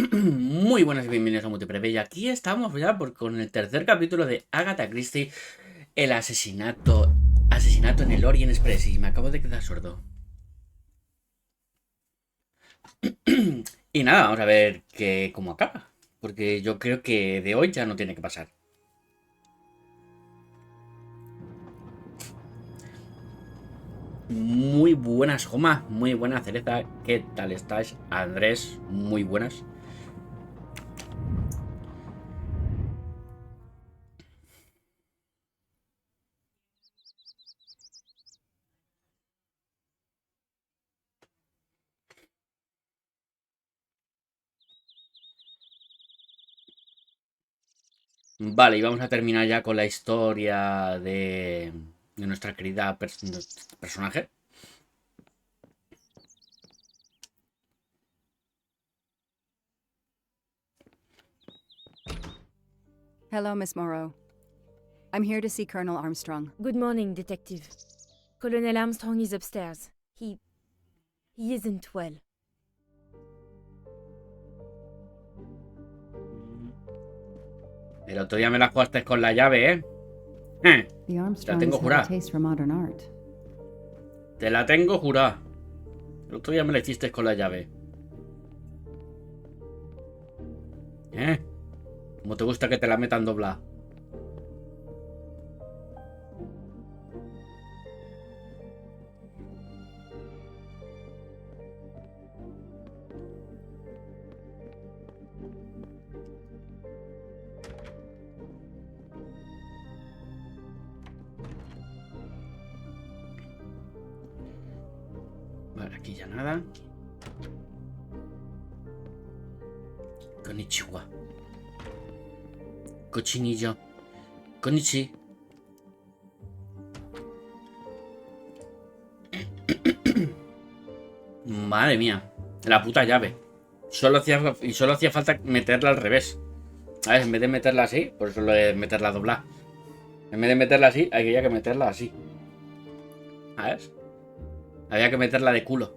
Muy buenas y bienvenidos a Multiprevia. Y aquí estamos ya con el tercer capítulo de Agatha Christie, el asesinato en el Orient Express. Y me acabo de quedar sordo. Y nada, vamos a ver cómo acaba. Porque yo creo que de hoy ya no tiene que pasar. Muy buenas, Joma. Muy buena, Cereza. ¿Qué tal estáis? Andrés, muy buenas. Vale, y vamos a terminar ya con la historia de nuestra querida personaje. Hello, Miss Moreau. I'm here to see Colonel Armstrong. Good morning, Detective. Colonel Armstrong is upstairs. He isn't well. El otro día me la jugaste con la llave, ¿eh? The Te la Armstrongs tengo had a jurada. taste for modern art. Te la tengo jurada. El otro día me la hiciste con la llave. ¿Eh? ¿Cómo te gusta que te la metan doblada? Vale, aquí ya nada. Konnichiwa. Cochinillo. Konnichi. Madre mía. La puta llave. Solo hacía falta meterla al revés. A ver, en vez de meterla así, por eso lo de meterla doblada. En vez de meterla así, había que meterla así. A ver. Había que meterla de culo.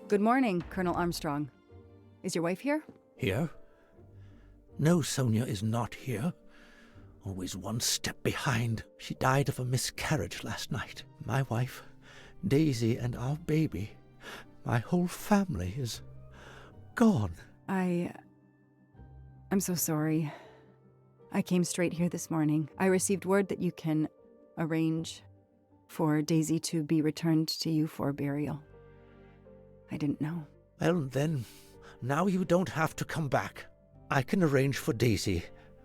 Good morning, Colonel Armstrong. Is your wife here? Here? No, Sonia is not here. Always one step behind. She died of a miscarriage last night. My wife, Daisy, and our baby. My whole family is gone. I'm so sorry. I came straight here this morning. I received word that you can arrange for Daisy to be returned to you for burial. I didn't know. Well, then, now you don't have to come back. I can arrange for Daisy,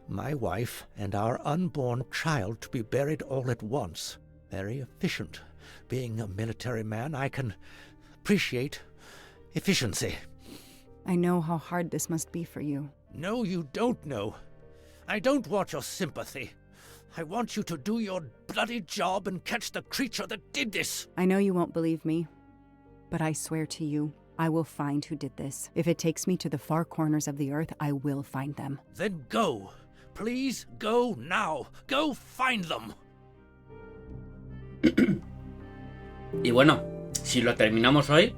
my wife, and our unborn child to be buried all at once. Very efficient. Being a military man, I can appreciate efficiency. I know how hard this must be for you. No, you don't know. I don't want your sympathy. I want you to do your bloody job and catch the creature that did this. I know you won't believe me, but I swear to you, I will find who did this. If it takes me to the far corners of the earth, I will find them. Then go. Please go now. Go find them. Y bueno, si lo terminamos hoy,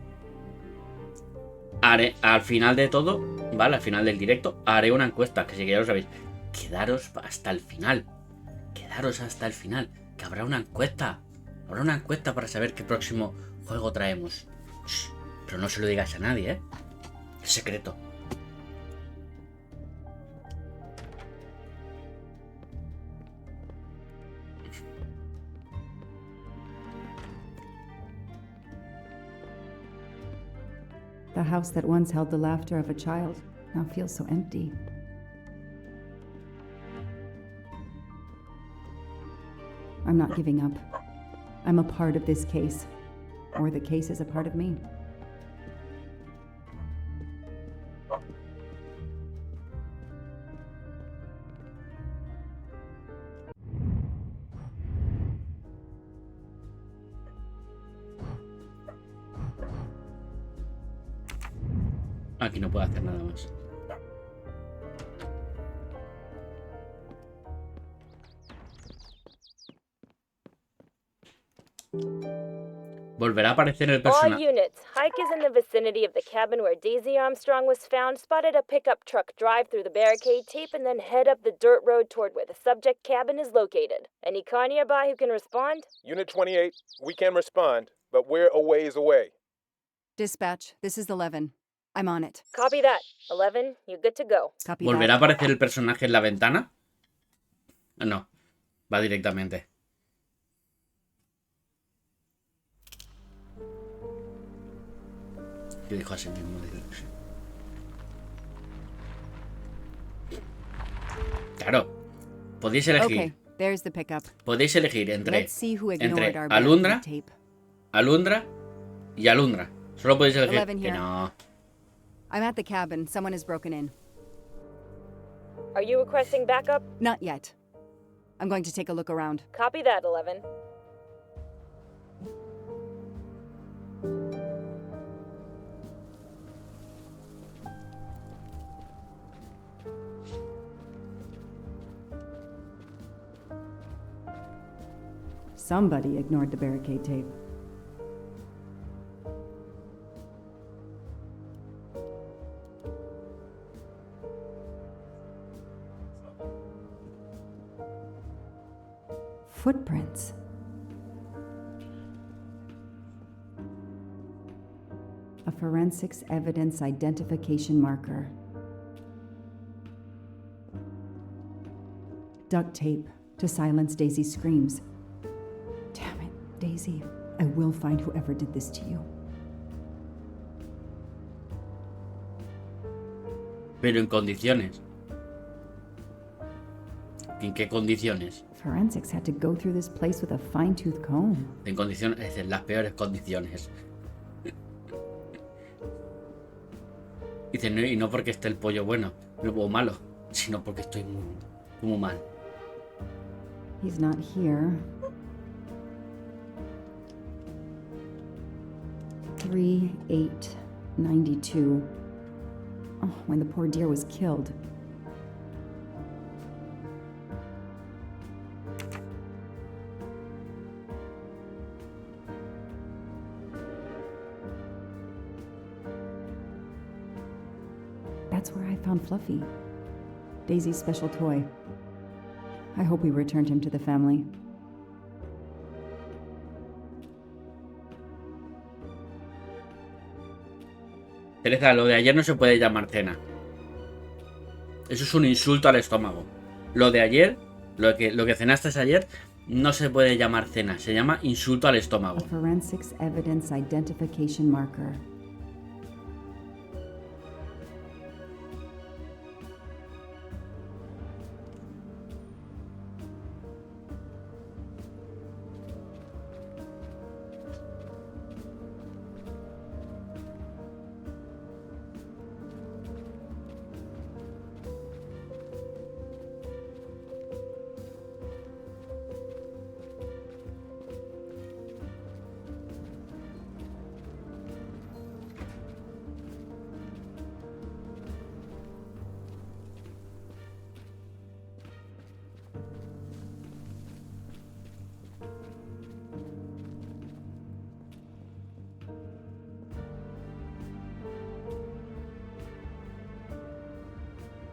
haré al final de todo, ¿vale? Al final del directo, haré una encuesta, que si que ya lo sabéis. Quedaros hasta el final. Quedaros hasta el final. Que habrá una encuesta. Habrá una encuesta para saber qué próximo juego traemos. Shh, pero no se lo digáis a nadie, ¿eh? Es secreto. The house that once held the laughter of a child now feels so empty. I'm not giving up. I'm a part of this case, or the case is a part of me. Aquí no puedo hacer nada más. Volverá a aparecer el All personaje. units, Hike is in the vicinity of the cabin where Daisy Armstrong was found, spotted a pickup truck drive through the barricade tape, and then head up the dirt road toward where the subject cabin is located. Any car nearby who can respond? Unit 28, we can respond, but we're a ways away. Dispatch, this is 11. I'm on it. Copy that. 11, you're good to go. Copy ¿Volverá a that. aparecer el personaje en la ventana? No, va directamente. Yo dijo así mismo. Claro, podéis elegir. Okay, there's the pickup. Podéis elegir entre Let's see who ignored entre our Alundra, barricade tape. Alundra y Alundra. Solo podéis elegir. 11 Que here. no. I'm at the cabin. Someone has broken in. Are you requesting backup? Not yet. I'm going to take a look around. Copy that, 11. Somebody ignored the barricade tape. Footprints. A forensics evidence identification marker. Duct tape to silence Daisy's screams. Damn it, Daisy. I will find whoever did this to you. Pero en condiciones. ¿En qué condiciones? Forensics had to go through this place with a fine-tooth comb. En condiciones, es decir, las peores condiciones. Dice, no, y no porque esté el pollo bueno o malo, sino porque estoy muy mal. He's not here. 3/8/92. Oh, when the poor deer was killed. That's where I found Fluffy, Daisy's special toy. I hope we returned him to the family. Teresa, lo de ayer no se puede llamar cena. Eso es un insulto al estómago. Lo de ayer, lo que cenaste ayer, no se puede llamar cena. Se llama insulto al estómago. A forensics evidence identification marker.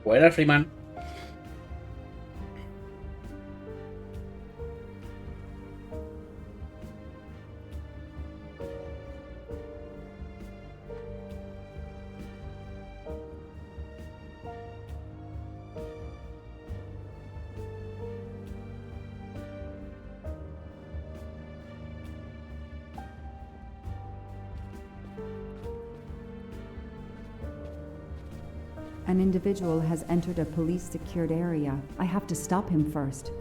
Buenas, Freeman. An individual has entered a police-secured area. I have to stop him first.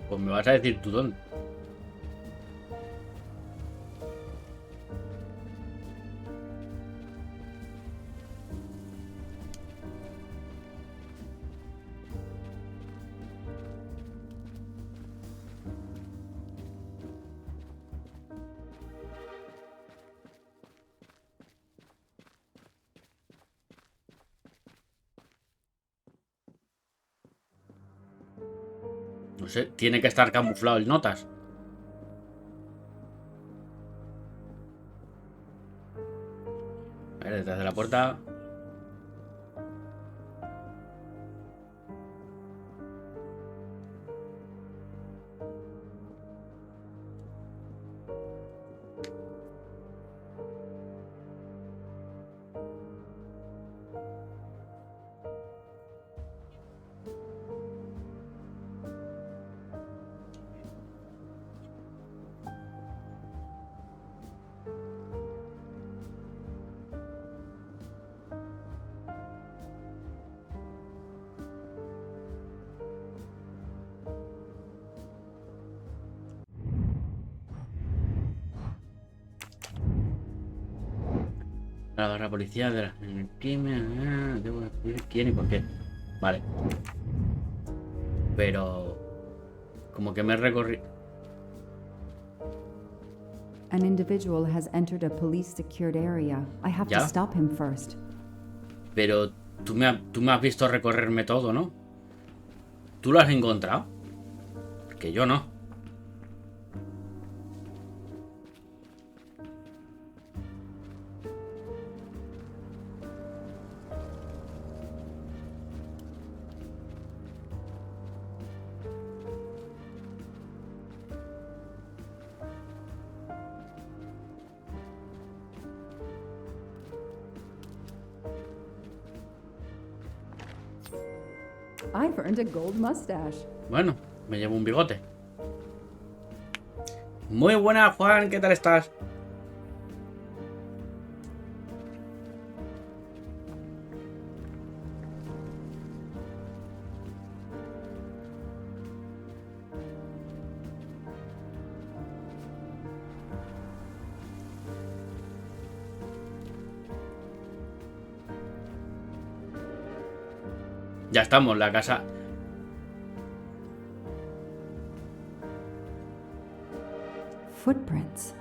Pues me vas a decir tú dónde. sé, tiene que estar camuflado el notas. A ver, detrás de la puerta. La barra policial de la crimen. Debo decir quién y por qué. Vale. Pero como que me recorrí. An individual has entered a police secured area. I have ¿Ya? to stop him first. Pero tú me has visto recorrerme todo, ¿no? ¿Tú lo has encontrado? Que yo no. I've earned a gold mustache. Bueno, me llevo un bigote. Muy buena, Juan, ¿qué tal estás? Ya estamos, la casa. Footprints.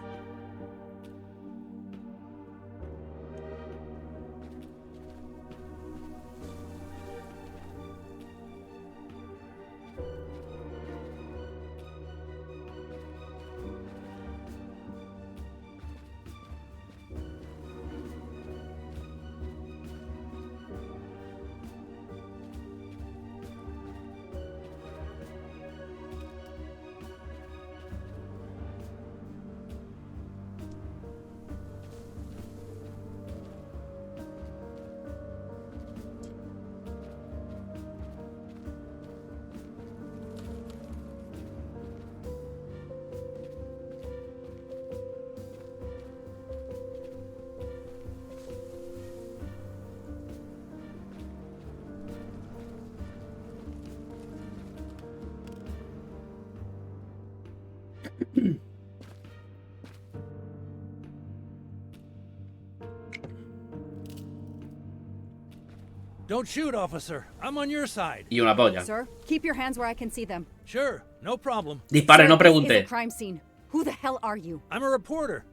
Don't shoot, officer. I'm on your side. Y una polla. Sir, keep your hands where I can see them. Sure, no problem. Dispare, Sir, no this is pregunte. a crime scene. Who the hell are you? I'm a reporter.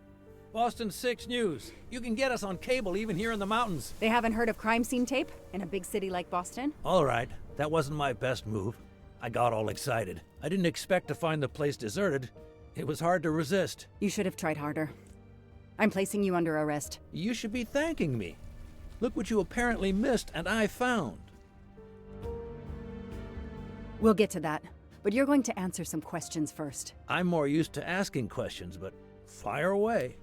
Boston 6 News. You can get us on cable even here in the mountains. They haven't heard of crime scene tape in a big city like Boston? All right, that wasn't my best move. I got all excited. I didn't expect to find the place deserted. It was hard to resist. You should have tried harder. I'm placing you under arrest. You should be thanking me. Look what you apparently missed and I found. We'll get to that, but you're going to answer some questions first. I'm more used to asking questions, but fire away.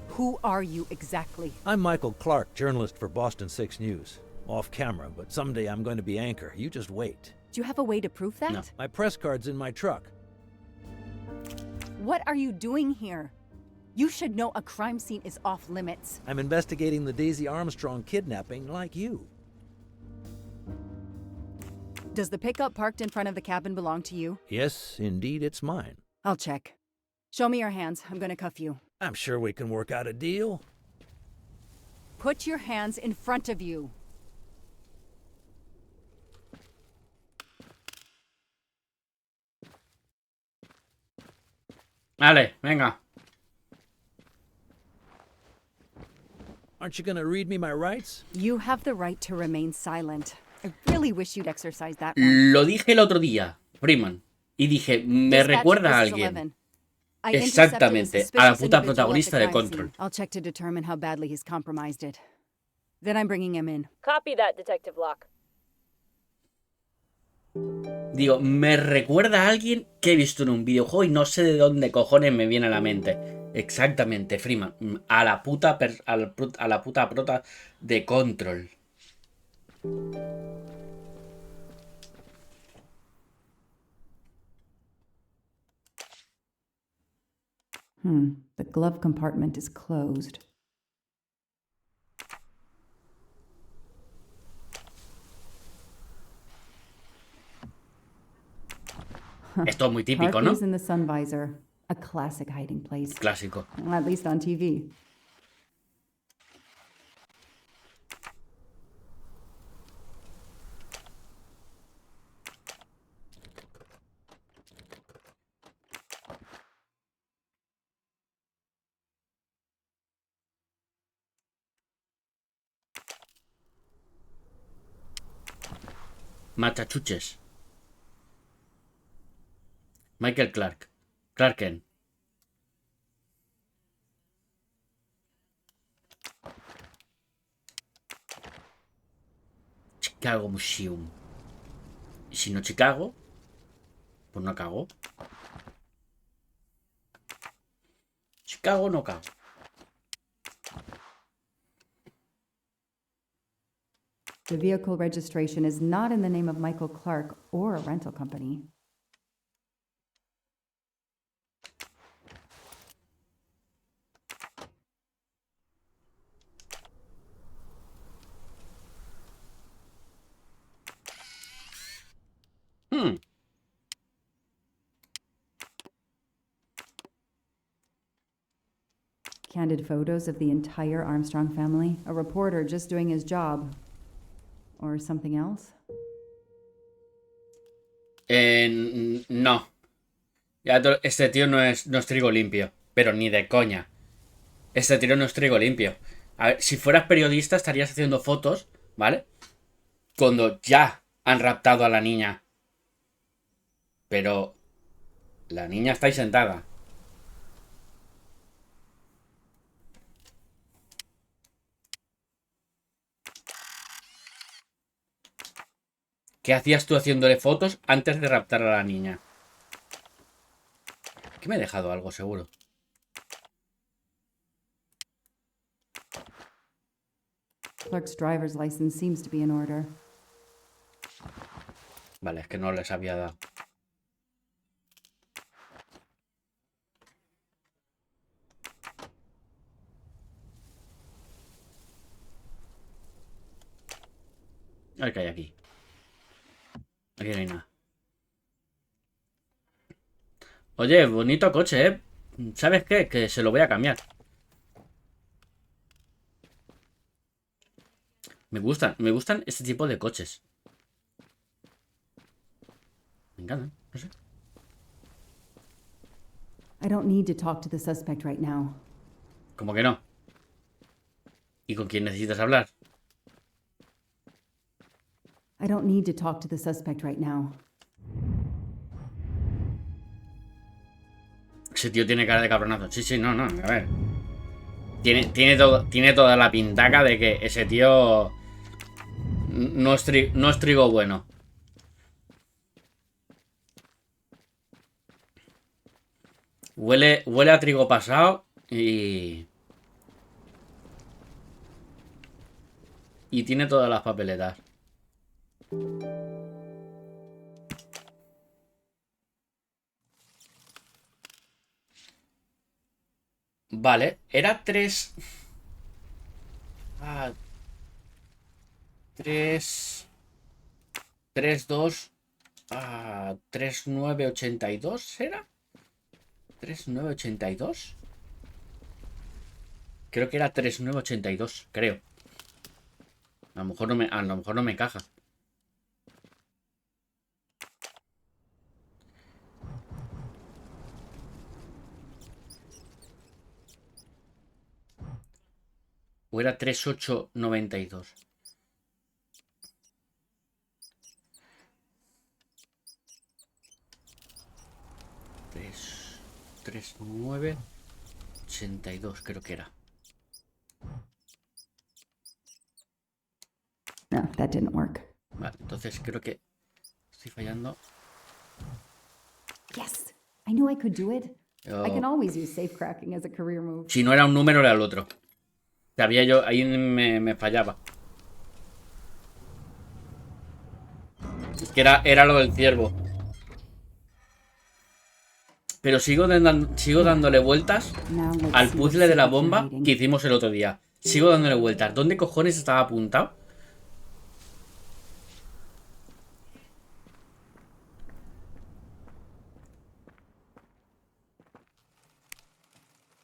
Who are you exactly? I'm Michael Clark, journalist for Boston 6 News. Off camera, but someday I'm going to be anchor. You just wait. Do you have a way to prove that? No. My press card's in my truck. What are you doing here? You should know a crime scene is off limits. I'm investigating the Daisy Armstrong kidnapping like you. Does the pickup parked in front of the cabin belong to you? Yes, indeed, it's mine. I'll check. Show me your hands. I'm gonna cuff you. I'm sure we can work out a deal. Put your hands in front of you. Vale, venga. Aren't you going to read me my rights? You have the right to remain silent. I really wish you'd exercise that one. Lo dije el otro día, Freeman. Y dije, me Dispatch, recuerda a this is alguien. 11. I intercepted a Exactamente, a la suspicious puta individual at the protagonista de crime Control. scene. I'll check to determine how badly he's compromised it. Then I'm bringing him in. Copy that, Detective Locke. Digo, me recuerda a alguien que he visto en un videojuego y no sé de dónde cojones me viene a la mente. Exactamente, Freeman. A la puta, a la puta prota de Control. The glove compartment is closed. Esto es muy Car típico, ¿no? keys in the sun visor. A classic hiding place. Clásico. At least on TV. Machachuches. Michael Clark. Clark Kent. Chicago Museum. Y si no Chicago, pues no cago. Chicago no cago. The vehicle registration is not in the name of Michael Clark or a rental company. Candid photos of the entire Armstrong family. A reporter just doing his job. Or something else? No. Este tío no es trigo limpio. Pero ni de coña. Este tío no es trigo limpio. A ver, si fueras periodista estarías haciendo fotos, ¿vale? Cuando ya han raptado a la niña. Pero la niña está ahí sentada. ¿Qué hacías tú haciéndole fotos antes de raptar a la niña? Que me he dejado algo, seguro. Clark's driver's license seems to be in order. Vale, es que no les había dado. A ver qué hay aquí. Aquí no hay nada. Oye, bonito coche, ¿eh? ¿Sabes qué? Que se lo voy a cambiar. Me gustan este tipo de coches. Me encantan, no sé. I don't need to talk to the suspect right now. ¿Cómo que no? ¿Y con quién necesitas hablar? I don't need to talk to the suspect right now. Ese tío tiene cara de cabronazo. Sí, no, a ver. Tiene toda la pintaca de que ese tío no es trigo bueno. Huele a trigo pasado y tiene todas las papeletas. Vale, era 3. 2 3982, ¿será? 3982. Creo que era 3982, creo. A lo mejor no me encaja. O era 3892. 39, 82 creo que era. No, that didn't work. Vale, entonces creo que estoy fallando. Yes, I knew I could do it. Yo- I can always use safe cracking as a career move. Si no era un número, era el otro. Sabía yo, ahí me fallaba. Es que era lo del ciervo. Pero sigo dándole vueltas Now let's al see what puzzle de la secrets you're bomba hiding. que hicimos el otro día. Sigo dándole vueltas. ¿Dónde cojones estaba apuntado?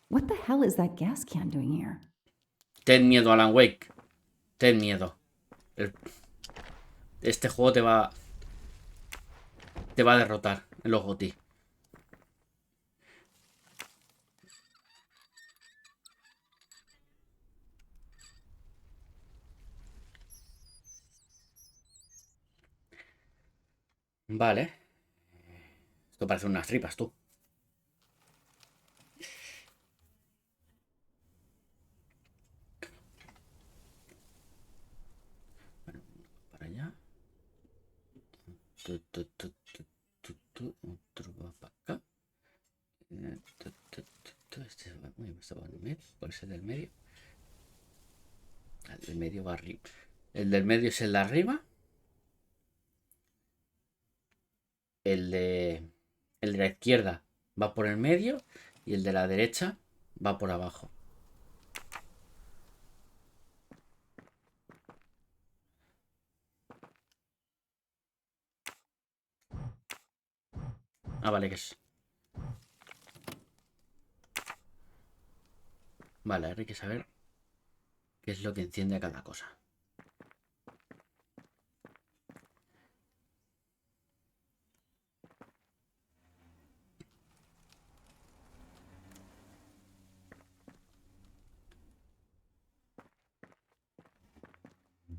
What the hell is that gas can doing here? Ten miedo, Alan Wake. Ten miedo. Este juego te va a derrotar en los GOTY. Vale. Esto parece unas tripas, tú. Bueno, para allá. Otro va para acá. Este va en el medio. ¿Cuál es el del medio? El del medio va arriba. El del medio es el de arriba. El de la izquierda va por el medio. Y el de la derecha va por abajo. Ah, vale, que es. Vale, ahora hay que saber qué es lo que enciende a cada cosa.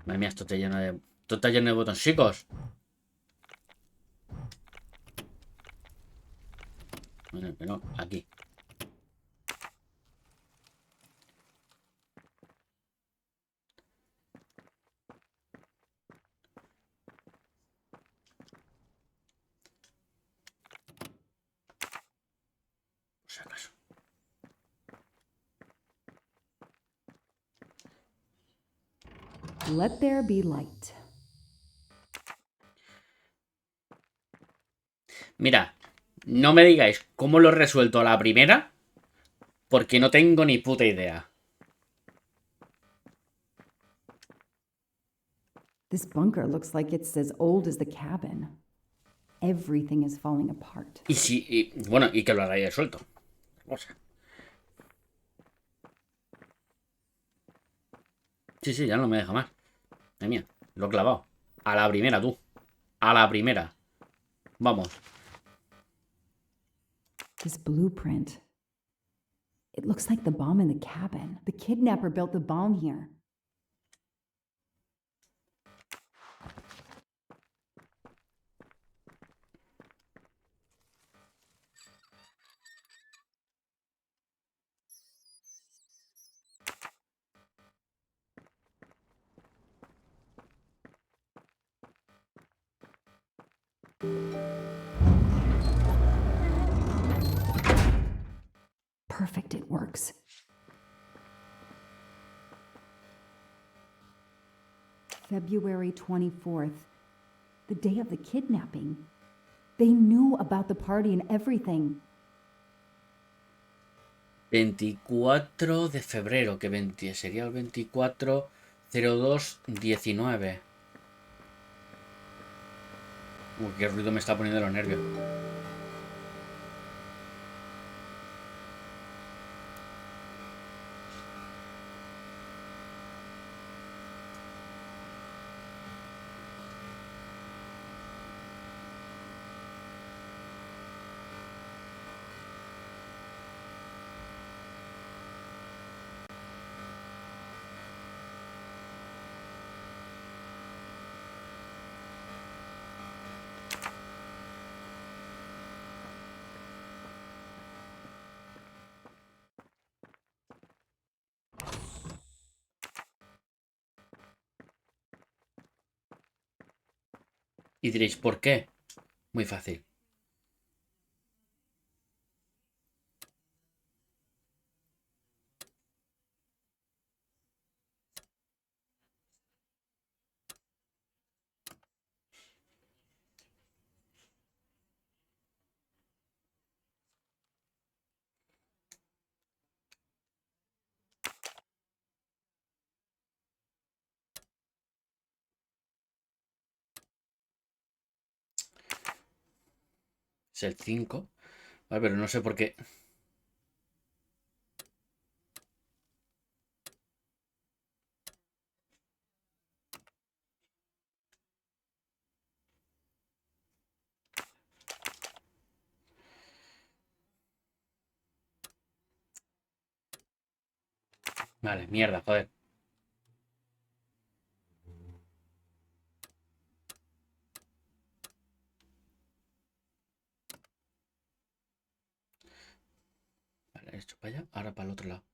Madre mía, esto está lleno de botoncicos. Bueno, pero aquí. Por si acaso. Let there be light. Mira, no me digáis cómo lo he resuelto a la primera, porque no tengo ni puta idea. This bunker looks like it's as old as the cabin. Everything is falling apart. Bueno, y que lo haya resuelto. O sea. Sí, ya no me deja más. Madre mía, lo he clavado. A la primera, tú. A la primera. Vamos. This blueprint. It looks like the bomb in the cabin. The kidnapper built the bomb here. Perfect, it works. February 24th, the day of the kidnapping. They knew about the party and everything. 24 de febrero, que sería el 24/02/19. Uy, qué ruido me está poniendo los nervios. Y diréis, ¿por qué? Muy fácil. Es el 5. Vale, pero no sé por qué. Vale, mierda, joder. Vale, esto para allá, ahora para el otro lado.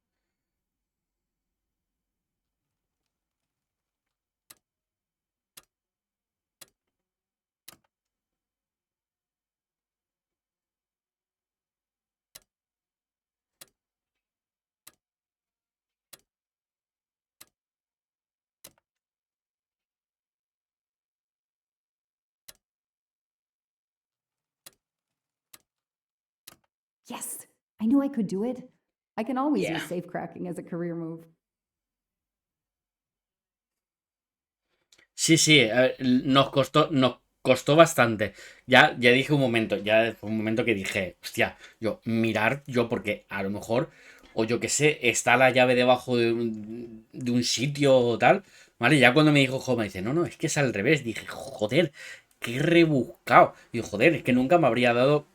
Yes, I knew I could do it. I can always Yeah. use safe cracking as a career move. Sí, sí, a ver, nos costó bastante. Ya dije un momento, ya fue un momento que dije, hostia, mirar, porque a lo mejor, o yo qué sé, está la llave debajo de un sitio o tal, ¿vale? Ya cuando me dijo, jo, me dice, no, es que es al revés. Dije, joder, qué rebuscado. Y joder, es que nunca me habría dado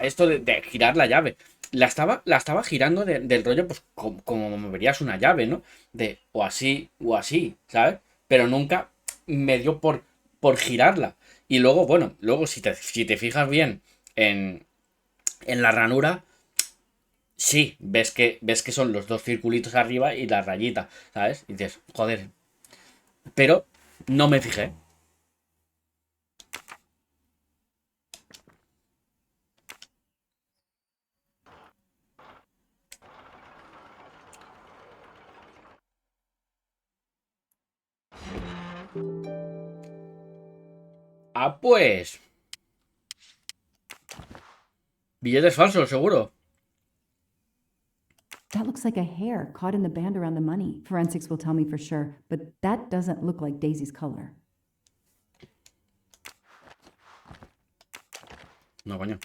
esto de girar la llave. La estaba girando del rollo, pues como moverías una llave, ¿no? De o así, ¿sabes? Pero nunca me dio por girarla. Y luego, bueno, luego si te fijas bien en la ranura, sí, ves que son los dos circulitos arriba y la rayita, ¿sabes? Y dices, joder. Pero no me fijé. Ah, pues. Billetes falsos, seguro. That looks like a hair caught in the band around the money. Forensics will tell me for sure, but that doesn't look like Daisy's color. No, coño.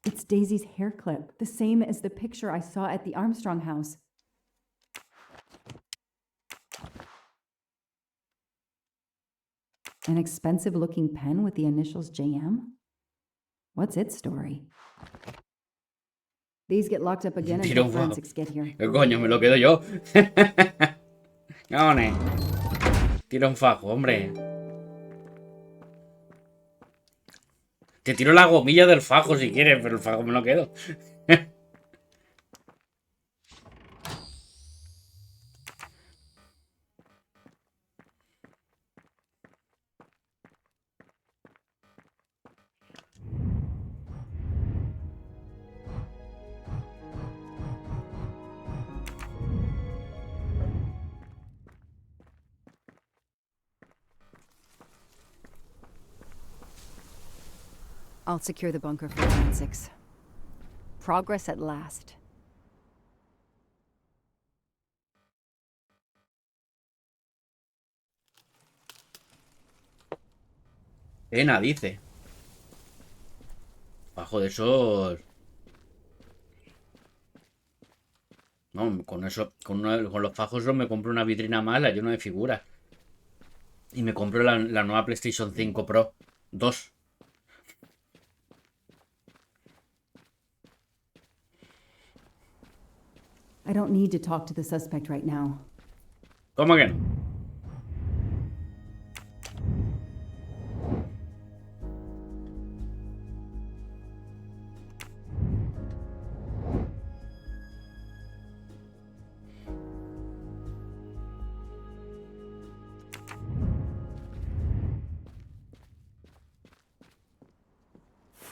It's Daisy's hair clip, the same as the picture I saw at the Armstrong house. An expensive looking pen with the initials JM? What's its story? These get locked up again Tira until un fajo. forensics get here. ¿Qué coño? Me lo quedo yo. Cámones. Tira un fajo, hombre. Te tiro la gomilla del fajo si quieres, pero el fajo me lo quedo. I'll secure the bunker for forensics. Progress at last. Pena, dice. Fajo de esos. No, con eso, con los fajos esos me compro una vitrina más, la lleno de figuras. Y me compro la nueva PlayStation 5 Pro 2. I don't need to talk to the suspect right now. ¿Cómo que no?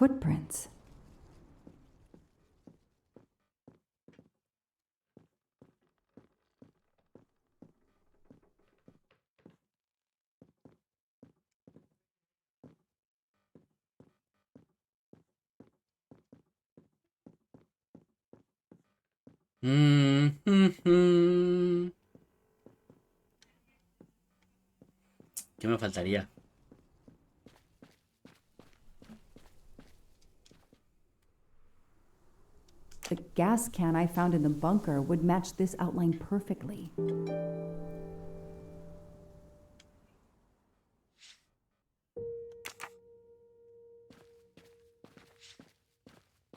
Footprints. ¿Qué me faltaría? The gas can I found in the bunker would match this outline perfectly.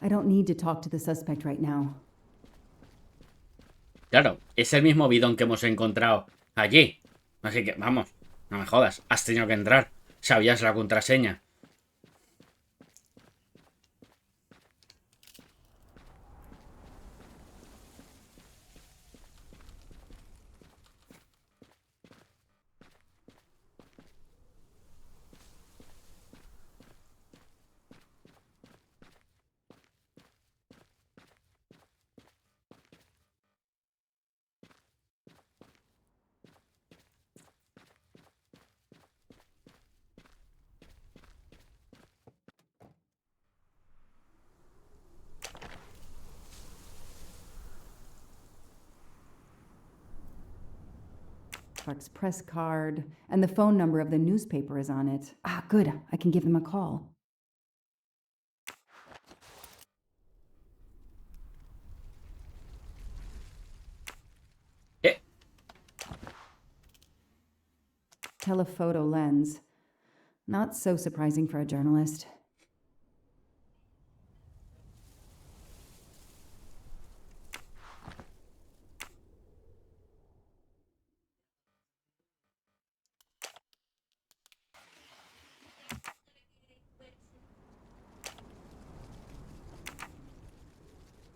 I don't need to talk to the suspect right now. Claro, es el mismo bidón que hemos encontrado allí. Así que, vamos, no me jodas. Has tenido que entrar. Sabías la contraseña. Clark's press card, and the phone number of the newspaper is on it. Ah, good. I can give them a call. Telephoto lens. Not so surprising for a journalist.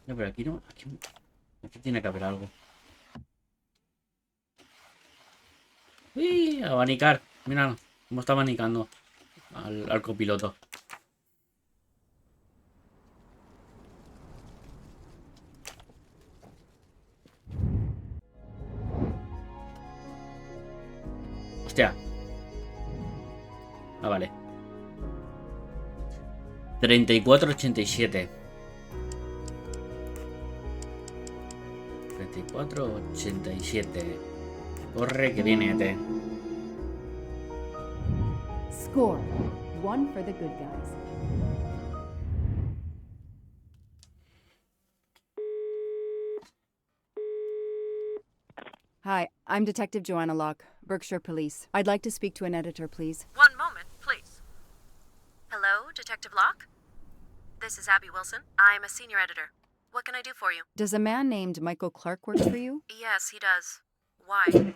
No, pero aquí no. Aquí tiene que haber algo. ¡Uy! Abanicar. Mira cómo está abanicando al copiloto. Hostia. Ah, vale. 3487. 3487. Corre que viene, Score. 1 for the good guys. Hi, I'm Detective Joanna Locke, Berkshire Police. I'd like to speak to an editor, please. One moment, please. Hello, Detective Locke? This is Abby Wilson. I'm a senior editor. What can I do for you? Does a man named Michael Clark work for you? Yes, he does. Why?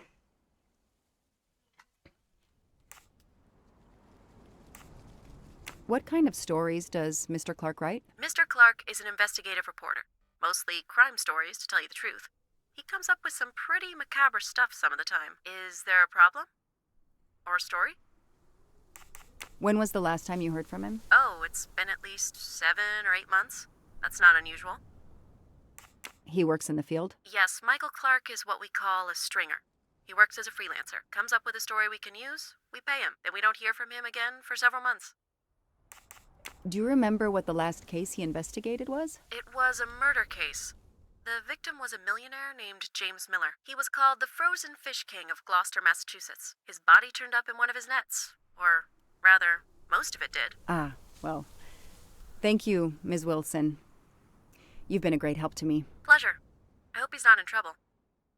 What kind of stories does Mr. Clark write? Mr. Clark is an investigative reporter. Mostly crime stories, to tell you the truth. He comes up with some pretty macabre stuff some of the time. Is there a problem? Or a story? When was the last time you heard from him? Oh, it's been at least 7 or 8 months. That's not unusual. He works in the field? Yes, Michael Clark is what we call a stringer. He works as a freelancer, comes up with a story we can use, we pay him, then we don't hear from him again for several months. Do you remember what the last case he investigated was? It was a murder case. The victim was a millionaire named James Miller. He was called the Frozen Fish King of Gloucester, Massachusetts. His body turned up in one of his nets. Or, rather, most of it did. Ah, well, thank you, Ms. Wilson. You've been a great help to me. Pleasure. I hope he's not in trouble.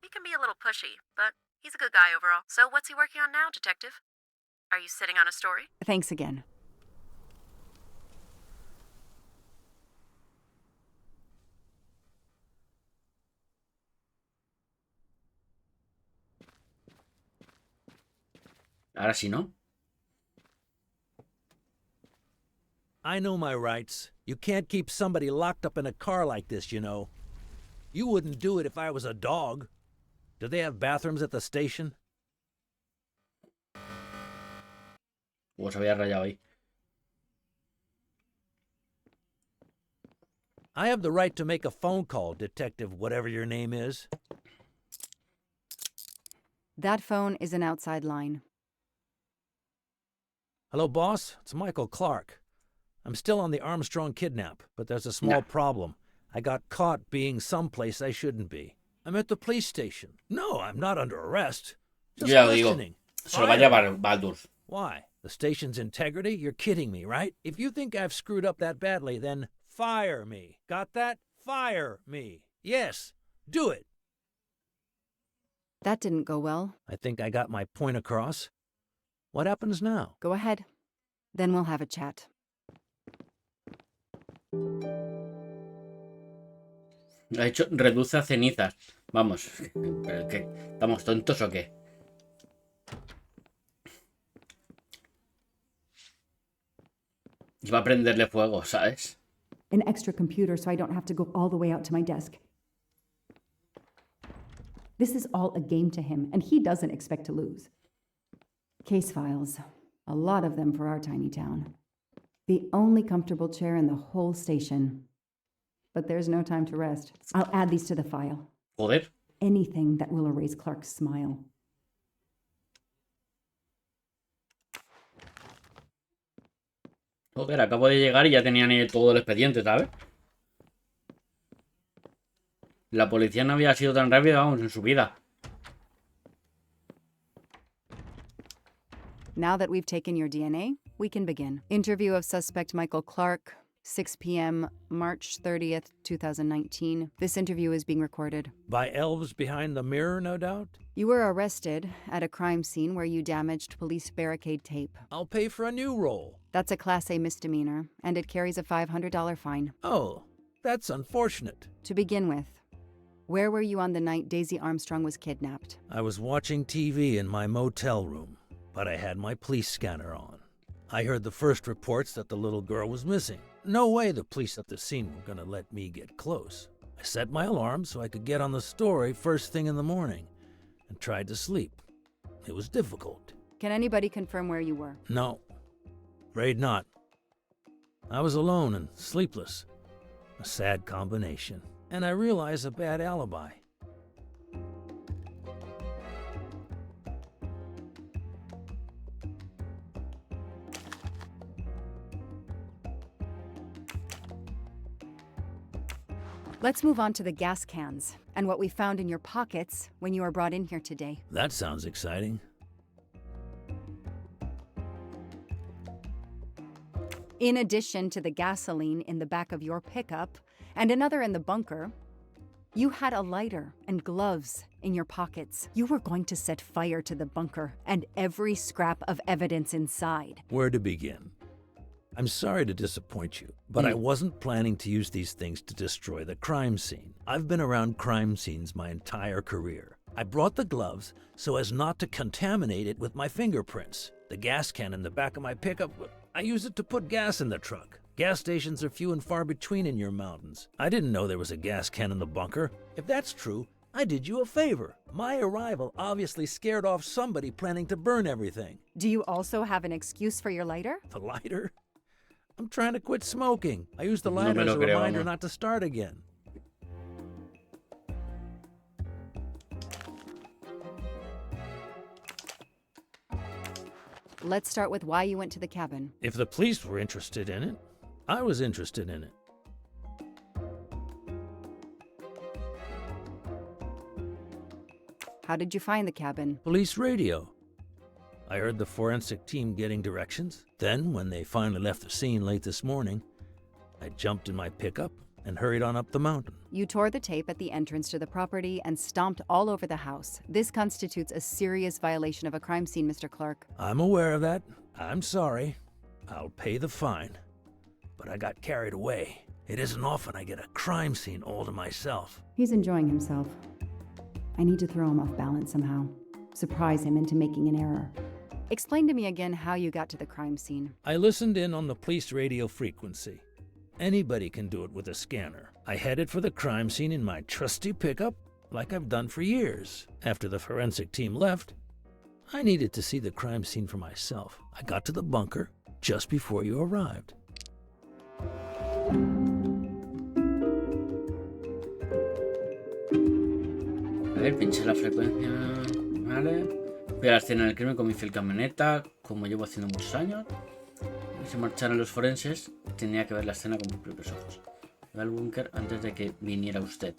He can be a little pushy, but he's a good guy overall. So what's he working on now, Detective? Are you sitting on a story? Thanks again. Ahora sí, ¿no? I know my rights. You can't keep somebody locked up in a car like this, you know. You wouldn't do it if I was a dog. Do they have bathrooms at the station? Se había rayado ahí. I have the right to make a phone call, Detective whatever your name is. That phone is an outside line. Hello, boss. It's Michael Clark. I'm still on the Armstrong kidnap, but there's a small problem. I got caught being someplace I shouldn't be. I'm at the police station. No, I'm not under arrest. Just Ya digo, questioning. se lo va a llevar Baldur's. Why? The station's integrity? You're kidding me, right? If you think I've screwed up that badly, then fire me. Got that? Fire me. Yes, do it. That didn't go well. I think I got my point across. What happens now? Go ahead. Then we'll have a chat. Ha hecho reduce a cenizas. Vamos, ¿pero qué? ¿Estamos tontos o qué? Iba a prenderle fuego, ¿sabes? An extra computer so I don't have to go all the way out to my desk. This is all a game to him, and he doesn't expect to lose. Case files. A lot of them for our tiny town. The only comfortable chair in the whole station. But there's no time to rest. I'll add these to the file. Joder. Anything that will erase Clark's smile. Joder, acabo de llegar y ya tenían ahí todo el expediente, ¿sabes? La policía no había sido tan rápida, vamos, en su vida. Now that we've taken your DNA, we can begin. Interview of suspect Michael Clark, 6 p.m., March 30th, 2019. This interview is being recorded. By elves behind the mirror, no doubt? You were arrested at a crime scene where you damaged police barricade tape. I'll pay for a new role. That's a Class A misdemeanor, and it carries a $500 fine. Oh, that's unfortunate. To begin with, where were you on the night Daisy Armstrong was kidnapped? I was watching TV in my motel room, but I had my police scanner on. I heard the first reports that the little girl was missing. No way the police at the scene were gonna let me get close. I set my alarm so I could get on the story first thing in the morning and tried to sleep. It was difficult. Can anybody confirm where you were? No, afraid not. I was alone and sleepless. A sad combination. And I realized a bad alibi. Let's move on to the gas cans and what we found in your pockets when you were brought in here today. That sounds exciting. In addition to the gasoline in the back of your pickup and another in the bunker, you had a lighter and gloves in your pockets. You were going to set fire to the bunker and every scrap of evidence inside. Where to begin? I'm sorry to disappoint you, but I wasn't planning to use these things to destroy the crime scene. I've been around crime scenes my entire career. I brought the gloves so as not to contaminate it with my fingerprints. The gas can in the back of my pickup, I use it to put gas in the truck. Gas stations are few and far between in your mountains. I didn't know there was a gas can in the bunker. If that's true, I did you a favor. My arrival obviously scared off somebody planning to burn everything. Do you also have an excuse for your lighter? The lighter? I'm trying to quit smoking. I used the lighter as a reminder not to start again. Let's start with why you went to the cabin. If the police were interested in it, I was interested in it. How did you find the cabin? Police radio. I heard the forensic team getting directions. Then, when they finally left the scene late this morning, I jumped in my pickup and hurried on up the mountain. You tore the tape at the entrance to the property and stomped all over the house. This constitutes a serious violation of a crime scene, Mr. Clark. I'm aware of that. I'm sorry. I'll pay the fine. But I got carried away. It isn't often I get a crime scene all to myself. He's enjoying himself. I need to throw him off balance somehow. Surprise him into making an error. Explain to me again how you got to the crime scene. I listened in on the police radio frequency. Anybody can do it with a scanner. I headed for the crime scene in my trusty pickup, like I've done for years. After the forensic team left, I needed to see the crime scene for myself. I got to the bunker just before you arrived. ver, pinché la frecuencia. Vale. Fui a la escena del crimen con mi fiel camioneta, como llevo haciendo muchos años. Y se marcharon los forenses. Tenía que ver la escena con mis propios ojos. Fui al búnker antes de que viniera usted.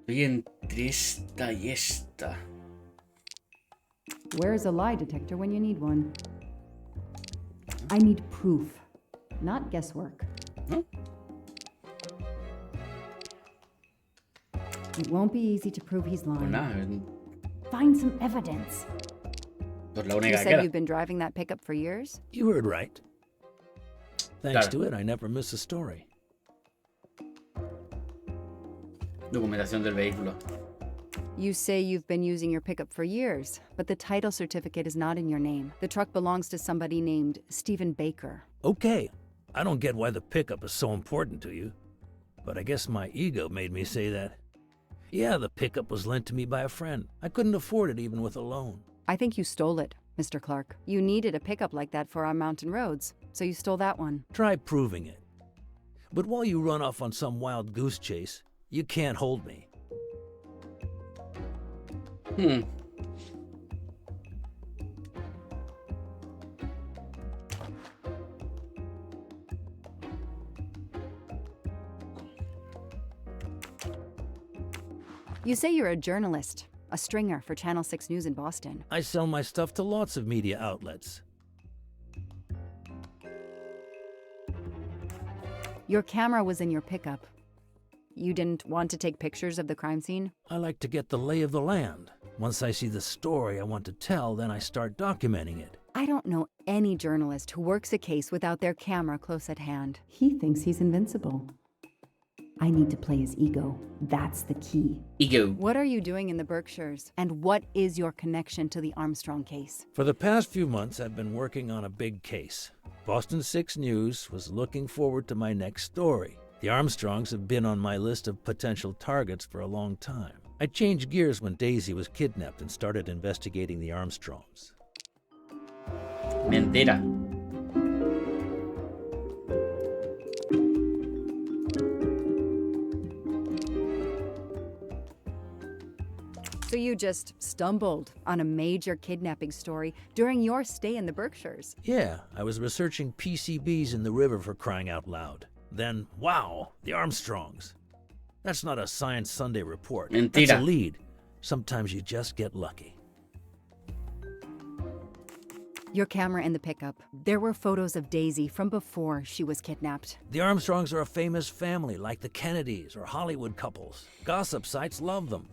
Estoy entre esta y esta. Where's a lie detector when you need one? I need proof, not guesswork. ¿No? It won't be easy to prove he's Pues lying. nada, Find some evidence. pues la You única que said queda. you've been driving that pickup for years? You heard right. Thanks Claro. to it, I never miss a story. Documentación del vehículo. You say you've been using your pickup for years, but the title certificate is not in your name. The truck belongs to somebody named Stephen Baker. Okay, I don't get why the pickup is so important to you, but I guess my ego made me say that. Yeah, the pickup was lent to me by a friend. I couldn't afford it even with a loan. I think you stole it, Mr. Clark. You needed a pickup like that for our mountain roads, so you stole that one. Try proving it. But while you run off on some wild goose chase, you can't hold me. You say you're a journalist, a stringer for Channel 6 News in Boston. I sell my stuff to lots of media outlets. Your camera was in your pickup. You didn't want to take pictures of the crime scene? I like to get the lay of the land. Once I see the story I want to tell, then I start documenting it. I don't know any journalist who works a case without their camera close at hand. He thinks he's invincible. I need to play his ego. That's the key. Ego. What are you doing in the Berkshires? And what is your connection to the Armstrong case? For the past few months, I've been working on a big case. Boston 6 News was looking forward to my next story. The Armstrongs have been on my list of potential targets for a long time. I changed gears when Daisy was kidnapped and started investigating the Armstrongs. Mentira. So you just stumbled on a major kidnapping story during your stay in the Berkshires. Yeah, I was researching PCBs in the river for crying out loud. Then, wow, the Armstrongs. That's not a Science Sunday report. That's a Mentira. lead. Sometimes you just get lucky. Your camera in the pickup. There were photos of Daisy from before she was kidnapped. The Armstrongs are a famous family, like the Kennedys or Hollywood couples. Gossip sites love them.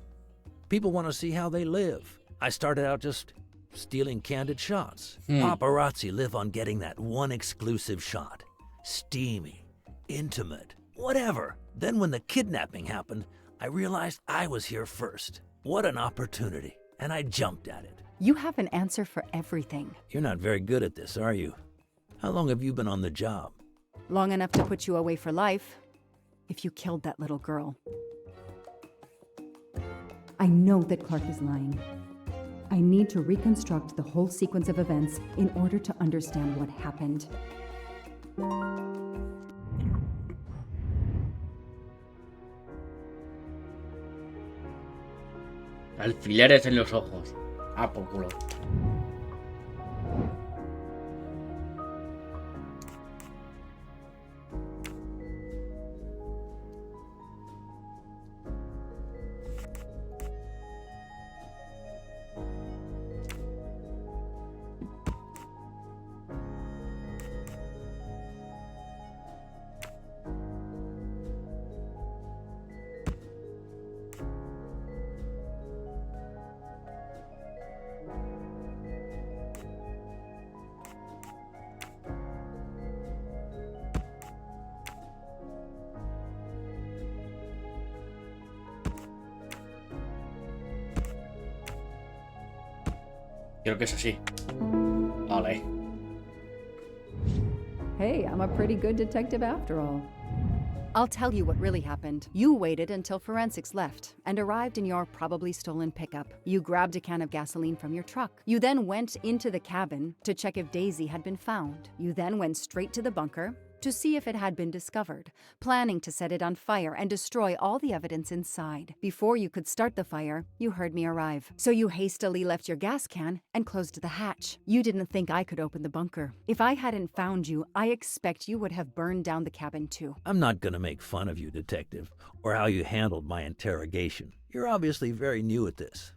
People want to see how they live. I started out just stealing candid shots. Paparazzi live on getting that one exclusive shot. Steamy, intimate, whatever. Then when the kidnapping happened, I realized I was here first. What an opportunity. And I jumped at it. You have an answer for everything. You're not very good at this, are you? How long have you been on the job? Long enough to put you away for life. If you killed that little girl. I know that Clark is lying. I need to reconstruct the whole sequence of events in order to understand what happened. Alfileres en los ojos. Ah, por culo. Creo que es así. Vale. Hey, I'm a pretty good detective after all. I'll tell you what really happened. You waited until forensics left and arrived in your probably stolen pickup. You grabbed a can of gasoline from your truck. You then went into the cabin to check if Daisy had been found. You then went straight to the bunker to see if it had been discovered, planning to set it on fire and destroy all the evidence inside. Before you could start the fire, you heard me arrive. So you hastily left your gas can and closed the hatch. You didn't think I could open the bunker. If I hadn't found you, I expect you would have burned down the cabin too. I'm not gonna make fun of you, Detective, or how you handled my interrogation. You're obviously very new at this.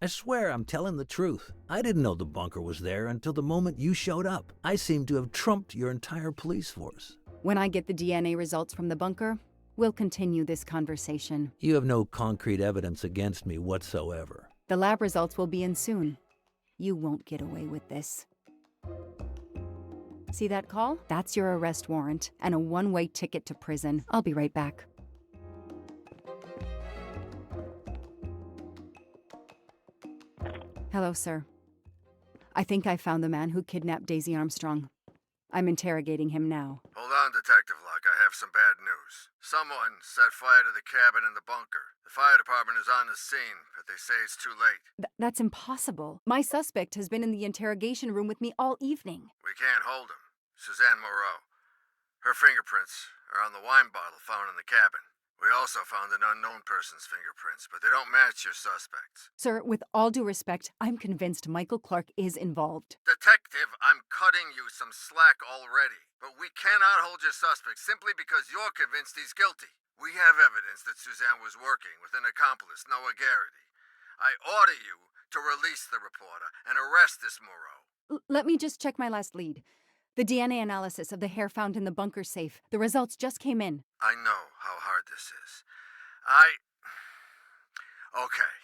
I swear I'm telling the truth. I didn't know the bunker was there until the moment you showed up. I seem to have trumped your entire police force. When I get the DNA results from the bunker, we'll continue this conversation. You have no concrete evidence against me whatsoever. The lab results will be in soon. You won't get away with this. See that call? That's your arrest warrant and a one-way ticket to prison. I'll be right back. Hello, sir. I think I found the man who kidnapped Daisy Armstrong. I'm interrogating him now. Hold on, Detective Locke. I have some bad news. Someone set fire to the cabin in the bunker. The fire department is on the scene, but they say it's too late. That's impossible. My suspect has been in the interrogation room with me all evening. We can't hold him. Suzanne Moreau. Her fingerprints are on the wine bottle found in the cabin. We also found an unknown person's fingerprints, but they don't match your suspects. Sir, with all due respect, I'm convinced Michael Clark is involved. Detective, I'm cutting you some slack already. But we cannot hold your suspect simply because you're convinced he's guilty. We have evidence that Suzanne was working with an accomplice, Noah Garrity. I order you to release the reporter and arrest this Moreau. Let me just check my last lead. The DNA analysis of the hair found in the bunker safe. The results just came in. I know how hard this is. Okay.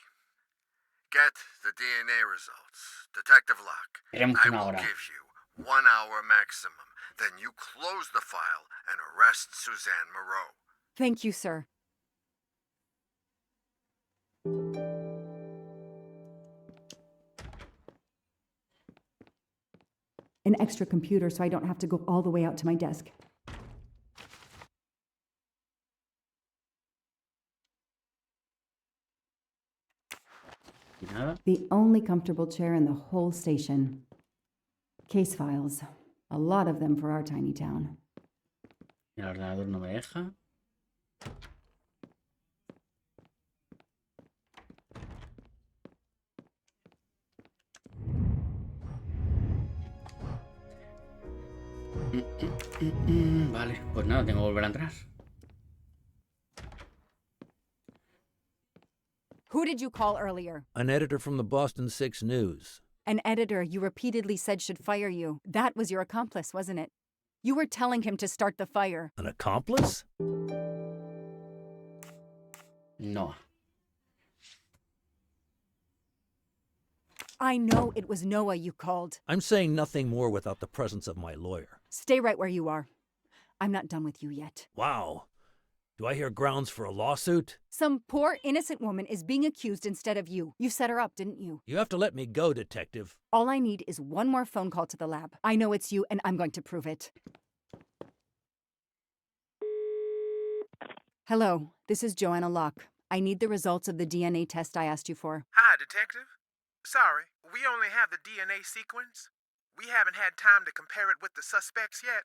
Get the DNA results. Detective Locke, I will give you 1 hour maximum. Then you close the file and arrest Suzanne Moreau. Thank you, sir. An extra computer so I don't have to go all the way out to my desk. The only comfortable chair in the whole station. Case files. A lot of them for our tiny town. El ordenador no me deja. Vale, pues nada, tengo que volver atrás. Who did you call earlier? An editor from the Boston 6 News. An editor you repeatedly said should fire you. That was your accomplice, wasn't it? You were telling him to start the fire. An accomplice? No. I know it was Noah you called. I'm saying nothing more without the presence of my lawyer. Stay right where you are. I'm not done with you yet. Wow. Do I hear grounds for a lawsuit? Some poor innocent woman is being accused instead of you. You set her up, didn't you? You have to let me go, Detective. All I need is one more phone call to the lab. I know it's you, and I'm going to prove it. Hello, this is Joanna Locke. I need the results of the DNA test I asked you for. Hi, Detective. Sorry, we only have the DNA sequence. We haven't had time to compare it with the suspects yet.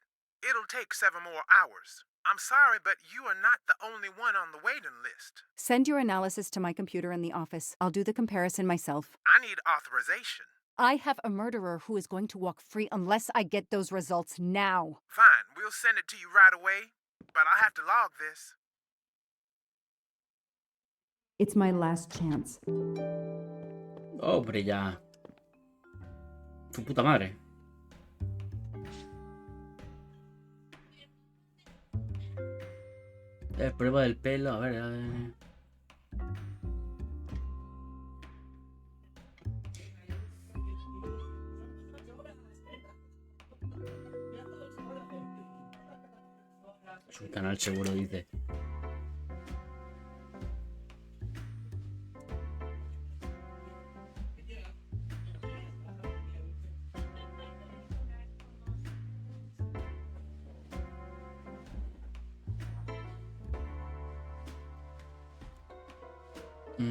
It'll take 7 more hours. I'm sorry, but you are not the only one on the waiting list. Send your analysis to my computer in the office. I'll do the comparison myself. I need authorization. I have a murderer who is going to walk free unless I get those results now. Fine, we'll send it to you right away, but I'll have to log this. It's my last chance. Oh, pero ya. Tu puta madre. Prueba del pelo, a ver, a ver. Es un canal seguro, dice. A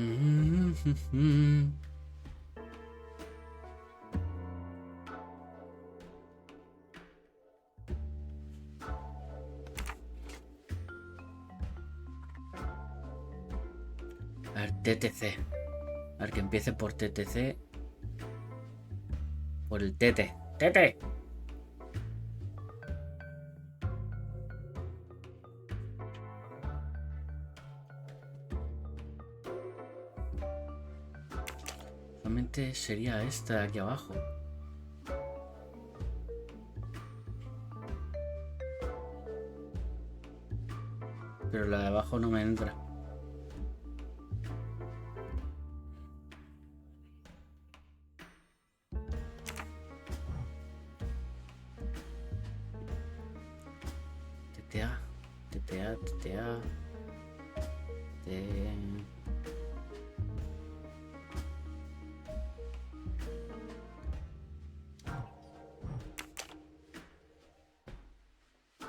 ver, TTC. A ver, que empiece por TTC. Por el TT. ¡TT! Solamente sería esta de aquí abajo. Pero la de abajo no me entra. TTA.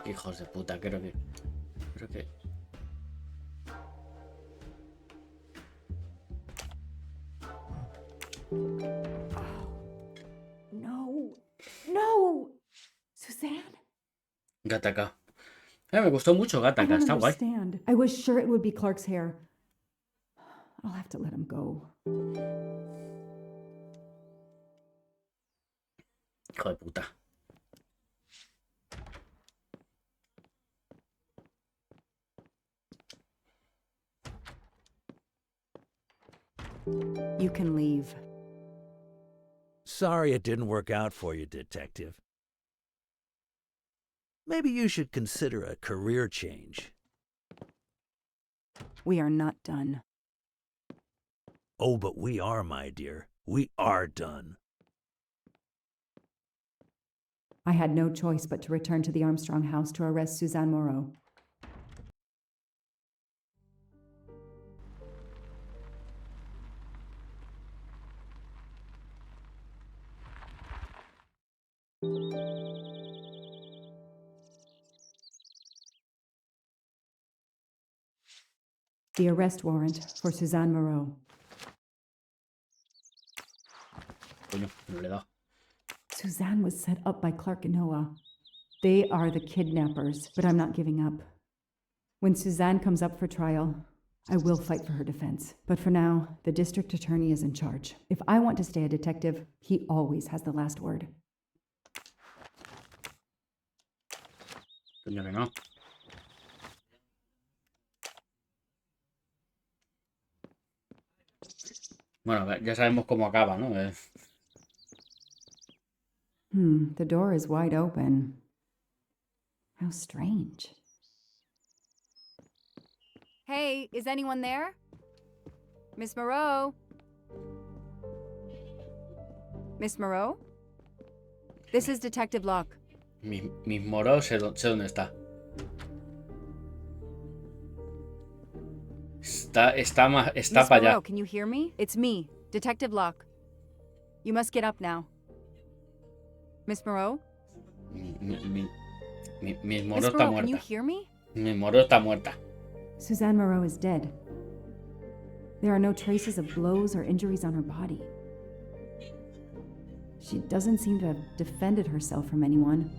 Hijos de puta, creo que... No! Suzanne? Gattaca. Me gustó mucho I Gattaca, don't está guay. understand. I was sure it would be Clark's hair. I'll have to let him go. Hijo de puta. You can leave. Sorry it didn't work out for you, Detective. Maybe you should consider a career change. We are not done. Oh, but we are, my dear. We are done. I had no choice but to return to the Armstrong house to arrest Suzanne Moreau. The arrest warrant for Suzanne Moreau. Coño, no le da. Suzanne was set up by Clark and Noah. They are the kidnappers, but I'm not giving up. When Suzanne comes up for trial, I will fight for her defense. But for now, the district attorney is in charge. If I want to stay a detective, he always has the last word. Coño que no. Bueno, ya sabemos cómo acaba, ¿no? The door is wide open. How strange. Hey, is anyone there? Miss Moreau? Miss Moreau? This is Detective Locke. Mis moros, sé dónde está. Está Miss para allá. Moreau, can you hear me? It's me, Detective Locke. You must get up now. Miss Moreau? Mis moro Miss está Moreau, can you muerta. hear me? Mi moro está muerta. Suzanne Moreau is dead. There are no traces of blows or injuries on her body. She doesn't seem to have defended herself from anyone.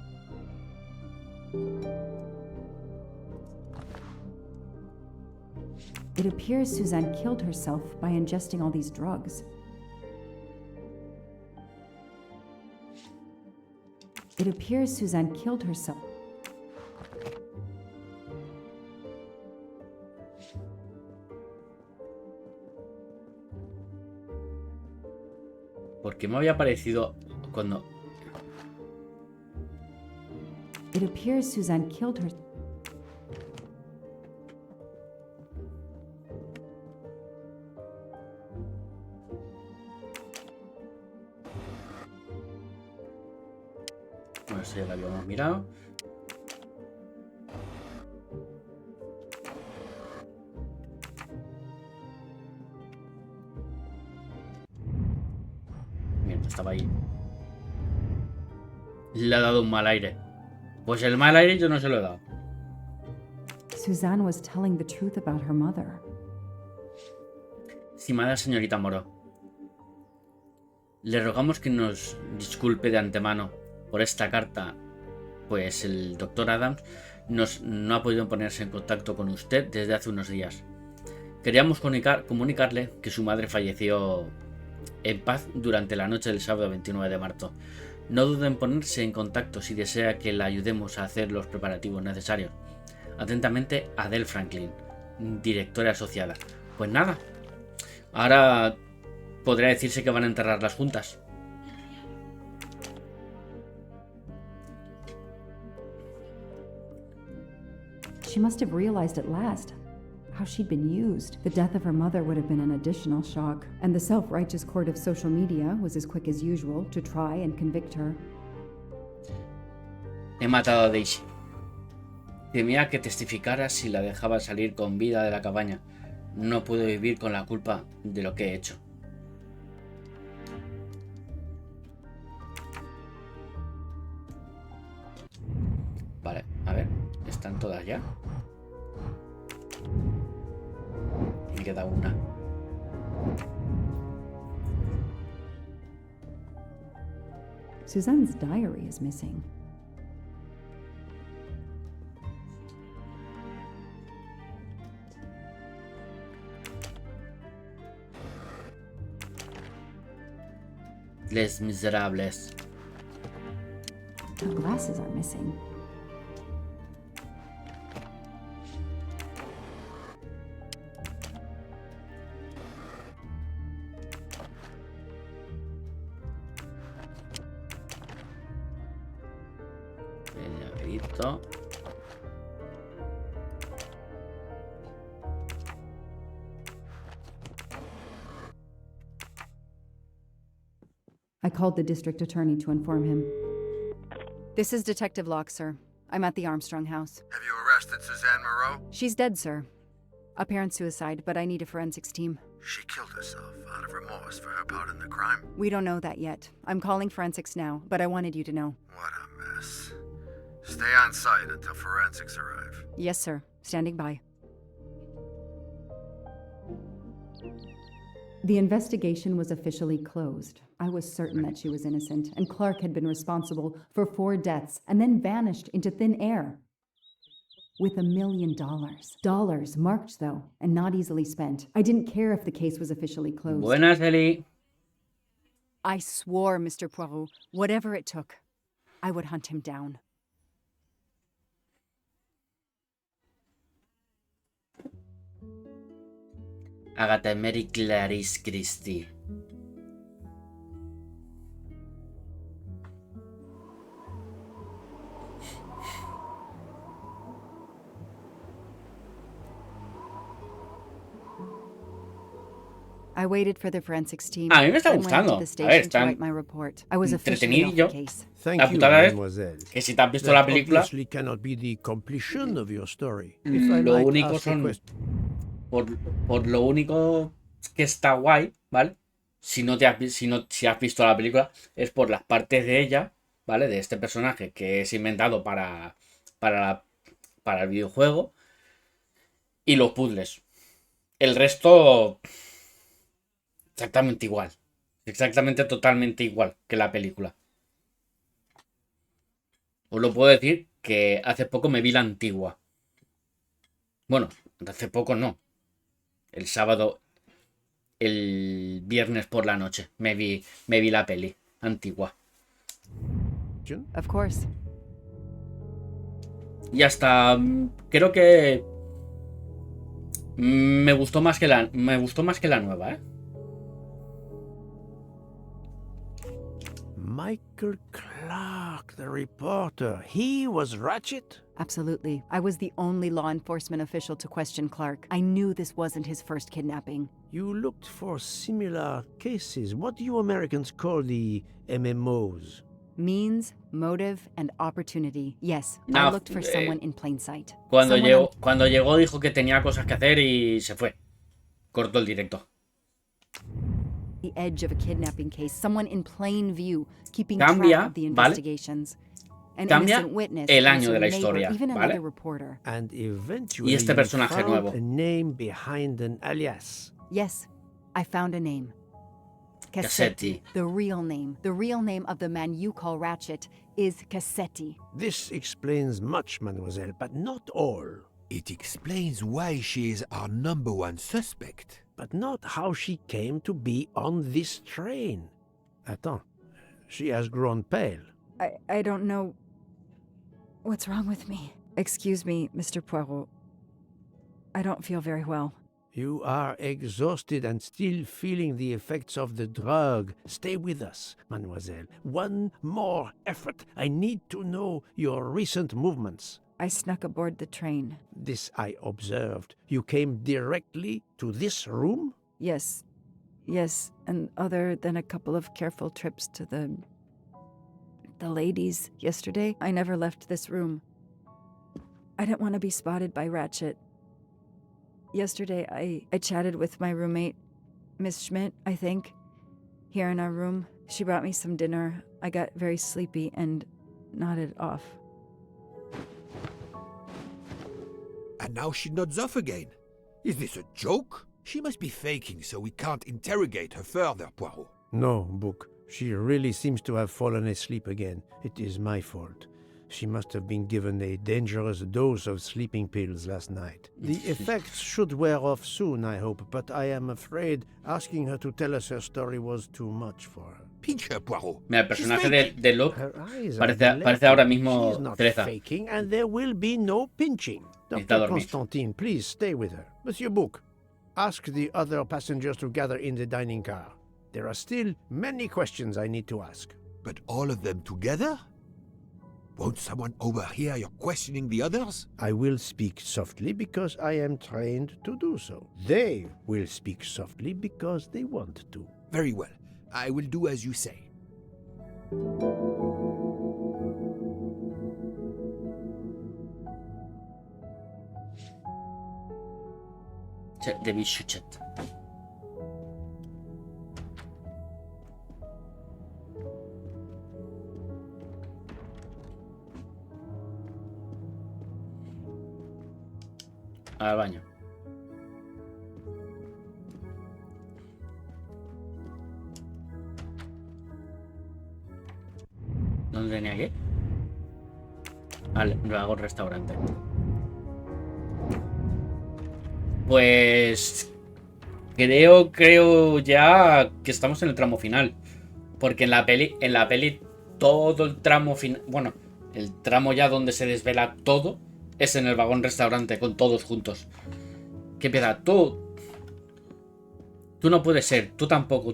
It appears Suzanne killed herself by ingesting all these drugs. It appears Suzanne killed herself. ¿Por qué me había parecido cuando... It appears Suzanne killed her. Bueno, eso ya lo habíamos mirado. Mierda, estaba ahí. Le ha dado un mal aire. Pues el mal aire yo no se lo he dado. Suzanne was telling the truth about her mother. Estimada señorita Moreau, le rogamos que nos disculpe de antemano por esta carta, pues el Dr. Adams no ha podido ponerse en contacto con usted desde hace unos días. Queríamos comunicarle que su madre falleció en paz durante la noche del sábado 29 de marzo. No duden en ponerse en contacto si desea que la ayudemos a hacer los preparativos necesarios. Atentamente, Adele Franklin, directora asociada. Pues nada, ahora podría decirse que van a enterrarlas juntas. She must have realized at last how she'd been used. The death of her mother would have been an additional shock, and the self-righteous court of social media was as quick as usual to try and convict her. He matado a Daisy. Temía que testificara si la dejaba salir con vida de la cabaña. No puedo vivir con la culpa de lo que he hecho. Vale, a ver, ¿están todas ya? Me queda una. Suzanne's diary is missing. Les Miserables. Her glasses are missing. El llaverito. I called the district attorney to inform him. This is Detective Locke, sir. I'm at the Armstrong house. Have you arrested Suzanne Moreau? She's dead, sir. Apparent suicide, but I need a forensics team. She killed herself out of remorse for her part in the crime. We don't know that yet. I'm calling forensics now, but I wanted you to know. What a mess. Stay on site until forensics arrive. Yes, sir. Standing by. The investigation was officially closed. I was certain that she was innocent, and Clark had been responsible for 4 deaths and then vanished into thin air. With $1 million. Dollars marked, though, and not easily spent. I didn't care if the case was officially closed. Buenas, Eli. I swore, Mr. Poirot, whatever it took, I would hunt him down. Agatha Mary Clarice Christie. I waited for the forensics team. A mí me está then went gustando. to the A station ver, to están write my report. I was officially off entretenidillo. the case. Thank La you, putada es mademoiselle. que si te has visto That la película, obviously cannot be the completion of your story. If I lo might único ask a son question. por lo único que está guay, ¿vale? Si has visto la película, es por las partes de ella, ¿vale? De este personaje que es inventado para el videojuego y los puzzles. El resto exactamente igual. Exactamente totalmente igual que la película. Os lo puedo decir que hace poco me vi la antigua. Bueno, hace poco no. El sábado, el viernes por la noche, me vi la peli antigua. Of course. Y hasta creo que me gustó más que la nueva, ¿eh? Michael Clark, the reporter. He was Ratchet? Absolutely. I was the only law enforcement official to question Clark. I knew this wasn't his first kidnapping. You looked for similar cases. What do you Americans call the MMOs? Means, motive, and opportunity. Yes, No, I looked for someone in plain sight. Cuando Someone llegó dijo que tenía cosas que hacer y se fue. Cortó el directo. on the edge of a kidnapping case. Someone in plain view, keeping Cambia, track of the ¿vale? investigations. An Cambia innocent witness, el a año de la neighbor, historia, even ¿vale? another reporter. And eventually Y este personaje you found nuevo. a name behind an alias. Yes, I found a name. Cassetti. The real name of the man you call Ratchet is Cassetti. This explains much, mademoiselle, but not all. It explains why she is our number one suspect. But not how she came to be on this train. Attends, she has grown pale. I don't know what's wrong with me. Excuse me, Mr. Poirot. I don't feel very well. You are exhausted and still feeling the effects of the drug. Stay with us, mademoiselle. One more effort. I need to know your recent movements. I snuck aboard the train. This I observed. You came directly to this room? Yes, and other than a couple of careful trips to the ladies yesterday, I never left this room. I didn't want to be spotted by Ratchet. Yesterday, I chatted with my roommate, Miss Schmidt, I think, here in our room. She brought me some dinner. I got very sleepy and nodded off. And now she nods off again. Is this a joke? She must be faking so we can't interrogate her further, Poirot. No, Book. She really seems to have fallen asleep again. It is my fault. She must have been given a dangerous dose of sleeping pills last night. The effects should wear off soon, I hope, but I am afraid asking her to tell us her story was too much for her. Pinch her, Poirot. Mira, el personaje de Locke Her eyes are parece ahora dilated. mismo She's not Cereza. faking, and there will be no pinching. Está Dr. dormida. Constantine, please stay with her. Monsieur Book, ask the other passengers to gather in the dining car. There are still many questions I need to ask. But all of them together? Won't someone overhear your questioning the others? I will speak softly because I am trained to do so. They will speak softly because they want to. Very well. I will do as you say. De Bichuchet. Al baño. ¿Dónde tenía que ir? Vale, lo hago el restaurante. Pues creo ya que estamos en el tramo final. Porque en la peli todo el tramo final, bueno, el tramo ya donde se desvela todo es en el vagón restaurante con todos juntos. ¿Qué piedad? Tú no puedes ser, tú tampoco.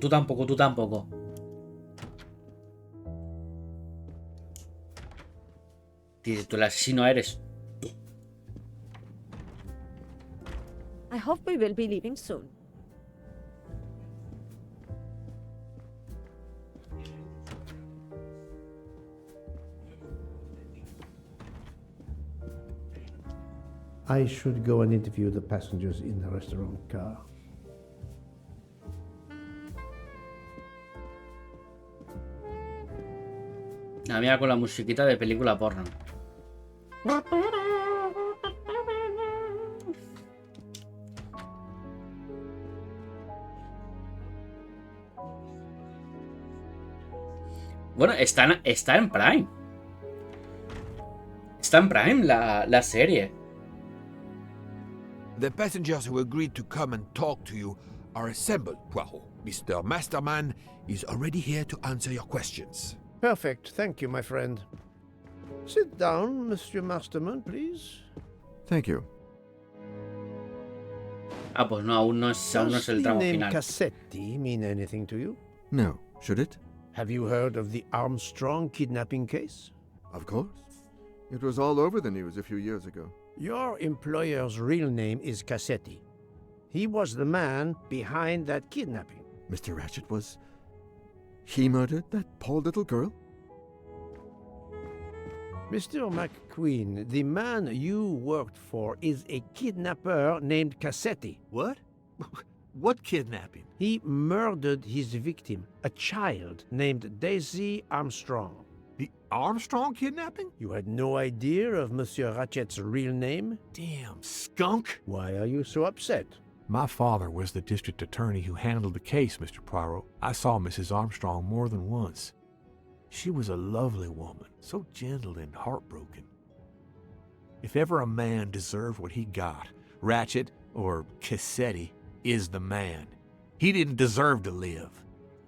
Dice, tú el asesino eres. I hope we will be leaving soon. I should go and interview the passengers in the restaurant car. La mía con la musiquita de película porno. Bueno, está en Prime. Está en Prime la serie. The passengers who agreed to come and talk to you are assembled, Poirot. Mr. Masterman is already here to answer your questions. Perfect. Thank you, my friend. Sit down, Monsieur Masterman, please. Thank you. Ah, pues no, aún no es el tramo Does the name final. Cassetti mean anything to you? No. Should it? Have you heard of the Armstrong kidnapping case? Of course. It was all over the news a few years ago. Your employer's real name is Cassetti. He was the man behind that kidnapping. Mr. Ratchet was... He murdered that poor little girl? Mr. McQueen, the man you worked for is a kidnapper named Cassetti. What? What kidnapping? He murdered his victim, a child named Daisy Armstrong. The Armstrong kidnapping? You had no idea of Monsieur Ratchet's real name? Damn skunk. Why are you so upset? My father was the district attorney who handled the case, Mr. Poirot. I saw Mrs. Armstrong more than once. She was a lovely woman, so gentle and heartbroken. If ever a man deserved what he got, Ratchet, or Cassetti, is the man. He didn't deserve to live.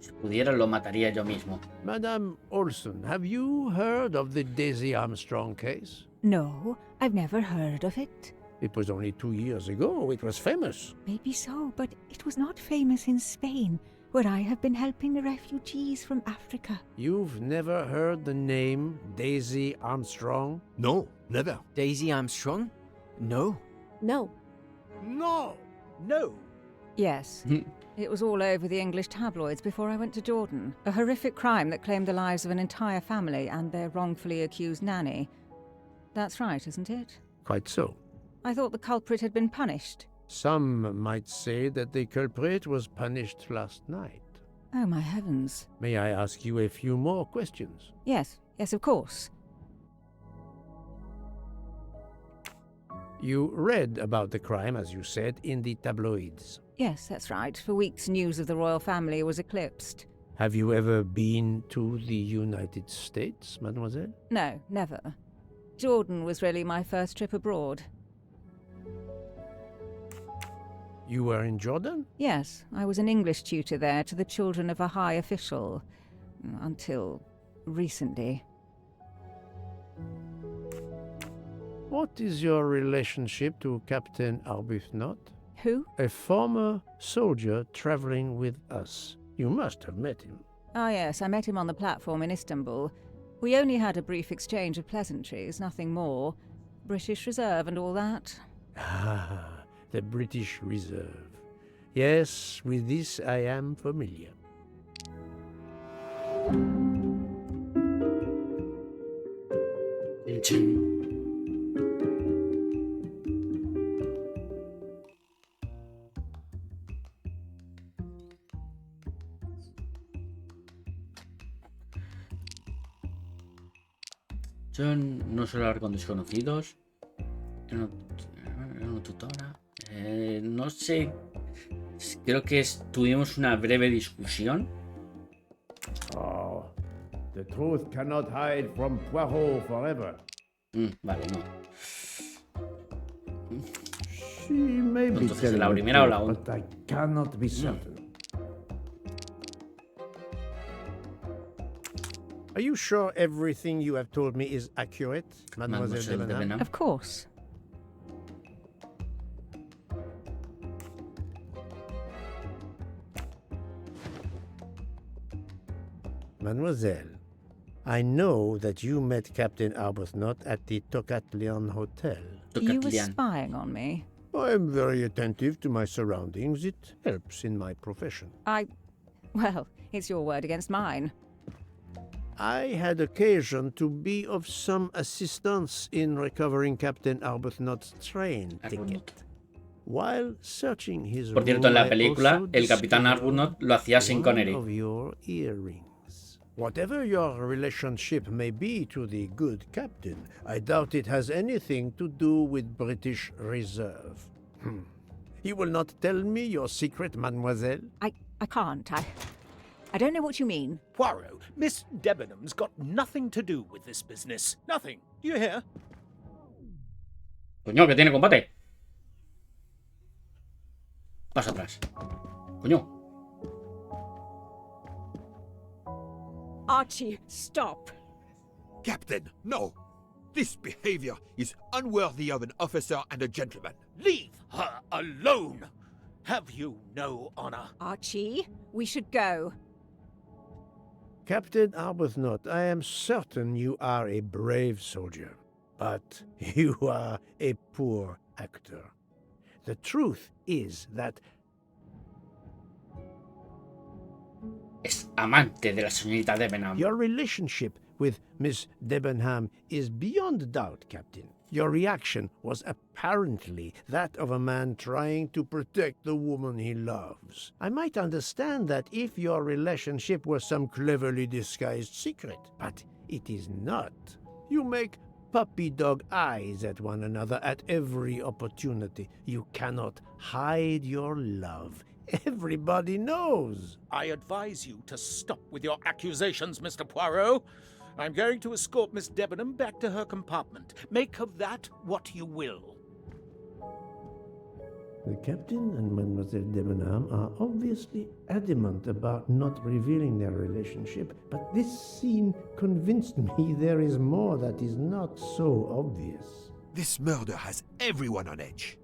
Si pudiera, lo mataría yo mismo. Madame Olson, have you heard of the Daisy Armstrong case? No, I've never heard of it. It was only 2 years ago. It was famous. Maybe so, but it was not famous in Spain, where I have been helping the refugees from Africa. You've never heard the name Daisy Armstrong? No, never. Daisy Armstrong? No. No. No! No. Yes. It was all over the English tabloids before I went to Jordan. A horrific crime that claimed the lives of an entire family and their wrongfully accused nanny. That's right, isn't it? Quite so. I thought the culprit had been punished. Some might say that the culprit was punished last night. Oh, my heavens. May I ask you a few more questions? Yes, of course. You read about the crime, as you said, in the tabloids. Yes, that's right. For weeks, news of the royal family was eclipsed. Have you ever been to the United States, mademoiselle? No, never. Jordan was really my first trip abroad. You were in Jordan? Yes, I was an English tutor there to the children of a high official. Until recently. What is your relationship to Captain Arbuthnot? Who? A former soldier traveling with us. You must have met him. Ah, yes, I met him on the platform in Istanbul. We only had a brief exchange of pleasantries, nothing more. British Reserve and all that. Ah, the British Reserve. Yes, with this I am familiar. Yo no suelo hablar con desconocidos. Yo no tutora. No sé. Creo que tuvimos una breve discusión. Oh, the truth cannot hide from Poirot forever. Vale, no. She may be Entonces, telling ¿la the primera o la truth, but I cannot be certain. Are you sure everything you have told me is accurate, Mademoiselle de Benham? Of course. Mademoiselle, I know that you met Captain Arbuthnot at the Tocatlian Hotel. You were spying on me. I am very attentive to my surroundings. It helps in my profession. Well, it's your word against mine. I had occasion to be of some assistance in recovering Captain Arbuthnot's train ticket. While searching his Por cierto, en la película, el Capitán Arbuthnot lo hacía sin Connery. of your earrings. Whatever your relationship may be to the good captain, I doubt it has anything to do with British Reserve. You will not tell me your secret, mademoiselle? I can't. I don't know what you mean. Poirot, Miss Debenham's got nothing to do with this business. Nothing. Do you hear? Coño, que tiene combate. Pasa atrás. Coño. Archie, stop. Captain, no. This behavior is unworthy of an officer and a gentleman. Leave her alone. Have you no honor? Archie, we should go. Captain Arbuthnot, I am certain you are a brave soldier, but you are a poor actor. The truth is that... Es amante de la señorita Debenham. Your relationship with Miss Debenham is beyond doubt, Captain. Your reaction was apparently that of a man trying to protect the woman he loves. I might understand that if your relationship were some cleverly disguised secret, but it is not. You make puppy dog eyes at one another at every opportunity. You cannot hide your love. Everybody knows. I advise you to stop with your accusations, Mr. Poirot. I'm going to escort Miss Debenham back to her compartment. Make of that what you will. The captain and Mademoiselle Debenham are obviously adamant about not revealing their relationship, but this scene convinced me there is more that is not so obvious. This murder has everyone on edge.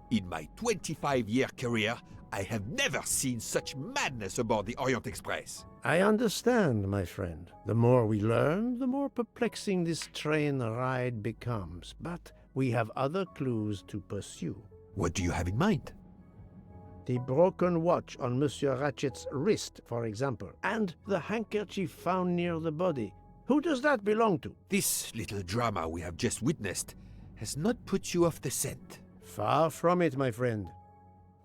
In my 25-year career, I have never seen such madness aboard the Orient Express. I understand, my friend. The more we learn, the more perplexing this train ride becomes. But we have other clues to pursue. What do you have in mind? The broken watch on Monsieur Ratchet's wrist, for example, and the handkerchief found near the body. Who does that belong to? This little drama we have just witnessed has not put you off the scent. Far from it, my friend.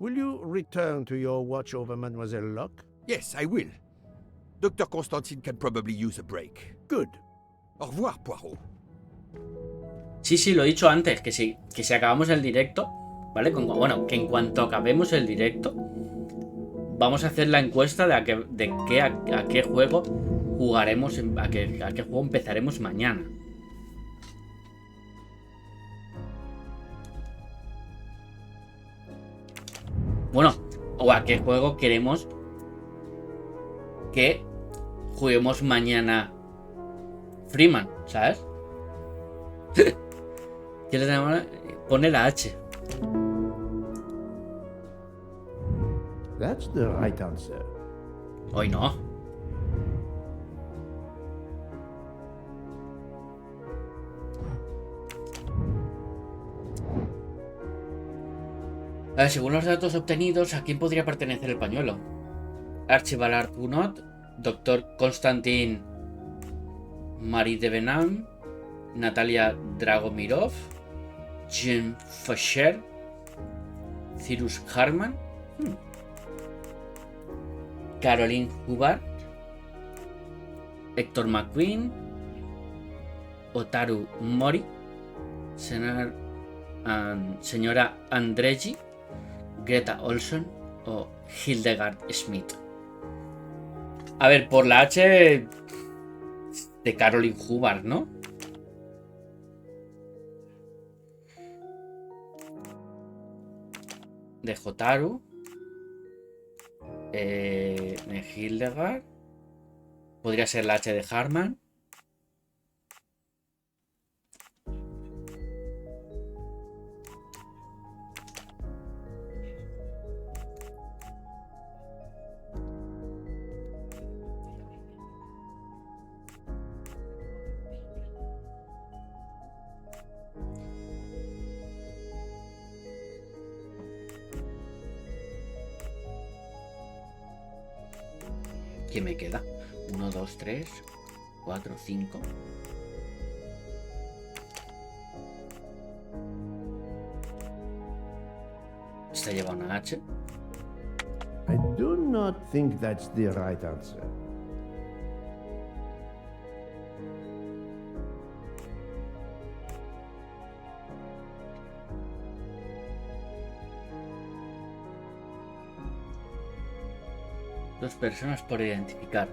Will you return to your watch over Mademoiselle Locke? Yes, I will. Dr. Constantine can probably use a break. Good. Au revoir, Poirot. Sí, lo he dicho antes, que si acabamos el directo, ¿vale? Bueno, que en cuanto acabemos el directo, vamos a hacer la encuesta de a qué juego jugaremos, a qué juego empezaremos mañana. Bueno, o a qué juego queremos que juguemos mañana Freeman, ¿sabes? ¿Qué le tenemos? Pone la H. That's the right answer. Hoy no. A ver, según los datos obtenidos, ¿a quién podría pertenecer el pañuelo? Archibald Gounod, Dr. Konstantin Marie Debenham, Natalia Dragomirov, Jean Fischer, Cyrus Harman, Caroline Hubbard, Héctor McQueen, Otaru Mori, señora Andreggi, Greta Olson o Hildegard Schmidt. A ver, por la H de Caroline Hubbard, ¿no? De Jotaru. De Hildegard. Podría ser la H de Harman. ¿Qué me queda? 1, 2, 3, 4, 5. Esta lleva una H. I do not think that's the right answer. Dos personas por identificar.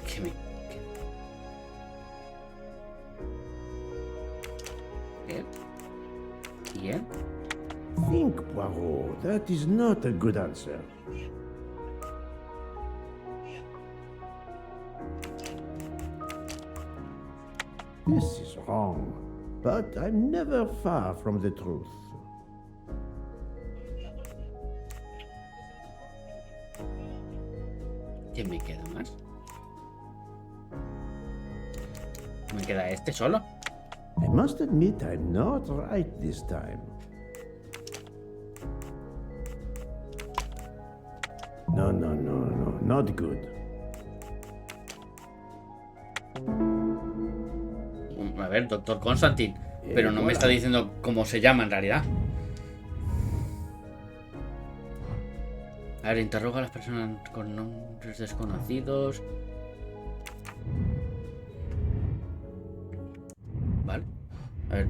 ¿Qué me... Bien. Think, Poirot. That is not a good answer. This is wrong, but I'm never far from the truth. ¿Quién me queda más? ¿Me queda este solo? I must admit I'm not right this time. No, not good. A ver, Dr. Constantine, pero no me está diciendo cómo se llama en realidad. A ver, interroga a las personas con nombres desconocidos. A ver,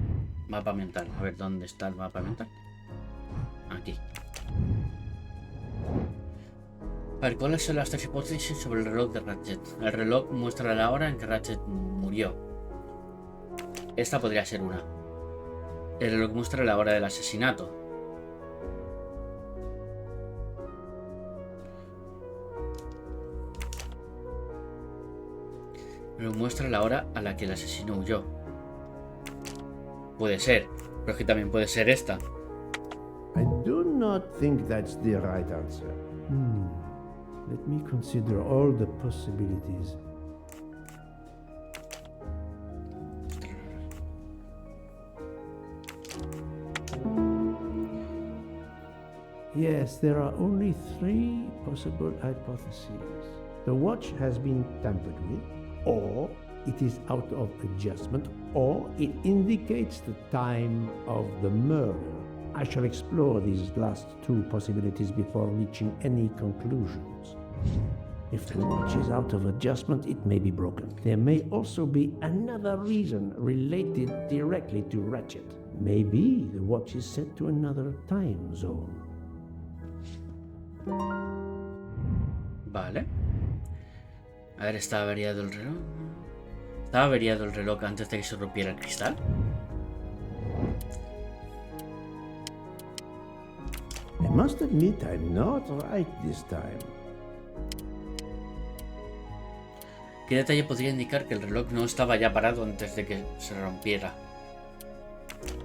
mapa mental. A ver, ¿dónde está el mapa mental? Aquí. A ver, ¿cuáles son las tres hipótesis sobre el reloj de Ratchet? El reloj muestra la hora en que Ratchet murió. Esta podría ser una. El reloj muestra la hora del asesinato. El reloj muestra la hora a la que el asesino huyó. Puede ser, pero es que también puede ser esta. I do not think that's the right answer. Let me consider all the possibilities. Yes, there are only 3 possible hypotheses. The watch has been tampered with, or it is out of adjustment, or it indicates the time of the murder. I shall explore these last 2 possibilities before reaching any conclusions. If the watch is out of adjustment, it may be broken. There may also be another reason related directly to Ratchet. Maybe the watch is set to another time zone. Vale. A ver, ¿está averiado el reloj? ¿Estaba averiado el reloj antes de que se rompiera el cristal? I must admit I'm not right this time. ¿Qué detalle podría indicar que el reloj no estaba ya parado antes de que se rompiera?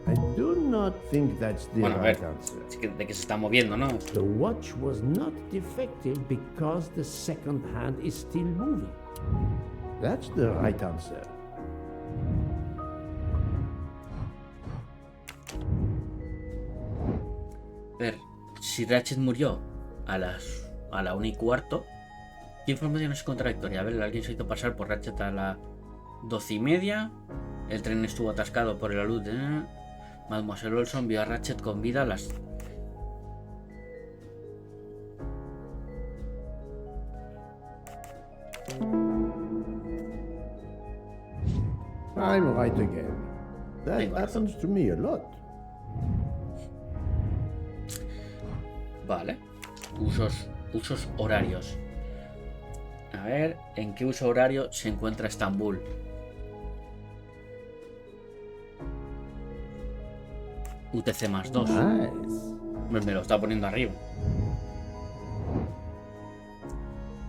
I do not think that's the Bueno, a right ver, answer. es que de que se está moviendo, ¿no? The watch was not defective because the second hand is still moving. That's the right answer. A ver, si Ratchet murió a la 1:15, ¿qué información es contradictoria? A ver, alguien se hizo pasar por Ratchet a las 12:30. El tren estuvo atascado por la luz de... Mademoiselle Olson vio a Ratchet con vida a las... I'm right again. That happens to me a lot. Vale. Usos horarios. A ver, ¿en qué uso horario se encuentra Estambul? UTC+2. Nice. Me lo está poniendo arriba.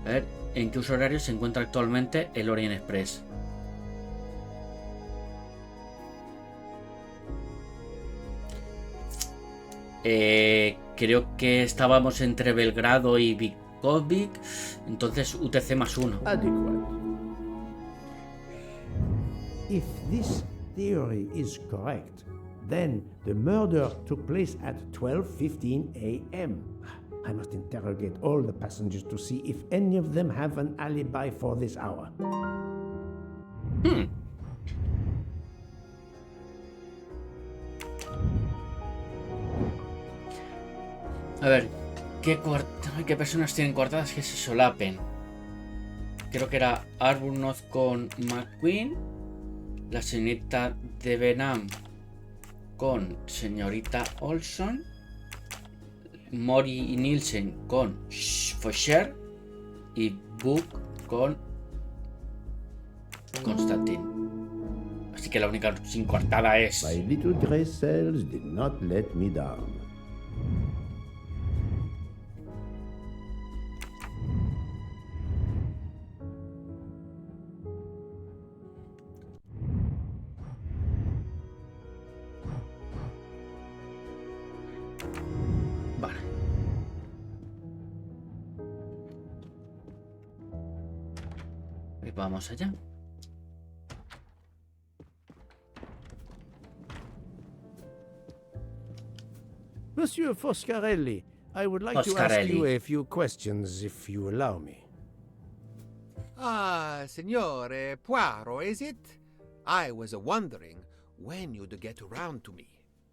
A ver, ¿en qué uso horario se encuentra actualmente el Orient Express? Creo que estábamos entre Belgrado y Vikovic, entonces UTC+1. Adequate. If this theory is correct, then the murder took place at 12:15 a.m. I must interrogate all the passengers to see if any of them have an alibi for this hour. A ver, ¿qué personas tienen coartadas que se solapen? Creo que era Arbuthnot con McQueen, la señorita de Benham con señorita Olson, Mori y Nielsen con Fosher y Book con Constantine. Así que la única sin coartada es... My little gray cells did not let me down. Vale. Y vamos allá. Monsieur Foscarelli, I would like to ask you a few questions, if you allow me. Ah, Signore Poirot, is it? I was wondering when you'd get around to me.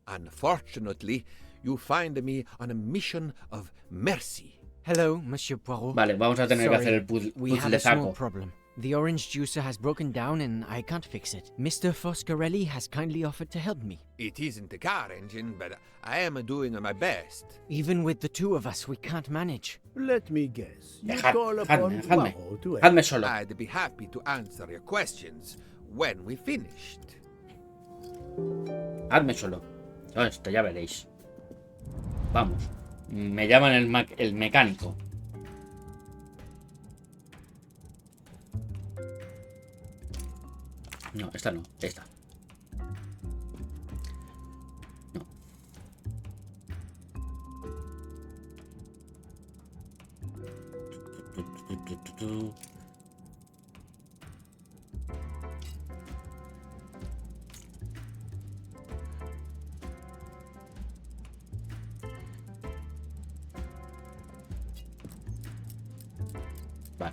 Unfortunately, you find me on a mission of mercy. Hello, Monsieur Poirot. Vale, vamos a tener que hacer el puzzle de saco. Problem. The orange juicer has broken down and I can't fix it. Mr. Foscarelli has kindly offered to help me. It isn't a car engine, but I am doing my best. Even with the two of us, we can't manage. Let me guess. You Dejad- call dejadme, upon dejadme. Poirot to help. Dejadme solo. I'd be happy to answer your questions when we finished. Hazme solo. No, esto ya veréis. Vamos. Me llaman el mecánico. No, esta no. Esta. No. Vale.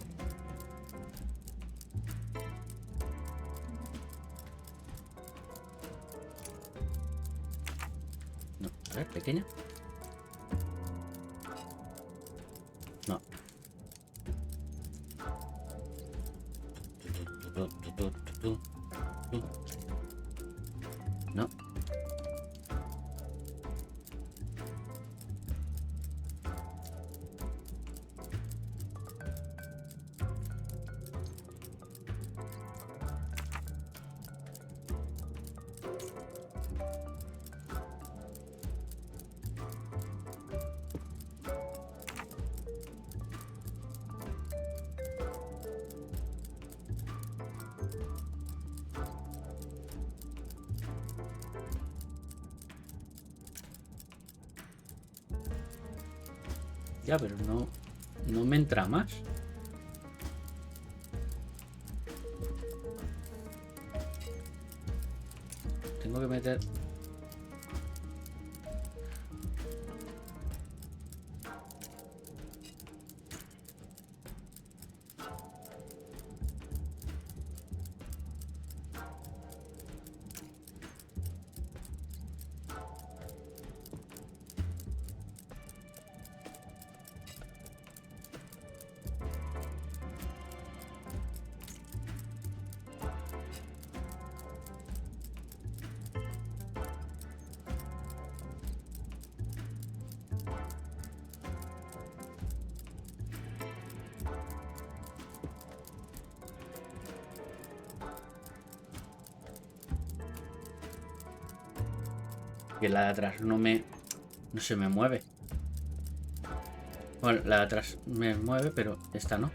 No, a ver, pequeña. No. No. Ya, pero no me entra más. Tengo que meter... Que la de atrás no se me mueve. Bueno, la de atrás me mueve, pero esta no.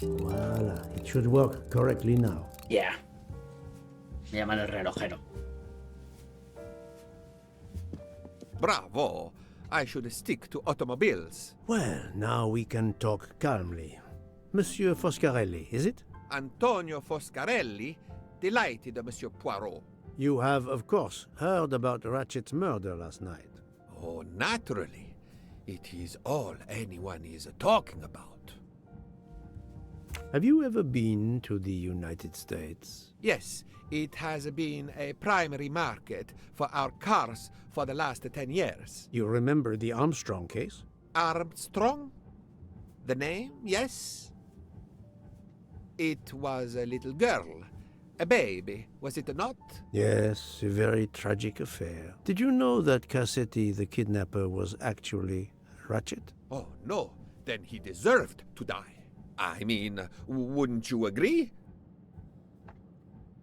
Voila, it should work correctly now. Yeah. Me llaman el relojero. Bravo! I should stick to automobiles. Well, now we can talk calmly. Monsieur Foscarelli, is it? Antonio Foscarelli, delighted, Monsieur Poirot. You have, of course, heard about Ratchet's murder last night. Oh, naturally. It is all anyone is talking about. Have you ever been to the United States? Yes, it has been a primary market for our cars for the last 10 years. You remember the Armstrong case? Armstrong? The name, yes? It was a little girl. A baby, was it not? Yes, a very tragic affair. Did you know that Cassetti, the kidnapper, was actually Ratchet? Oh, no. then he deserved to die. I mean, wouldn't you agree?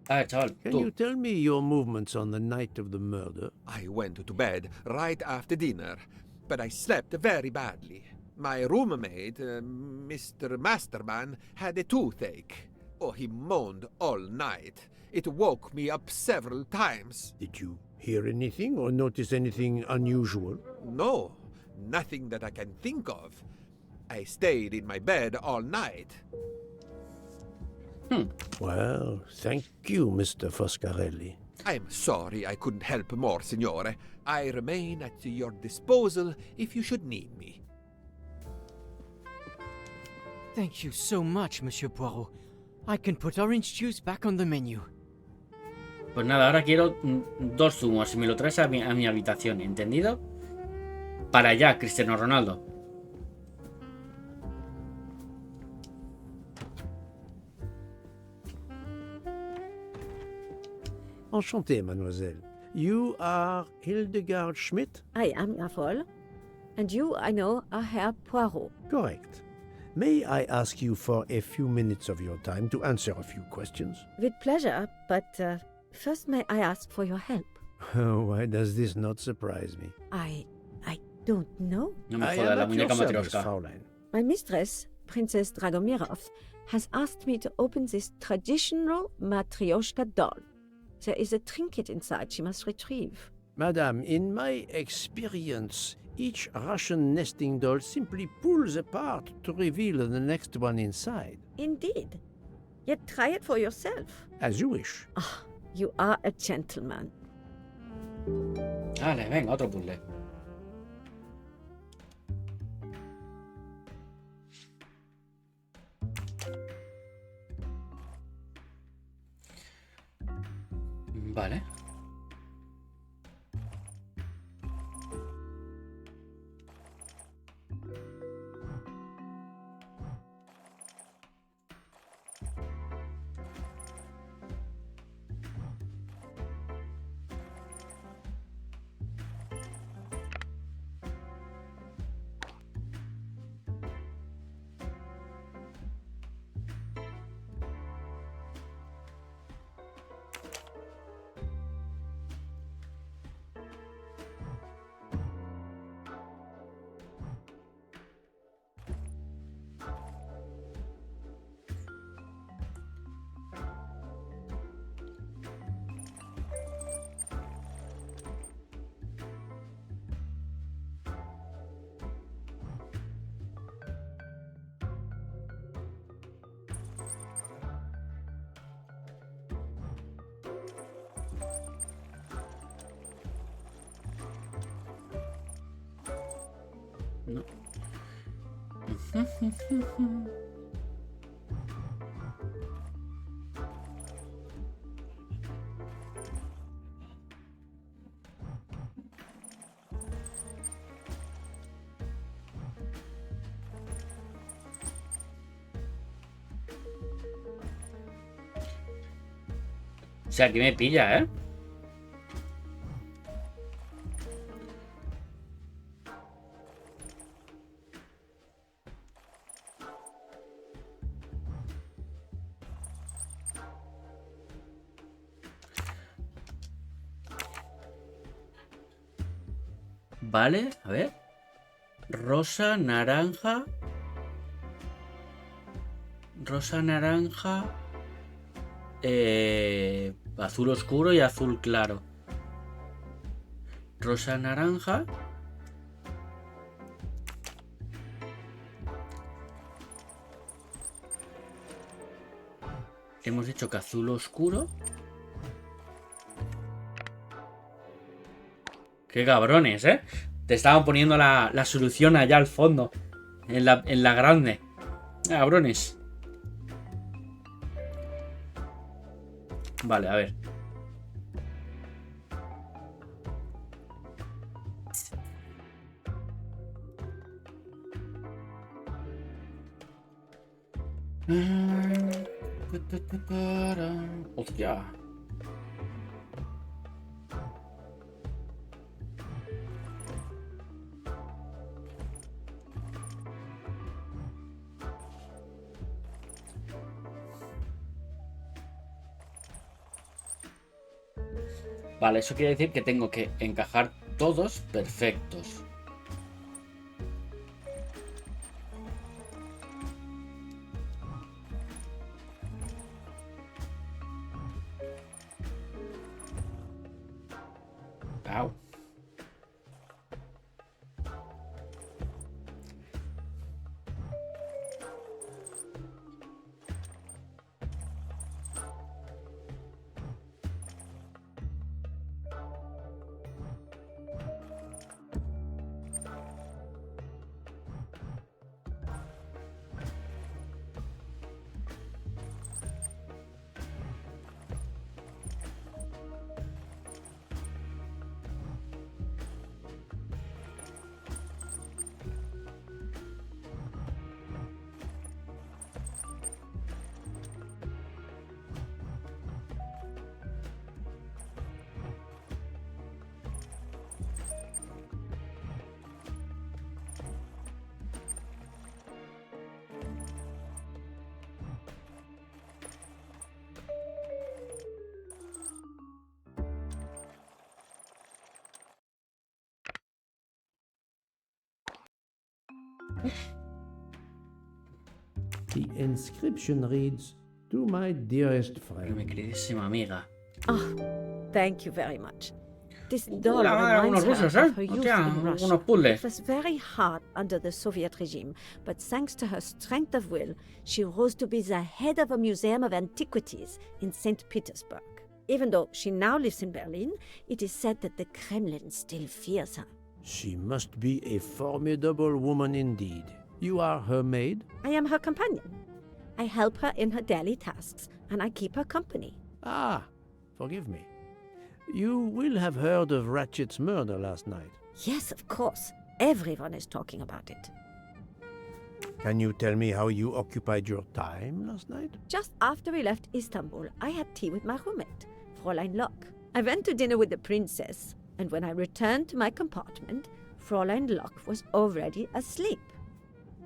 Chaval, Can tú. you tell me your movements on the night of the murder? I went to bed right after dinner, but I slept very badly. My roommate, Mr. Masterman, had a toothache. Oh, he moaned all night. It woke me up several times. Did you hear anything or notice anything unusual? No, nothing that I can think of. I stayed in my bed all night. Well, thank you, Mr. Foscarelli. I'm sorry I couldn't help more, Signore. I remain at your disposal if you should need me. Thank you so much, Monsieur Poirot. I can put orange juice back on the menu. Pues nada, ahora quiero 2 zumos. Si me lo traes a mi habitación, ¿entendido? Para allá, Cristiano Ronaldo. Enchanté, mademoiselle. You are Hildegard Schmidt? I am, Herr Voll. And you, I know, are Herr Poirot. Correct. May I ask you for a few minutes of your time to answer a few questions? With pleasure, but first may I ask for your help? Why does this not surprise me? I don't know. No me I jodas, am la at your muñeca service, matrioshka. Fraulein. My mistress, Princess Dragomirov, has asked me to open this traditional matryoshka doll. There is a trinket inside she must retrieve. Madame, in my experience, each Russian nesting doll simply pulls apart to reveal the next one inside. Indeed. Yet try it for yourself. As you wish. Ah, you are a gentleman. Vale, venga, otro puzzle. Vale. No. O sea, aquí me pilla, ¿eh? Vale, a ver. Rosa, naranja. Rosa, naranja. Azul oscuro y azul claro. Rosa, naranja. Hemos dicho que azul oscuro. Qué cabrones, ¿eh? Te estaban poniendo la solución allá al fondo. En la grande. Cabrones. Vale, a ver. Hostia. Vale, eso quiere decir que tengo que encajar todos perfectos. Au. The inscription reads, "To my dearest Mi friend." queridísima amiga. Oh, thank you very much. This doll La madre de reminds algunos her rusos, of her youth Hostia, in Russia. algunos puzzles. It was very hard under the Soviet regime, but thanks to her strength of will, she rose to be the head of a museum of antiquities in St. Petersburg. Even though she now lives in Berlin, it is said that the Kremlin still fears her. She must be a formidable woman indeed. You are her maid? I am her companion. I help her in her daily tasks, and I keep her company. Ah, forgive me. You will have heard of Ratchet's murder last night. Yes, of course. Everyone is talking about it. Can you tell me how you occupied your time last night? Just after we left Istanbul, I had tea with my roommate, Fräulein Locke. I went to dinner with the princess, and when I returned to my compartment, Fräulein Locke was already asleep.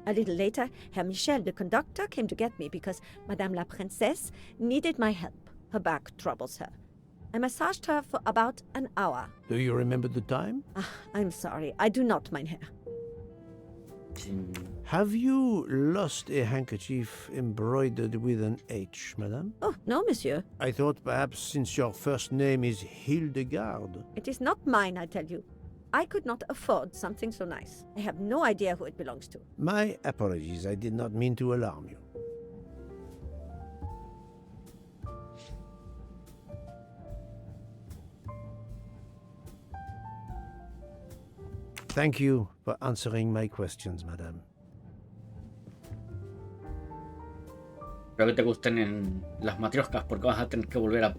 A little later, Herr Michel, the conductor, came to get me because Madame la Princesse needed my help. Her back troubles her. I massaged her for about an hour. Do you remember the time? I'm sorry, I do not, mein Herr. Have you lost a handkerchief embroidered with an H, madame? Oh, no, monsieur. I thought perhaps since your first name is Hildegard. It is not mine, I tell you. I could not afford something so nice. I have no idea who it belongs to. My apologies, I did not mean to alarm you. Thank you for answering my questions, madame. Espero que te gusten en las matrioscas porque vas a tener que volver a...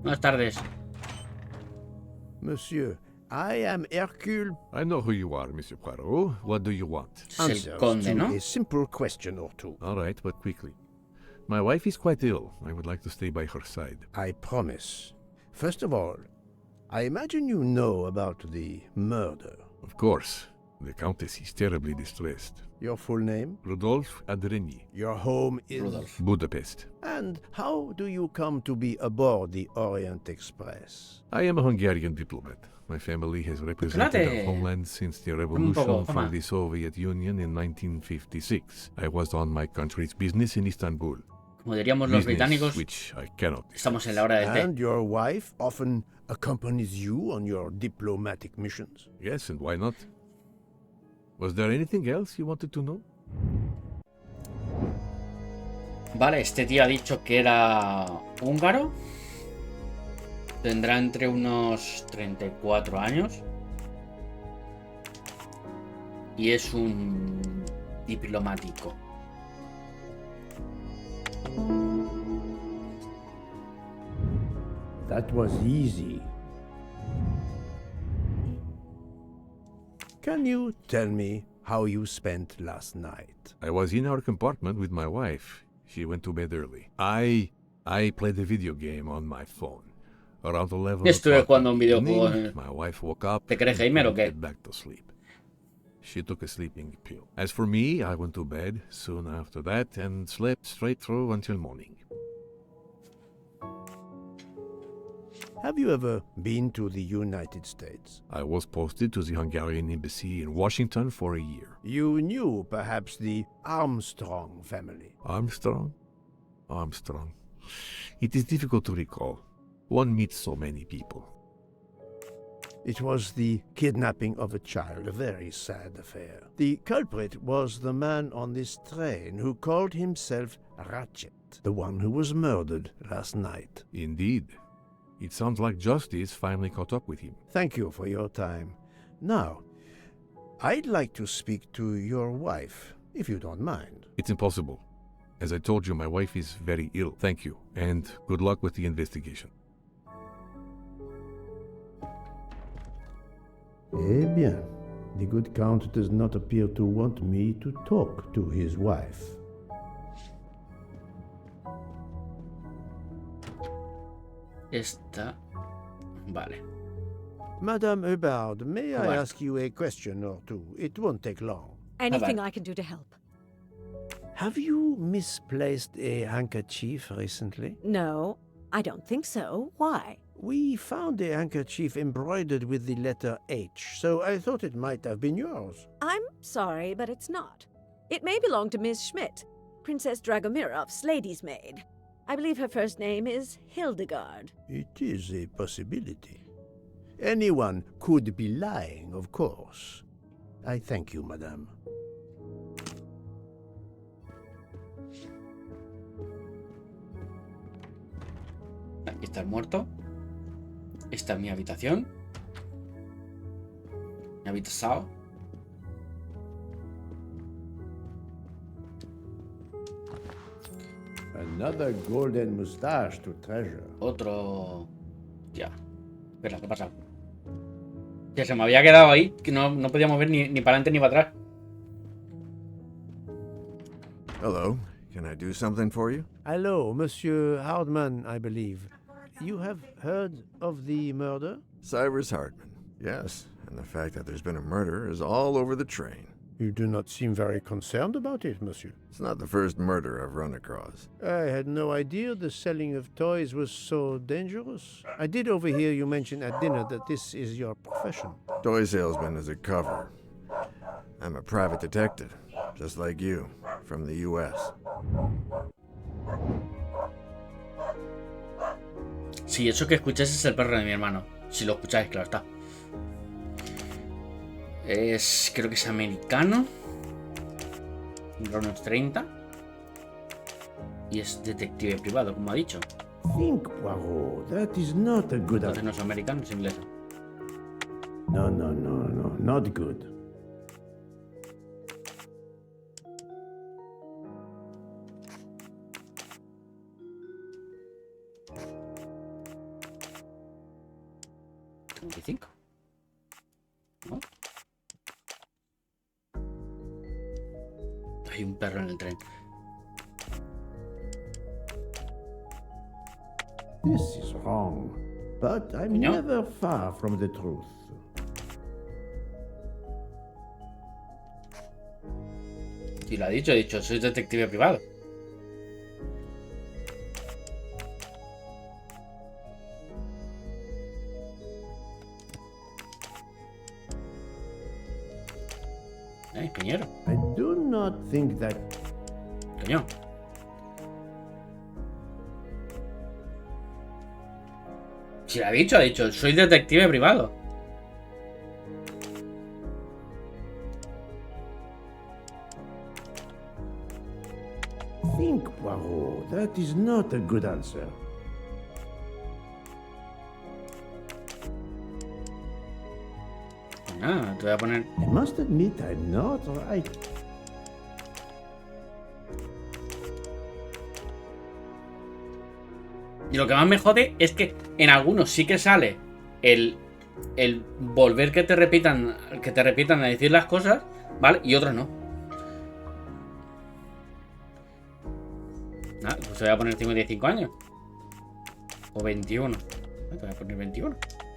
Buenas tardes. Monsieur, I am Hércules. I know who you are, Monsieur Poirot. What do you want? Es el conde, ¿no? A simple question or two. All right, but quickly. My wife is quite ill. I would like to stay by her side. I promise. First of all, I imagine you know about the murder. Of course. The Countess is terribly distressed. Your full name? Rudolf Adreni. Your home is? Rudolf. Budapest. And how do you come to be aboard the Orient Express? I am a Hungarian diplomat. My family has represented our homeland since the revolution from the Soviet Union in 1956. I was on my country's business in Istanbul. Como diríamos los británicos, which I cannot estamos en la hora del té. And your wife often accompanies you on your diplomatic missions? Yes, and why not? Was there anything else you wanted to know? Vale, este tío ha dicho que era húngaro. Tendrá entre unos 34 años. Y es un diplomático. That was easy. Can you tell me how you spent last night? I was in our compartment with my wife. She went to bed early. I played a video game on my phone. Around 11 Estuve o'clock jugando un that videojuego. evening, my wife woke up ¿Te crees and gamer o couldn't qué? get back to sleep. She took a sleeping pill. As for me, I went to bed soon after that and slept straight through until morning. Have you ever been to the United States? I was posted to the Hungarian embassy in Washington for a year. You knew, perhaps, the Armstrong family. Armstrong? Armstrong. It is difficult to recall. One meets so many people. It was the kidnapping of a child, a very sad affair. The culprit was the man on this train who called himself Ratchet, the one who was murdered last night. Indeed. It sounds like justice finally caught up with him. Thank you for your time. Now, I'd like to speak to your wife, if you don't mind. It's impossible. As I told you, my wife is very ill. Thank you, and good luck with the investigation. Eh bien, the good count does not appear to want me to talk to his wife. Esta. Vale. Madame Hubbard, may I What? ask you a question or two? It won't take long. Anything I can do to help? Have you misplaced a handkerchief recently? No, I don't think so. Why? We found a handkerchief embroidered with the letter H, so I thought it might have been yours. I'm sorry, but it's not. It may belong to Miss Schmidt, Princess Dragomirov's lady's maid. I believe her first name is Hildegard. It is a possibility. Anyone could be lying, of course. I thank you, madame. Aquí está el muerto. Esta es mi habitación. Mi habitación. Another golden mustache to treasure. Otro. Ya. Espera, ¿qué pasa? Que se me había quedado ahí, que no podía mover ni para adelante ni para atrás. Hello. Can I do something for you? Hello, Monsieur Hardman, I believe. You have heard of the murder? Cyrus Hardman. Yes, and the fact that there's been a murder is all over the train. You do not seem very concerned about it, monsieur. It's not the first murder I've run across. I had no idea the selling of toys was so dangerous. I did overhear you mention at dinner that this is your profession. Toy salesman is a cover. I'm a private detective, just like you, from the U.S. Sí, eso que escucháis es el perro de mi hermano. Si lo escucháis, claro está. Creo que es americano. Unos 30. Y es detective privado, como ha dicho. Think, Poirot. That is not a good Entonces no es americano, es inglés. No, not good. ¿25? ¿No? Hay un perro en el tren. This is wrong, but I'm Coño. never far from the truth. Sí, lo ha dicho, soy detective privado. Ingeniero. I do not think that... Coño. Si lo ha dicho, soy detective privado. Think, Poirot. That is not a good answer. Ah, te voy a poner... I must admit I'm not right. Y lo que más me jode es que en algunos sí que sale el volver que te repitan a decir las cosas, ¿vale? Y otros no. Ah, pues te voy a poner 55 años. O 21. Te voy a poner 21.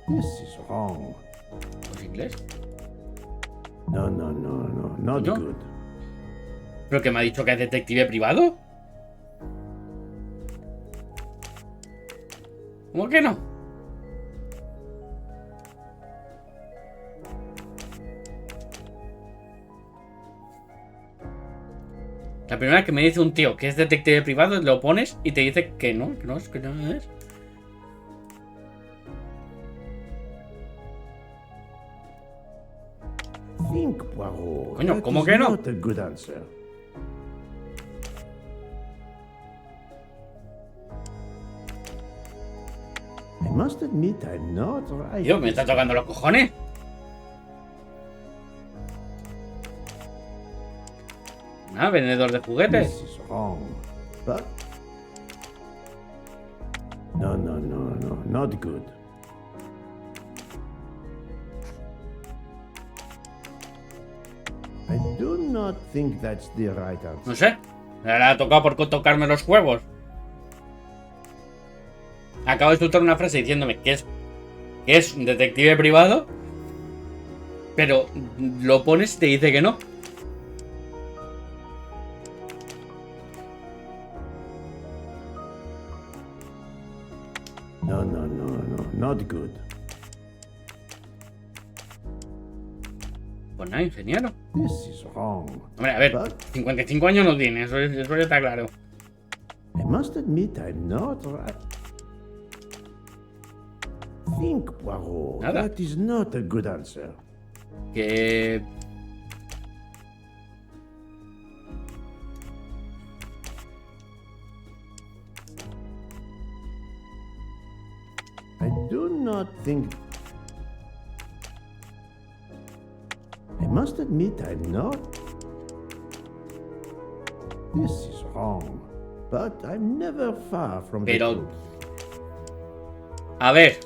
This is wrong. ¿Pues inglés? No, not ¿No? good. ¿Pero que me ha dicho que es detective privado? ¿Cómo que no? La primera vez que me dice un tío que es detective privado, lo pones y te dice que no es. Think, Poirot. Coño, That ¿cómo is que no? Not a good answer. I must admit I'm not right. Tío, me está tocando los cojones. Ah, vendedor de juguetes. This is wrong. But no, not good. I do not think that's the right answer. No sé. Le ha tocado por tocarme los huevos. Acabo de soltar una frase diciéndome que es un detective privado. Pero lo pones y te dice que no. No, not good. Pues nada, ingeniero. This is wrong. Hombre, a ver, But 55 años no tiene, eso ya está claro. I must admit I'm not right. Think, Poirot. Nada. That is not a good answer. Que... I do not think. I must admit I'm not. This is wrong. But I'm never far from the Pero... truth. A ver...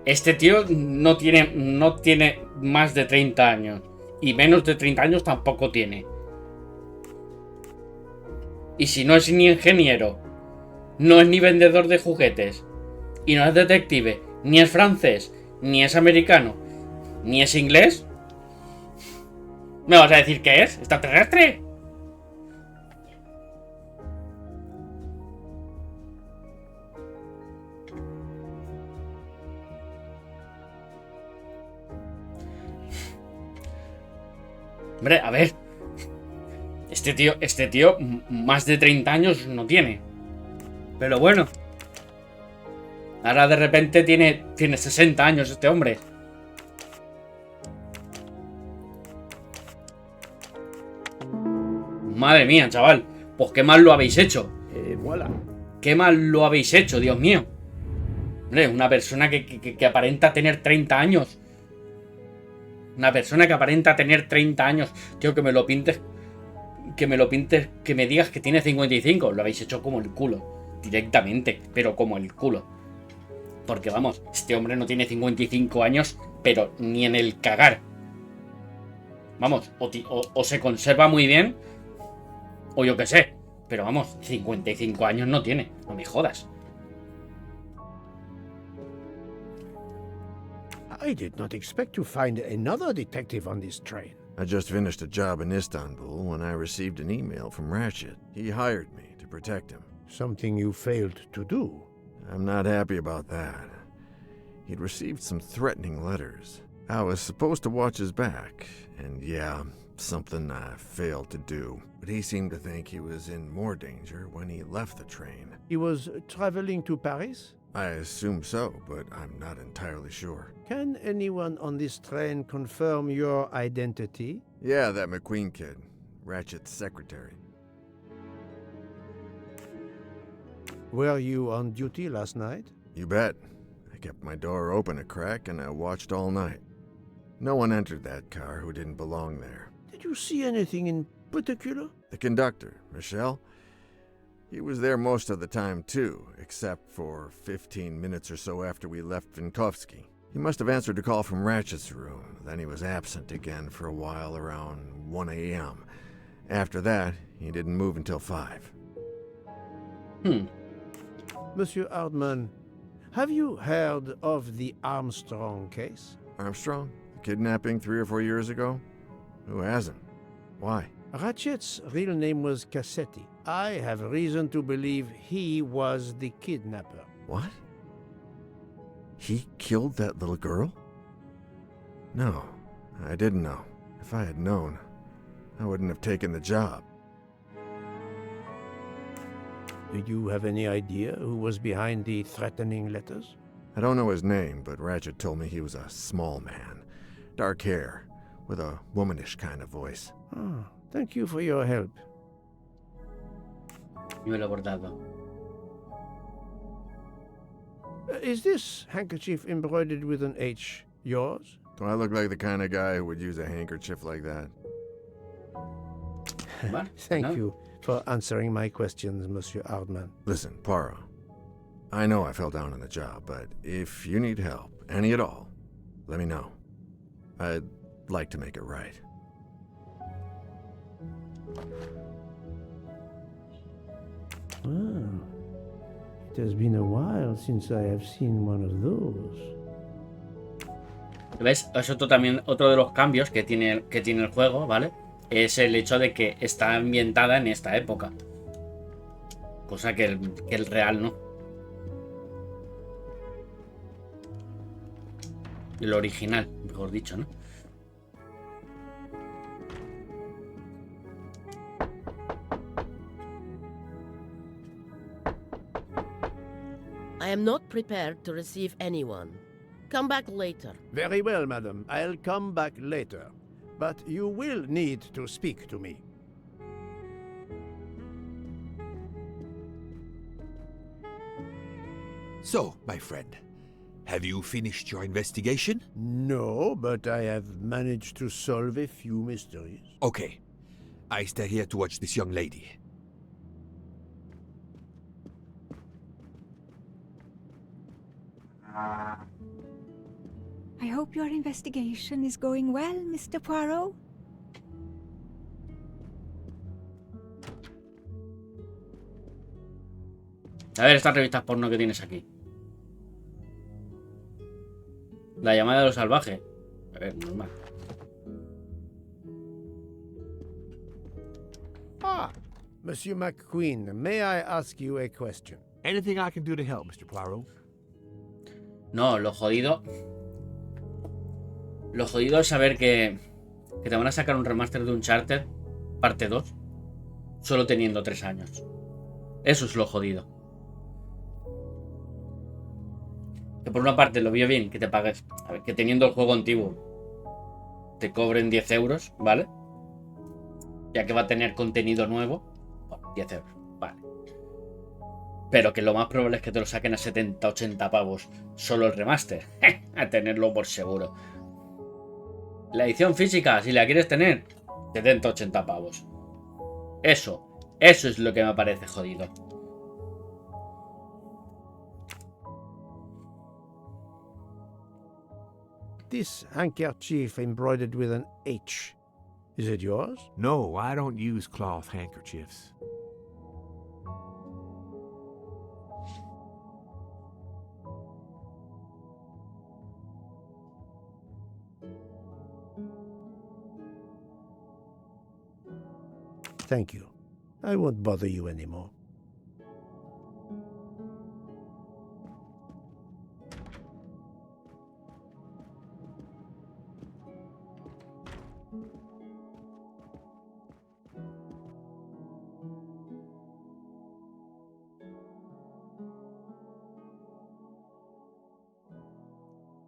Este tío no tiene más de 30 años. Y menos de 30 años tampoco tiene. Y si no es ni ingeniero, no es ni vendedor de juguetes, y no es detective, ni es francés, ni es americano, ni es inglés, ¿me vas a decir qué es? ¿Extraterrestre? Hombre, a ver. Este tío más de 30 años no tiene. Pero bueno. Ahora de repente tiene 60 años este hombre. Madre mía, chaval. Pues qué mal lo habéis hecho. Voilà. Qué mal lo habéis hecho, Dios mío. Hombre, una persona que aparenta tener 30 años. Una persona que aparenta tener 30 años. Tío, que me lo pintes. Que me digas que tiene 55. Lo habéis hecho como el culo. Directamente, pero como el culo. Porque vamos, este hombre no tiene 55 años, pero ni en el cagar. Vamos, o se conserva muy bien, o yo qué sé. Pero vamos, 55 años no tiene. No me jodas. I did not expect to find another detective on this train. I just finished a job in Istanbul when I received an email from Ratchet. He hired me to protect him. Something you failed to do. I'm not happy about that. He'd received some threatening letters. I was supposed to watch his back, and yeah, something I failed to do. But he seemed to think he was in more danger when he left the train. He was traveling to Paris? I assume so, but I'm not entirely sure. Can anyone on this train confirm your identity? Yeah, that McQueen kid. Ratchet's secretary. Were you on duty last night? You bet. I kept my door open a crack and I watched all night. No one entered that car who didn't belong there. Did you see anything in particular? The conductor, Michel, he was there most of the time too, except for 15 minutes or so after we left Vinkovsky. He must have answered a call from Ratchet's room, then he was absent again for a while around 1 a.m. After that, he didn't move until 5. Monsieur Hardman, Have you heard of the Armstrong case? Armstrong? The kidnapping 3 or 4 years ago? Who hasn't? Why? Ratchet's real name was Cassetti. I have reason to believe he was the kidnapper. What? He killed that little girl? No, I didn't know. If I had known, I wouldn't have taken the job. Do you have any idea who was behind the threatening letters? I don't know his name, but Ratchet told me he was a small man. Dark hair, with a womanish kind of voice. Oh, thank you for your help. Nivel bordado. Is this handkerchief embroidered with an H yours? Do I look like the kind of guy who would use a handkerchief like that? Thank you for answering my questions, Monsieur Hardman. Listen, Poirot. I know I fell down on the job, but if you need help, any at all, let me know. I'd like to make it right. Ah, it has been a while since I have seen one of those. ¿Ves? Es otro de los cambios que tiene el juego, ¿vale? Es el hecho de que está ambientada en esta época. Cosa que el real no. El original, mejor dicho, ¿no? I am not prepared to receive anyone. Come back later. Very well, madam. I'll come back later. But you will need to speak to me. So, my friend, have you finished your investigation? No, but I have managed to solve a few mysteries. Okay. I stay here to watch this young lady. I hope your investigation is going well, Mr. Poirot. A ver estas revistas porno que tienes aquí. La llamada de los salvajes. A ver, normal. Ah, Monsieur McQueen, may I ask you a question? Anything I can do to help, Mr. Poirot? No, lo jodido. Lo jodido es saber que te van a sacar un remaster de Uncharted parte 2 solo teniendo 3 años. Eso es lo jodido. Que por una parte lo veo bien que te pagues. A ver, que teniendo el juego antiguo te cobren 10 euros, ¿vale? Ya que va a tener contenido nuevo. Bueno, 10 euros, vale. Pero que lo más probable es que te lo saquen a 70, 80 pavos solo el remaster. A tenerlo por seguro. La edición física, si la quieres tener, 70, 80 pavos. Eso es lo que me parece jodido. This handkerchief embroidered with an H. Is it yours? No, I don't use cloth handkerchiefs. Thank you. I won't bother you anymore.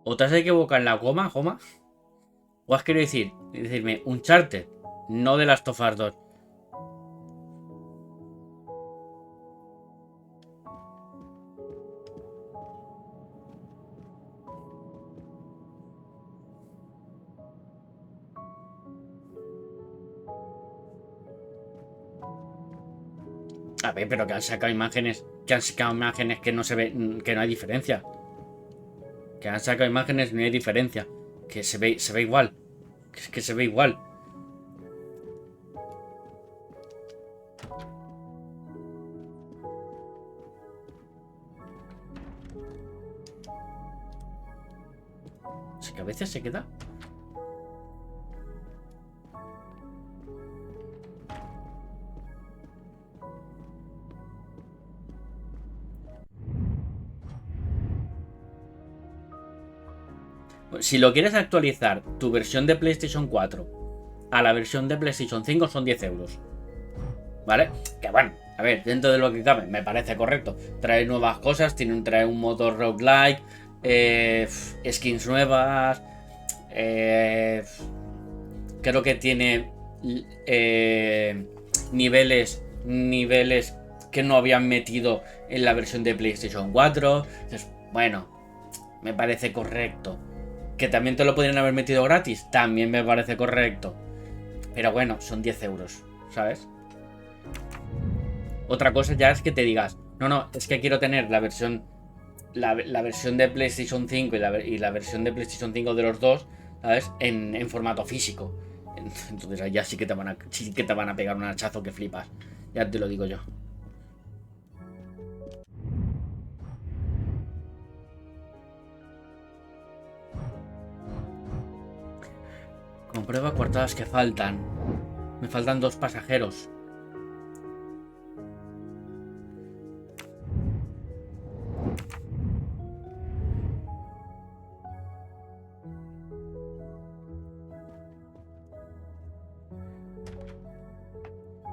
¿O te has equivocado en la goma, Joma? ¿O has querido decirme Uncharted, no de Last of Us 2? A ver, pero que han sacado imágenes que no se ve, que no hay diferencia. Que han sacado imágenes y no hay diferencia. Que se ve igual. Que se ve igual. Es que a veces se queda. Si lo quieres actualizar tu versión de PlayStation 4 a la versión de PlayStation 5 son 10 euros. ¿Vale? Que bueno, a ver, dentro de lo que cabe, me parece correcto. Trae nuevas cosas, trae un motor roguelike, skins nuevas. Creo que tiene niveles que no habían metido en la versión de PlayStation 4. Entonces, bueno, me parece correcto. Que también te lo podrían haber metido gratis, también me parece correcto. Pero bueno, son 10 euros, ¿sabes? Otra cosa ya es que te digas, no, es que quiero tener la versión de PlayStation 5 y la versión de PlayStation 5 de los dos, ¿sabes? En formato físico. Entonces allá sí que te van a pegar un hachazo que flipas. Ya te lo digo yo. Comprueba coartadas que faltan. Me faltan 2 pasajeros.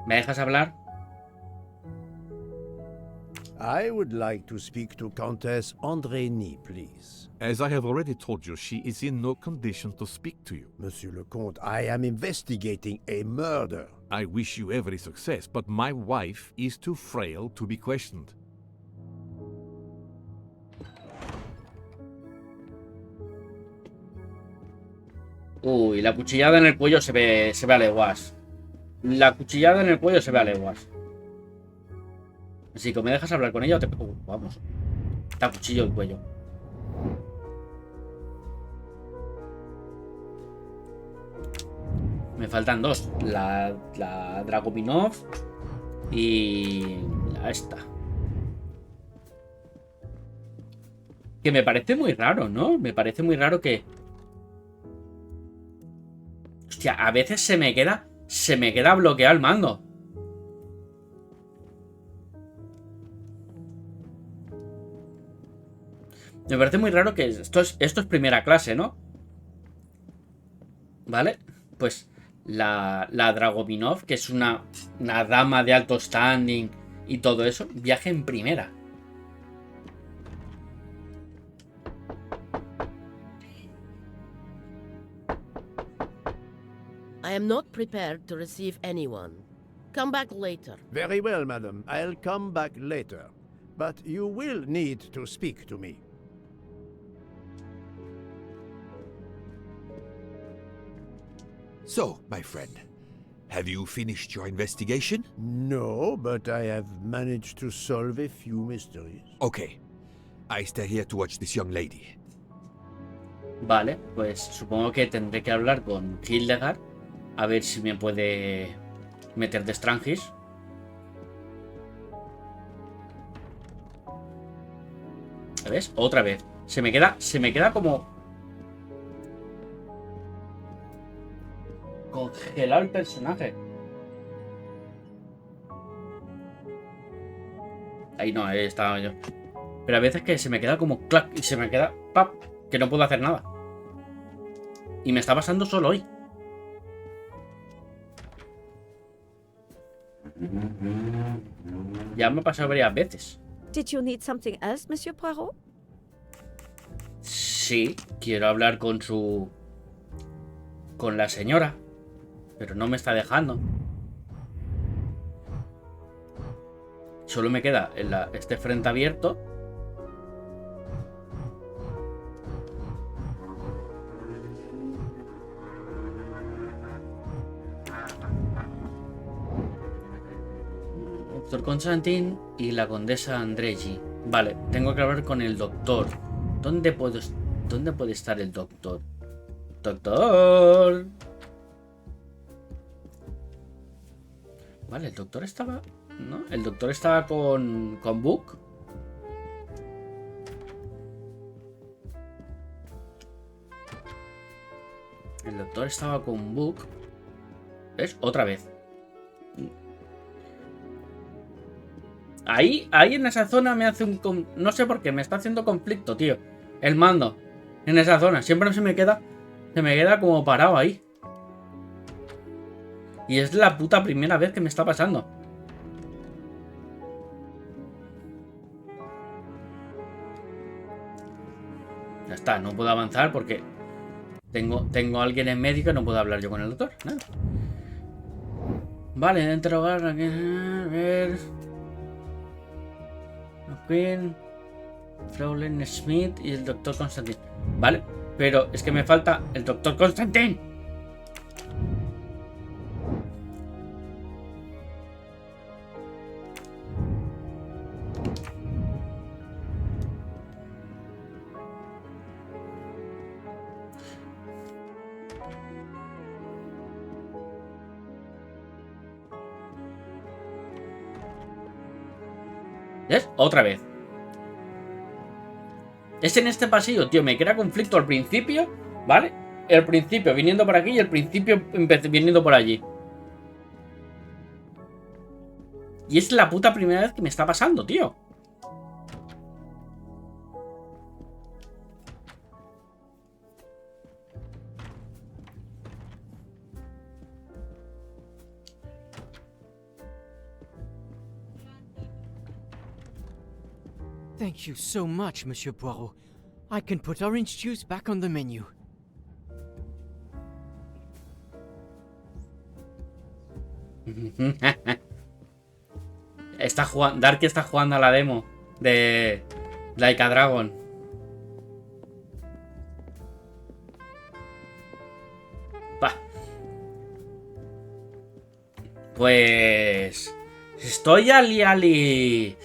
¿Me dejas hablar? I would like to speak to Countess Andrény, please. As I have already told you, she is in no condition to speak to you. Monsieur le Comte, I am investigating a murder. I wish you every success, but my wife is too frail to be questioned. Uy, la cuchillada en el cuello se ve a leguas. La cuchillada en el cuello se ve a leguas. Así que me dejas hablar con ella o te... vamos. Está cuchillo el cuello. Me faltan 2. La Dragominov y esta. Que me parece muy raro, ¿no? Me parece muy raro que... Hostia, a veces se me queda bloqueado el mando. Me parece muy raro que esto es primera clase, ¿no? ¿Vale? Pues la Dragominov, que es una dama de alto standing y todo eso, viaje en primera. I am not prepared to receive anyone. Come back later. Very well, madam. I'll come back later. But you will need to speak to me. So, my friend, have you finished your investigation? No, but I have managed to solve a few mysteries. Okay. I stay here to watch this young lady. Vale, pues supongo que tendré que hablar con Hildegard. A ver si me puede meter de Strangis. ¿Ves? Otra vez. Se me queda como... congelado el personaje. Ahí no, ahí estaba yo. Pero a veces que se me queda como clac y se me queda pap, que no puedo hacer nada. Y me está pasando solo hoy. Ya me ha pasado varias veces. Did you need something else, Monsieur Poirot? Sí, quiero hablar con la señora. Pero no me está dejando. Solo me queda este frente abierto. Doctor Constantin y la condesa Andregi. Vale, tengo que hablar con el doctor. ¿Dónde puede estar el doctor? ¡Doctor! Vale, el doctor estaba... ¿no? El doctor estaba con Book. El doctor estaba con Book. ¿Ves? Otra vez. Ahí en esa zona me hace un... No sé por qué, me está haciendo conflicto, tío. El mando. En esa zona. Siempre se me queda como parado ahí. Y es la puta primera vez que me está pasando. Ya está, no puedo avanzar porque tengo a alguien en medio que no puedo hablar yo con el doctor. Nada. Vale, interrogar a ver. Queen, Fraulein Smith y el doctor Constantine. Vale, pero es que me falta el doctor Constantine. ¿Ves? Otra vez. Es en este pasillo, tío. Me crea conflicto al principio, ¿vale? El principio viniendo por aquí y el principio viniendo por allí. Y es la puta primera vez que me está pasando, tío. Thank you so much, Monsieur Poirot. I can put orange juice back on the menu. Darky está jugando a la demo de Like a Dragon. Va. Pues... Estoy ali...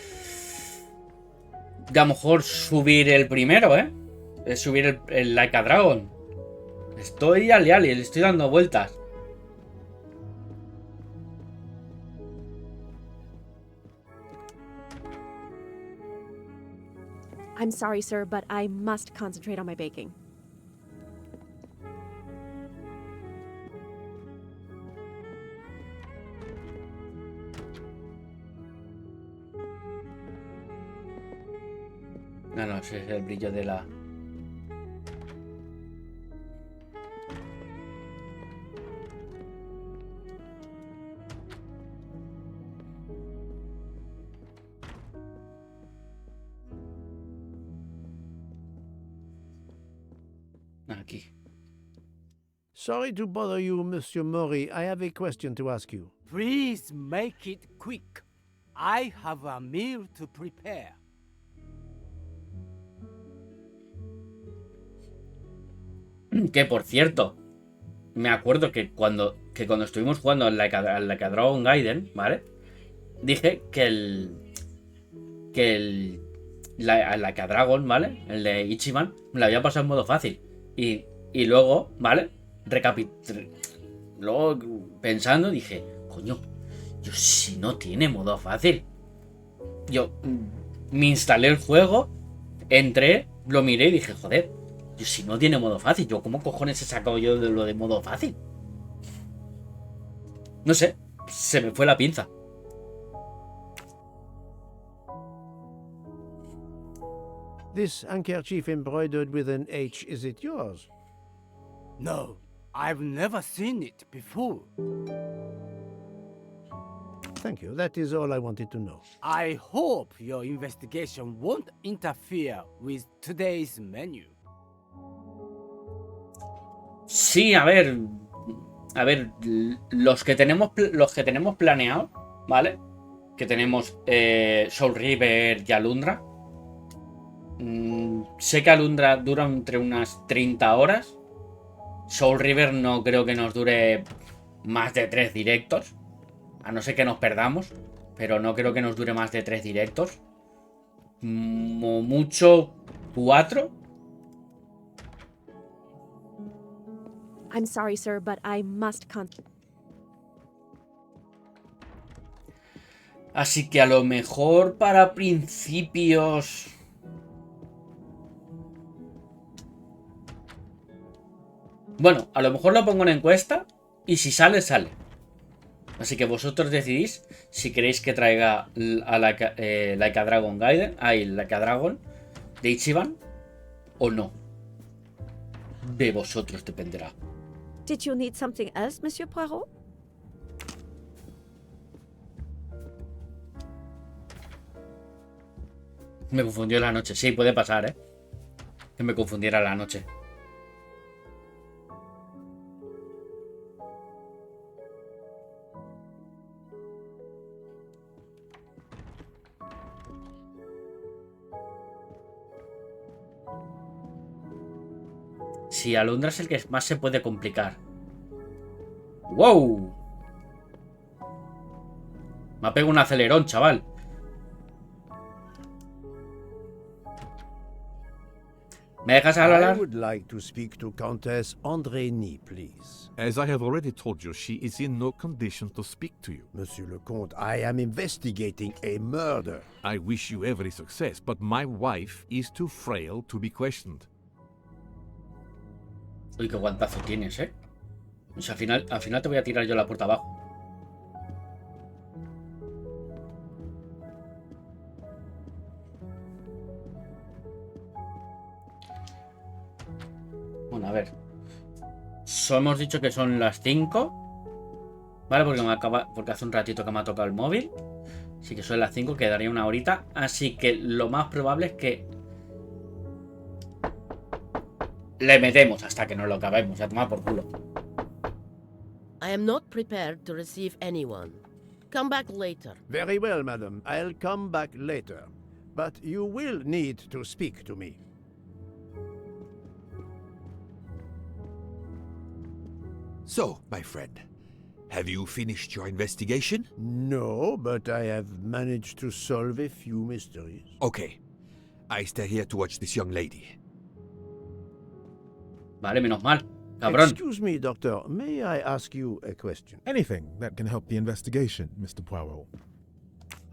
De a lo mejor subir el primero, ¿eh? Es subir el Like a Dragon. Estoy ali, le estoy dando vueltas. I'm sorry, sir, but I must concentrate on my baking. No, ese es el brillo de la... Aquí. Sorry to bother you, Monsieur Mori. I have a question to ask you. Please make it quick. I have a meal to prepare. Que por cierto, me acuerdo que cuando estuvimos jugando al Like a Dragon Gaiden, ¿vale? Dije que el Like a Dragon, ¿vale? El de Ichiban, me lo había pasado en modo fácil. Y luego, ¿vale? Luego pensando dije, coño, yo si no tiene modo fácil. Yo me instalé el juego, entré, lo miré y dije, joder, yo si no tiene modo fácil, yo cómo cojones he sacado yo de lo de modo fácil. No sé, se me fue la pinza. This handkerchief embroidered with an H, is it yours? No, I've never seen it before. Thank you, that is all I wanted to know. I hope your investigation won't interfere with today's menu. Sí, a ver, los que tenemos planeado, ¿vale? Que tenemos Soul River y Alundra. Sé que Alundra dura entre unas 30 horas. Soul River no creo que nos dure más de 3 directos. A no ser que nos perdamos. Pero no creo que nos dure más de 3 directos. Mucho 4. I'm sorry, sir, but I must Así que a lo mejor para principios... Bueno, a lo mejor lo pongo en encuesta y si sale, sale. Así que vosotros decidís si queréis que traiga a Like Dragon Gaiden, Like Dragon de Ichiban o no. De vosotros dependerá. Did you need something else, Monsieur Poirot? Me confundió la noche. Sí, puede pasar, ¿eh? Que me confundiera la noche. Sí, Alondra es el que más se puede complicar. ¡Wow! Me ha pegado un acelerón, chaval. ¿Me dejas hablar? I would like to speak to Countess Andrény, please. As I have already told you, she is in no condition to speak to you. Monsieur le Comte, I am investigating a murder. I wish you every success, but my wife is too frail to be questioned. Uy, qué guantazo tienes, ¿eh? O sea, al final te voy a tirar yo la puerta abajo. Bueno, a ver. Hemos dicho que son las 5. ¿Vale? Porque hace un ratito que me ha tocado el móvil. Así que son las 5, quedaría una horita. Así que lo más probable es que le metemos hasta que nos lo acabemos. A tomar por culo. I am not prepared to receive anyone. Come back later. Very well, madam. I'll come back later. But you will need to speak to me. So, my friend, have you finished your investigation? No, but I have managed to solve a few mysteries. Okay. I stay here to watch this young lady. Vale, menos mal. Cabrón. Excuse me, Doctor. May I ask you a question? Anything that can help the investigation, Mr. Poirot.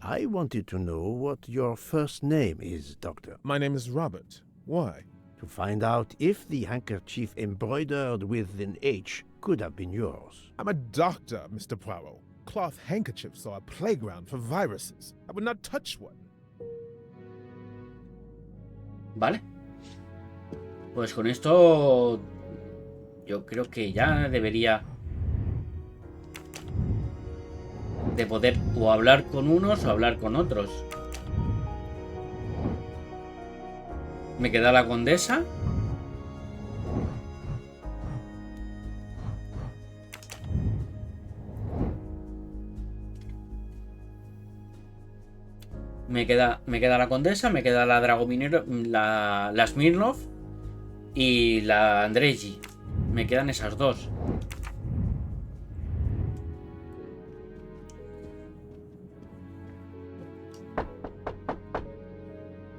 I wanted to know what your first name is, Doctor. My name is Robert. Why? To find out if the handkerchief embroidered with an H could have been yours. I'm a doctor, Mr. Poirot. Cloth handkerchiefs are a playground for viruses. I would not touch one. Vale. Pues con esto yo creo que ya debería de poder o hablar con unos o hablar con otros. Me queda la condesa. Me queda la condesa, me queda la Dragominero, la Smirnov y la Andreji. Me quedan esas dos.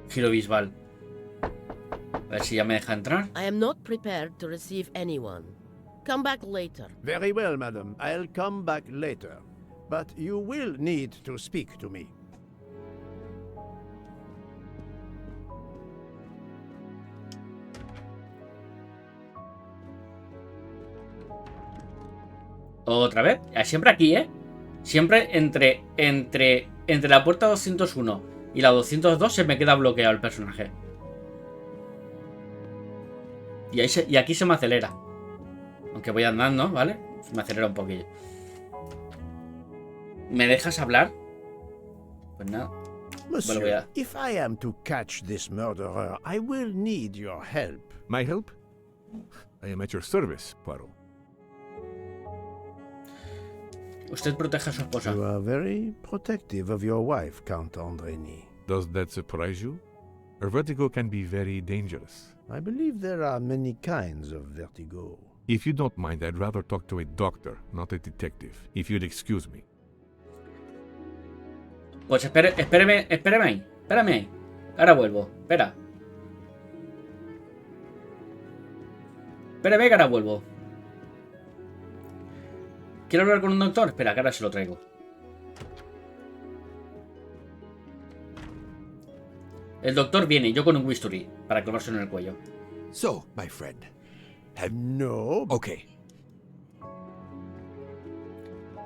Giro Bisbal. A ver si ya me deja entrar. I am not prepared to receive anyone. Come back later. Very well, madam. I'll come back later. But you will need to speak to me. Otra vez. Siempre aquí, ¿eh? Siempre entre la puerta 201 y la 202 se me queda bloqueado el personaje. Y aquí se me acelera. Aunque voy andando, ¿vale? Se me acelera un poquillo. ¿Me dejas hablar? Pues nada. Monsieur, if I am to catch this murderer, I will need your help. My help? I am at your service, Poirot. Usted protege a su esposa. You are very protective of your wife, Count Andrény. Does that surprise you? Her vertigo can be very dangerous. I believe there are many kinds of vertigo. If you don't mind, I'd rather talk to a doctor, not a detective. If you'd excuse me. Pues espéreme ahí. Ahora vuelvo. Espéreme que ahora vuelvo. ¿Quiero hablar con un doctor? Espera, que ahora se lo traigo. El doctor viene, yo con un bisturí, para clavárselo en el cuello. So, my friend, No. Okay.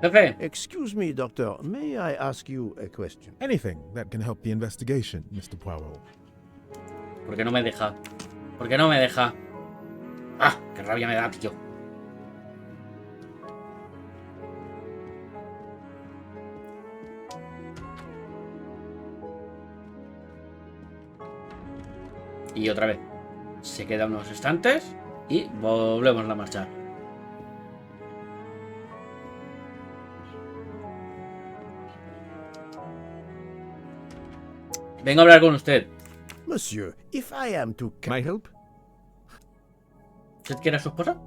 Jefe. Excuse me, Doctor. May I ask you a question? Anything that can help the investigation, Mr. Poirot. ¿Por qué no me deja? ¿Por qué no me deja? ¡Ah! ¡Qué rabia me da, tío! Y otra vez. Se quedan unos instantes y volvemos a marchar. Vengo a hablar con usted. Monsieur, if I am to... May I help? ¿Usted quiere a su esposa?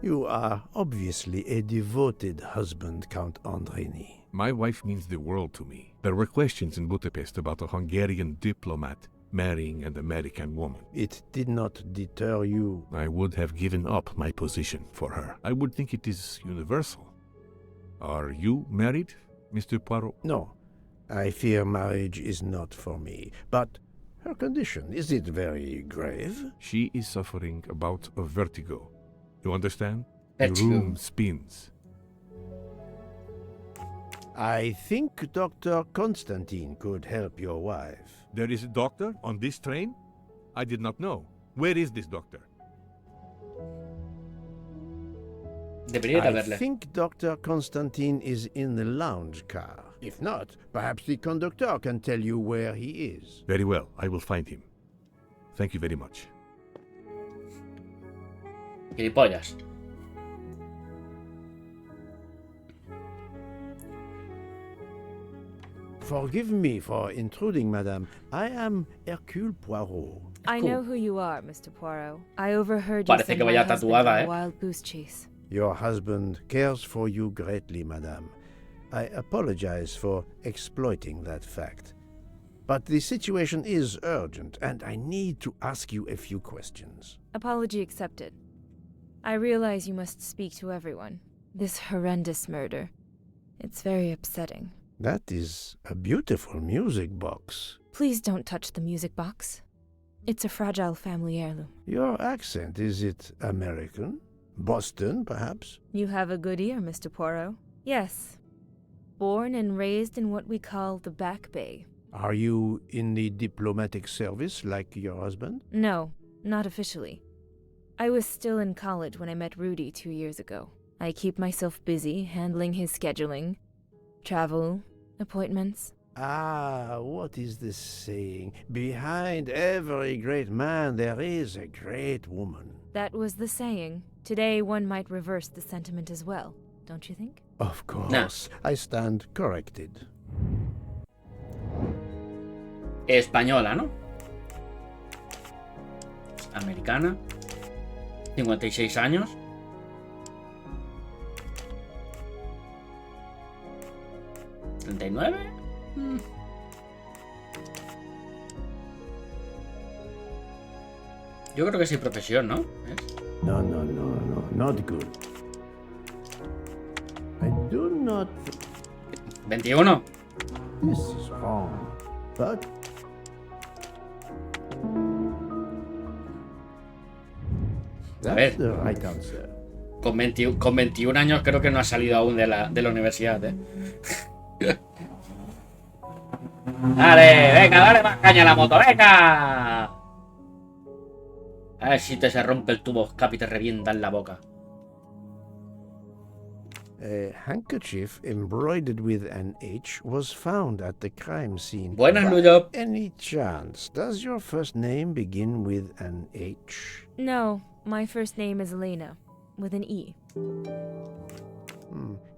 You are obviously a devoted husband, Count Andrini. My wife means the world to me. There were questions in Budapest about a Hungarian diplomat marrying an American woman. It did not deter you. I would have given up my position for her. I would think it is universal. Are you married, Mr. Poirot? No. I fear marriage is not for me. But her condition, is it very grave? She is suffering a bout of vertigo. You understand? Vertigo. The room spins. I think Dr. Constantine could help your wife. There is a doctor on this train? I did not know. Where is this doctor? Debería I haberle. think Dr. Constantine is in the lounge car. If not, perhaps the conductor can tell you where he is. Very well, I will find him. Thank you very much. Gilipollas. Forgive me for intruding, madame. I am Hércules Poirot. I know who you are, Mr. Poirot. I overheard you Parece send que my vaya husband tatuada, on a eh. wild goose chase. Your husband cares for you greatly, madame. I apologize for exploiting that fact. But the situation is urgent, and I need to ask you a few questions. Apology accepted. I realize you must speak to everyone. This horrendous murder. It's very upsetting. That is a beautiful music box. Please don't touch the music box. It's a fragile family heirloom. Your accent, is it American? Boston, perhaps? You have a good ear, Mr. Poirot. Yes. Born and raised in what we call the Back Bay. Are you in the diplomatic service like your husband? No, not officially. I was still in college when I met Rudy 2 years ago. I keep myself busy handling his scheduling, travel, appointments. Ah, what is the saying? Behind every great man there is a great woman. That was the saying. Today one might reverse the sentiment as well, don't you think? Of course, I stand corrected. Española, ¿no? Americana. 56 años. ¿39? Yo creo que sí, profesión, ¿no? ¿Ves? No, not good. I do not... 21. This is wrong, but... A ver. That's the right answer. Con 21 años creo que no ha salido aún de la universidad, ¿eh? ¡Dale! ¡Venga, dale más caña a la moto! ¡Venga! A ver si te se rompe el tubo escape y te revienta en la boca. A handkerchief embroidered with an H was found at the crime scene. Buenas, By Nuyop. any chance, does your first name begin with an H? No, my first name is Elena, with an E.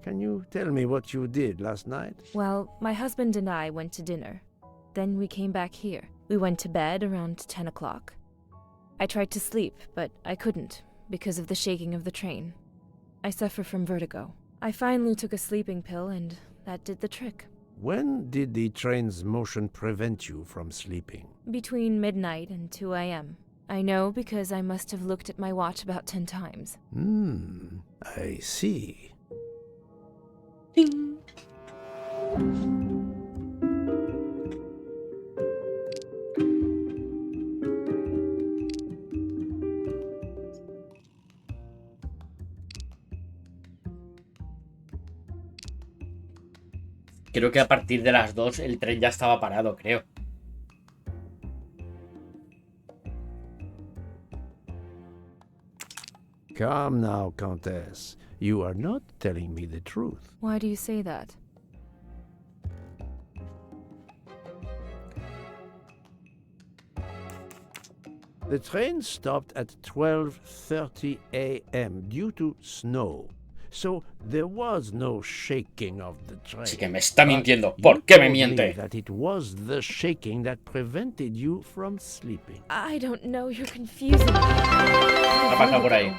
Can you tell me what you did last night? Well, my husband and I went to dinner. Then we came back here. We went to bed around 10 o'clock. I tried to sleep, but I couldn't, because of the shaking of the train. I suffer from vertigo. I finally took a sleeping pill, and that did the trick. When did the train's motion prevent you from sleeping? Between midnight and 2 a.m. I know because I must have looked at my watch about 10 times. I see. Ding. Creo que a partir de las 2 el tren ya estaba parado, creo. Come now, Countess. You are not telling me the truth. Why do you say that? The train stopped at 12:30 a.m. due to snow. So there was no shaking of the train. Sí que me está mintiendo. ¿Por qué me miente? That it was the shaking that prevented you from sleeping. I don't know, you're confusing me. Ha pasado por ahí.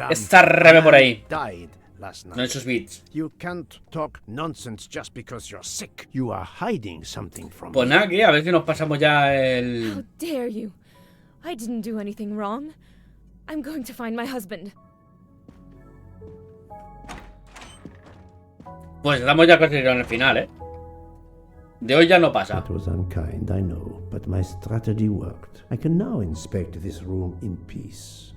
Está rebe por ahí. Died last night. No esos beats. You can't talk nonsense just because you're sick. You are hiding something from Pues me. nada, que a ver si nos pasamos ya How el... dare you? I didn't do anything wrong. I'm going to find my husband. Pues estamos ya casi en el final, ¿eh? De hoy ya no pasa. It was unkind, I know, but my strategy worked. I can now inspect this room in peace.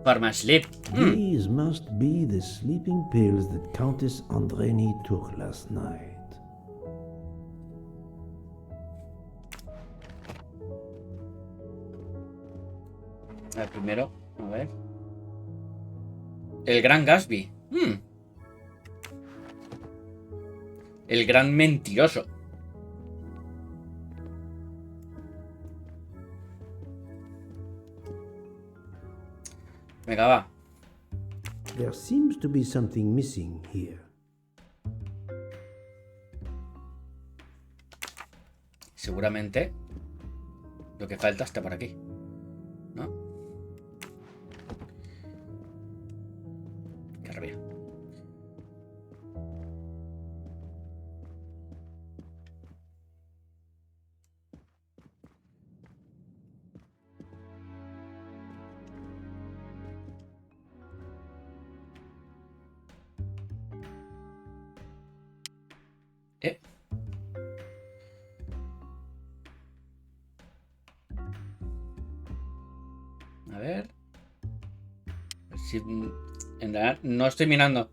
Forma sleep. These must be the sleeping pills that Countess Andreni took last night. El primero, a ver. El gran Gatsby. El gran mentiroso. Venga, va. There seems to be something missing here. Seguramente lo que falta está por aquí, ¿no? Qué rabia. A ver. Si, en realidad no estoy mirando.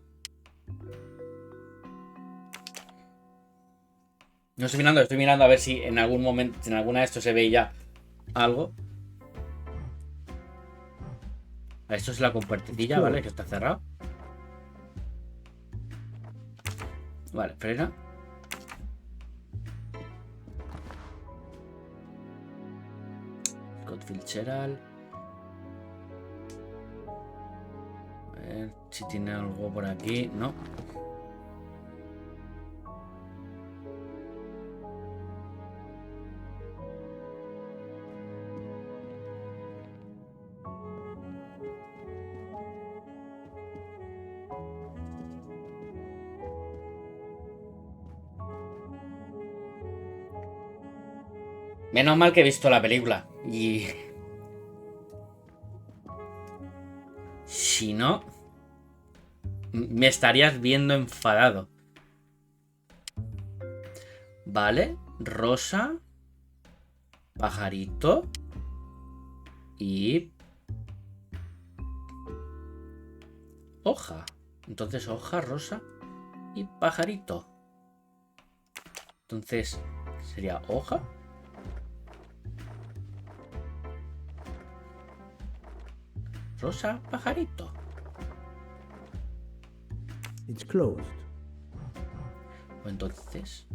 No estoy mirando, estoy mirando a ver si en algún momento, en alguna de estos se ve ya algo. Esto es la compuertecilla, ¿vale? Que está cerrado. Vale, frena. Scott Fitzgerald. A ver si tiene algo por aquí. No. Menos mal que he visto la película. Y... si no... me estarías viendo enfadado. Vale. Rosa. Pajarito. Y... hoja. Entonces hoja, rosa y pajarito. Entonces sería hoja. Rosa, pajarito. It's closed. O entonces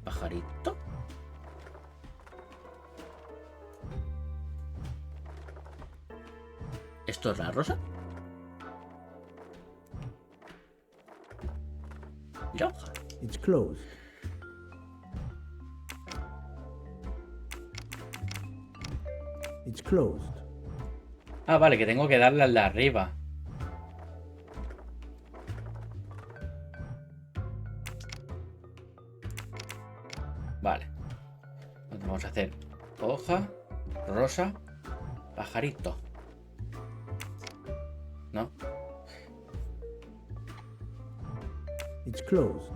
pajarito. ¿Esto es la rosa? Y la hoja. It's closed. It's closed. Ah, vale, que tengo que darle al de arriba. Vale. Entonces vamos a hacer hoja, rosa, pajarito. ¿No? It's closed.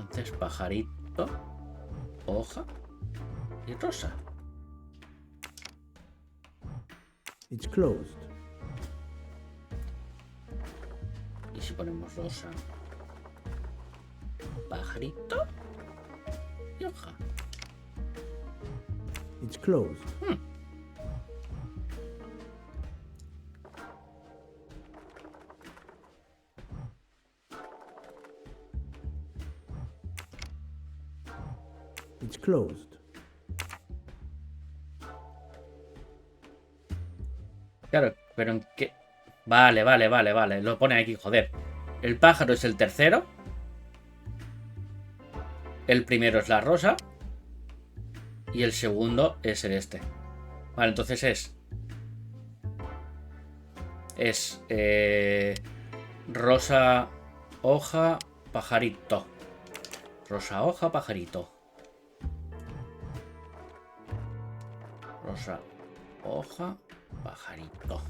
Entonces, pajarito, hoja y rosa. It's closed. Y si ponemos rosa, pajarito y hoja. It's closed. It's closed. Claro, pero en qué. Vale. Lo pone aquí, joder. El pájaro es el tercero. El primero es la rosa. Y el segundo es el este. Vale, entonces es rosa, hoja, pajarito. Rosa, hoja, pajarito. Rosa, hoja, pajarito.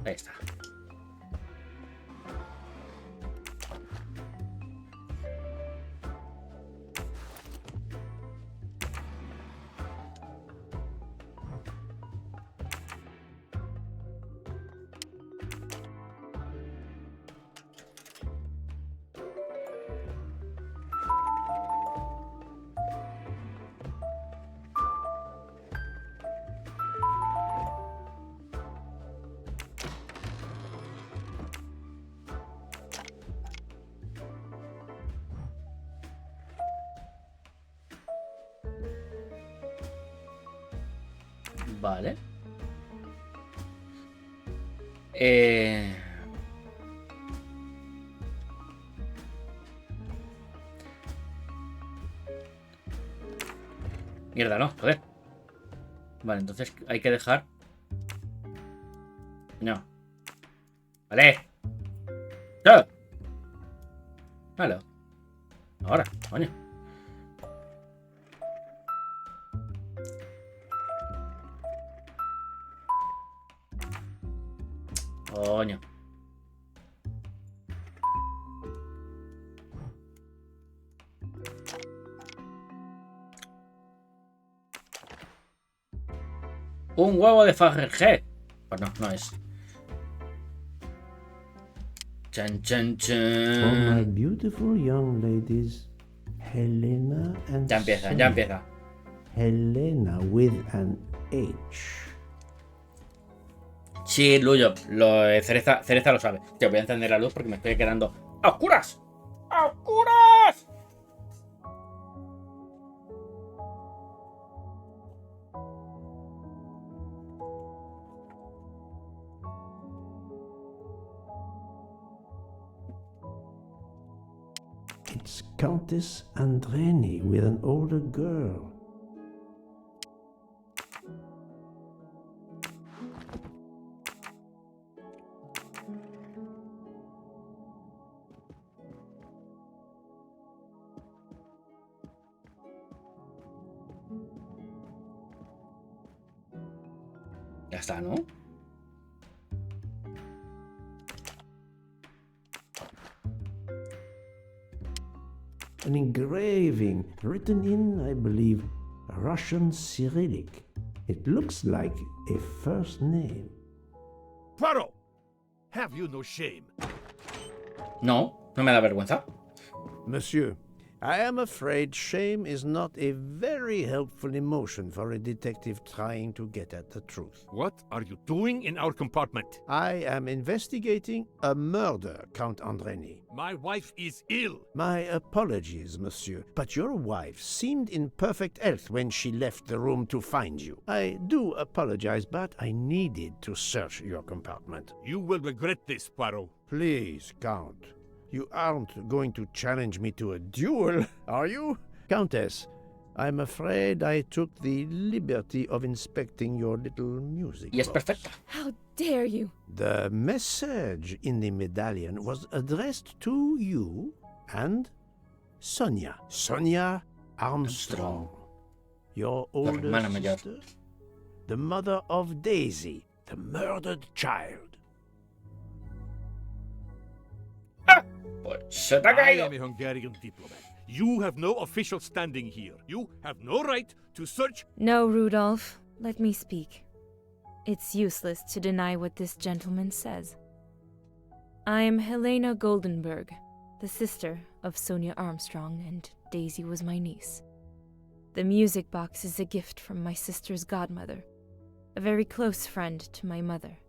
Ahí está. Vale. Mierda, no, joder. Vale, entonces hay que dejar. No. Vale. ¡No! Vale. Ahora, coño. Coño. Un huevo de Fabergé. Pues no es. Chan, chan, For my chan. beautiful young ladies, Helena and Ya empieza, Sonia. ya empieza. Helena with an H. Sí, Luyo, Cereza lo sabe. Te voy a encender la luz porque me estoy quedando ¡a oscuras! ¡A oscuras! It's Countess Andreni with an older girl. Ya está, ¿no? An engraving written in, I believe, Russian Cyrillic. It looks like a first name. Poirot! Have you no shame? No, no me da vergüenza. Monsieur, I am afraid shame is not a very helpful emotion for a detective trying to get at the truth. What are you doing in our compartment? I am investigating a murder, Count Andreni. My wife is ill. My apologies, monsieur, but your wife seemed in perfect health when she left the room to find you. I do apologize, but I needed to search your compartment. You will regret this, Poirot. Please, Count. You aren't going to challenge me to a duel, are you? Countess, I'm afraid I took the liberty of inspecting your little music Y es box. perfecta. How dare you? The message in the medallion was addressed to you and Sonia. Sonia Armstrong. Your older hermana mayor. sister? The mother of Daisy, the murdered child. Pues se te ha I caído. am a Hungarian diplomat. You have no official standing here. You have no right to search. No, Rudolph. Let me speak. It's useless to deny what this gentleman says. I am Helena Goldenberg, the sister of Sonia Armstrong, and Daisy was my niece. The music box is a gift from my sister's godmother, a very close friend to my mother.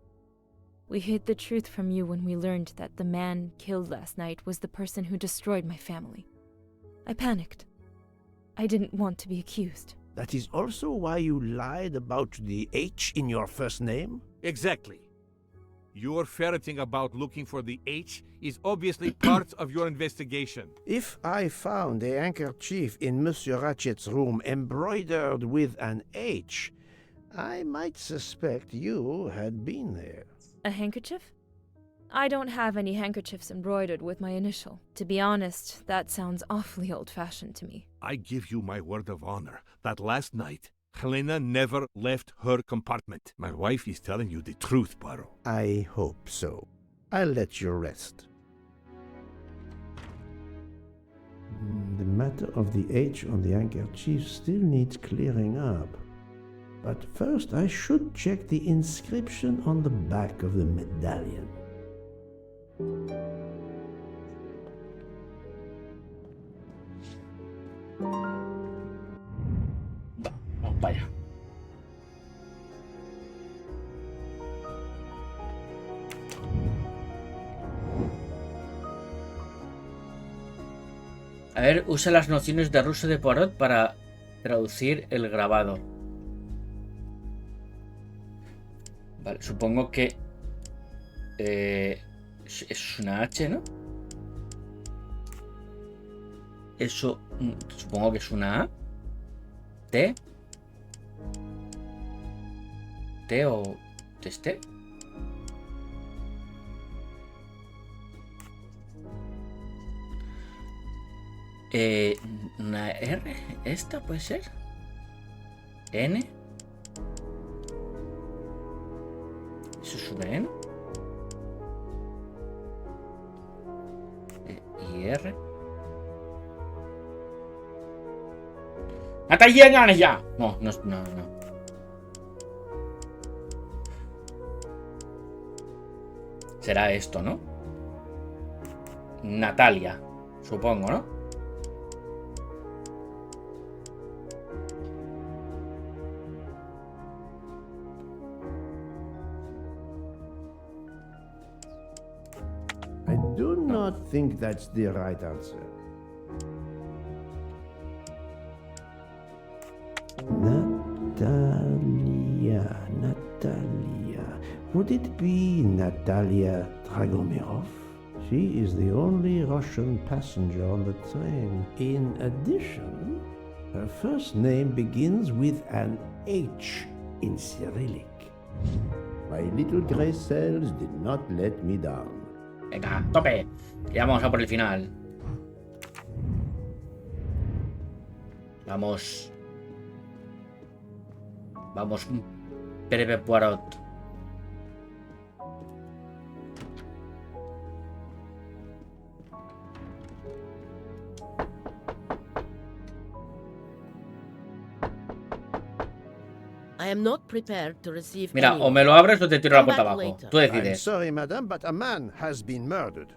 We hid the truth from you when we learned that the man killed last night was the person who destroyed my family. I panicked. I didn't want to be accused. That is also why you lied about the H in your first name? Exactly. Your ferreting about looking for the H is obviously part of your investigation. If I found a handkerchief in Monsieur Ratchet's room embroidered with an H, I might suspect you had been there. A handkerchief? I don't have any handkerchiefs embroidered with my initial. To be honest, that sounds awfully old-fashioned to me. I give you my word of honor that last night, Helena never left her compartment. My wife is telling you the truth, Poirot. I hope so. I'll let you rest. The matter of the H on the handkerchief still needs clearing up. But first I should check the inscription on the back of the medallion. Vamos para allá. A ver, usa las nociones de ruso de Poirot para traducir el grabado. Vale, supongo que es una H, ¿no? Eso supongo que es una A. T. T o T. Una R. ¿Esta puede ser? N. ¿Eso es una N? Y R. ¡Natalia, ganas ya! No. Será esto, ¿no? Natalia, supongo, ¿no? I do not think that's the right answer. Natalia. Would it be Natalia Dragomirov? She is the only Russian passenger on the train. In addition, her first name begins with an H in Cyrillic. My little gray cells did not let me down. Venga, tope. Ya vamos a por el final. Vamos, breve Poirot. I am not prepared to receive Mira, anyone. o me lo abres o te tiro la puerta abajo. Later. Tú I'm decides. sorry, madam, but a man has been murdered.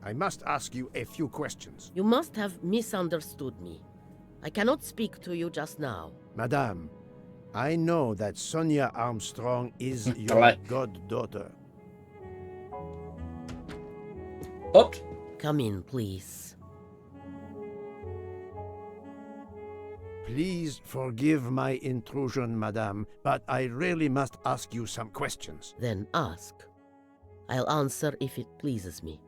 I must ask you a few questions. You must have misunderstood me. I cannot speak to you just now. Madame, I know that Sonia Armstrong is your Right. goddaughter. Oops. Come in, please. Please forgive my intrusion, madame, but I really must ask you some questions. Then ask. I'll answer if it pleases me.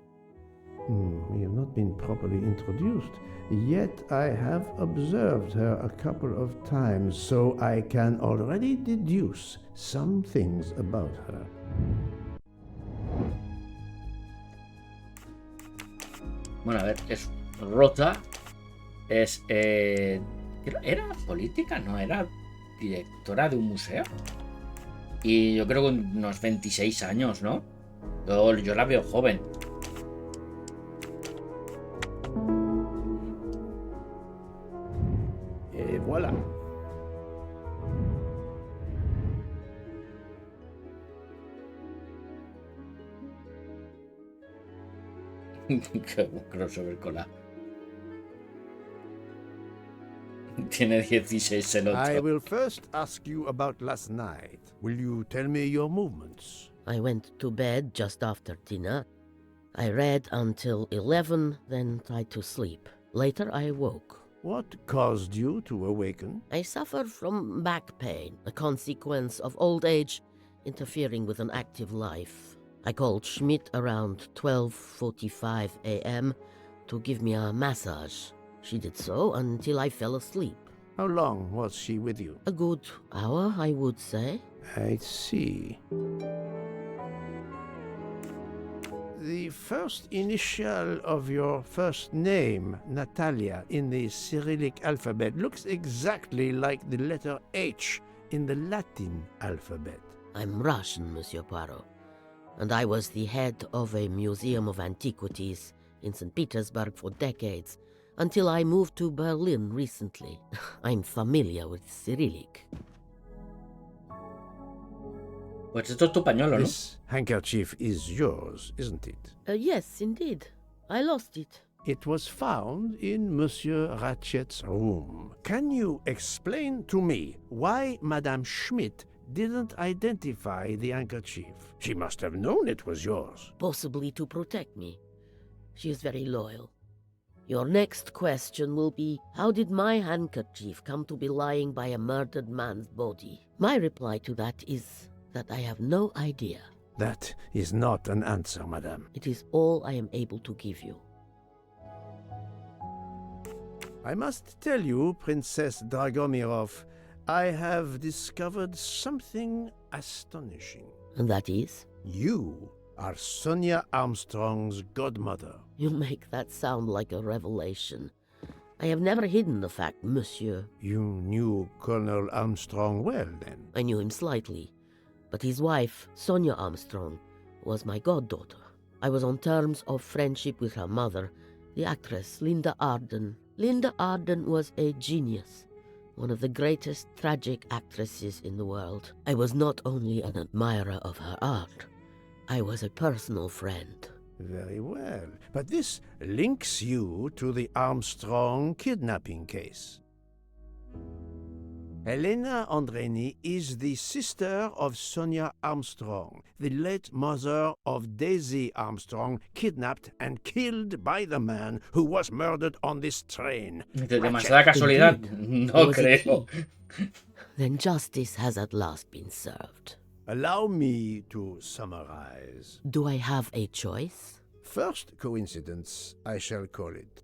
We have not been properly introduced, yet I have observed her a couple of times, so I can already deduce some things about her. Bueno, a ver, es rota. Es... ¿Era política? No, era directora de un museo. Y yo creo que unos 26 años, ¿no? Yo la veo joven. Crossover con la... Tiene 16 el I otro. will first ask you about last night. Will you tell me your movements? I went to bed just after dinner. I read until 11, then tried to sleep. Later I woke. What caused you to awaken? I suffer from back pain, a consequence of old age interfering with an active life. I called Schmidt around 12:45 a.m. to give me a massage. She did so until I fell asleep. How long was she with you? A good hour, I would say. I see. The first initial of your first name, Natalia, in the Cyrillic alphabet looks exactly like the letter H in the Latin alphabet. I'm Russian, Monsieur Poirot, and I was the head of a museum of antiquities in St. Petersburg for decades, until I moved to Berlin recently. I'm familiar with Cyrillic. Pues esto es tu pañuelo, ¿no? This handkerchief is yours, isn't it? Yes, indeed. I lost it. It was found in Monsieur Ratchet's room. Can you explain to me why Madame Schmidt didn't identify the handkerchief? She must have known it was yours. Possibly to protect me. She is very loyal. Your next question will be, how did my handkerchief come to be lying by a murdered man's body? My reply to that is that I have no idea. That is not an answer, madame. It is all I am able to give you. I must tell you, Princess Dragomirov, I have discovered something astonishing. And that is? You are Sonia Armstrong's godmother. You make that sound like a revelation. I have never hidden the fact, monsieur. You knew Colonel Armstrong well, then? I knew him slightly. But his wife, Sonia Armstrong, was my goddaughter. I was on terms of friendship with her mother, the actress Linda Arden. Linda Arden was a genius, one of the greatest tragic actresses in the world. I was not only an admirer of her art, I was a personal friend. Very well. But this links you to the Armstrong kidnapping case. Helena Andreni is the sister of Sonia Armstrong, the late mother of Daisy Armstrong, kidnapped and killed by the man who was murdered on this train. Demasiada casualidad. No creo. Then justice has at last been served. Allow me to summarize. Do I have a choice? First coincidence, I shall call it.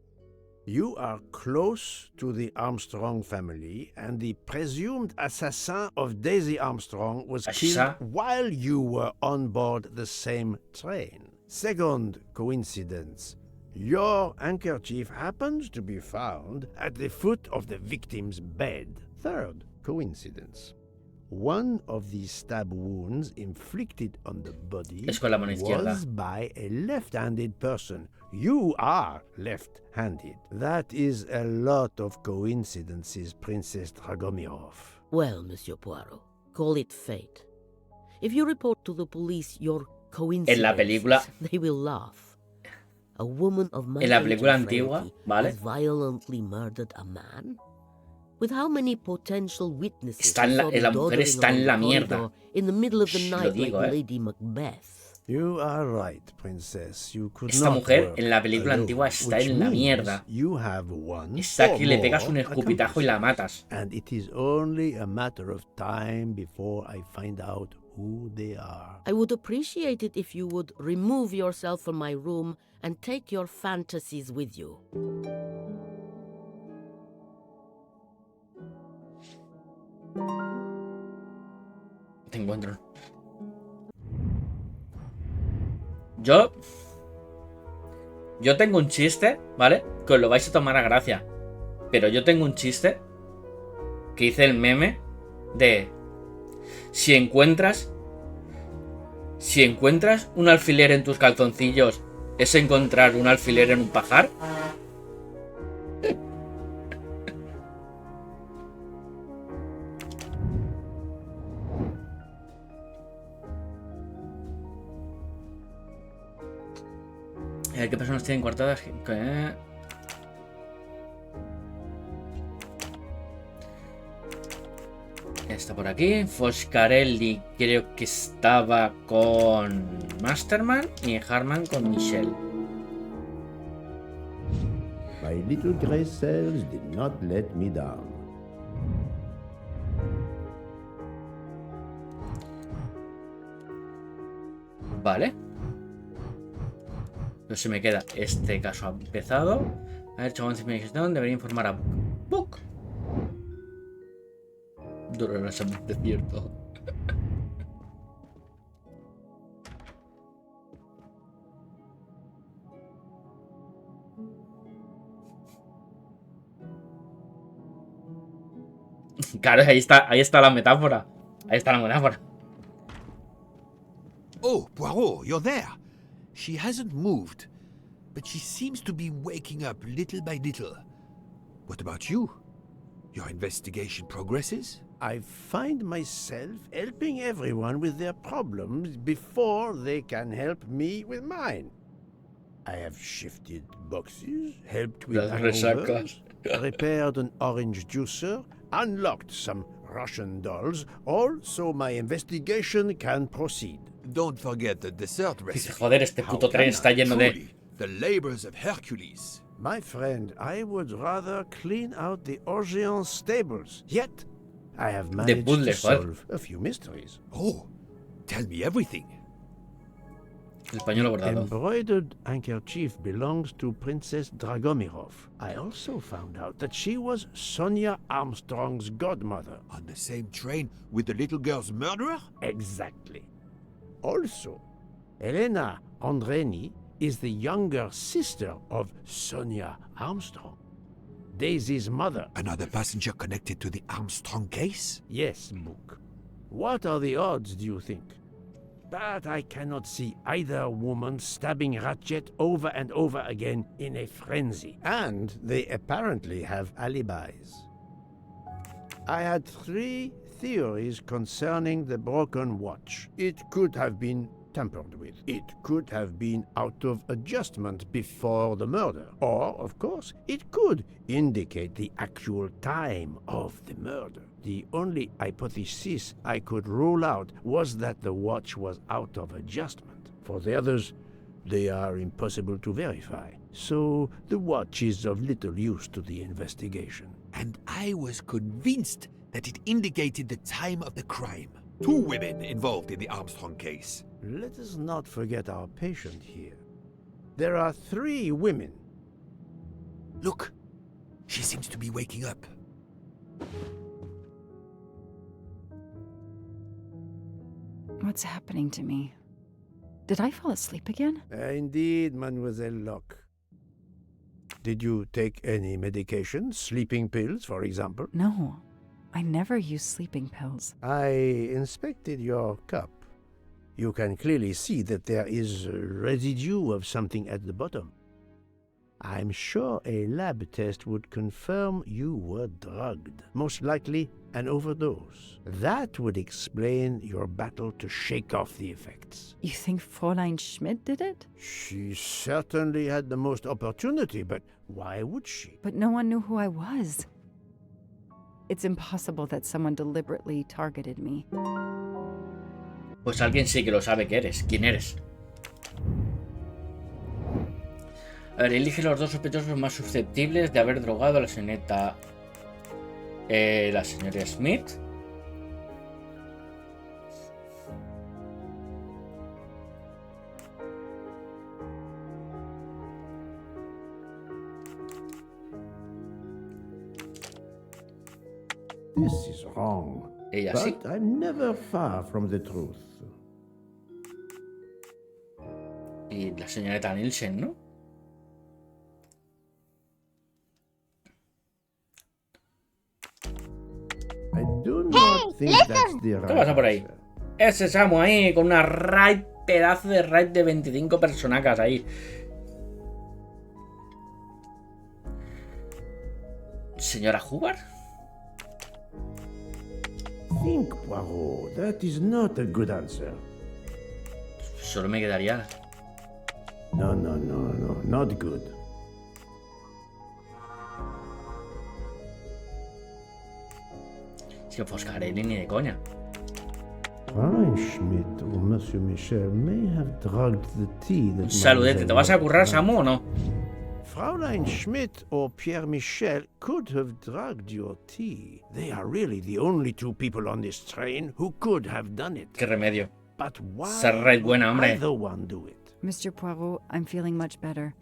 You are close to the Armstrong family, and the presumed assassin of Daisy Armstrong was killed while you were on board the same train. Second coincidence. Your handkerchief happens to be found at the foot of the victim's bed. Third coincidence. One of the stab wounds inflicted on the body was by a left-handed person. You are left-handed. That is a lot of coincidences, Princess Dragomirov. Well, Monsieur Poirot, call it fate. If you report to the police your coincidence, they will laugh. A woman of my age has violently murdered a man? With how many potential witnesses la mujer está en la mierda. In the middle of the night like Lady Macbeth? You are right, princess. You could Esta mujer en la película antigua está en la mierda. Está que le pegas un escupitajo y la matas. And it is only a matter of time before I find out who they are. I would appreciate it if you would remove yourself from my room and take your fantasies with you. Te encuentro. Yo tengo un chiste, ¿vale? Que os lo vais a tomar a gracia. Pero yo tengo un chiste que hice el meme de si encuentras un alfiler en tus calzoncillos, ¿es encontrar un alfiler en un pajar? ¿Qué personas tienen coartadas? Está por aquí. Foscarelli creo que estaba con Masterman y Harman con Michelle. My little gray cells did not let me down. Vale. Entonces me queda este caso empezado. A ver, chavón, debería informar a Book. Doloroso desierto. Claro, ahí está la metáfora. Ahí está la metáfora. Oh, Poirot, you're there. She hasn't moved, but she seems to be waking up little by little. What about you? Your investigation progresses? I find myself helping everyone with their problems before they can help me with mine. I have shifted boxes, helped with hangovers, repaired an orange juicer, unlocked some Russian dolls, all so my investigation can proceed. Don't forget the dessert recipe. Joder, este puto tren está lleno de... The labors of Hércules. My friend, I would rather clean out the Orient stables. Yet, I have managed to solve a few mysteries. Oh, tell me everything. El pañuelo The bordado. embroidered handkerchief belongs to Princess Dragomirov. I also found out that she was Sonia Armstrong's godmother. On the same train with the little girl's murderer? Exactly. Also, Elena Andreni is the younger sister of Sonia Armstrong, Daisy's mother. Another passenger connected to the Armstrong case? Yes, Book. What are the odds, do you think? But I cannot see either woman stabbing Ratchet over and over again in a frenzy. And they apparently have alibis. I had 3 theories concerning the broken watch. It could have been tampered with. It could have been out of adjustment before the murder. Or, of course, it could indicate the actual time of the murder. The only hypothesis I could rule out was that the watch was out of adjustment. For the others, they are impossible to verify. So the watch is of little use to the investigation. And I was convinced that it indicated the time of the crime. 2 women involved in the Armstrong case. Let us not forget our patient here. There are 3 women. Look, she seems to be waking up. What's happening to me? Did I fall asleep again? Indeed, Mademoiselle Locke. Did you take any medication? Sleeping pills, for example? No, I never use sleeping pills. I inspected your cup. You can clearly see that there is a residue of something at the bottom. I'm sure a lab test would confirm you were drugged. Most likely an overdose. That would explain your battle to shake off the effects. You think Fräulein Schmidt did it? She certainly had the most opportunity, but why would she? But no one knew who I was. It's impossible that someone deliberately targeted me. Pues alguien sí que lo sabe que eres. ¿Quién eres? A ver, elige los 2 sospechosos más susceptibles de haber drogado a la señorita... la señora Smith. This is wrong. Ella but sí. I'm never far from the truth. Y la señorita Nielsen, ¿no? I do not think that's the right ¿Qué pasa por ahí? Ese Samu ahí con una raid, pedazo de raid de 25 personacas ahí. ¿Señora Hubbard? Think, Poirot. That is not a good answer. Solo me quedaría... No. Not good. Si Foscarelli ni de coña. Fräulein Schmidt or Monsieur Michel may have drugged the tea that... Saludete, ¿te vas a currar, Samu, o no? Fräulein Schmidt or Pierre Michel could have drugged your tea. They are really the only two people on this train who could have done it. Qué remedio. But why Ser buena, would hombre. either one do it? Mr. Poirot, I'm feeling much better.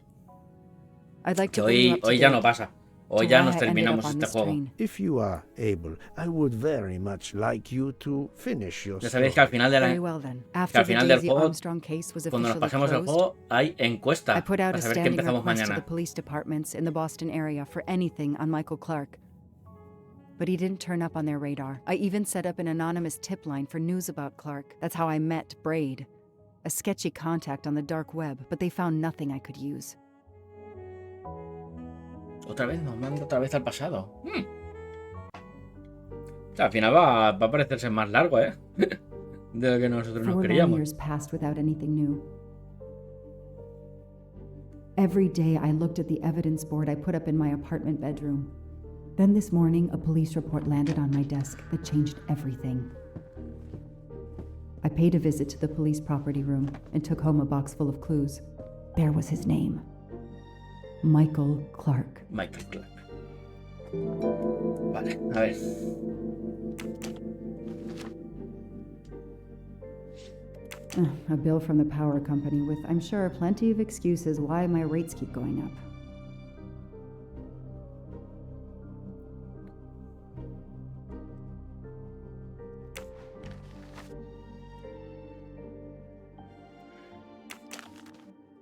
I'd like Que to bring you up to hoy ya date no pasa. Hoy to ya why nos I ended terminamos up on este this juego. train. If you are able, I would very much like you to finish your Ya story. sabéis que al final de Very well then. que After al the final del Daisy juego, Armstrong case was cuando nos officially pasemos el closed, juego, hay encuesta I put out para a saber qué standing empezamos request to mañana. the police departments in the Boston area for anything on Michael Clark. But he didn't turn up on their radar. I even set up an anonymous tip line for news about Clark. That's how I met Braid. A sketchy contact on the dark web, but they found nothing I could use. Otra vez, nos manda otra vez al pasado. O sea, al final va a parecerse más largo, ¿eh? De lo que nosotros nos 4 long queríamos. years passed without anything new. Every day I looked at the evidence board I put up in my apartment bedroom. Then this morning, a police report landed on my desk that changed everything. I paid a visit to the police property room and took home a box full of clues. There was his name. Michael Clark. Michael Clark. Vale, a ver. A bill from the power company with, I'm sure, plenty of excuses why my rates keep going up.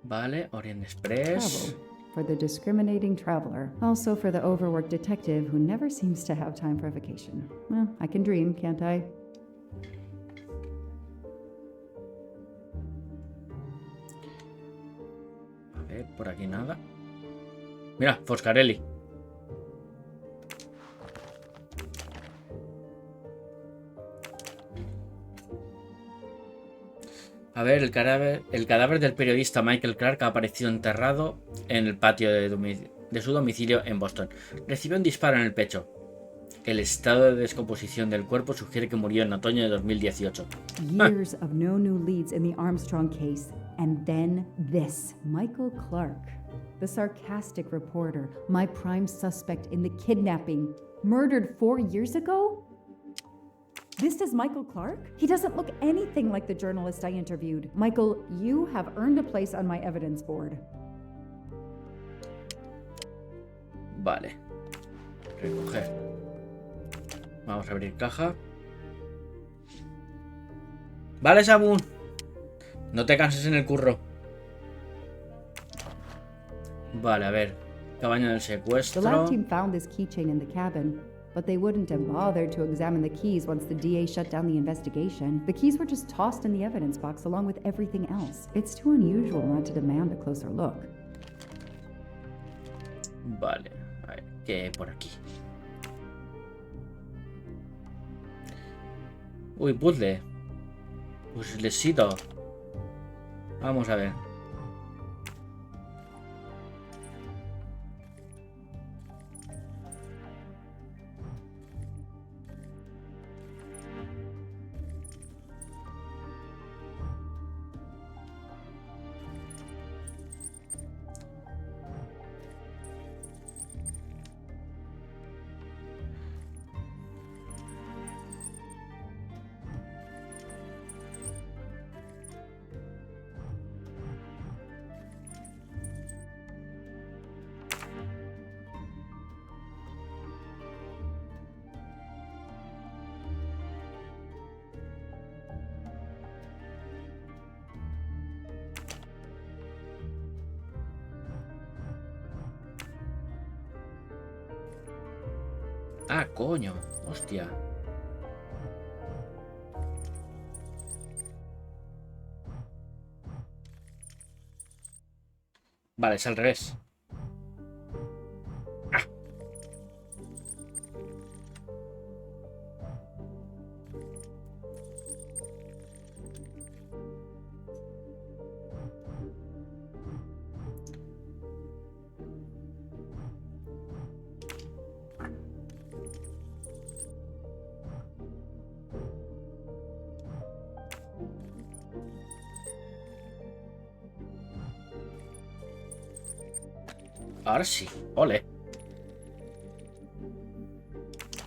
Vale, Orient Express. Travel. For the discriminating traveler. Also for the overworked detective who never seems to have time for vacation. Well, I can dream, can't I? A ver, por aquí nada. Mira, Foscarelli. A ver, el cadáver del periodista Michael Clark ha aparecido enterrado en el patio de su domicilio en Boston. Recibió un disparo en el pecho. El estado de descomposición del cuerpo sugiere que murió en otoño de 2018. Years of no new leads in the Armstrong case. And then this. Michael Clark. The sarcastic reporter. My prime suspect in the kidnapping. Murdered 4 years ago? This is Michael Clark? He doesn't look anything like the journalist I interviewed. Michael, you have earned a place on my evidence board. Vale. Recoger. Vamos a abrir caja. Vale, Samu. No te canses en el curro. Vale, a ver. Cabaña del The secuestro. lab team found this keychain in the cabin, but they wouldn't have bothered to examine the keys once the DA shut down the investigation. The keys were just tossed in the evidence box along with everything else. It's too unusual not to demand a closer look. Vale. A ver, ¿qué hay por aquí? Uy, puzzle. Puzzlecito. Vamos a ver. Ah, coño. Hostia. Vale, es al revés. Ahora sí. Ole.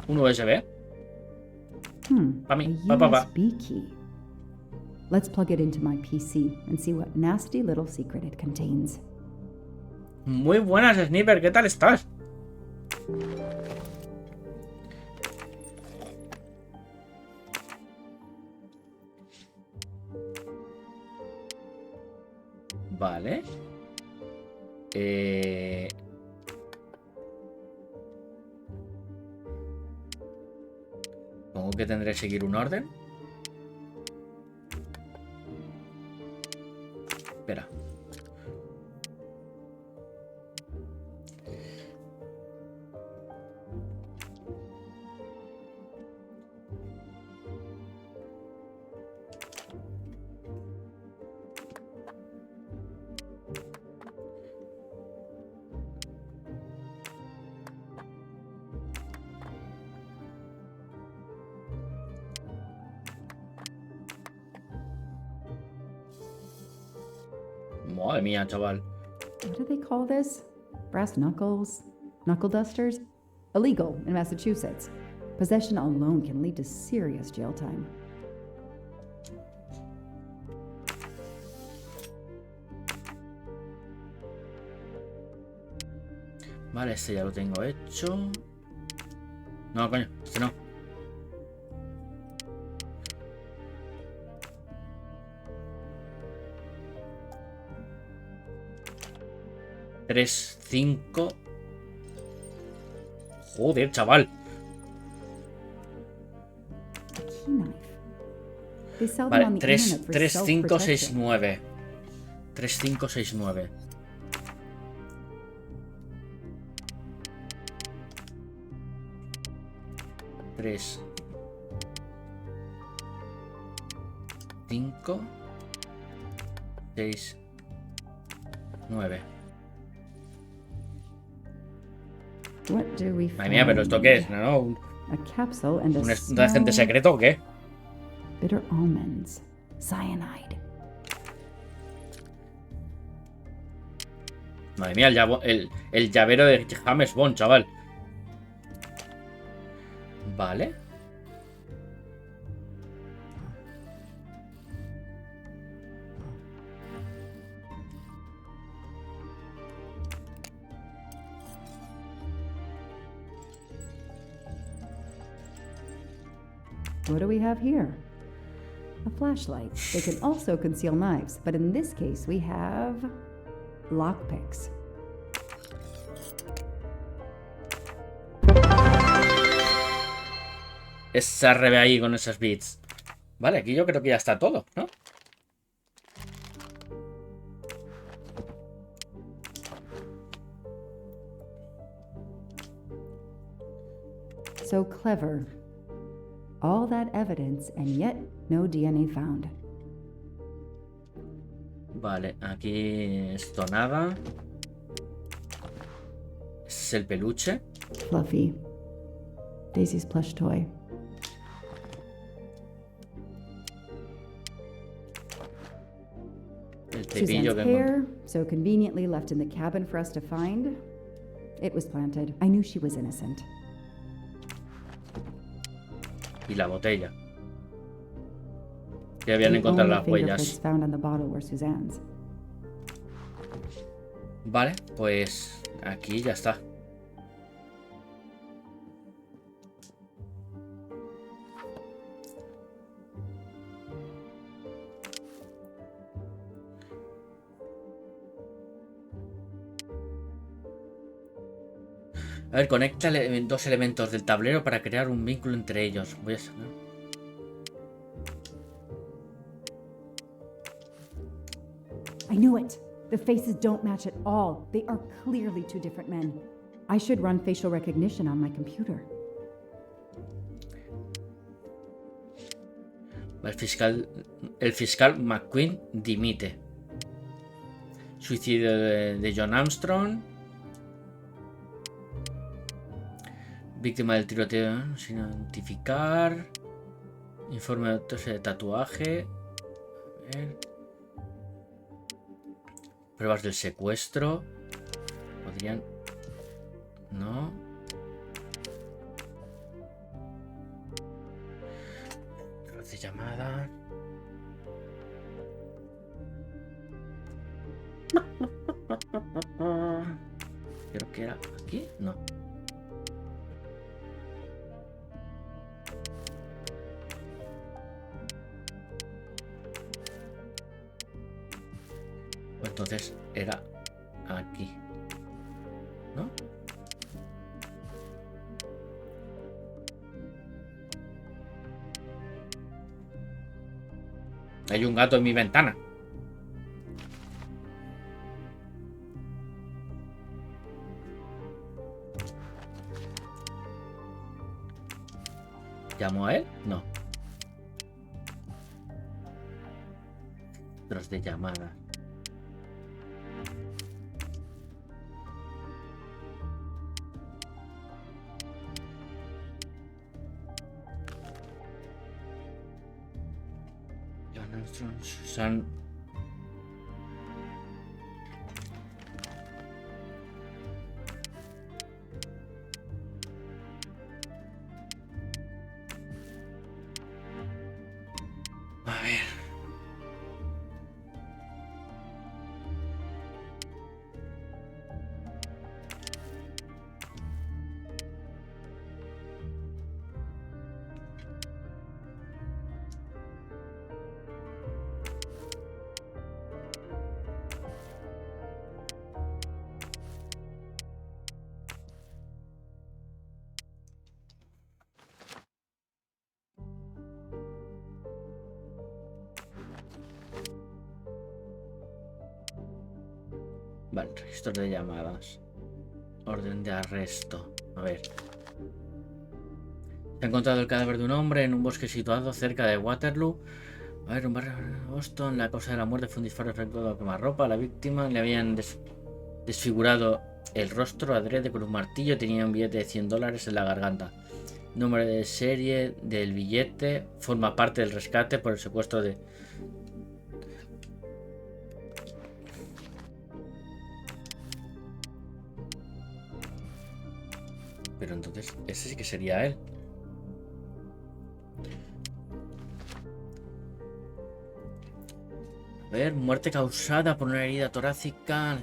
Un USB. Pa' mí. A Pa. USB key. Let's plug it into my PC and see what nasty little secret it contains. Muy buenas, Sniper. ¿Qué tal estás? Vale. Supongo que tendré que seguir un orden. Espera. Madre mía, chaval. What do they call this? Brass knuckles? Knuckle dusters? Illegal in Massachusetts. Possession alone can lead to serious jail time. Vale, este ya lo tengo hecho. No, coño, este no. Tres, 5. Joder, chaval. Vale, 3, 5, 6, 9. 3, 5, 6, 9. Tres, 5, 6, 9. Madre mía, pero ¿esto qué es? ¿No? ¿Un agente secreto o qué? Bitter almonds. Cyanide. Madre mía, el llavero de James Bond, chaval. Vale. What do we have here? A flashlight. They can also conceal knives, but in this case we have lockpicks. Esa rebe ahí con esas bits. Vale, aquí yo creo que ya está todo, ¿no? So clever. All that evidence and yet no DNA found. Vale, aquí esto nada. Ese es el peluche. Fluffy. Daisy's plush toy. El cepillo Suzanne's que hair, so conveniently left in the cabin for us to find. It was planted. I knew she was innocent. Y la botella. Que habían encontrado las huellas. Found on the bottle were Suzanne's. Vale, pues aquí ya está. A ver, conecta dos elementos del tablero para crear un vínculo entre ellos. Voy a sacar. I knew it. The faces don't match at all. They are clearly two different men. I should run facial recognition on my computer. El fiscal McQueen dimite. Suicidio de John Armstrong. Víctima del tiroteo sin identificar. Informe de autopsia de tatuaje. A ver. Pruebas del secuestro. podrían... No. De llamada. Creo que era aquí. No. Entonces era aquí, ¿no? Hay un gato en mi ventana. ¿Llamo a él? No. Los de llamada. Son... A ver. Vale, registro de llamadas. Orden de arresto. A ver. Se ha encontrado el cadáver de un hombre en un bosque situado cerca de Waterloo. A ver, un barrio de Boston. La causa de la muerte fue un disparo efectuado a quemarropa. A la víctima le habían desfigurado el rostro adrede con un martillo. Tenía un billete de $100 en la garganta. Número de serie del billete. Forma parte del rescate por el secuestro de... Pero entonces, ese sí que sería él. A ver, muerte causada por una herida torácica.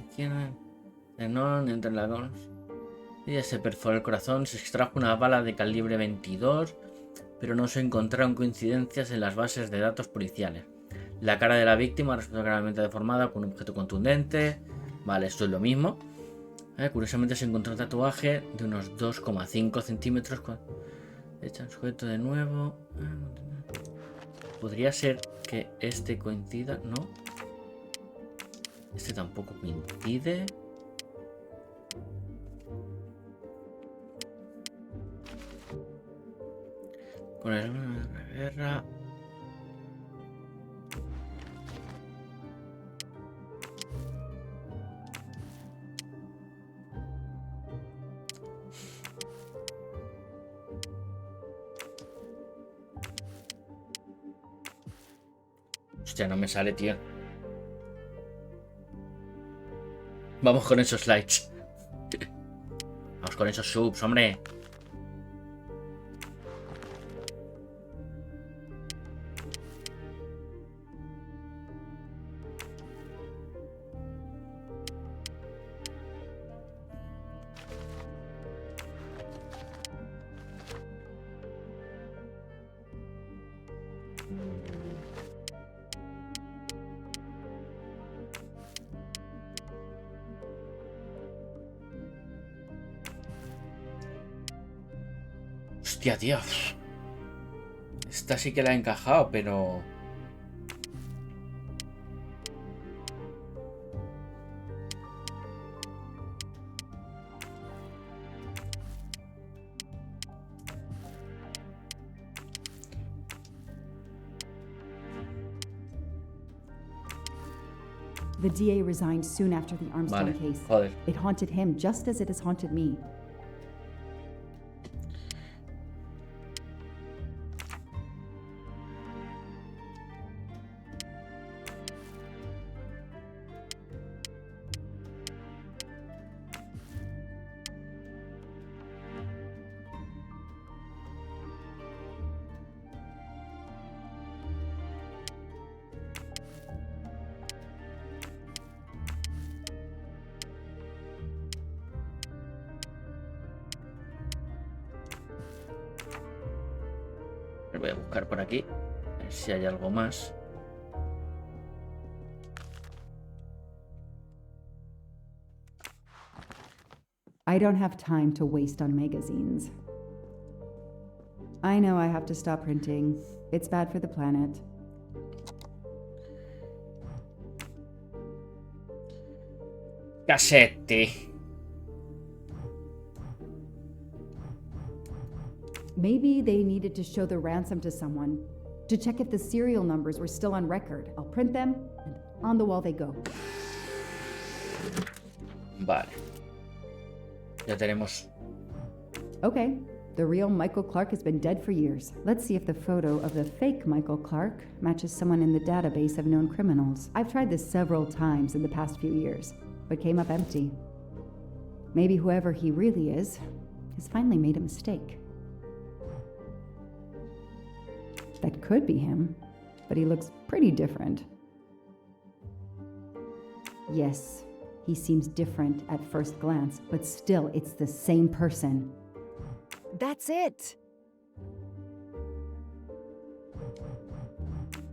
Entre la... Y se perforó el corazón. Se extrajo una bala de calibre 22, pero no se encontraron coincidencias en las bases de datos policiales. La cara de la víctima resultó gravemente deformada con un objeto contundente. Vale, esto es lo mismo. Curiosamente se encontró un tatuaje de unos 2,5 centímetros. Echan sujeto de nuevo. Podría ser que este coincida, ¿no? Este tampoco coincide. Con el guerra. Hostia, no me sale, tío. Vamos con esos likes. Vamos con esos subs, hombre. Hostia, tío. Esta sí que la he encajado, pero... The DA resigned soon after the Armstrong case. Joder. It haunted him just as it has haunted me. Voy a buscar por aquí, a ver si hay algo más. I don't have time to waste on magazines. I know I have to stop printing. It's bad for the planet. Cassetti. Maybe they needed to show the ransom to someone, to check if the serial numbers were still on record. I'll print them, and on the wall they go. Vale. Ya tenemos. Okay, the real Michael Clark has been dead for years. Let's see if the photo of the fake Michael Clark matches someone in the database of known criminals. I've tried this several times in the past few years, but came up empty. Maybe whoever he really is has finally made a mistake. That could be him, but he looks pretty different. Yes, he seems different at first glance, but still, it's the same person. That's it.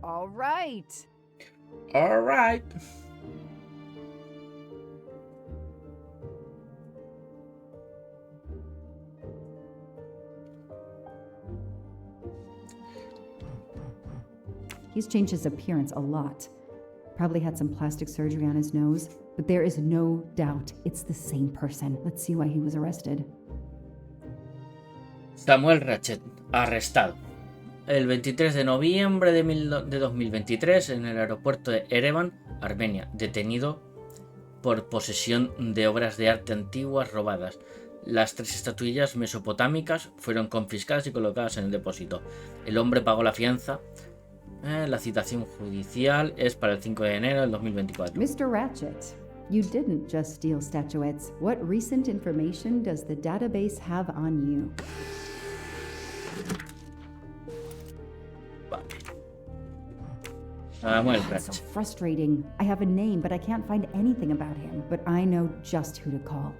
All right. All right. He's changed his appearance a lot. Probably had some plastic surgery on his nose, but there is no doubt it's the same person. Let's see why he was arrested. Samuel Ratchet, arrestado. El 23 de noviembre de 2023 en el aeropuerto de Ereván, Armenia, detenido por posesión de obras de arte antiguas robadas. Las 3 estatuillas mesopotámicas fueron confiscadas y colocadas en el depósito. El hombre pagó la fianza. La citación judicial es para el 5 de enero del 2024. Mr. Ratchet, you didn't just steal statuettes. What recent information does the database have on you? Samuel It's so Ratchet. frustrating. I have a name, but I can't find anything about him. But I know just who to call.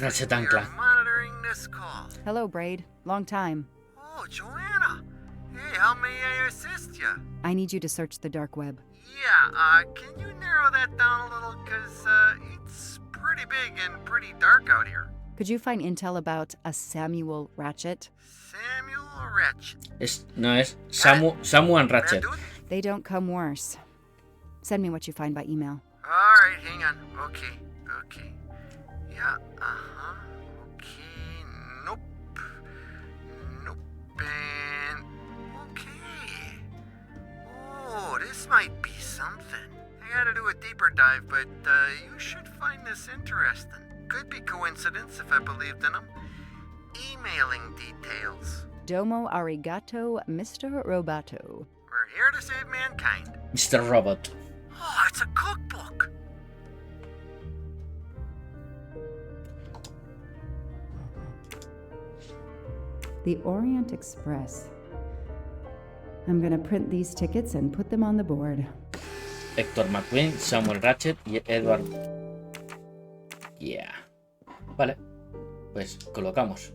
Ratchet Ancla. Monitoring this call. Hello, Braid. Long time. Oh, Joanna. Hey, how may I assist you? I need you to search the dark web. Yeah, can you narrow that down a little? Cause, it's pretty big and pretty dark out here. Could you find intel about a Samuel Ratchet? Samuel Ratchet. Es Samuel Ratchet. They don't come worse. Send me what you find by email. Alright, hang on. Okay. Yeah, okay, nope, and okay. Oh, this might be something. I gotta do a deeper dive, but you should find this interesting. Could be coincidence if I believed in them. Emailing details. Domo arigato, Mr. Roboto. We're here to save mankind. Mr. Robot. Oh, it's a cookbook. The Orient Express. I'm gonna print these tickets and put them on the board. Héctor McQueen, Samuel Ratchet y Edward. Yeah. Vale. Pues colocamos.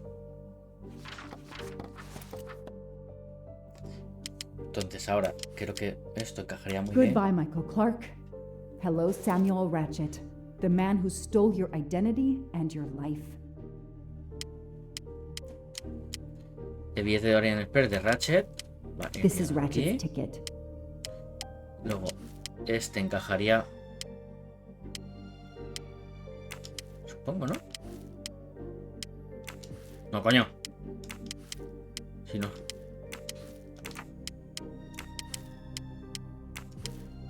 Entonces ahora creo que esto encajaría muy bien. Goodbye, Michael Clark. Hello, Samuel Ratchet, the man who stole your identity and your life. El billete de Orient Express de Ratchet. Vale, This is aquí. Ratchet's ticket. Luego, este encajaría. Supongo, ¿no? No, coño. Si no.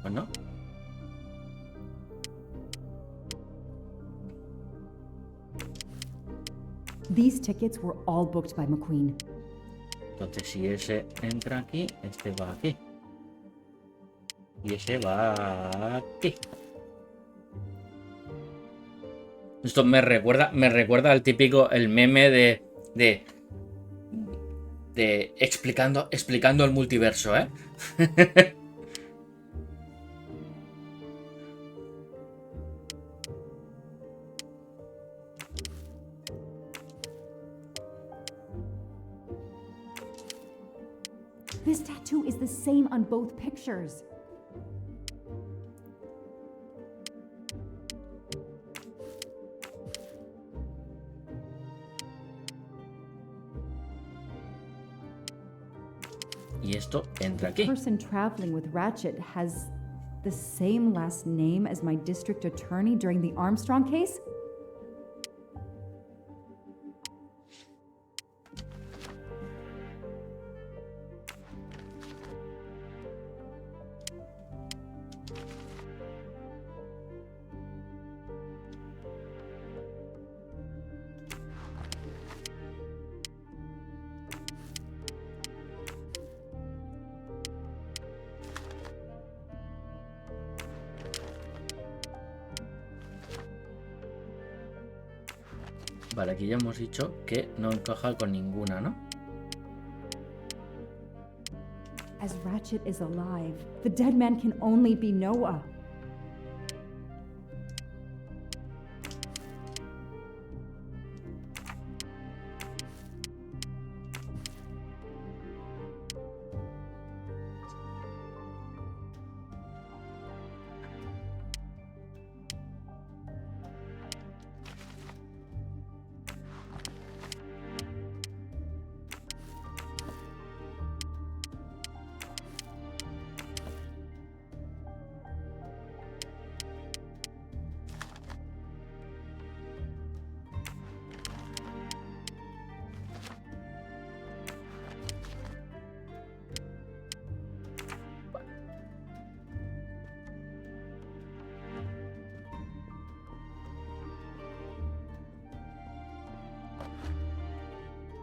Pues no. These tickets were all booked by McQueen. Entonces, si ese entra aquí, este va aquí. Y ese va aquí. Esto me recuerda al típico, el meme de explicando el multiverso, ¿eh? This tattoo is the same on both pictures. Y esto entra aquí. The person traveling with Ratchet has the same last name as my district attorney during the Armstrong case? Vale, aquí ya hemos dicho que no encaja con ninguna, ¿no? As Ratchet is alive, the dead man can only be Noah.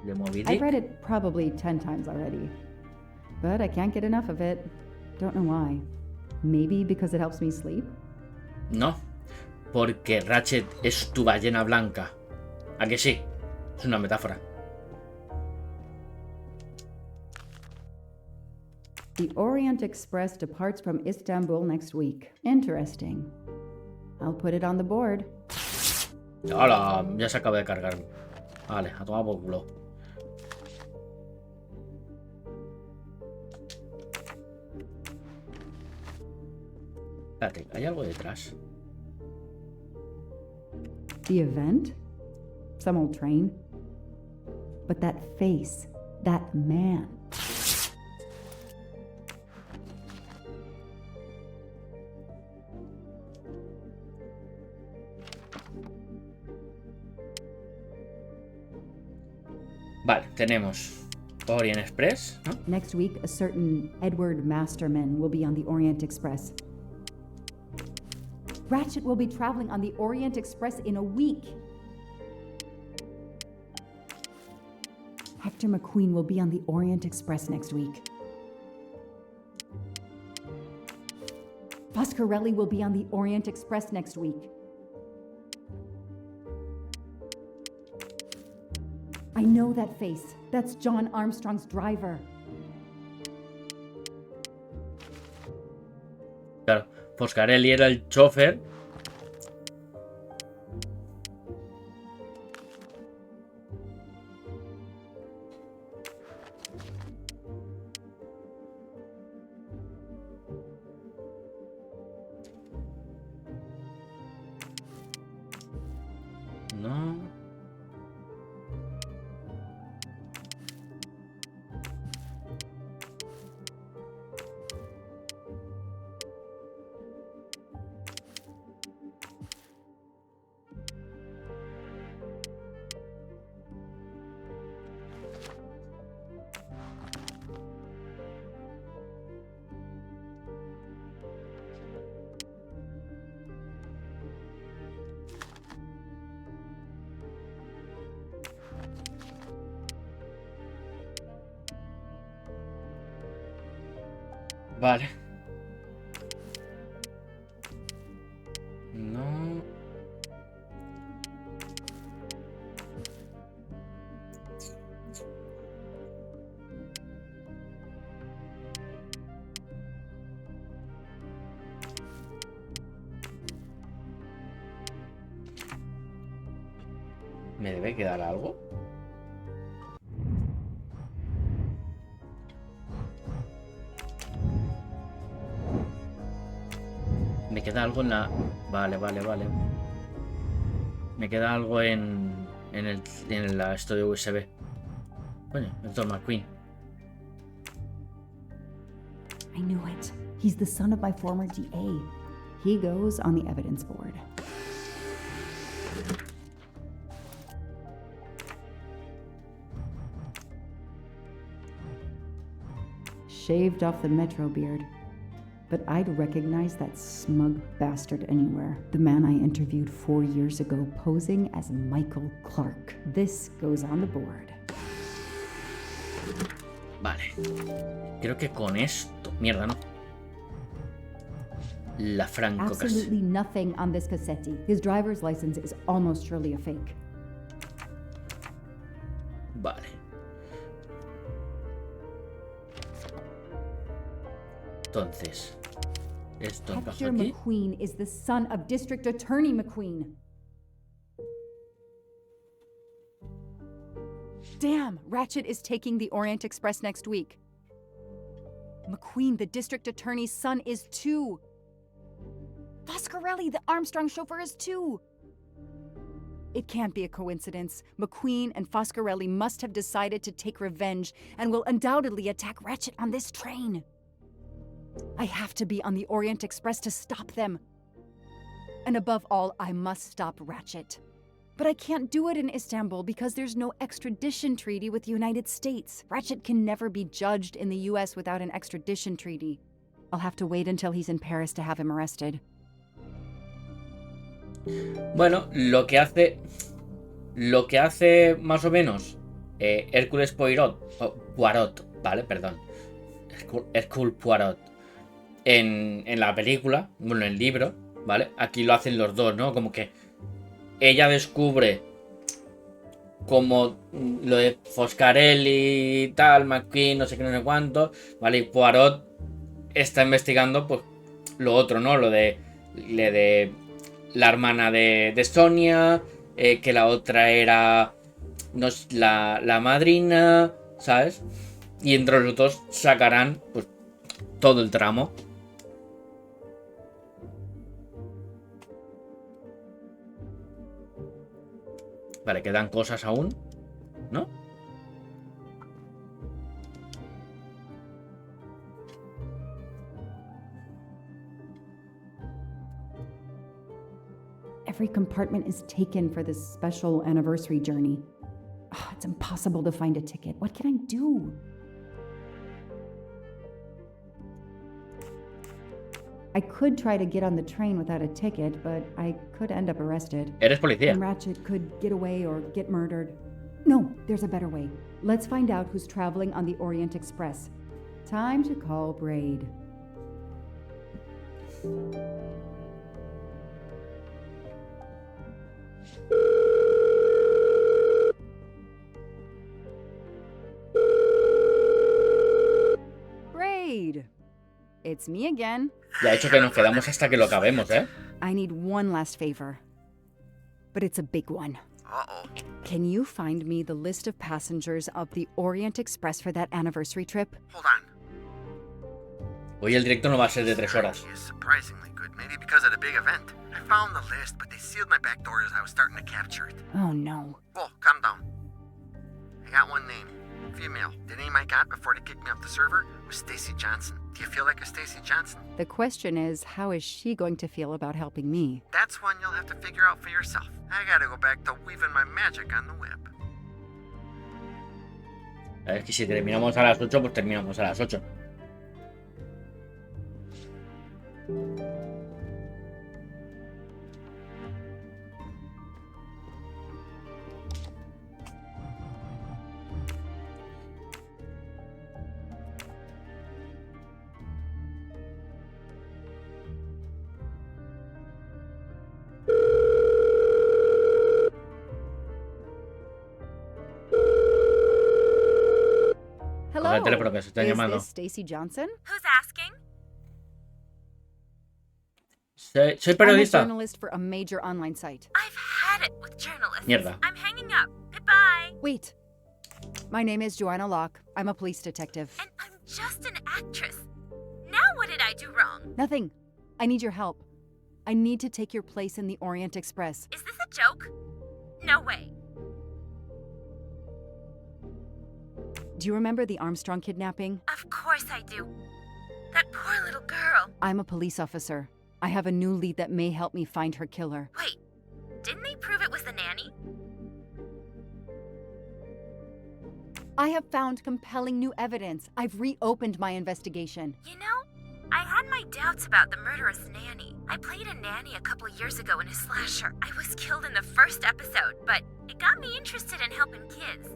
De Moby I've Dick. read it probably 10 times already, but I can't get enough of it. Don't know why. Maybe because it helps me sleep? No, porque Ratchet es tu ballena blanca. ¿A que sí? Es una metáfora. The Orient Express departs from Istanbul next week. Interesting. I'll put it on the board. ¡Hala! Ya se acaba de cargar. Vale, a tomar por culo. Espérate, ¿hay algo detrás? The event? Some old train? But that face, that man. Vale, tenemos Orient Express, ¿no? Next week, a certain Edward Masterman will be on the Orient Express. Ratchet will be traveling on the Orient Express in a week. Hector McQueen will be on the Orient Express next week. Foscarelli will be on the Orient Express next week. I know that face. That's John Armstrong's driver. Claro, Foscarelli era el chofer. No. Vale. No. ¿Me debe quedar algo? queda algo en la... Vale. Me queda algo en la estudio USB. Coño, el Tom McQueen. I knew it. He's the son of my former DA. He goes on the evidence board. Shaved off the metro beard. But I'd recognize that smug bastard anywhere. The man I interviewed 4 years ago posing as Michael Clark. This goes on the board. Vale. Creo que con esto... Mierda, ¿no? La Franco Absolutely nothing on this Cassetti. His driver's license is almost surely a fake. Vale. Entonces, esto encaja Hector aquí. McQueen is the son of District Attorney McQueen. Damn, Ratchet is taking the Orient Express next week. McQueen, the district attorney's son, is too. Foscarelli, the Armstrong chauffeur, is too. It can't be a coincidence. McQueen and Foscarelli must have decided to take revenge and will undoubtedly attack Ratchet on this train. I have to be on the Orient Express to stop them. And above all, I must stop Ratchet. But I can't do it in Istanbul because there's no extradition treaty with the United States. Ratchet can never be judged in the US without an extradition treaty. I'll have to wait until he's in Paris to have him arrested. Bueno, lo que hace más o menos Hércules Poirot, ¿vale? Perdón. Hércules Poirot en la película, bueno, en el libro, ¿vale? Aquí lo hacen los dos, ¿no? Como que ella descubre como lo de Foscarelli y tal, McQueen, no sé qué, no sé cuánto, ¿vale? Y Poirot está investigando, pues, lo otro, ¿no? Lo de la hermana de Sonia, que la otra era la madrina, ¿sabes? Y entre los dos sacarán, pues, todo el tramo. Vale, quedan cosas aún, ¿no? Every compartment is taken for this special anniversary journey. Oh, it's impossible to find a ticket. What can I do? I could try to get on the train without a ticket, but I could end up arrested. Eres policía. And Ratchet could get away or get murdered. No, there's a better way. Let's find out who's traveling on the Orient Express. Time to call Braid. Braid! It's me again. Ya he hecho que nos quedamos hasta que lo acabemos, ¿eh? I need one last favor. But it's a big one. Uh-oh. Can you find me the list of passengers of the Orient Express for that anniversary trip? Hold on. Hoy el directo no va a ser de 3 horas. Is surprisingly good, maybe because of the big event. I found the list, but they sealed my back door as I was starting to capture it. Oh no. Whoa, calm down. I got one name. Female. The name I got before they kicked me off the server was Stacy Johnson. Do you feel like a Stacy Johnson? The question is, how is she going to feel about helping me? That's one you'll have to figure out for yourself. I gotta go back to weaving my magic on the web. Es que si terminamos a las 8, pues terminamos a las 8. Hello. Pero que se están llamando. Is this Stacy Johnson? Who's asking? Soy I'm a periodista. journalist for a major online site. I've had it with journalists. Mierda. I'm hanging up. Goodbye. Wait. My name is Joanna Locke. I'm a police detective. And I'm just an actress. Now what did I do wrong? Nothing. I need your help. I need to take your place in the Orient Express. Is this a joke? No way. Do you remember the Armstrong kidnapping? Of course I do. That poor little girl. I'm a police officer. I have a new lead that may help me find her killer. Wait, didn't they prove it was the nanny? I have found compelling new evidence. I've reopened my investigation. You know, I had my doubts about the murderous nanny. I played a nanny a couple years ago in a slasher. I was killed in the first episode, but it got me interested in helping kids.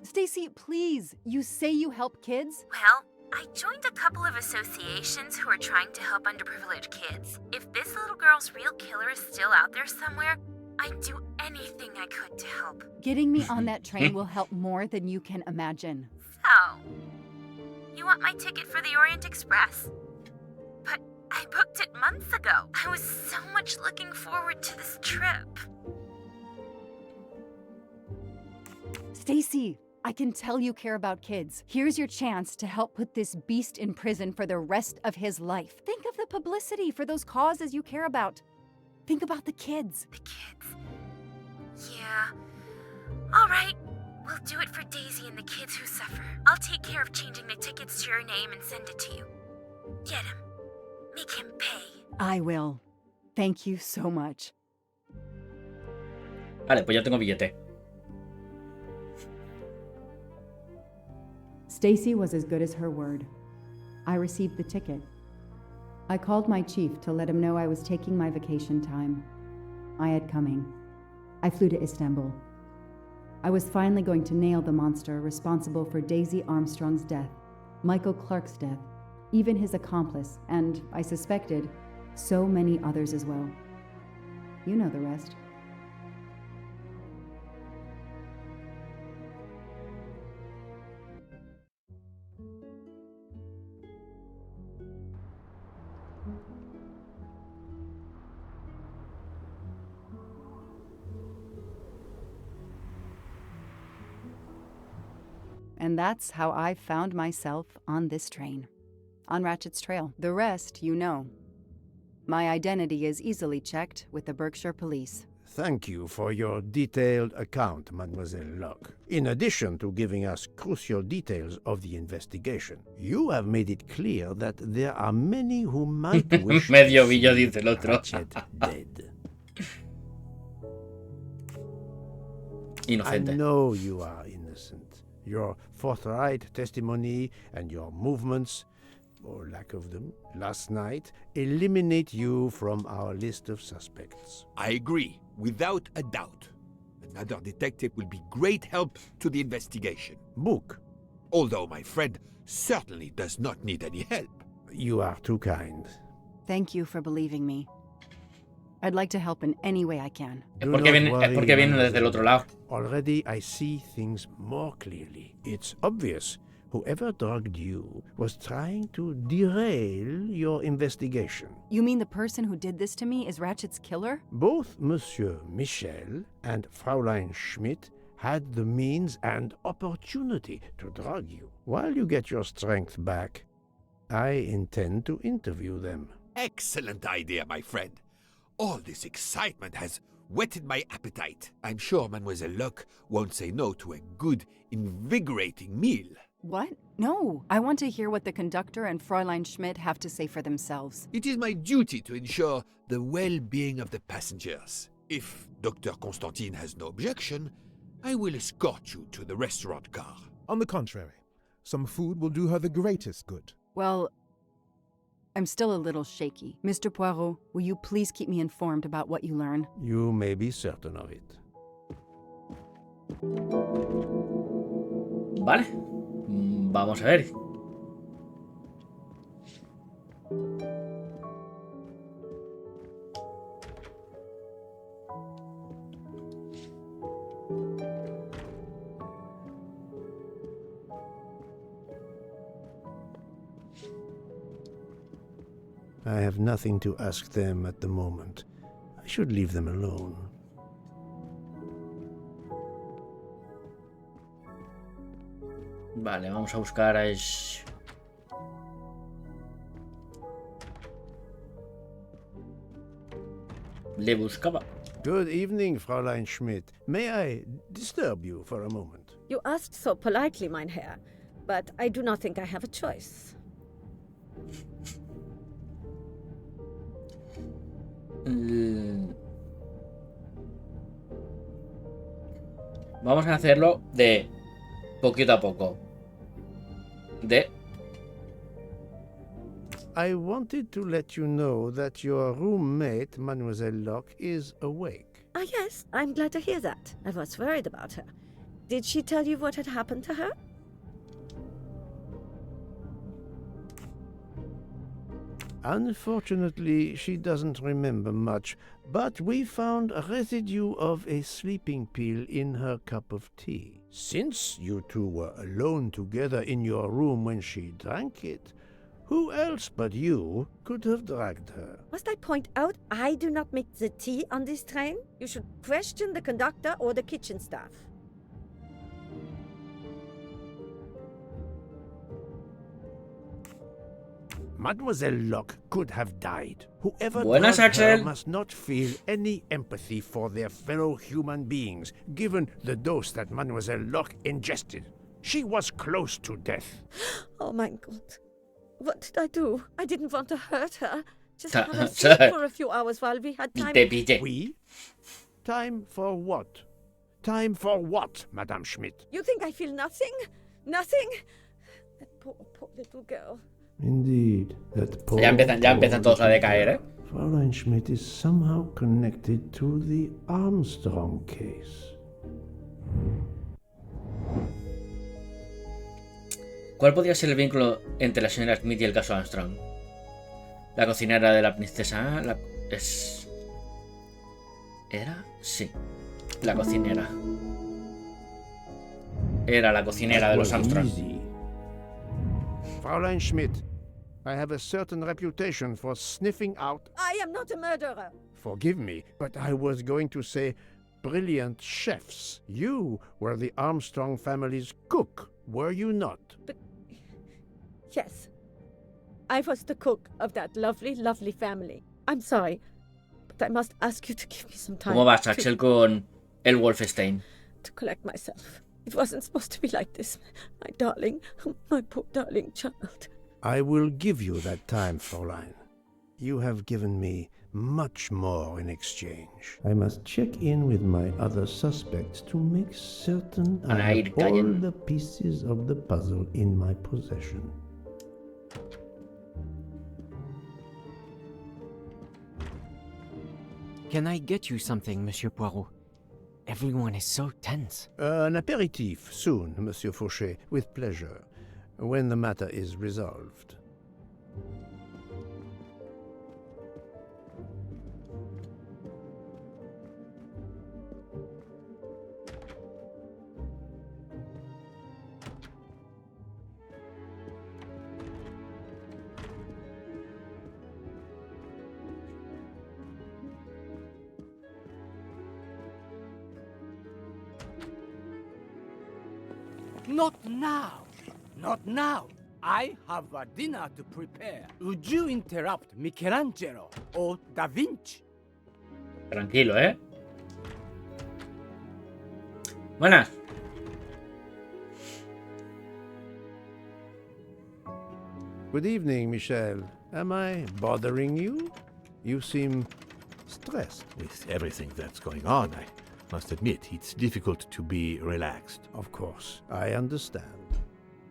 Stacy, please. You say you help kids? Well, I joined a couple of associations who are trying to help underprivileged kids. If this little girl's real killer is still out there somewhere, I'd do anything I could to help. Getting me on that train will help more than you can imagine. So, you want my ticket for the Orient Express? But I booked it months ago. I was so much looking forward to this trip. Stacy, I can tell you care about kids. Here's your chance to help put this beast in prison for the rest of his life. Think of the publicity for those causes you care about. Think about the kids. The kids? Yeah. All right. We'll do it for Daisy and the kids who suffer. I'll take care of changing the tickets to your name and send it to you. Get him. Make him pay. I will. Thank you so much. Vale, pues ya tengo billete. Stacy was as good as her word. I received the ticket. I called my chief to let him know I was taking my vacation time. I had coming. I flew to Istanbul. I was finally going to nail the monster responsible for Daisy Armstrong's death, Michael Clark's death, even his accomplice, and, I suspected, so many others as well. You know the rest. And that's how I found myself on this train. On Ratchet's trail. The rest, you know. My identity is easily checked with the Berkshire Police. Thank you for your detailed account, Mademoiselle Locke. In addition to giving us crucial details of the investigation, you have made it clear that there are many who might wish Medio billo, dice el otro. Ratchet dead. Inocente. I know you are innocent. Your forthright testimony and your movements, or lack of them, last night eliminate you from our list of suspects. I agree, without a doubt. Another detective will be great help to the investigation. Book. Although my friend certainly does not need any help. You are too kind. Thank you for believing me. I'd like to help in any way I can. Es porque viene desde el otro lado. Already I see things more clearly. It's obvious whoever drugged you was trying to derail your investigation. You mean the person who did this to me is Ratchet's killer? Both Monsieur Michel and Fraulein Schmidt had the means and opportunity to drug you. While you get your strength back, I intend to interview them. Excellent idea, my friend. All this excitement has whetted my appetite. I'm sure Mademoiselle Locke won't say no to a good, invigorating meal. What? No. I want to hear what the conductor and Fräulein Schmidt have to say for themselves. It is my duty to ensure the well-being of the passengers. If Dr. Constantine has no objection, I will escort you to the restaurant car. On the contrary, some food will do her the greatest good. Well, I'm still a little shaky. Mr. Poirot, will you please keep me informed about what you learn? You may be certain of it. Vale. Vamos a ver. I have nothing to ask them at the moment. I should leave them alone. Vale, vamos a buscar a le buscaba. Good evening, Fräulein Schmidt. May I disturb you for a moment? You asked so politely, mein Herr, but I do not think I have a choice. Vamos a hacerlo de poquito a poco. I wanted to let you know that your roommate, Mademoiselle Locke, is awake. Ah, yes, I'm glad to hear that. I was worried about her. Did she tell you what had happened to her? Unfortunately, she doesn't remember much, but we found a residue of a sleeping pill in her cup of tea. Since you two were alone together in your room when she drank it, who else but you could have dragged her? Must I point out I do not make the tea on this train? You should question the conductor or the kitchen staff. Mademoiselle Locke could have died. Whoever Buenas, drugged her Axel. must not feel any empathy for their fellow human beings, given the dose that Mademoiselle Locke ingested. She was close to death. Oh my God. What did I do? I didn't want to hurt her. Just have her sleep for a few hours while we had time. We? Time for what? Time for what, Madame Schmidt? You think I feel nothing? Nothing? That poor little girl. Indeed, that poor, Ya empiezan todos a decaer, ¿eh? Fräulein Schmidt is somehow connected to the Armstrong case. ¿Cuál podría ser el vínculo entre la señora Smith y el caso Armstrong? La cocinera de la princesa... ¿Era? Sí. La cocinera. Era la cocinera de los Armstrong. Fräulein Schmidt, I have a certain reputation for sniffing out... I am not a murderer. Forgive me, but I was going to say brilliant chefs. You were the Armstrong family's cook, were you not? But... yes. I was the cook of that lovely, lovely family. I'm sorry, but I must ask you to give me some time. ¿Cómo vas, Axel, con el Wolfenstein? To collect myself. It wasn't supposed to be like this. My darling, my poor darling child. I will give you that time, Fräulein. You have given me much more in exchange. I must check in with my other suspects to make certain I have all the pieces of the puzzle in my possession. Can I get you something, Monsieur Poirot? Everyone is so tense. An aperitif soon, Monsieur Fauchet, with pleasure, when the matter is resolved. Not now! Not now! I have a dinner to prepare. Would you interrupt Michelangelo or Da Vinci? Tranquilo, ¿eh? Buenas. Good evening, Michel. Am I bothering you? You seem stressed. With everything that's going on, I must admit it's difficult to be relaxed. Of course, I understand.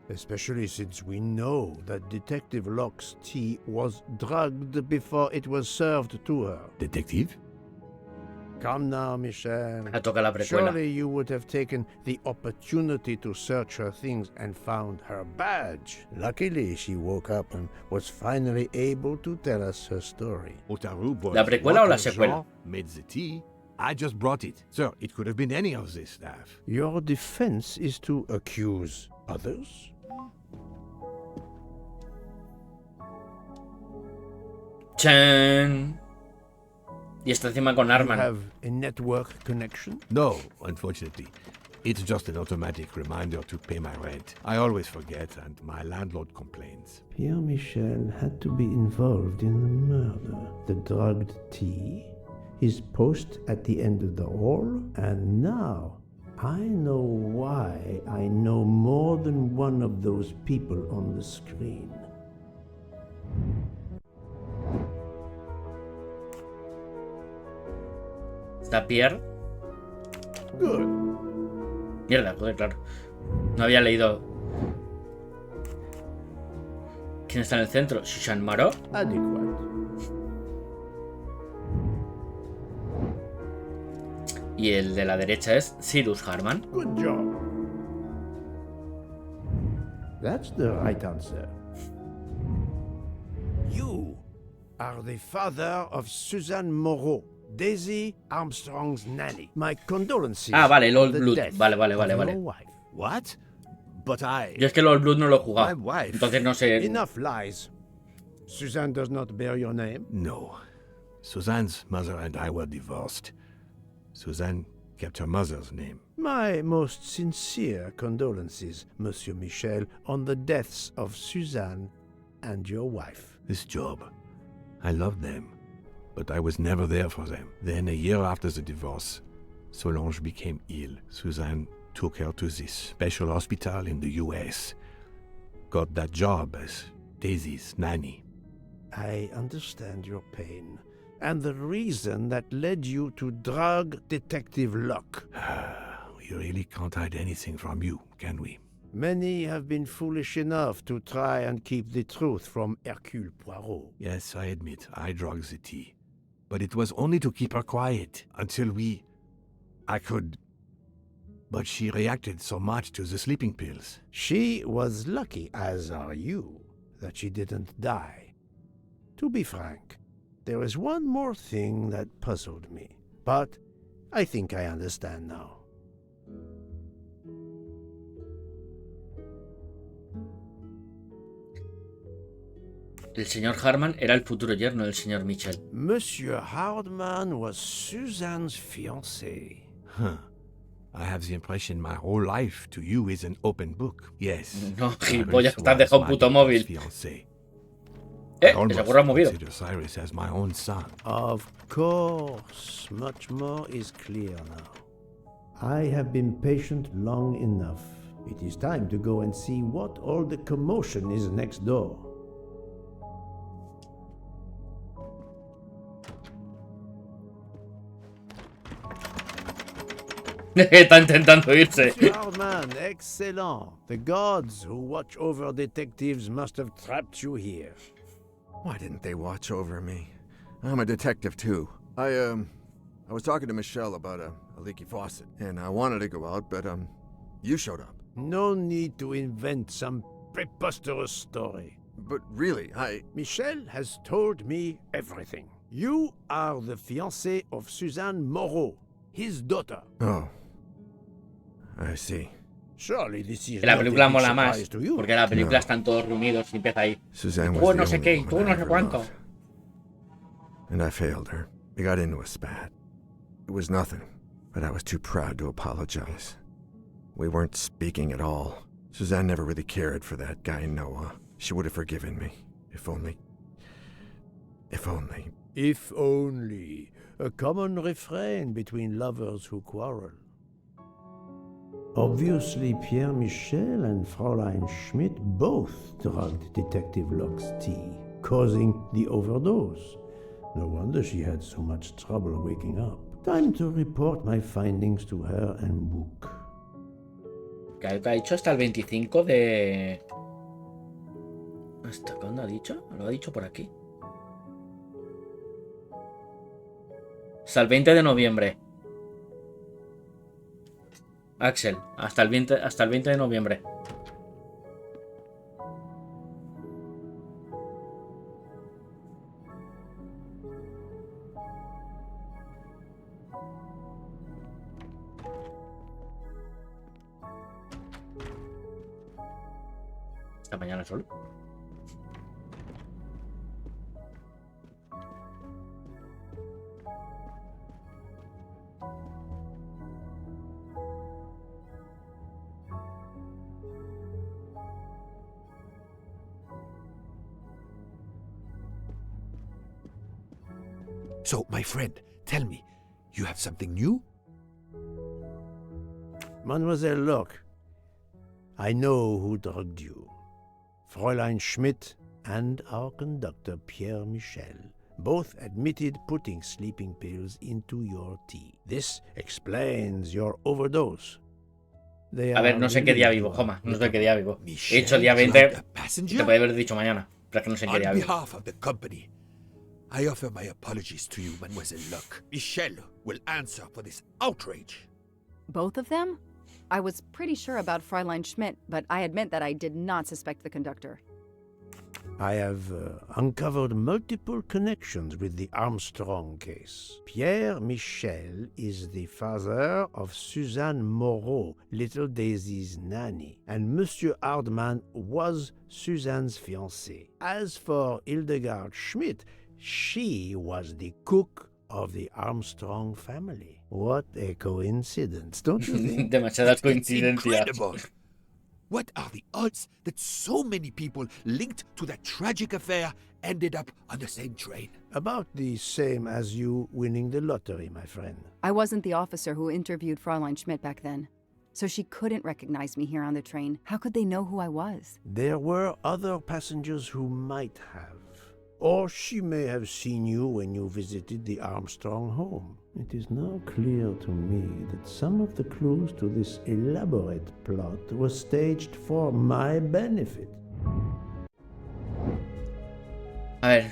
Especially since we know that Detective Locke's tea was drugged before it was served to her. Detective? Come now, Michel. Toca la precuela. Surely you would have taken the opportunity to search her things and found her badge. Luckily, she woke up and was finally able to tell us her story. ¿La precuela o la secuela? Made the tea. I just brought it. Sir, it could have been any of the staff. Your defense is to accuse others? ¡Chan! Y está encima con Arman. You have a network connection? No, unfortunately. It's just an automatic reminder to pay my rent. I always forget, and my landlord complains. Pierre Michel had to be involved in the murder. The drugged tea? his post at the end of the hall, and now I know why I know more than one of those people on the screen. ¿Está Pierre? Good. Mierda, joder, claro. No había leído. ¿Quién está en el centro? ¿Susan Marot? Adequate. Y el de la derecha es Cyrus Harman. Good job. That's the right answer. You are the father of Suzanne Moreau, Daisy Armstrong's nanny. My condolences. Ah, vale, el Old on the Blood. death Vale. of your wife. What? But I... Yo es que el Old Blood no lo he jugado. My wife. Entonces no sé. Enough lies. Suzanne does not bear your name? No. Suzanne's mother and I were divorced. Suzanne kept her mother's name. My most sincere condolences, Monsieur Michel, on the deaths of Suzanne and your wife. This job, I loved them, but I was never there for them. Then, a year after the divorce, Solange became ill. Suzanne took her to this special hospital in the US. Got that job as Daisy's nanny. I understand your pain, and the reason that led you to drug Detective Locke. We really can't hide anything from you, can we? Many have been foolish enough to try and keep the truth from Hércules Poirot. Yes, I admit, I drugged the tea. But it was only to keep her quiet, until I could... But she reacted so much to the sleeping pills. She was lucky, as are you, that she didn't die. To be frank, there is one more thing that puzzled me, but I think I understand now. El señor Harman era el futuro yerno del señor Michel. Monsieur Hardman was Suzanne's fiancé. Huh. I have the impression my whole life to you is an open book. Yes. No, gilipollas, te has dejado un puto móvil. Que seguro has movido. Cyrus as my own son. Of course, much more is clear now. I have been patient long enough. It is time to go and see what all the commotion is next door. Está intentando irse. Monsieur Hardman, excellent. The gods who watch over detectives must have trapped you here. Why didn't they watch over me? I'm a detective too. I was talking to Michelle about a leaky faucet, and I wanted to go out, but you showed up. No need to invent some preposterous story. But really, Michelle has told me everything. You are the fiancé of Suzanne Moreau, his daughter. Oh. I see. Surely this is La not película a big mola más, surprise to you. porque la película están todos reunidos y empieza ahí. Suzanne Tú was no the sé only qué, y woman tú I no sé ever cuánto. loved. And I failed her. We got into a spat. It was nothing, but I was too proud to apologize. We weren't speaking at all. Suzanne never really cared for that guy Noah. She would have forgiven me. If only. If only. If only. A common refrain between lovers who quarrel. Obviously, Pierre Michel and Fräulein Schmidt both drugged Detective Locke's tea, causing the overdose. No wonder she had so much trouble waking up. Time to report my findings to her and book. Claro que ha dicho hasta el 25 de... ¿Hasta cuándo ha dicho? Lo ha dicho por aquí. Hasta el 20 de noviembre. Axel, hasta el 20 de noviembre. Hasta mañana solo. So, my friend, Tell me, you have something new? Mademoiselle Locke, I know who drugged you. Fräulein Schmidt and our conductor Pierre Michel both admitted putting sleeping pills into your tea. This explains your overdose. A ver, no sé qué día vivo, Joma. No sé qué día vivo. He dicho el día 20. Te podía haber dicho mañana. Pero es que no sé en qué día vivo. On behalf of the company, I offer my apologies to you, Mademoiselle Locke. Michel will answer for this outrage. Both of them? I was pretty sure about Fräulein Schmidt, but I admit that I did not suspect the conductor. I have uncovered multiple connections with the Armstrong case. Pierre Michel is the father of Suzanne Moreau, little Daisy's nanny, and Monsieur Hardman was Suzanne's fiancé. As for Hildegard Schmidt, she was the cook of the Armstrong family. What a coincidence, don't you think? Demasiadas coincidencias. Incredible! What are the odds that so many people linked to that tragic affair ended up on the same train? About the same as you winning the lottery, my friend. I wasn't the officer who interviewed Fräulein Schmidt back then, so she couldn't recognize me here on the train. How could they know who I was? There were other passengers who might have. Or she may have seen you when you visited the Armstrong home. It is now clear to me that some of the clues to this elaborate plot were staged for my benefit. A ver,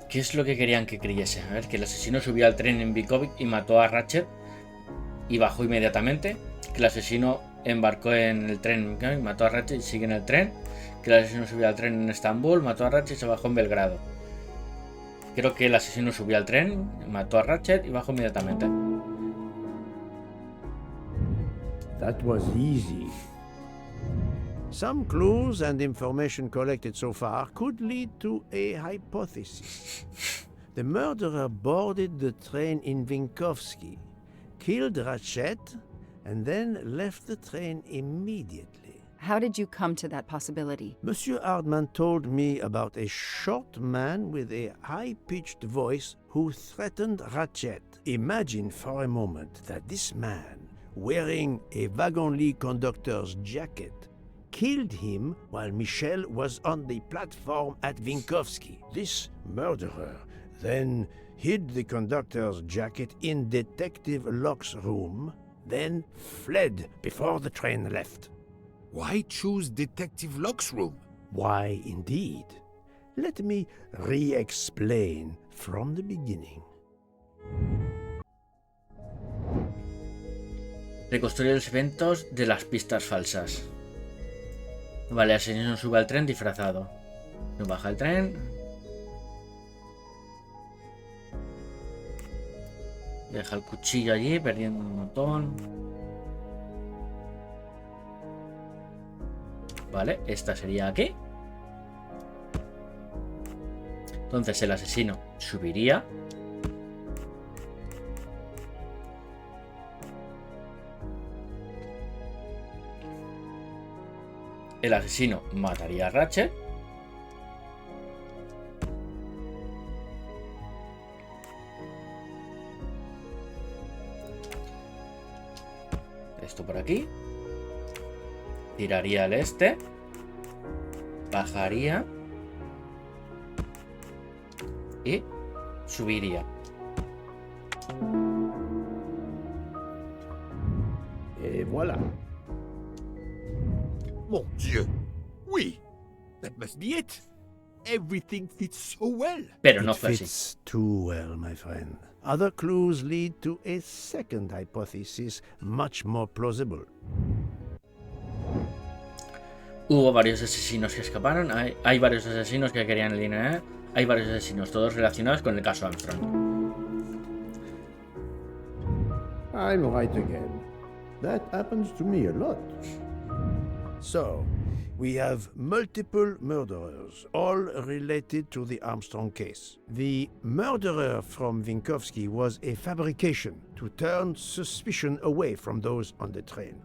¿qué es lo que querían que creyese? A ver, que el asesino subió al tren en Vicovic y mató a Ratchet y bajó inmediatamente. Que el asesino embarcó en el tren y mató a Ratchet y sigue en el tren. Que el asesino subió al tren en Estambul, mató a Ratchet y se bajó en Belgrado. Creo que el asesino subió al tren, mató a Ratchet y bajó inmediatamente. That was easy. Some clues and information collected so far could lead to a hypothesis. The murderer boarded the train in Vinkovsky, killed Ratchet, and then left the train immediately. How did you come to that possibility? Monsieur Hardman told me about a short man with a high-pitched voice who threatened Ratchet. Imagine for a moment that this man, wearing a wagon-lit conductor's jacket, killed him while Michel was on the platform at Vinkovsky. This murderer then hid the conductor's jacket in Detective Locke's room, then fled before the train left. Why choose Detective Locke's room? Why, indeed. Let me re-explain from the beginning. Reconstruir los eventos de las pistas falsas. Vale, el asesino sube al tren disfrazado. Se baja el tren. Deja el cuchillo allí, perdiendo un montón. Vale, esta sería aquí. Entonces el asesino subiría. El asesino mataría a Ratchet. Esto por aquí. Tiraría el este. Bajaría. Y subiría. Et voilà. Mon Dieu! Oui! That must be it! Everything fits so well! Pero no It fue así. fits too well, my friend. Other clues lead to a second hypothesis, much more plausible. Hubo varios asesinos que escaparon. Hay varios asesinos que querían el dinero. Hay varios asesinos, todos relacionados con el caso Armstrong. I'm right again. That happens to me a lot. So, we have multiple murderers, all related to the Armstrong case. The murderer from Vinkovsky was a fabrication to turn suspicion away from those on the train.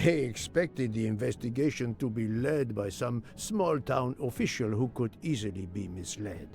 They expected the investigation to be led by some small-town official who could easily be misled.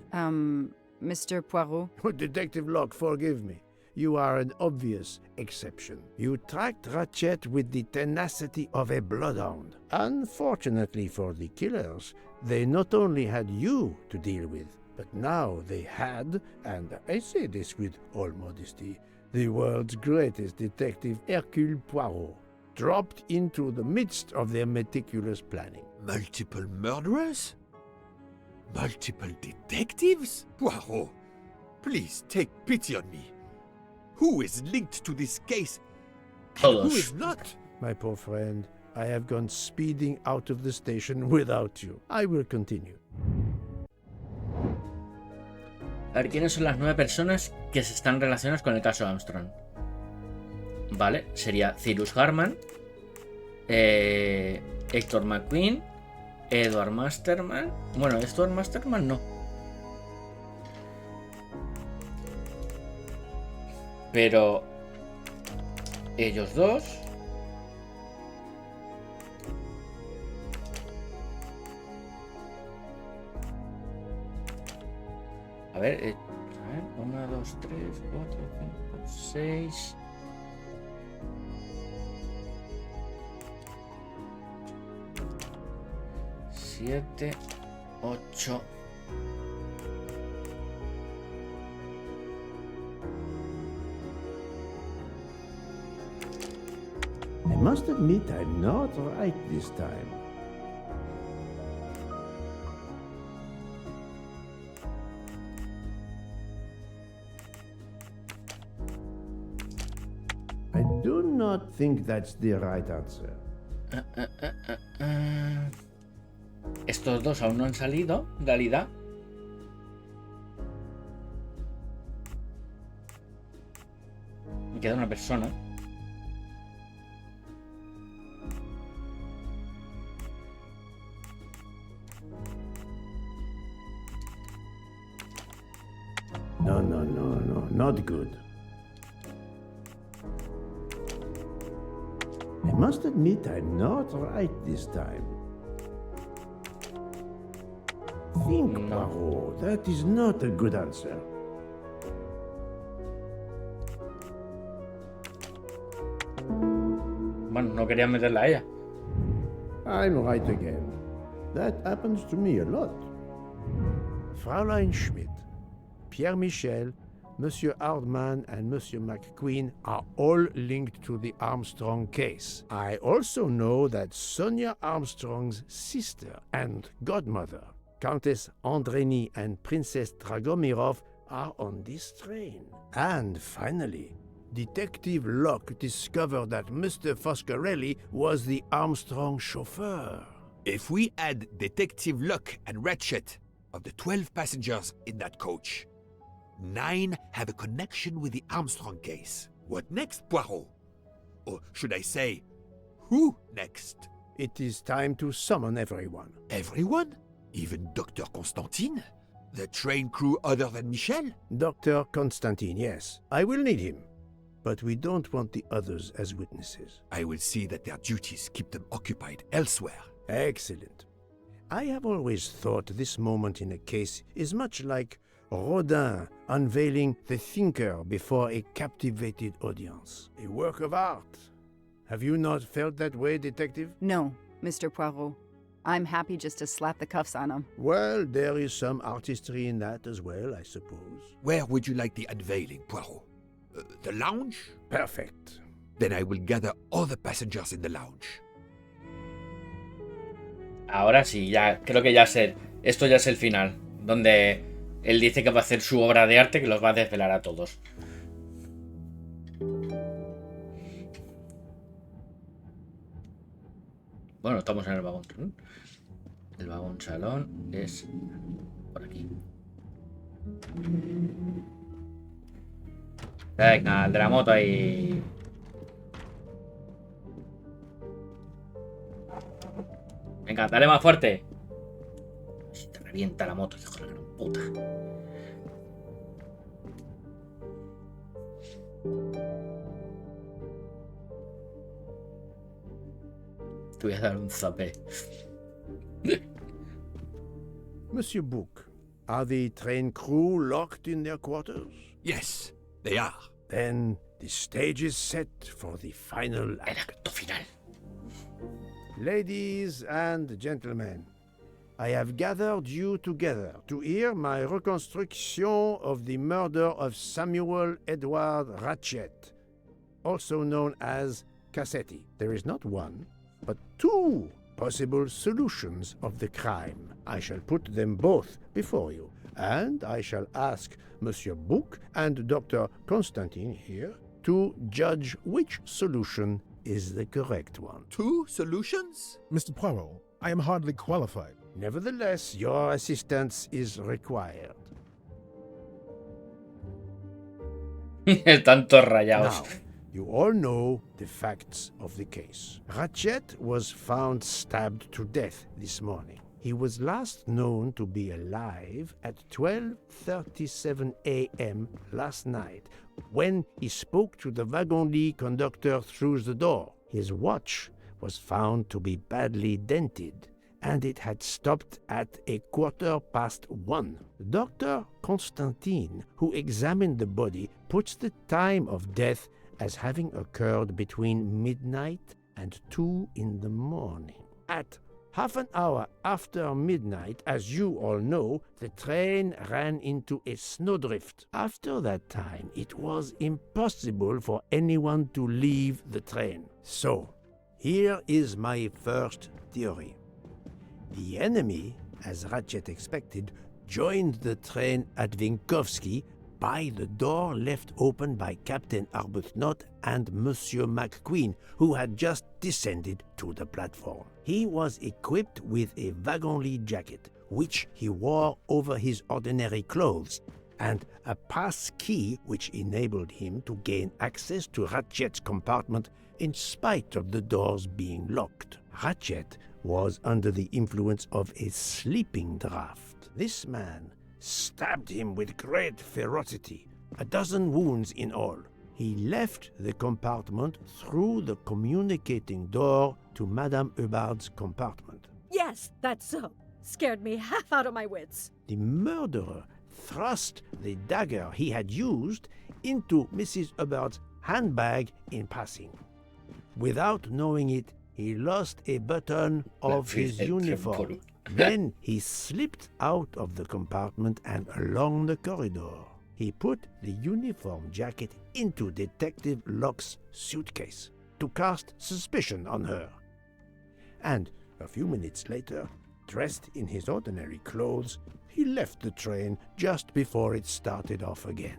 Mr. Poirot? Detective Locke, forgive me. You are an obvious exception. You tracked Ratchet with the tenacity of a bloodhound. Unfortunately for the killers, they not only had you to deal with, but now they had, and I say this with all modesty, the world's greatest detective, Hércules Poirot, dropped into the midst of their meticulous planning. Multiple murderers? Multiple detectives? Poirot, please take pity on me. Who is linked to this case and who is not? My poor friend, I have gone speeding out of the station without you. I will continue. A ver, ¿quiénes son las 9 personas que se están relacionadas con el caso Armstrong? Vale, sería Cyrus Harman, Héctor McQueen, Edward Masterman. Bueno, Edward Masterman no. Pero ellos dos. A ver, 1, 2, 3, 4, 5, 6. Siete, 8. I must admit I'm not right this time. I do not think that's the right answer. Estos dos aún no han salido, en realidad. Me queda una persona. No, not good. I must admit I'm not right this time. Think, Poirot, that is not a good answer. Bueno, no quería meterla a ella. I'm right again. That happens to me a lot. Fraulein Schmidt, Pierre Michel, Monsieur Hardman and Monsieur McQueen are all linked to the Armstrong case. I also know that Sonia Armstrong's sister and godmother, Countess Andreni and Princess Dragomirov, are on this train. And finally, Detective Locke discovered that Mr. Foscarelli was the Armstrong chauffeur. If we add Detective Locke and Ratchet, of the 12 passengers in that coach, 9 have a connection with the Armstrong case. What next, Poirot? Or should I say, who next? It is time to summon everyone. Everyone? Even Dr. Constantine? The train crew other than Michel? Dr. Constantine, yes. I will need him. But we don't want the others as witnesses. I will see that their duties keep them occupied elsewhere. Excellent. I have always thought this moment in a case is much like Rodin unveiling the thinker before a captivated audience. A work of art. Have you not felt that way, Detective? No, Mr. Poirot. I'm happy just to slap the cuffs on him. Well, there is some artistry in that as well, I suppose. Where would you like the unveiling, Poirot? The lounge? Perfect. Then I will gather all the passengers in the lounge. Ahora sí, ya creo que esto ya es el final, donde él dice que va a hacer su obra de arte que los va a desvelar a todos. Bueno, estamos en el vagón. El vagón salón es por aquí. Venga, el de la moto ahí. Venga, dale más fuerte. Si te revienta la moto, hijo de la gran puta. Te voy a dar un zape. Monsieur Book, Are the train crew locked in their quarters? Yes, they are. Then the stage is set for the final act. Ladies and gentlemen, I have gathered you together to hear my reconstruction of the murder of Samuel Edward Ratchet, also known as Cassetti. There is not one, but two possible solutions of the crime. I shall put them both before you, and I shall ask Monsieur Bouc and Dr. Constantine here to judge which solution is the correct one. Two solutions? Mr. Poirot, I am hardly qualified. Nevertheless, your assistance is required. Están todos rayados. Now, you all know the facts of the case. Ratchet was found stabbed to death this morning. He was last known to be alive at 12:37 a.m. last night, when he spoke to the wagon-lit conductor through the door. His watch was found to be badly dented, and it had stopped at 1:15. Dr. Constantine, who examined the body, puts the time of death as having occurred between midnight and 2 in the morning. At half an hour after midnight, as you all know, the train ran into a snowdrift. After that time, it was impossible for anyone to leave the train. So, here is my first theory. The enemy, as Ratchet expected, joined the train at Vinkovsky by the door left open by Captain Arbuthnot and Monsieur McQueen, who had just descended to the platform. He was equipped with a wagon-lit jacket, which he wore over his ordinary clothes, and a pass key which enabled him to gain access to Ratchet's compartment in spite of the doors being locked. Ratchet was under the influence of a sleeping draught. This man stabbed him with great ferocity, 12 wounds in all. He left the compartment through the communicating door to Madame Hubbard's compartment. Yes, that's so. Scared me half out of my wits. The murderer thrust the dagger he had used into Mrs. Hubbard's handbag in passing. Without knowing it, he lost a button of his uniform. Then he slipped out of the compartment and along the corridor. He put the uniform jacket into Detective Locke's suitcase to cast suspicion on her. And a few minutes later, dressed in his ordinary clothes, he left the train just before it started off again,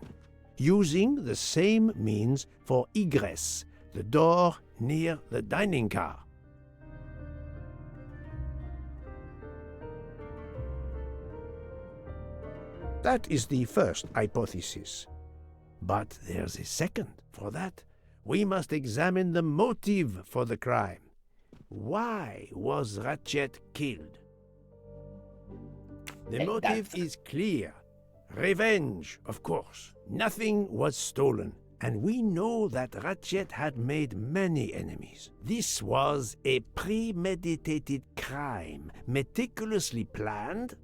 using the same means for egress, the door near the dining car. That is the first hypothesis. But there's a second. For that, we must examine the motive for the crime. Why was Ratchet killed? The motive is clear. Revenge, of course. Nothing was stolen, and we know that Ratchet had made many enemies. This was a premeditated crime, meticulously planned.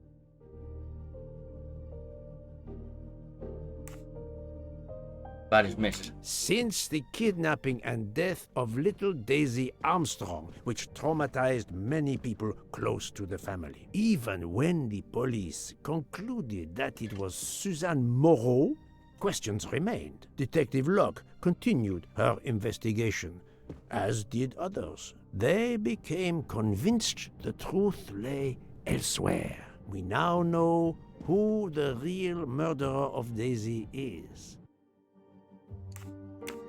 Varios meses. Since the kidnapping and death of little Daisy Armstrong, which traumatized many people close to the family. Even when the police concluded that it was Suzanne Moreau, questions remained. Detective Locke continued her investigation, as did others. They became convinced the truth lay elsewhere. We now know who the real murderer of Daisy is.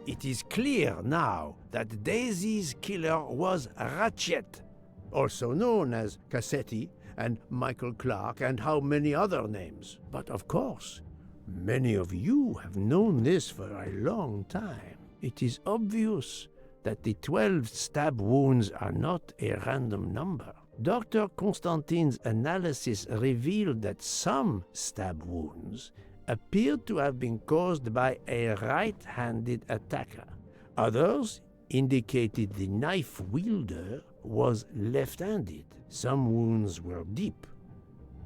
It is clear now that Daisy's killer was Ratchet, also known as Cassetti and Michael Clark and how many other names. But of course, many of you have known this for a long time. It is obvious that the 12 stab wounds are not a random number. Dr. Constantine's analysis revealed that some stab wounds appeared to have been caused by a right-handed attacker. Others indicated the knife wielder was left-handed. Some wounds were deep.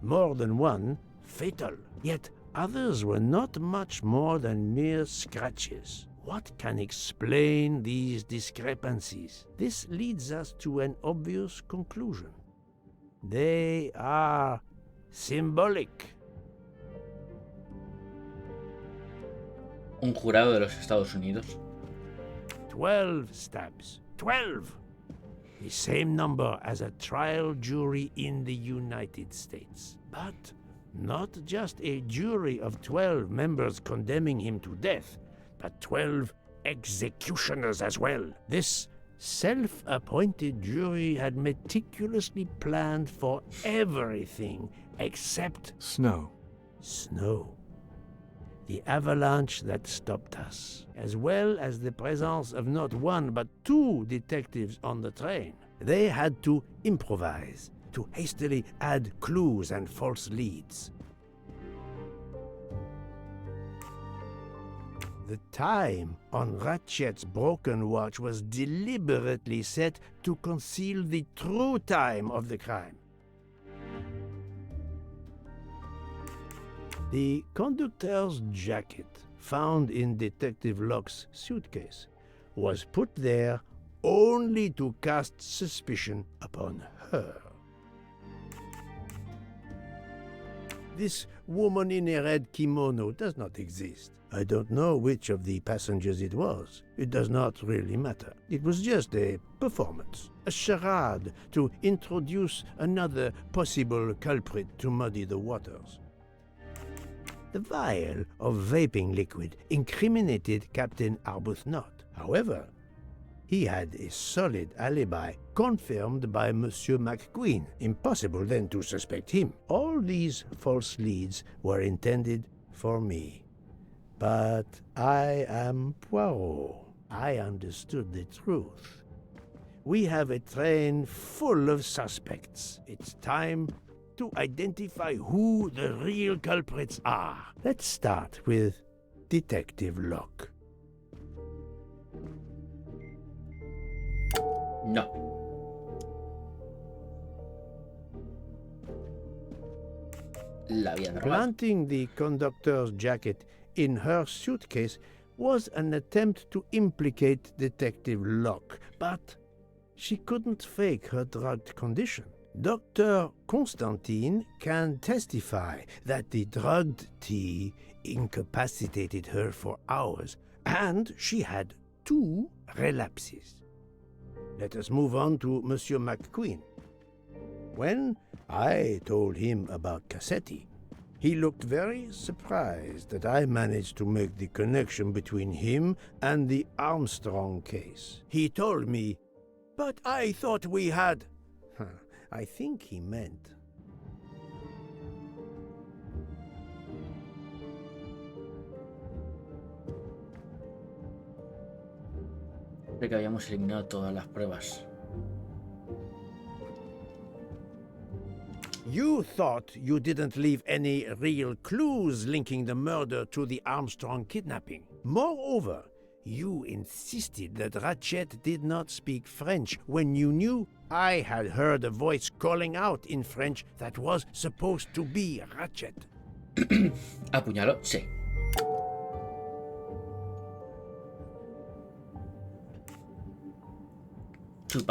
More than one fatal. Yet others were not much more than mere scratches. What can explain these discrepancies? This leads us to an obvious conclusion. They are symbolic. Un jurado de los Estados Unidos. 12 stabs. 12! The same number as a trial jury in the United States. But not just a jury of 12 members condemning him to death, but 12 executioners as well. This self-appointed jury had meticulously planned for everything except snow. Snow. The avalanche that stopped us, as well as the presence of not one but two detectives on the train. They had to improvise, to hastily add clues and false leads. The time on Ratchet's broken watch was deliberately set to conceal the true time of the crime. The conductor's jacket, found in Detective Locke's suitcase, was put there only to cast suspicion upon her. This woman in a red kimono does not exist. I don't know which of the passengers it was. It does not really matter. It was just a performance, a charade to introduce another possible culprit to muddy the waters. The vial of vaping liquid incriminated Captain Arbuthnot. However, he had a solid alibi confirmed by Monsieur McQueen. Impossible then to suspect him. All these false leads were intended for me. But I am Poirot. I understood the truth. We have a train full of suspects. It's time to identify who the real culprits are. Let's start with Detective Locke. No. La vida normal. Planting the conductor's jacket in her suitcase was an attempt to implicate Detective Locke, but she couldn't fake her drugged condition. Dr. Constantine can testify that the drugged tea incapacitated her for hours, and she had 2 relapses. Let us move on to Monsieur McQueen. When I told him about Cassetti, he looked very surprised that I managed to make the connection between him and the Armstrong case. He told me, "But I thought we had..." I think he meant... Creo que habíamos eliminado todas las pruebas. You thought you didn't leave any real clues linking the murder to the Armstrong kidnapping. Moreover, you insisted that Ratchet did not speak French when you knew I had heard a voice calling out in French that was supposed to be Ratchet. Apuñaló, sí.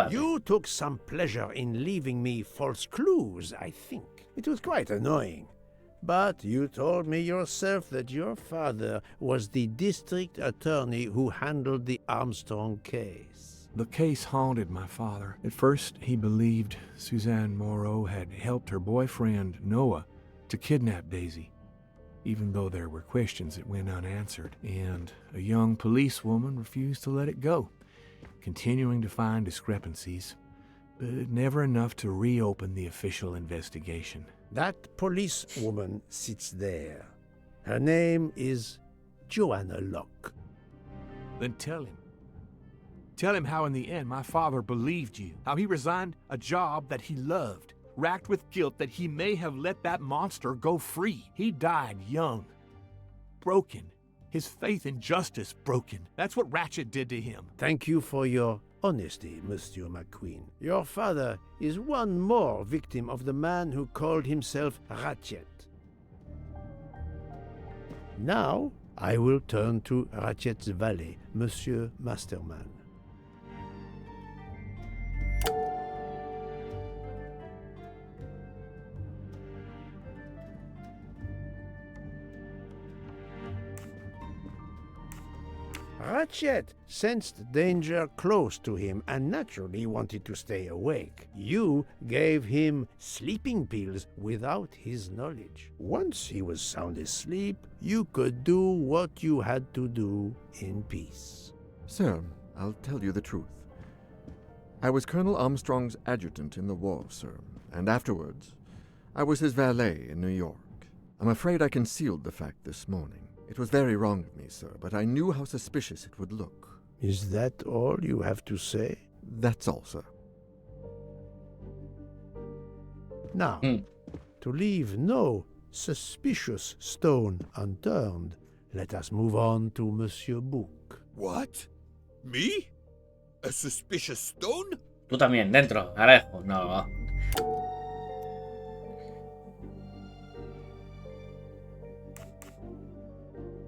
You took some pleasure in leaving me false clues, I think. It was quite annoying. But you told me yourself that your father was the district attorney who handled the Armstrong case. The case haunted my father. At first, he believed Suzanne Moreau had helped her boyfriend, Noah, to kidnap Daisy, even though there were questions that went unanswered, and a young policewoman refused to let it go, continuing to find discrepancies, but never enough to reopen the official investigation. That policewoman sits there. Her name is Joanna Locke. Then tell him. Tell him how in the end my father believed you, how he resigned a job that he loved, racked with guilt that he may have let that monster go free. He died young, broken, his faith in justice broken. That's what Ratchet did to him. Thank you for your honesty, Monsieur McQueen. Your father is one more victim of the man who called himself Ratchet. Now, I will turn to Ratchet's valet, Monsieur Masterman. Ratchet sensed danger close to him and naturally wanted to stay awake. You gave him sleeping pills without his knowledge. Once he was sound asleep, you could do what you had to do in peace. Sir, I'll tell you the truth. I was Colonel Armstrong's adjutant in the war, sir, and afterwards, I was his valet in New York. I'm afraid I concealed the fact this morning. It was very wrong of me, sir, but I knew how suspicious it would look. Is that all you have to say? That's all, sir. Now, to leave no suspicious stone unturned, let us move on to Monsieur Book. What? Me? A suspicious stone? Tú también, dentro, Alejo. No.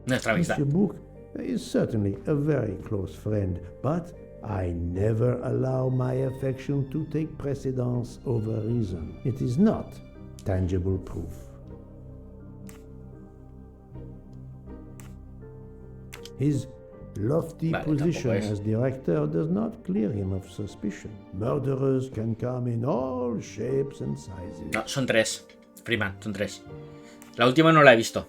Nuestra amistad. Monsieur Book is certainly a very close friend, but I never allow my affection to take precedence over reason. It is not tangible proof. His lofty position as director does not clear him of suspicion. Murderers can come in all shapes and sizes. No, son tres. Freeman, son tres. La última no la he visto.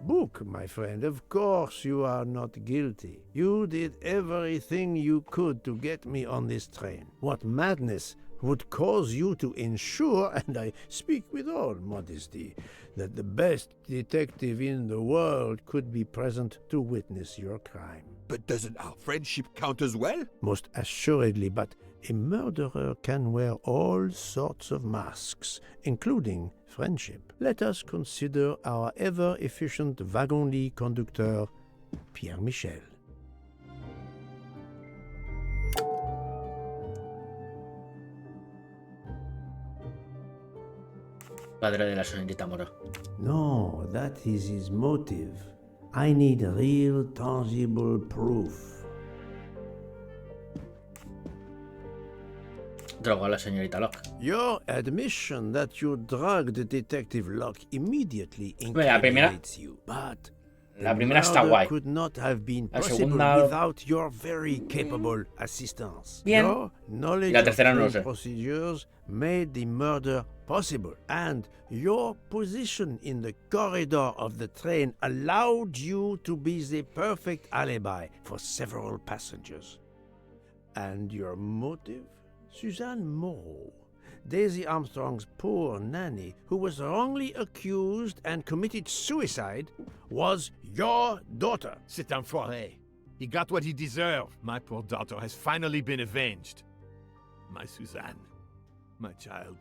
Book, my friend, of course you are not guilty. You did everything you could to get me on this train. What madness would cause you to ensure, and I speak with all modesty, that the best detective in the world could be present to witness your crime? But doesn't our friendship count as well? Most assuredly, but a murderer can wear all sorts of masks, including friendship. Let us consider our ever-efficient wagon-lit conductor, Pierre Michel. Padre de la señorita Moro. No, that is his motive. I need real, tangible proof. Drogó a la señorita Locke. Your admission that you drugged Detective Locke immediately La primera, incriminates you, but la primera está guay. could not have been La possible segunda, without your very capable assistance. bien. Your knowledge La of tercera no lo train sé. procedures made the murder possible, and your position in the corridor of the train allowed you to be the perfect alibi for several passengers. And your motive? Suzanne Moreau, Daisy Armstrong's poor nanny, who was wrongly accused and committed suicide, was your daughter. C'est un foiré. He got what he deserved. My poor daughter has finally been avenged. My Suzanne. My child.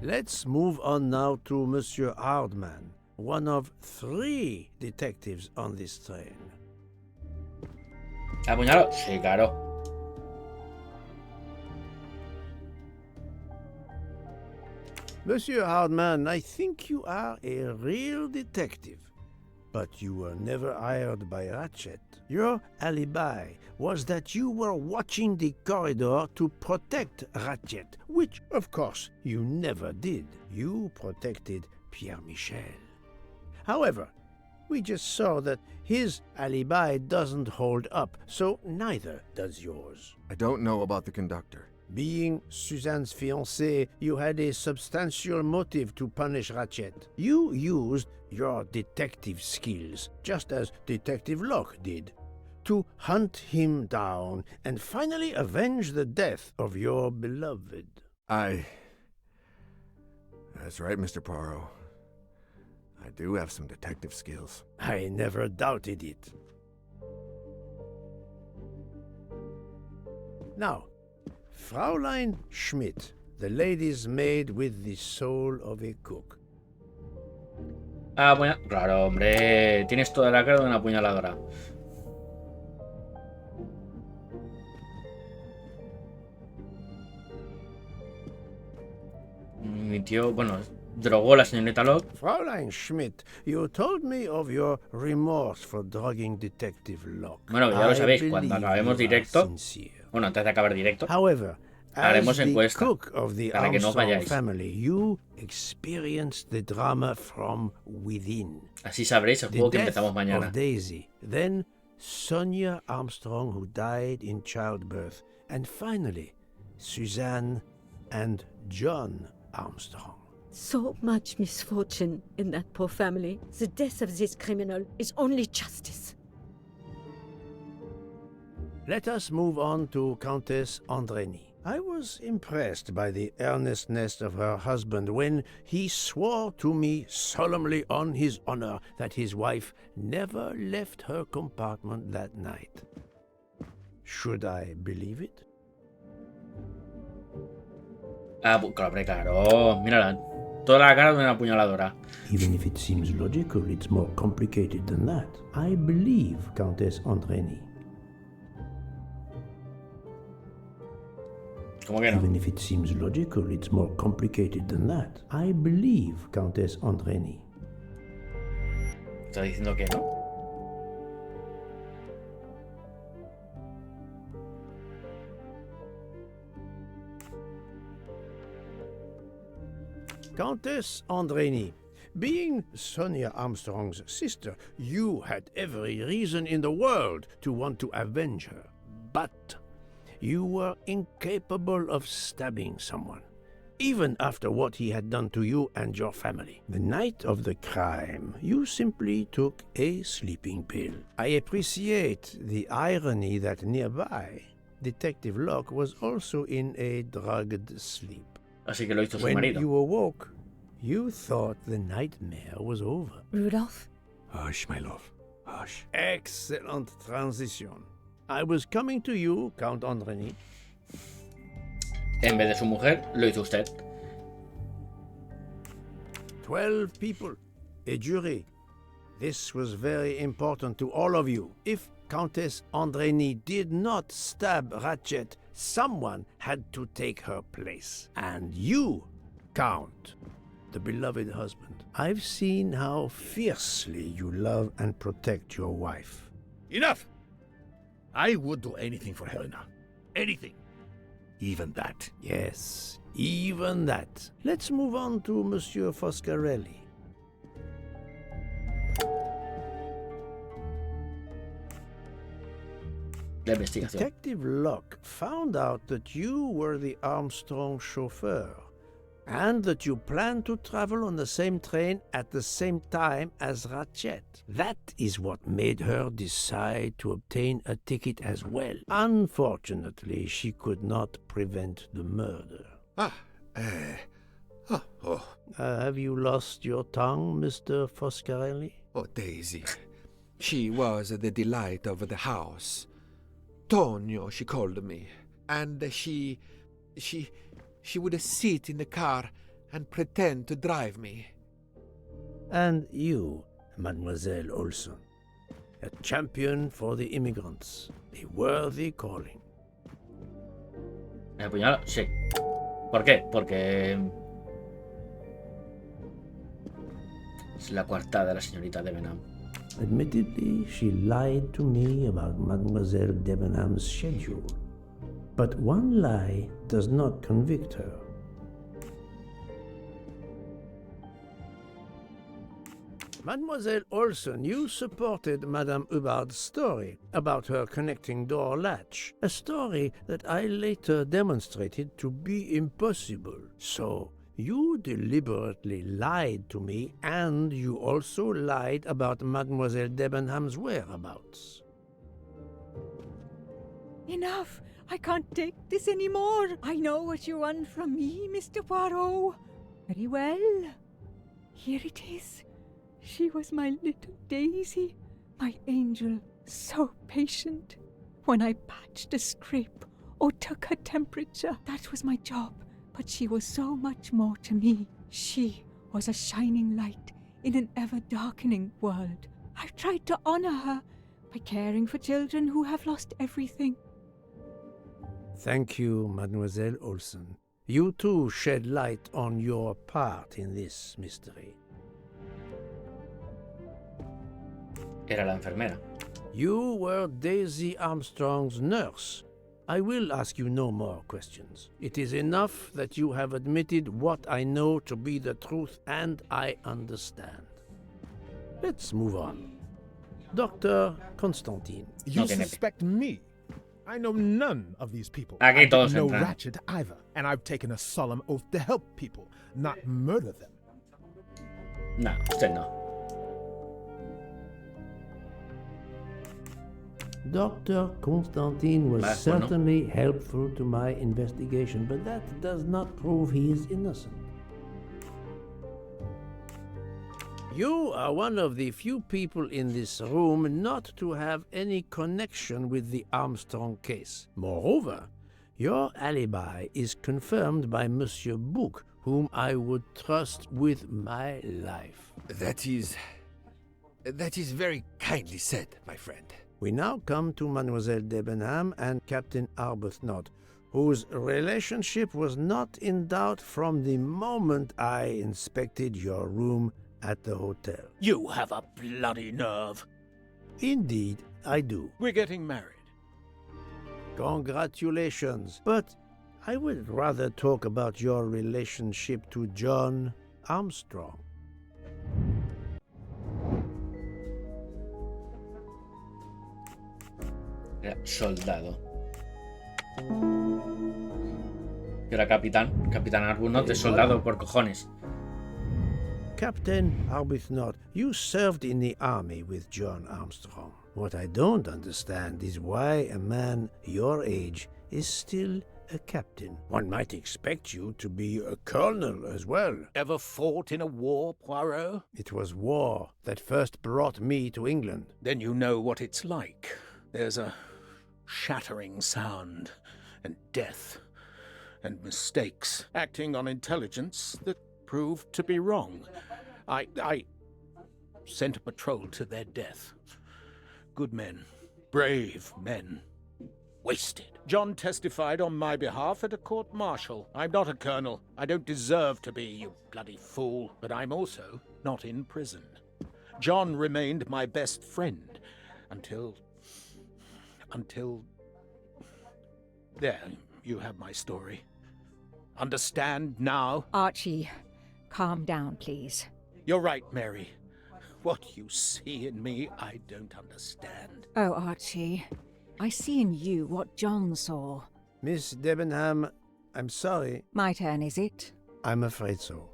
Let's move on now to Monsieur Hardman, one of 3 detectives on this train. ¿Apuñaló? Sí, claro. Monsieur Hardman, I think you are a real detective, but you were never hired by Ratchet. Your alibi was that you were watching the corridor to protect Ratchet, which, of course, you never did. You protected Pierre Michel. However, we just saw that his alibi doesn't hold up, so neither does yours. I don't know about the conductor. Being Suzanne's fiancé, you had a substantial motive to punish Ratchet. You used your detective skills, just as Detective Locke did, to hunt him down and finally avenge the death of your beloved. That's right, Mr. Poirot. I do have some detective skills. I never doubted it. Now, Fraulein Schmidt, the lady's maid with the soul of a cook. Ah, bueno, claro, hombre. Tienes toda la cara de una apuñaladora. Mi tío, bueno, drogó a la señorita Locke. Fräulein Schmidt, you told me of your remorse for drugging Detective Locke. Bueno, ya lo sabéis, cuando acabemos directo, bueno, antes de acabar directo, However, haremos as the encuesta cook of the para que no os Armstrong vayáis. family, you experienced the drama from within. Así sabréis el The juego que death empezamos mañana. of Daisy, then Sonia Armstrong, who died in childbirth, and finally Suzanne and John Armstrong. So much misfortune in that poor family. The death of this criminal is only justice. Let us move on to Countess Andreni. I was impressed by the earnestness of her husband when he swore to me solemnly on his honor that his wife never left her compartment that night. Should I believe it? Ah, claro, mírala. Toda la cara de una apuñaladora. Even if it seems logical, it's more complicated than that. I believe Countess Andreni. ¿Cómo que no? Even if it seems logical, it's more complicated than that. I believe Countess Andreni. ¿Está diciendo que no? Countess Andreni, being Sonia Armstrong's sister, you had every reason in the world to want to avenge her. But you were incapable of stabbing someone, even after what he had done to you and your family. The night of the crime, you simply took a sleeping pill. I appreciate the irony that nearby, Detective Locke was also in a drugged sleep. Así que lo hizo su When marido. you awoke, you thought the nightmare was over. Rudolph? Hush, my love. Hush. Excellent transition. I was coming to you, Count Andreni. En vez de su mujer, lo hizo usted. 12 people, a jury. This was very important to all of you. If Countess Andreni did not stab Ratchet, someone had to take her place. And you, Count, the beloved husband. I've seen how fiercely you love and protect your wife. Enough! I would do anything for Helena. Anything. Even that. Yes, even that. Let's move on to Monsieur Foscarelli. La investigación. Detective Locke found out that you were the Armstrong chauffeur, and that you planned to travel on the same train at the same time as Ratchet. That is what made her decide to obtain a ticket as well. Unfortunately, she could not prevent the murder. Have you lost your tongue, Mr. Foscarelli? Oh, Daisy. She was the delight of the house. Tonio, she called me. And she would sit in the car and pretend to drive me. And you, Mademoiselle Olson, a champion for the immigrants, a worthy calling. ¿Me apuñala? Sí. ¿Por qué? Porque es la coartada de la señorita Debenham. Admittedly, she lied to me about Mademoiselle Debenham's schedule. But one lie does not convict her. Mademoiselle Olson, you supported Madame Hubbard's story about her connecting door latch, a story that I later demonstrated to be impossible. So, you deliberately lied to me, and you also lied about Mademoiselle Debenham's whereabouts. Enough! I can't take this anymore. I know what you want from me, Mr. Poirot. Very well. Here it is. She was my little Daisy, my angel, so patient. When I patched a scrape or took her temperature, that was my job. But she was so much more to me. She was a shining light in an ever-darkening world. I've tried to honor her by caring for children who have lost everything. Thank you, Mademoiselle Olson. You too shed light on your part in this mystery. Era la enfermera. You were Daisy Armstrong's nurse. I will ask you no more questions. It is enough that you have admitted what I know to be the truth, and I understand. Let's move on. Dr. Constantine. You suspect me? I know none of these people. Aquí I todos didn't know entran. Ratchet either, and I've taken a solemn oath to help people, not murder them. No, usted no. Dr. Constantine was certainly helpful to my investigation, but that does not prove he is innocent. You are one of the few people in this room not to have any connection with the Armstrong case. Moreover, your alibi is confirmed by Monsieur Bouc, whom I would trust with my life. That is very kindly said, my friend. We now come to Mademoiselle Debenham and Captain Arbuthnot, whose relationship was not in doubt from the moment I inspected your room at the hotel. You have a bloody nerve. Indeed, I do. We're getting married. Congratulations. But I would rather talk about your relationship to John Armstrong. Era soldado. Y era capitán. Capitán Arbuthnot es soldado por cojones. Captain Arbuthnot, you served in the army with John Armstrong. What I don't understand is why a man your age is still a captain. One might expect you to be a colonel as well. Ever fought in a war, Poirot? It was war that first brought me to England. Then you know what it's like. There's a shattering sound, and death, and mistakes, acting on intelligence that proved to be wrong. I sent a patrol to their death. Good men, brave men, wasted. John testified on my behalf at a court-martial. I'm not a colonel. I don't deserve to be, you bloody fool. But I'm also not in prison. John remained my best friend until... There, you have my story. Understand now? Archie, calm down, please. You're right, Mary. What you see in me, I don't understand. Oh, Archie, I see in you what John saw. Miss Debenham, I'm sorry. My turn, is it? I'm afraid so.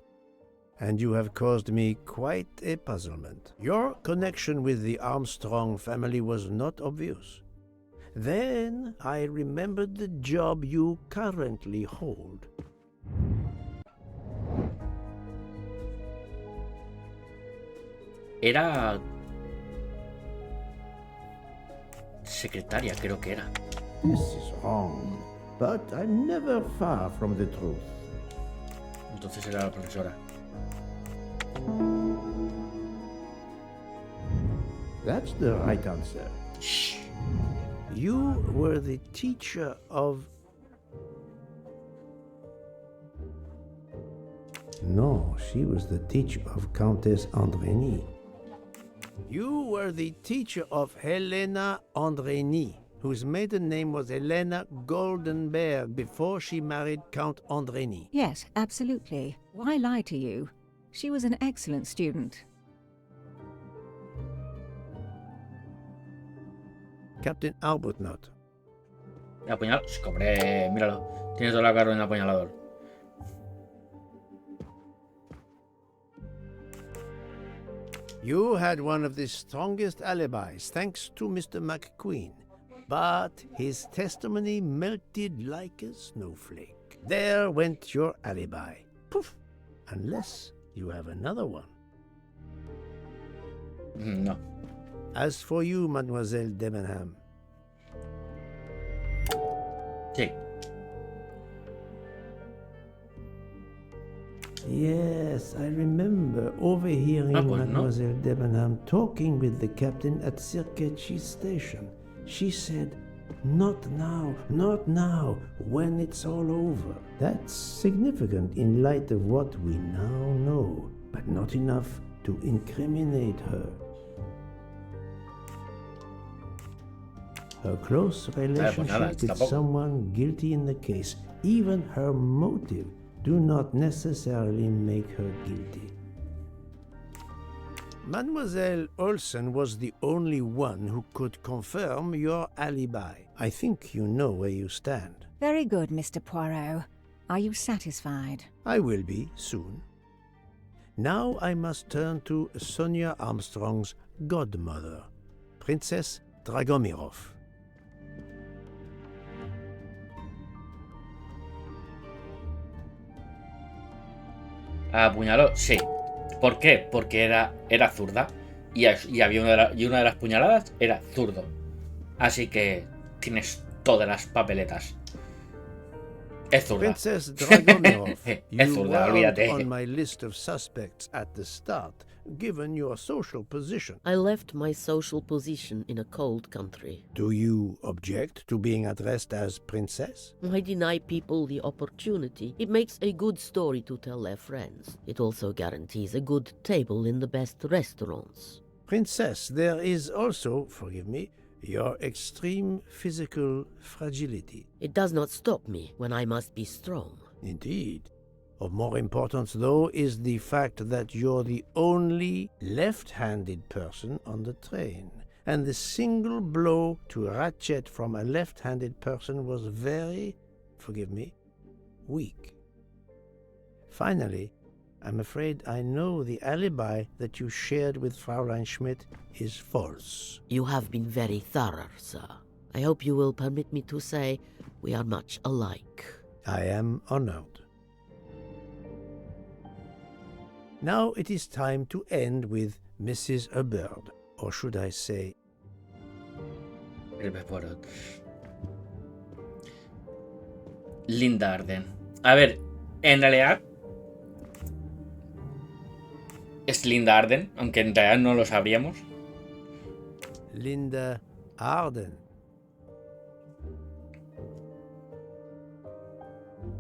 And you have caused me quite a puzzlement. Your connection with the Armstrong family was not obvious. Then I remembered the job you currently hold. Era... secretaria, creo que era. This is wrong, but I'm never far from the truth. Entonces era la profesora. That's the right answer. Shh. You were the teacher of... No, she was the teacher of Countess Andrény. You were the teacher of Helena Andrény, whose maiden name was Helena Goldenberg before she married Count Andrény. Yes, absolutely. Why lie to you? She was an excellent student. Captain Arbuthnot. Apuñal... Hombre, míralo. Tiene toda la cara en el apuñalador. You had one of the strongest alibis, thanks to Mr. McQueen. But his testimony melted like a snowflake. There went your alibi. Poof! Unless you have another one. No. As for you, Mademoiselle Debenham. Sí. Yes, I remember overhearing Mademoiselle Debenham talking with the captain at Circuitry Station. She said, Not now, not now, when it's all over. That's significant in light of what we now know, but not enough to incriminate her. Her close relationship with someone guilty in the case, even her motive, do not necessarily make her guilty. Mademoiselle Olsen was the only one who could confirm your alibi. I think you know where you stand. Very good, Mr. Poirot. Are you satisfied? I will be soon. Now I must turn to Sonia Armstrong's godmother, Princess Dragomirov. Apuñaló, sí. ¿Por qué? Porque era zurda y había una de las puñaladas era zurdo. Así que tienes todas las papeletas. Es zurda. Princess Dragomirov, es zurda, olvídate. On my list of suspects at the start, given your social position. I left my social position in a cold country. Do you object to being addressed as princess? I deny people the opportunity. It makes a good story to tell their friends. It also guarantees a good table in the best restaurants. Princess, there is also, forgive me, your extreme physical fragility. It does not stop me when I must be strong. Indeed. Of more importance, though, is the fact that you're the only left-handed person on the train. And the single blow to Ratchet from a left-handed person was very, forgive me, weak. Finally, I'm afraid I know the alibi that you shared with Fraulein Schmidt is false. You have been very thorough, sir. I hope you will permit me to say we are much alike. I am honored. Now it is time to end with Mrs. Hubbard, or should I say... Linda Arden. A ver, en realidad... Es Linda Arden, aunque en realidad no lo sabríamos. Linda Arden.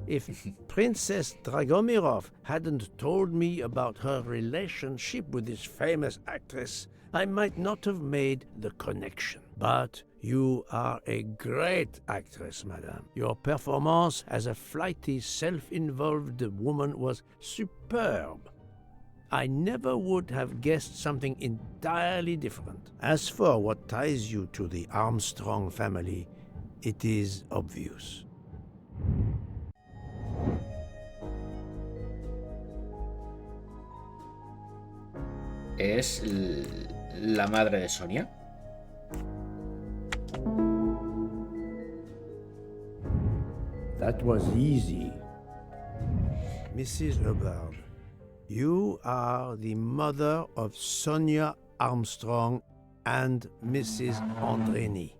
If Princess Dragomirov hadn't told me about her relationship with this famous actress, I might not have made the connection. But you are a great actress, madame. Your performance as a flighty, self-involved woman was superb. I never would have guessed something entirely different. As for what ties you to the Armstrong family, it is obvious. Es la madre de Sonia. That was easy. Mrs. Hubbard, you are the mother of Sonia Armstrong and Mrs. Andreni.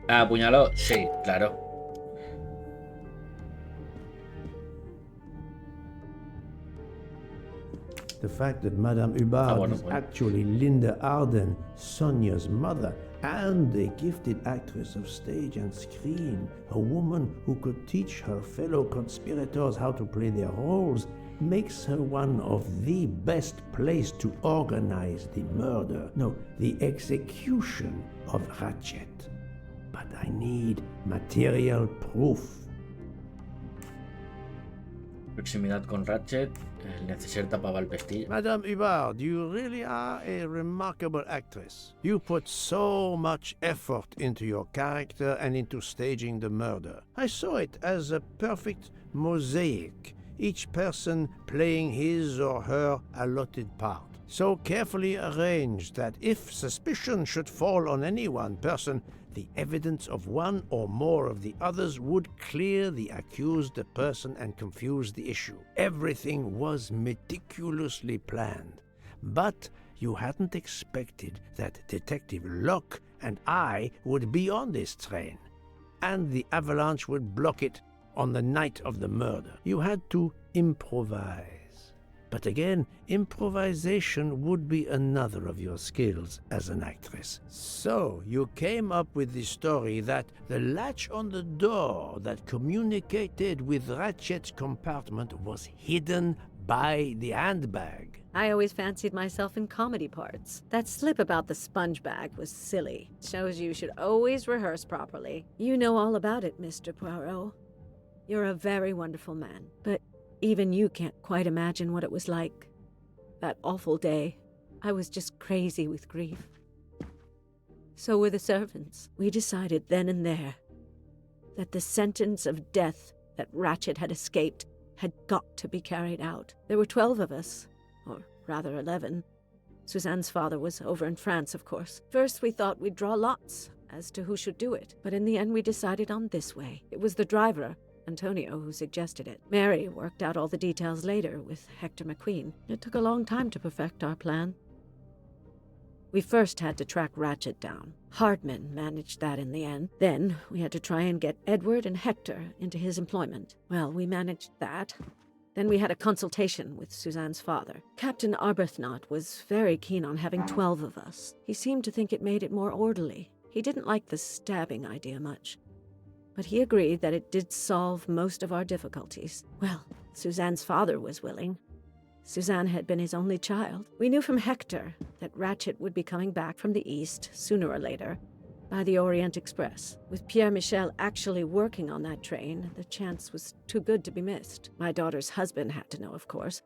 Apuñaló, sí, claro. The fact that Madame Hubbard is actually Linda Arden, Sonia's mother, and a gifted actress of stage and screen, a woman who could teach her fellow conspirators how to play their roles, makes her one of the best placed to organize the murder, no, the execution of Ratchet. But I need material proof. Proximidad con Ratchet, el neceser tapaba el pestillo. Madame Hubbard, you really are a remarkable actress. You put so much effort into your character and into staging the murder. I saw it as a perfect mosaic, each person playing his or her allotted part. So carefully arranged that if suspicion should fall on any one person, the evidence of one or more of the others would clear the accused person and confuse the issue. Everything was meticulously planned. But you hadn't expected that Detective Locke and I would be on this train, and the avalanche would block it on the night of the murder. You had to improvise. But again, improvisation would be another of your skills as an actress. So, you came up with the story that the latch on the door that communicated with Ratchet's compartment was hidden by the handbag. I always fancied myself in comedy parts. That slip about the sponge bag was silly. Shows you should always rehearse properly. You know all about it, Mr. Poirot. You're a very wonderful man, but even you can't quite imagine what it was like. That awful day, I was just crazy with grief. So were the servants. We decided then and there that the sentence of death that Ratchet had escaped had got to be carried out. There were 12 of us, or rather 11. Suzanne's father was over in France, of course. First we thought we'd draw lots as to who should do it, but in the end we decided on this way. It was the driver, Antonio, who suggested it. Mary worked out all the details later with Hector McQueen. It took a long time to perfect our plan. We first had to track Ratchet down. Hardman managed that in the end. Then we had to try and get Edward and Hector into his employment. Well, we managed that. Then we had a consultation with Suzanne's father. Captain Arbuthnot was very keen on having 12 of us. He seemed to think it made it more orderly. He didn't like the stabbing idea much, but he agreed that it did solve most of our difficulties. Well, Suzanne's father was willing. Suzanne had been his only child. We knew from Hector that Ratchet would be coming back from the east, sooner or later, by the Orient Express. With Pierre Michel actually working on that train, the chance was too good to be missed. My daughter's husband had to know, of course,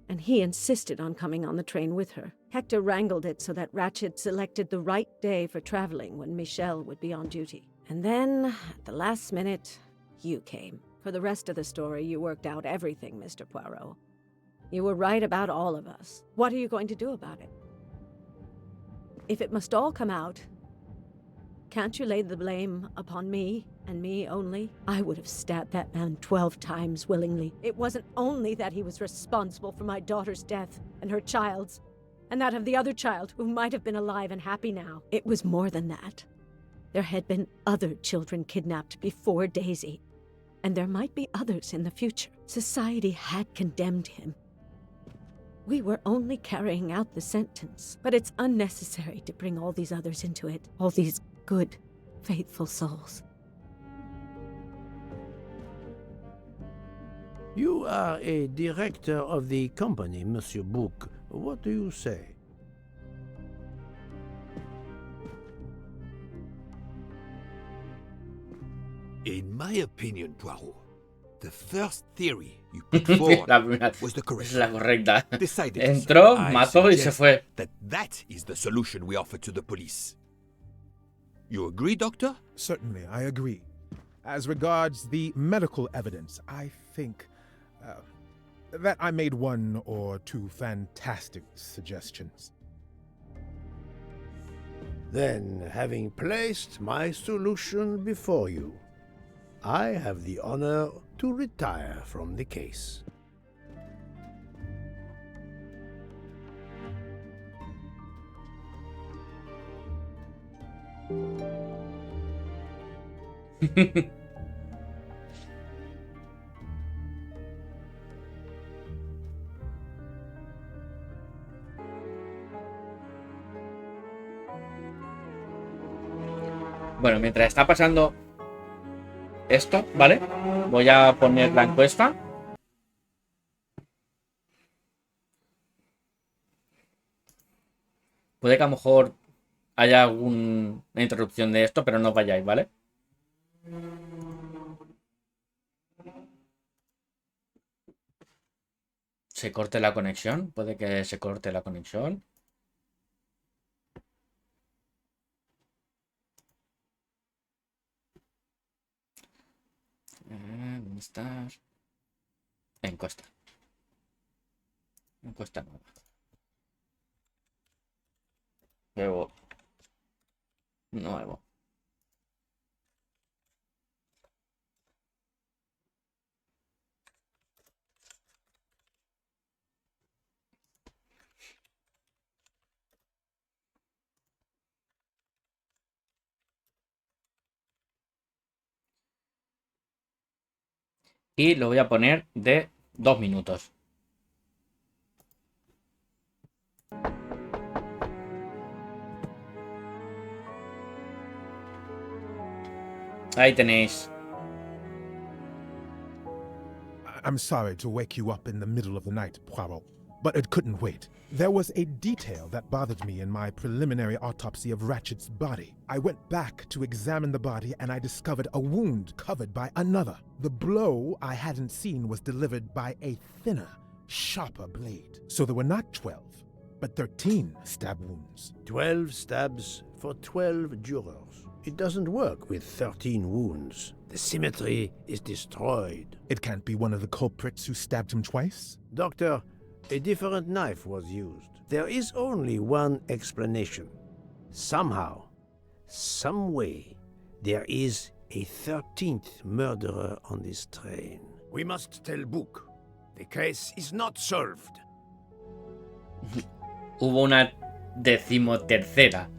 and he insisted on coming on the train with her. Hector wrangled it so that Ratchet selected the right day for traveling when Michel would be on duty. And then, at the last minute, you came. For the rest of the story, you worked out everything, Mr. Poirot. You were right about all of us. What are you going to do about it? If it must all come out, can't you lay the blame upon me, and me only? I would have stabbed that man 12 times willingly. It wasn't only that he was responsible for my daughter's death, and her child's, and that of the other child who might have been alive and happy now. It was more than that. There had been other children kidnapped before Daisy, and there might be others in the future. Society had condemned him. We were only carrying out the sentence, but it's unnecessary to bring all these others into it, all these good, faithful souls. You are a director of the company, Monsieur Bouc. What do you say? In my opinion, Poirot, the first theory you put forward was the correct la correcta. Decided Entró, I mató y se suggest fue. that is the solution we offer to the police. You agree, Doctor? Certainly, I agree. As regards the medical evidence, I think that I made one or two fantastic suggestions. Then, having placed my solution before you, I have the honor to retire from the case. Bueno, mientras está pasando esto, ¿vale? Voy a poner la encuesta. Puede que a lo mejor haya alguna interrupción de esto, pero no os vayáis, ¿vale? Se corte la conexión. Puede que se corte la conexión. ¿Dónde estás? Encuesta. Encuesta nueva. Nuevo. Nuevo. Y lo voy a poner de 2 minutos. Ahí tenéis. I'm sorry to wake you up in the middle of the night, Poirot, but it couldn't wait. There was a detail that bothered me in my preliminary autopsy of Ratchet's body. I went back to examine the body and I discovered a wound covered by another. The blow I hadn't seen was delivered by a thinner, sharper blade. So there were not 12, but 13 stab wounds. 12 stabs for 12 jurors. It doesn't work with 13 wounds. The symmetry is destroyed. It can't be one of the culprits who stabbed him twice? Doctor, a different knife was used. There is only one explanation. Somehow, some way, there is a 13th murderer on this train. We must tell Book. The case is not solved. Hubo una 13ª.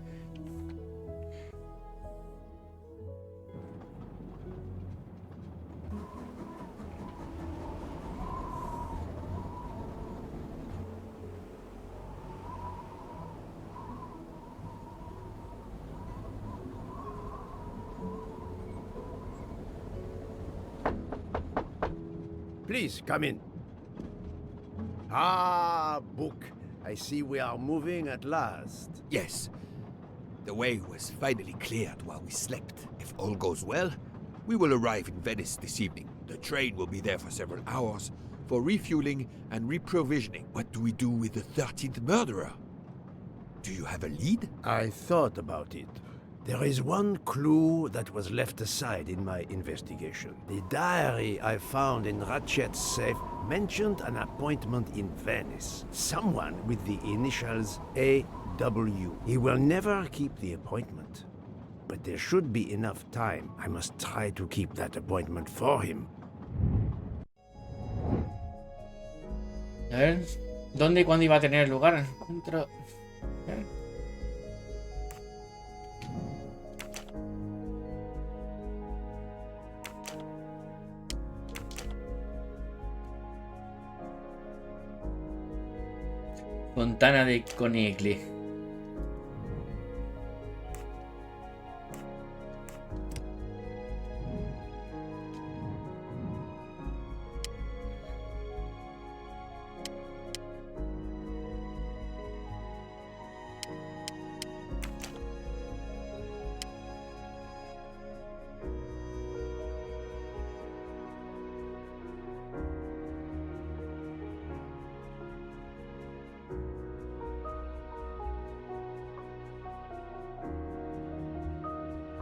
Please, come in. Ah, Book. I see we are moving at last. Yes. The way was finally cleared while we slept. If all goes well, we will arrive in Venice this evening. The train will be there for several hours for refueling and reprovisioning. What do we do with the 13th murderer? Do you have a lead? I thought about it. There is one clue that was left aside in my investigation. The diary I found in Ratchet's safe mentioned an appointment in Venice. Someone with the initials A.W. He will never keep the appointment. But there should be enough time. I must try to keep that appointment for him. A ver, ¿dónde y cuándo iba a tener lugar? Encuentro... Fontana de Conigli.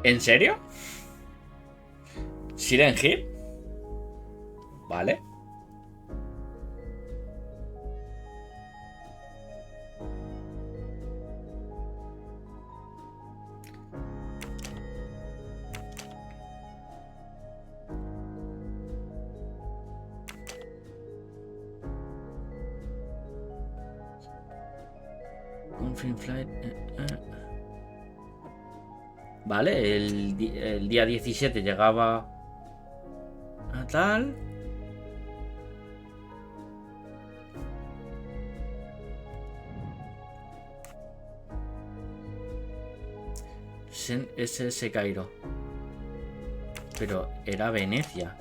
¿En serio? ¿Siren Hill? Vale. Confirm flight. Vale, el día 17 llegaba a tal. SS Cairo. Pero era Venecia.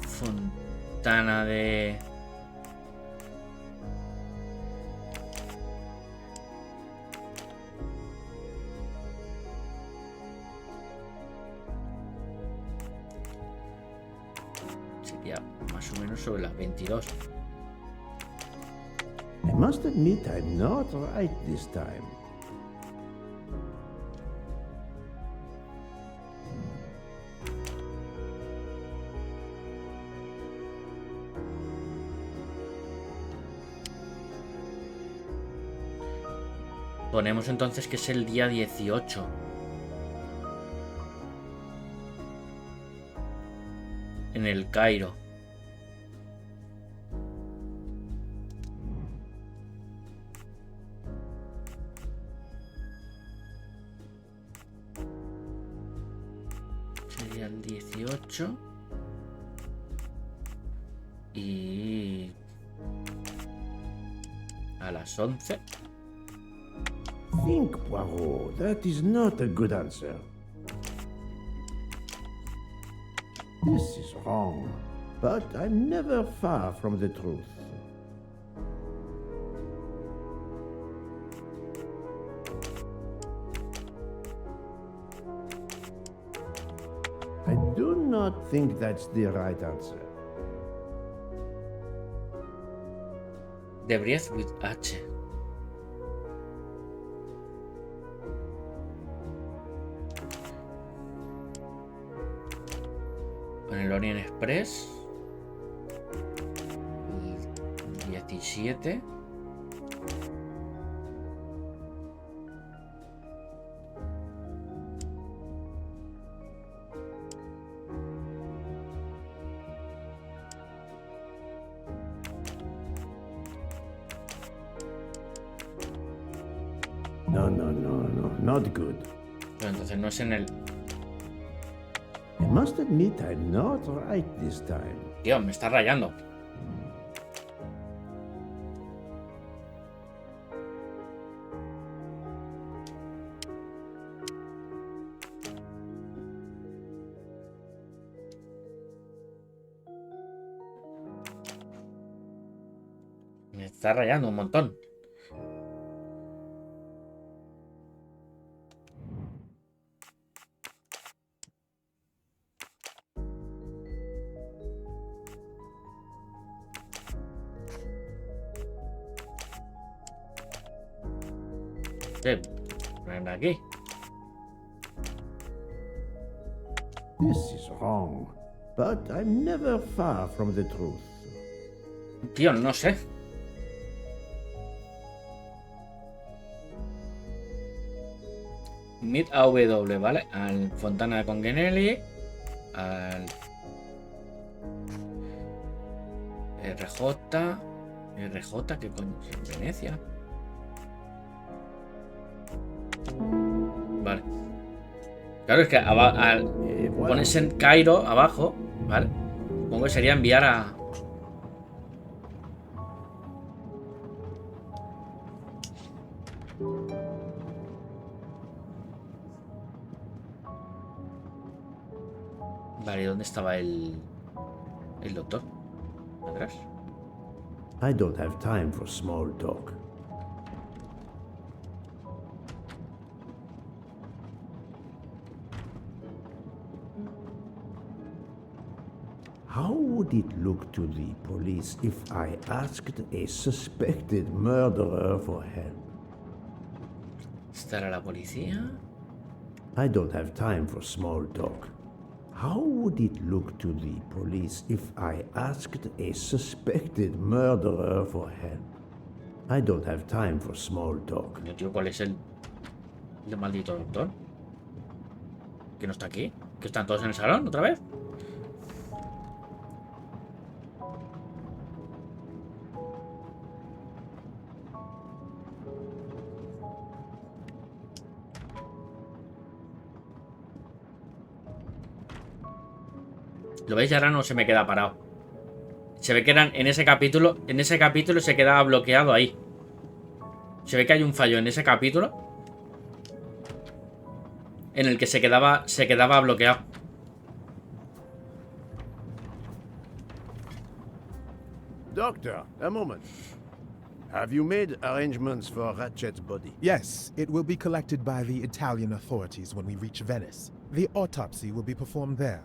Fontana de... Sería más o menos sobre las 22. I must admit I'm not right this time. Ponemos entonces que es el día 18. En el Cairo. Sería el 18. Y... a las 11. think, Poirot, that is not a good answer. This is wrong, but I'm never far from the truth. I do not think that's the right answer. The Breath with H. Con el Orient Express. 17. No, not good. Pero entonces no es en el... I must admit I'm not right this time. Tío, me está rayando. Me está rayando un montón. Ven aquí. This is wrong, but I'm never far from the truth. Tío, no sé. Mid AW, ¿vale? Al Fontana con Genelli. Al RJ, ¿qué coño? ¿En Venecia? Vale. Claro, es que al pones en Cairo abajo, ¿vale? Supongo que sería enviar a... Vale, ¿dónde estaba el doctor? ¿Atrás? I don't have time for small talk. How would it look to the police if I asked a suspected murderer for help? ¿Estará la policía? I don't have time for small talk. How would it look to the police if I asked a suspected murderer for help? I don't have time for small talk. Coño, tío, ¿cuál es el maldito doctor? ¿Que no está aquí? ¿Que están todos en el salón otra vez? ¿Lo veis? Ahora no se me queda parado. Se ve que eran en ese capítulo se quedaba bloqueado ahí. Se ve que hay un fallo en ese capítulo en el que se quedaba bloqueado. Doctor, a moment. Have you made arrangements for Ratchet's body? Yes, it will be collected by the Italian authorities when we reach Venice. The autopsy will be performed there.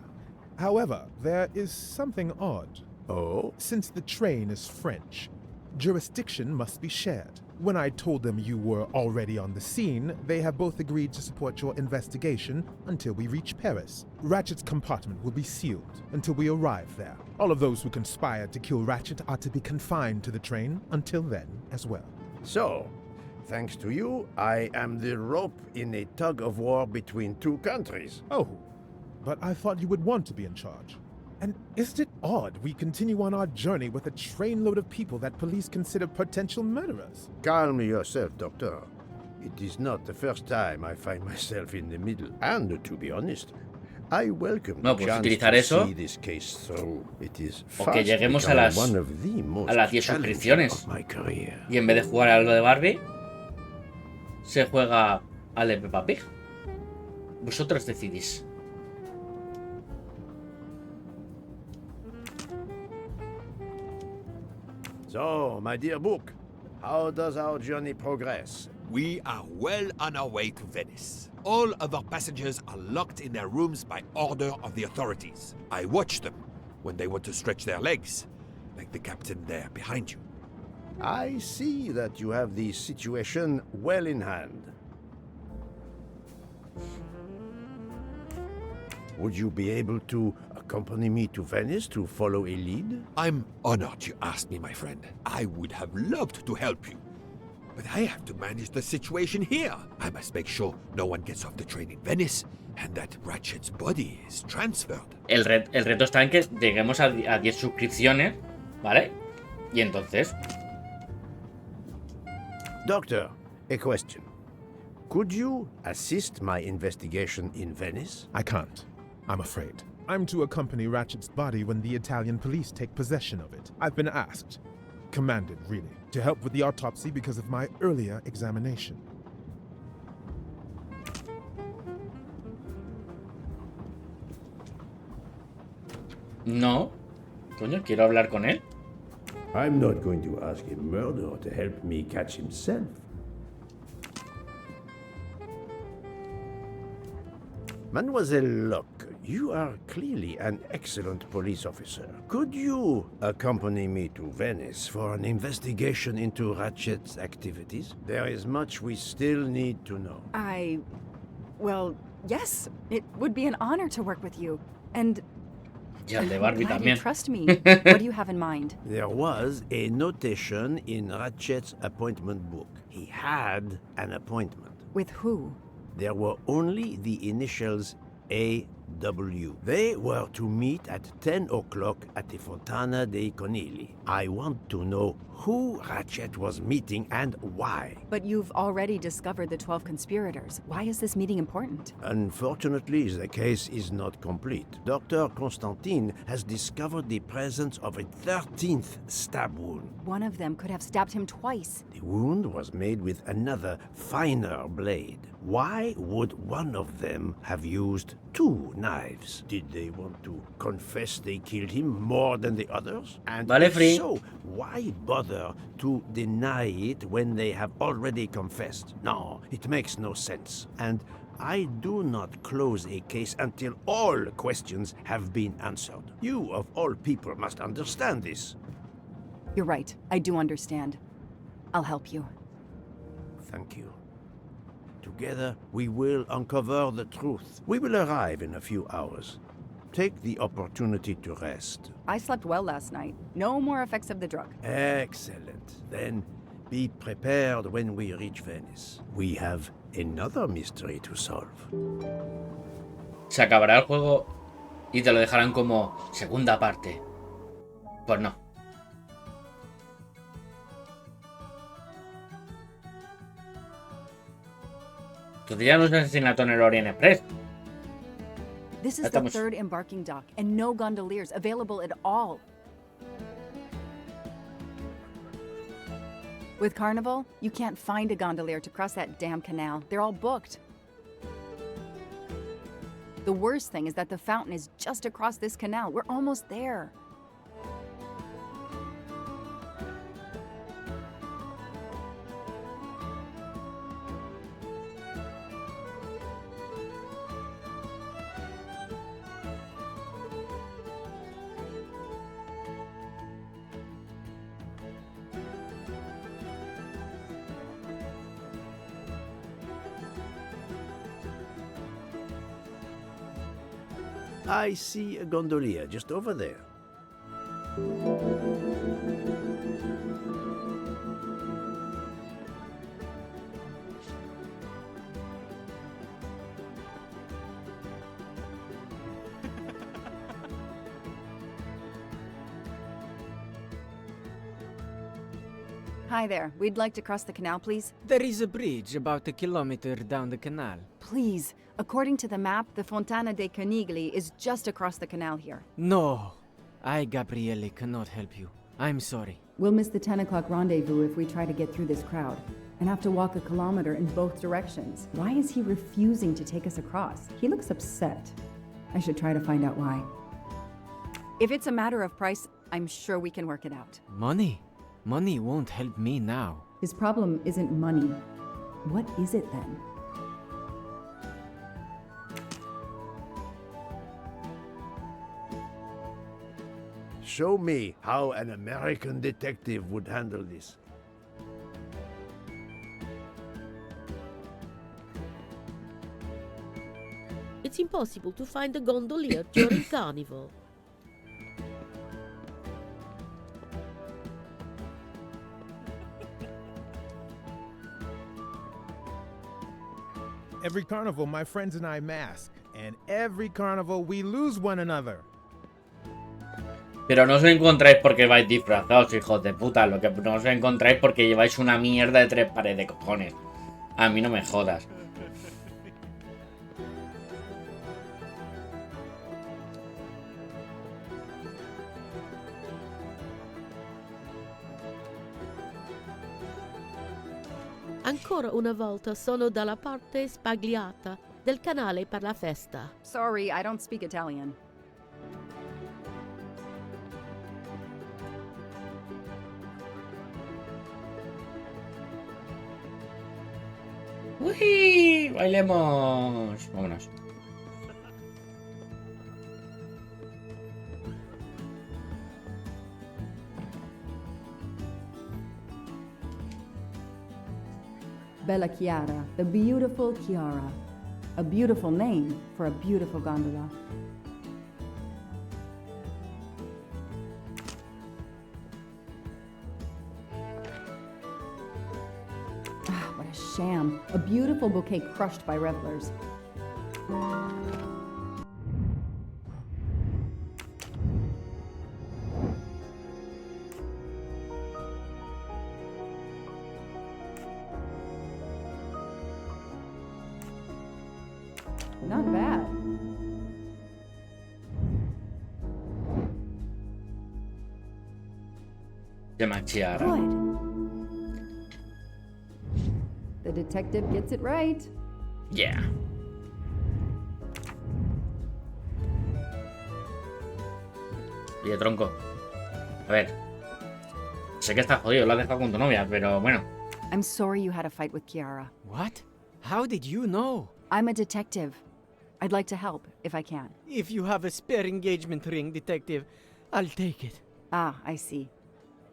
However, there is something odd. Oh? Since the train is French, jurisdiction must be shared. When I told them you were already on the scene, they have both agreed to support your investigation until we reach Paris. Ratchet's compartment will be sealed until we arrive there. All of those who conspired to kill Ratchet are to be confined to the train until then as well. So, thanks to you, I am the rope in a tug-of-war between two countries. Oh, but I thought you would want to be in charge. And isn't it odd we continue on our journey with a trainload of people that police consider potential murderers? Calm yourself, Doctor. It is not the first time I find myself in the middle. And to be honest, I welcome the chance to see this case through. It is O que lleguemos a las 10 suscripciones. Y en vez de jugar a lo de Barbie, se juega al de Peppa Pig? Vosotros decidís. So, my dear book, how does our journey progress? We are well on our way to Venice. All of our passengers are locked in their rooms by order of the authorities. I watched them when they went to stretch their legs, like the captain there behind you. I see that you have the situation well in hand. Would you be able to accompany me to Venice to follow a lead? I'm honored you asked me, my friend. I would have loved to help you. But I have to manage the situation here. I must make sure no one gets off the train in Venice and that Ratchet's body is transferred. El reto está en que lleguemos a 10 suscripciones, ¿vale? Y entonces... Doctor, a question. Could you assist my investigation in Venice? I can't, I'm afraid. I'm to accompany Ratchet's body when the Italian police take possession of it. I've been asked, commanded really, to help with the autopsy because of my earlier examination. No. Coño, quiero hablar con él. I'm not going to ask a murderer to help me catch himself. Mademoiselle Locke, you are clearly an excellent police officer. Could you accompany me to Venice for an investigation into Ratchet's activities? There is much we still need to know. Well, yes. It would be an honor to work with you. And Y al de Barbie glad también. you trust me. What do you have in mind? There was a notation in Ratchet's appointment book. He had an appointment. With who? There were only the initials A.W. They were to meet at 10 o'clock at the Fontana dei Conigli. I want to know who Ratchet was meeting and why. But you've already discovered the 12 conspirators. Why is this meeting important? Unfortunately, the case is not complete. Dr. Constantine has discovered the presence of a 13th stab wound. One of them could have stabbed him twice. The wound was made with another, finer blade. Why would one of them have used two knives? Did they want to confess they killed him more than the others? And Vale, if Free. so, why bother to deny it when they have already confessed? No, it makes no sense. And I do not close a case until all questions have been answered. You, of all people, must understand this. You're right. I do understand. I'll help you. Thank you. Together, we will uncover the truth. We will arrive in a few hours. Take the opportunity to rest. I slept well last night. No more effects of the drug. Excellent. Then be prepared when we reach Venice. We have another mystery to solve. Se acabará el juego y te lo dejarán como segunda parte. Pues no. Entonces ya no es asesinato en el Orient Express. This is the third embarking dock, and no gondoliers available at all. With Carnival, you can't find a gondolier to cross that damn canal. They're all booked. The worst thing is that the fountain is just across this canal. We're almost there. I see a gondolier just over there. Hi there. We'd like to cross the canal, please. There is a bridge about a kilometer down the canal. Please. According to the map, the Fontana dei Conigli is just across the canal here. No. I, Gabriele, cannot help you. I'm sorry. We'll miss the 10 o'clock rendezvous if we try to get through this crowd. and have to walk a kilometer in both directions. Why is he refusing to take us across? He looks upset. I should try to find out why. If it's a matter of price, I'm sure we can work it out. Money? Money won't help me now. His problem isn't money. What is it then? Show me how an American detective would handle this. It's impossible to find a gondolier during carnival. Every carnival, my friends and I mask, and every carnival we lose one another. Pero no os encontráis porque vais disfrazados, hijos de puta. Lo que no os encontráis porque lleváis una mierda de 3 pares de cojones. A mí no me jodas. Ancora una volta sono dalla parte spagliata del canale per la festa. Sorry, I don't speak Italian. ¡Uy! ¡Bailemos! Vámonos. Bella Chiara, the beautiful Chiara. A beautiful name for a beautiful gondola. Ah, what a sham. A beautiful bouquet crushed by revelers. Not bad. Llama Chiara. Good. The detective gets it right. Yeah. Oye, tronco. A ver. Sé que estás jodido, lo has dejado con tu novia, pero bueno. I'm sorry you had a fight with Chiara. What? How did you know? I'm a detective. I'd like to help, if I can. If you have a spare engagement ring, detective, I'll take it. Ah, I see.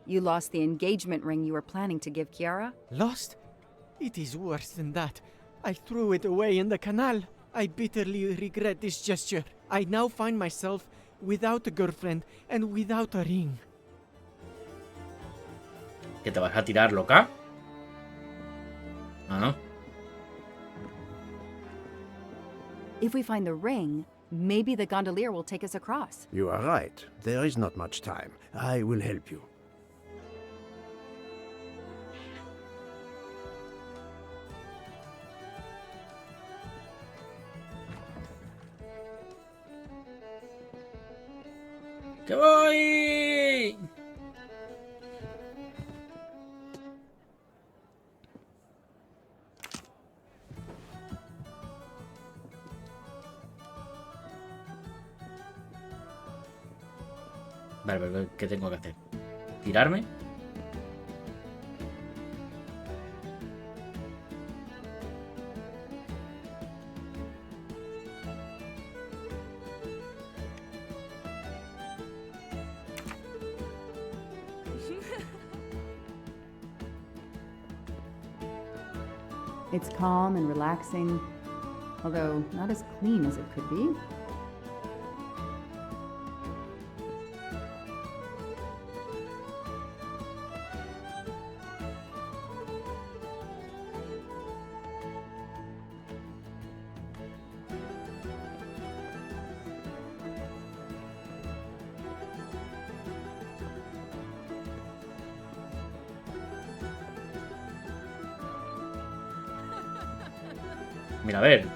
You lost the engagement ring you were planning to give Chiara? Lost? It is worse than that. I threw it away in the canal. I bitterly regret this gesture. I now find myself without a girlfriend and without a ring. ¿Que te vas a tirar, loca? Ah, no. If we find the ring, maybe the gondolier will take us across. You are right. There is not much time. I will help you. ¡Que voy! Vale, pero ¿qué tengo que hacer? ¿Tirarme? It's calm and relaxing, although not as clean as it could be. Mira, a ver.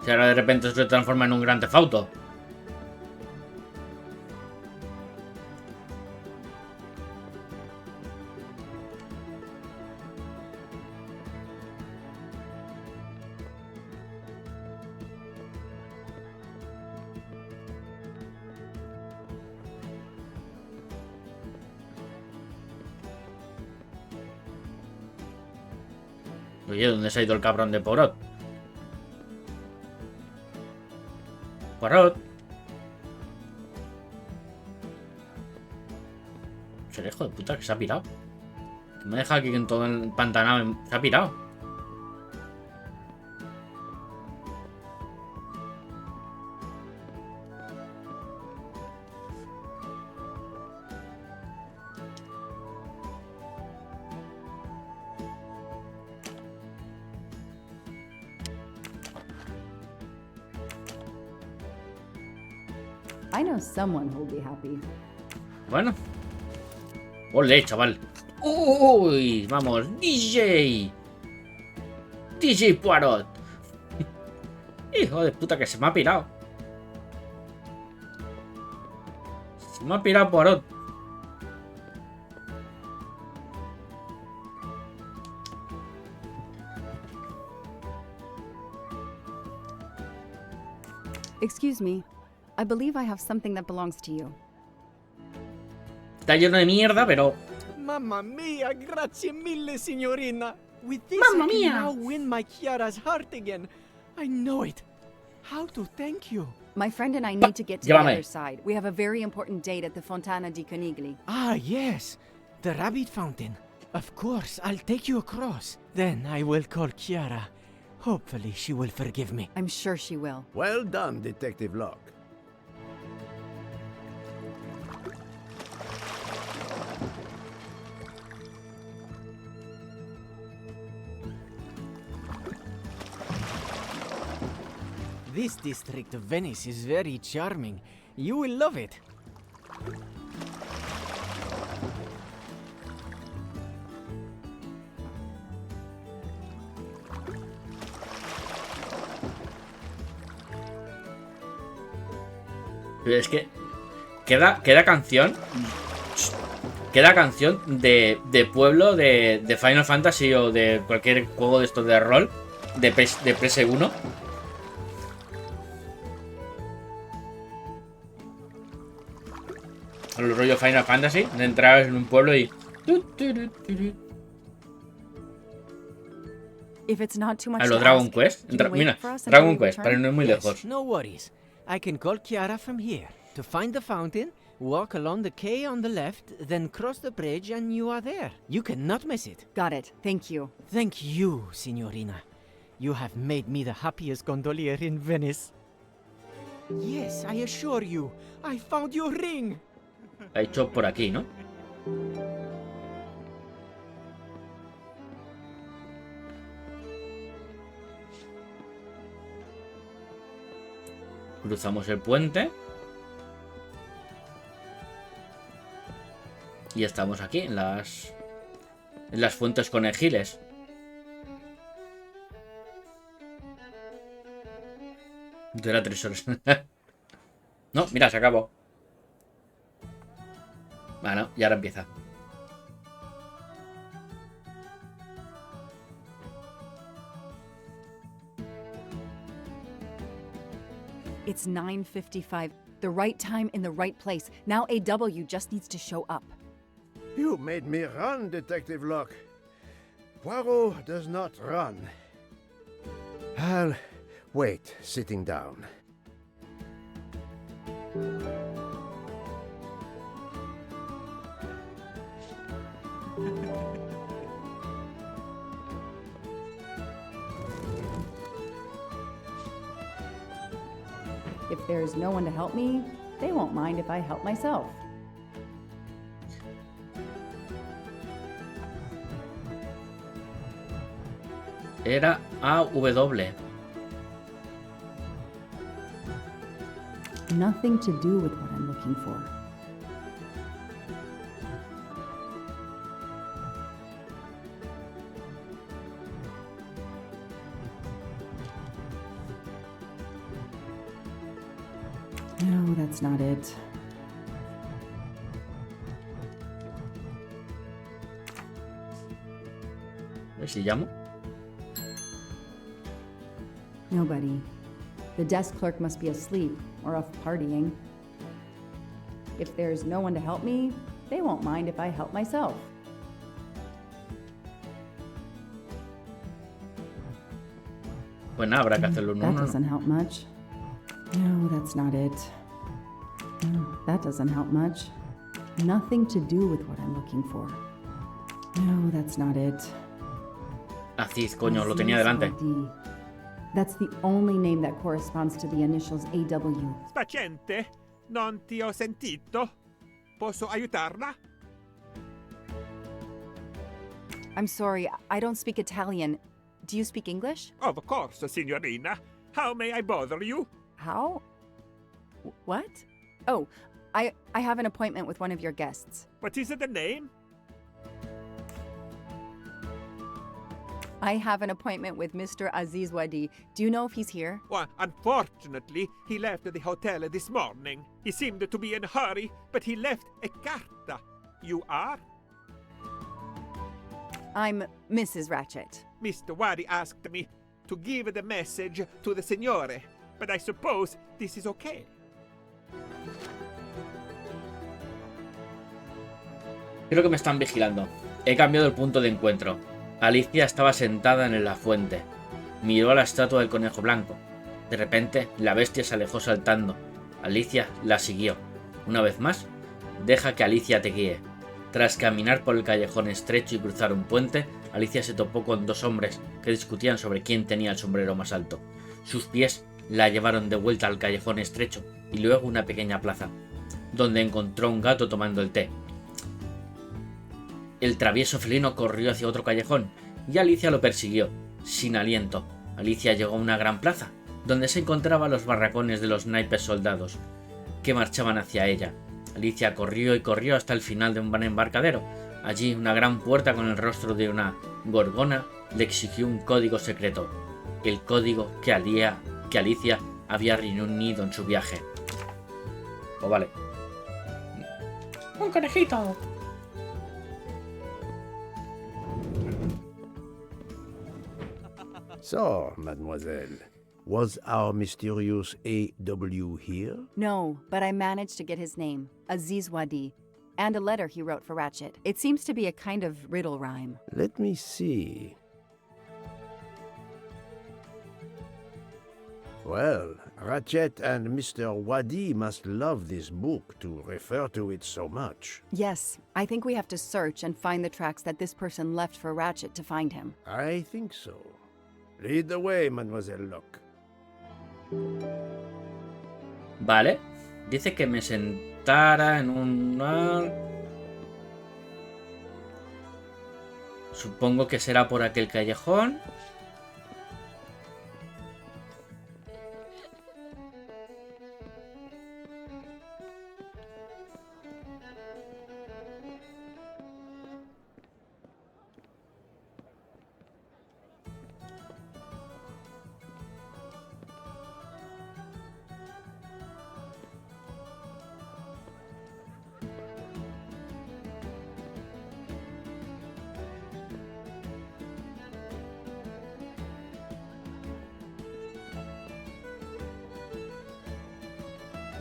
Si ahora de repente se transforma en un gran Theft Auto. Oye, ¿dónde se ha ido el cabrón de Poirot? Poirot. Será hijo de puta que se ha pirado. Que me deja aquí en todo el pantanal. Se ha pirado. I know someone who'll be happy. Bueno. Ole, chaval. Uy, vamos, DJ. DJ Poirot. Hijo de puta, que se me ha pirado. Se me ha pirado Poirot. Excuse me. I believe I have something that belongs to you. Está lleno de mierda, pero... Mamma mia, grazie mille, signorina. With this, Mamma I can mia. now win my Chiara's heart again. I know it. How to thank you? My friend and I need to get to the other side. We have a very important date at the Fontana di Conigli. Ah, yes. The rabbit fountain. Of course, I'll take you across. Then I will call Chiara. Hopefully she will forgive me. I'm sure she will. Well done, Detective Locke. This district of Venice is very charming. You will love it. Es que... Queda canción... Queda canción de pueblo de Final Fantasy o de cualquier juego de estos de rol de PS1. El rollo Final Fantasy, de entrar en un pueblo y... If it's not too much A lo to Dragon ask, Quest. can you wait Mira, for us until Dragon we Quest, return? pero no es muy Yes, lejos. no worries. I can call Chiara from here. To find the fountain, walk along the quay on the left, then cross the bridge and you are there. You cannot miss it. Got it. Thank you. Thank you, signorina. You have made me the happiest gondolier in Venice. Yes, I assure you, I found your ring. Ha hecho por aquí, ¿no? Cruzamos el puente. Y estamos aquí, en las fuentes conejiles. Dura 3 horas. No, mira, se acabó. Bueno, y ahora empieza. It's 9:55. The right time in the right place. Now AW just needs to show up. You made me run, Detective Locke. Poirot does not run. I'll wait, sitting down. If there's no one to help me, they won't mind if I help myself. Era AW. Nothing to do with what I'm looking for. No, that's not it. A ver si llamo. Nobody. The desk clerk must be asleep or off partying. If there's no one to help me, they won't mind if I help myself. Pues nada, habrá que hacerlo uno a That uno. doesn't help much. No, that's not it. No, that doesn't help much. Nothing to do with what I'm looking for. No, that's not it. Así, coño, lo tenía delante. Wadi. That's the only name that corresponds to the initials AW. Paziente, non ti ho sentito. Posso aiutarla? I'm sorry, I don't speak Italian. Do you speak English? Of course, signorina. How may I bother you? How? What? Oh, I have an appointment with one of your guests. What is the name? I have an appointment with Mr. Aziz Wadi. Do you know if he's here? Well, unfortunately, he left the hotel this morning. He seemed to be in a hurry, but he left a carta. You are? I'm Mrs. Ratchet. Mr. Wadi asked me to give the message to the signore, but I suppose this is okay. Creo que me están vigilando. He cambiado el punto de encuentro. Alicia estaba sentada en la fuente. Miró a la estatua del conejo blanco. De repente, la bestia se alejó saltando. Alicia la siguió. Una vez más, deja que Alicia te guíe. Tras caminar por el callejón estrecho y cruzar un puente, Alicia se topó con dos hombres que discutían sobre quién tenía el sombrero más alto. Sus pies la llevaron de vuelta al callejón estrecho y luego una pequeña plaza, donde encontró un gato tomando el té. El travieso felino corrió hacia otro callejón y Alicia lo persiguió, sin aliento. Alicia llegó a una gran plaza, donde se encontraban los barracones de los naipes soldados, que marchaban hacia ella. Alicia corrió y corrió hasta el final de un gran embarcadero. Allí, una gran puerta con el rostro de una gorgona le exigió un código secreto, el código que Alicia había reunido en su viaje. Oh, vale. ¡Un conejito! So, mademoiselle, was our mysterious AW here? No, but I managed to get his name, Aziz Wadi, and a letter he wrote for Ratchet. It seems to be a kind of riddle rhyme. Let me see. Well, Ratchet and Mr. Wadi must love this book to refer to it so much. Yes, I think we have to search and find the tracks that this person left for Ratchet to find him. I think so. Lead the way, Mademoiselle Locke. Vale. Dice que me sentara en un... Supongo que será por aquel callejón.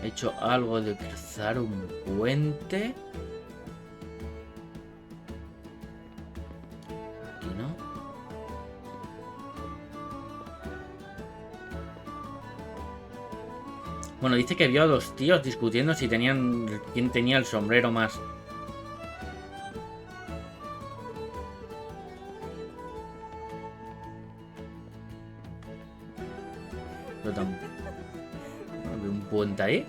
He hecho algo de cruzar un puente. Aquí no. Bueno, dice que vio a dos tíos discutiendo si tenían quién tenía el sombrero más. Pero tampoco. Veo un puente ahí.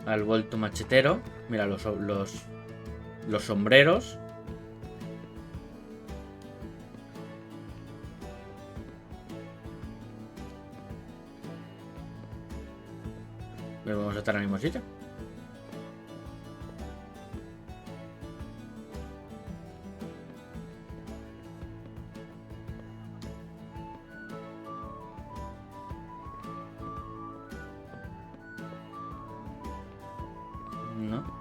Al vuelto machetero. Mira los sombreros. Pero vamos a estar en el mismo sitio. No.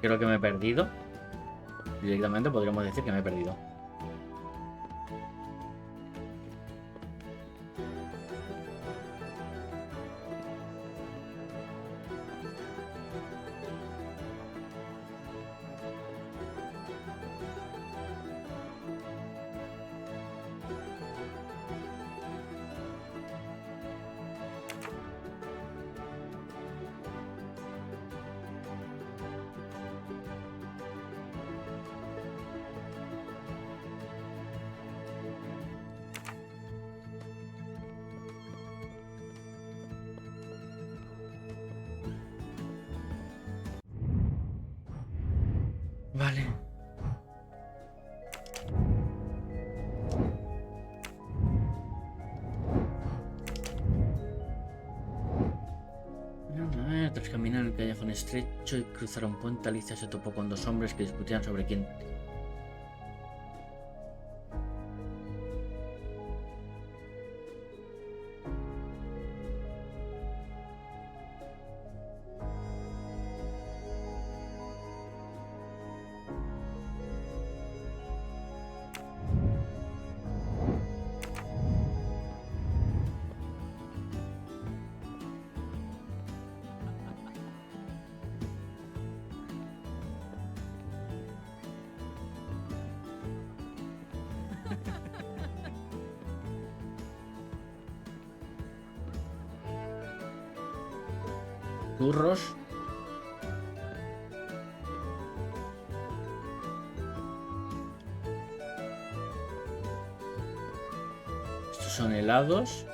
Creo que me he perdido. Directamente podríamos decir que me he perdido. Vale. Tras caminar en el callejón estrecho y cruzar un puente, Alicia se topó con dos hombres que discutían sobre quién. Churros. Estos son helados.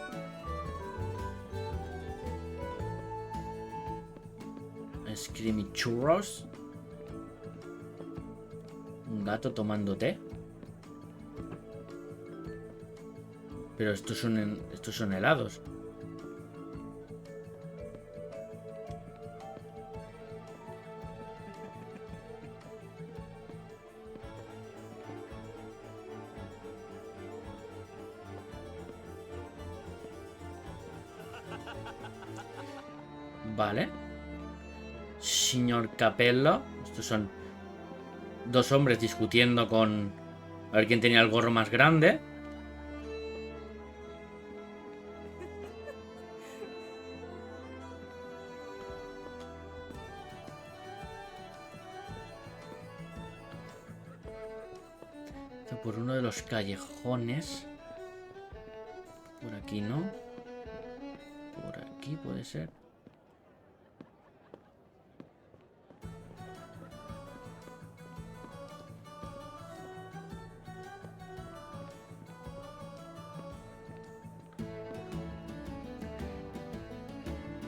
Screamy churros. Un gato tomando té. Pero estos son helados. Vale. Señor Capello. Estos son dos hombres discutiendo con... A ver quién tenía el gorro más grande. Por uno de los callejones. Por aquí no. Por aquí puede ser.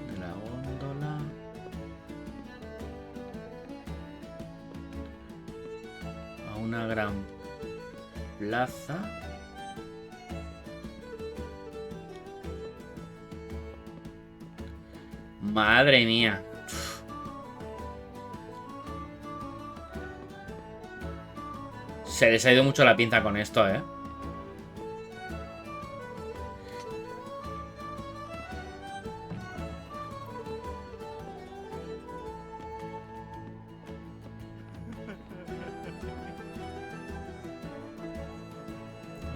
De la góndola. A una gran plaza. Madre mía. Se les ha ido mucho la pinza con esto, ¿eh?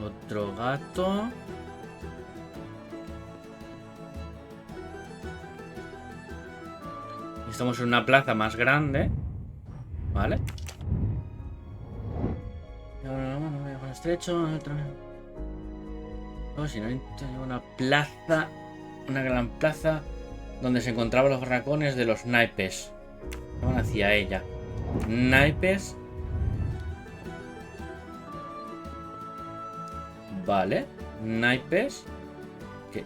Otro gato. Estamos en una plaza más grande. Vale. Con estrecho. Oh, si no, una plaza. Una gran plaza. Donde se encontraban los barracones de los naipes. Van hacia ella. Naipes. Vale. Naipes. ¿Qué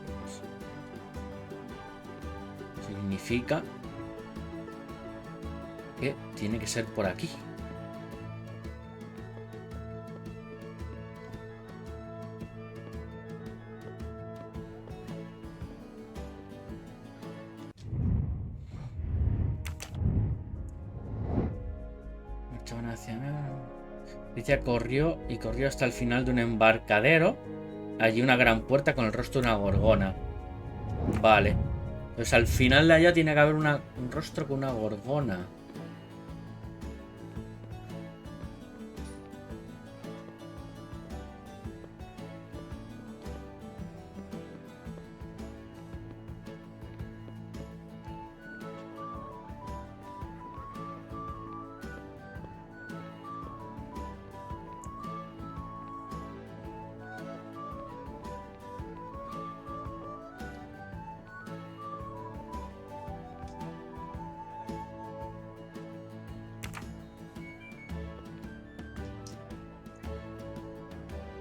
significa? Que tiene que ser por aquí. Marchaban hacia... Alicia corrió y corrió hasta el final de un embarcadero. Allí una gran puerta con el rostro de una gorgona. Vale. Pues al final de allá tiene que haber un rostro con una gorgona.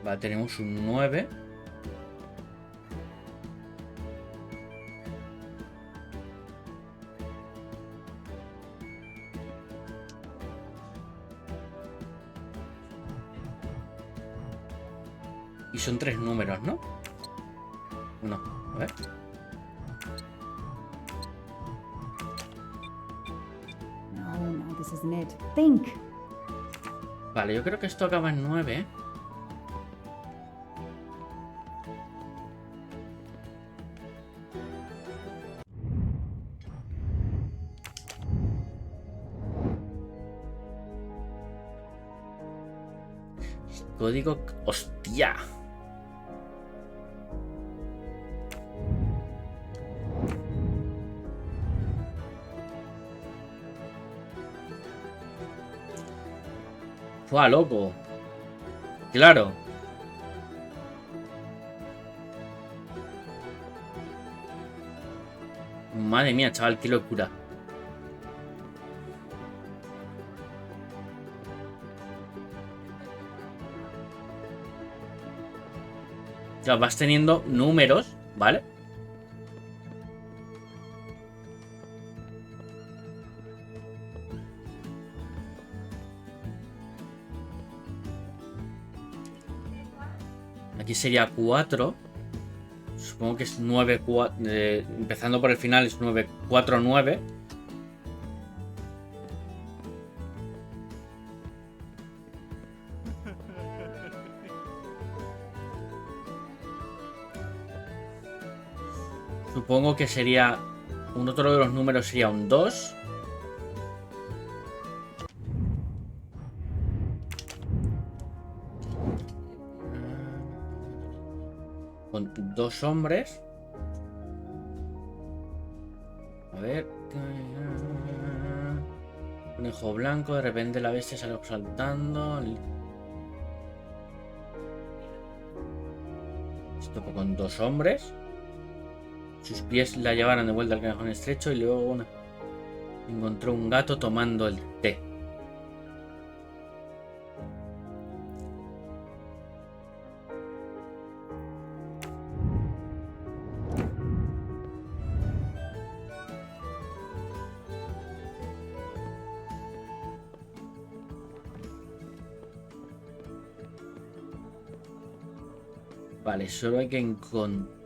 Vale, tenemos un 9. Y son 3 números, ¿no? No, a ver. No, this isn't it. Think. Vale, yo creo que esto acaba en 9, ¿eh? Código... ¡Hostia! ¡Fua, loco! ¡Claro! Madre mía, chaval, qué locura. O sea, vas teniendo números, ¿vale? Aquí sería 4. Supongo que es 9, 4, empezando por el final es 9, 4, 9. Supongo que sería... Un otro de los números sería un 2. Con 2 hombres. A ver. Conejo blanco. De repente la bestia sale saltando. Esto con 2 hombres. Sus pies la llevaron de vuelta al callejón estrecho y luego encontró un gato tomando el té. Vale, solo hay que encontrar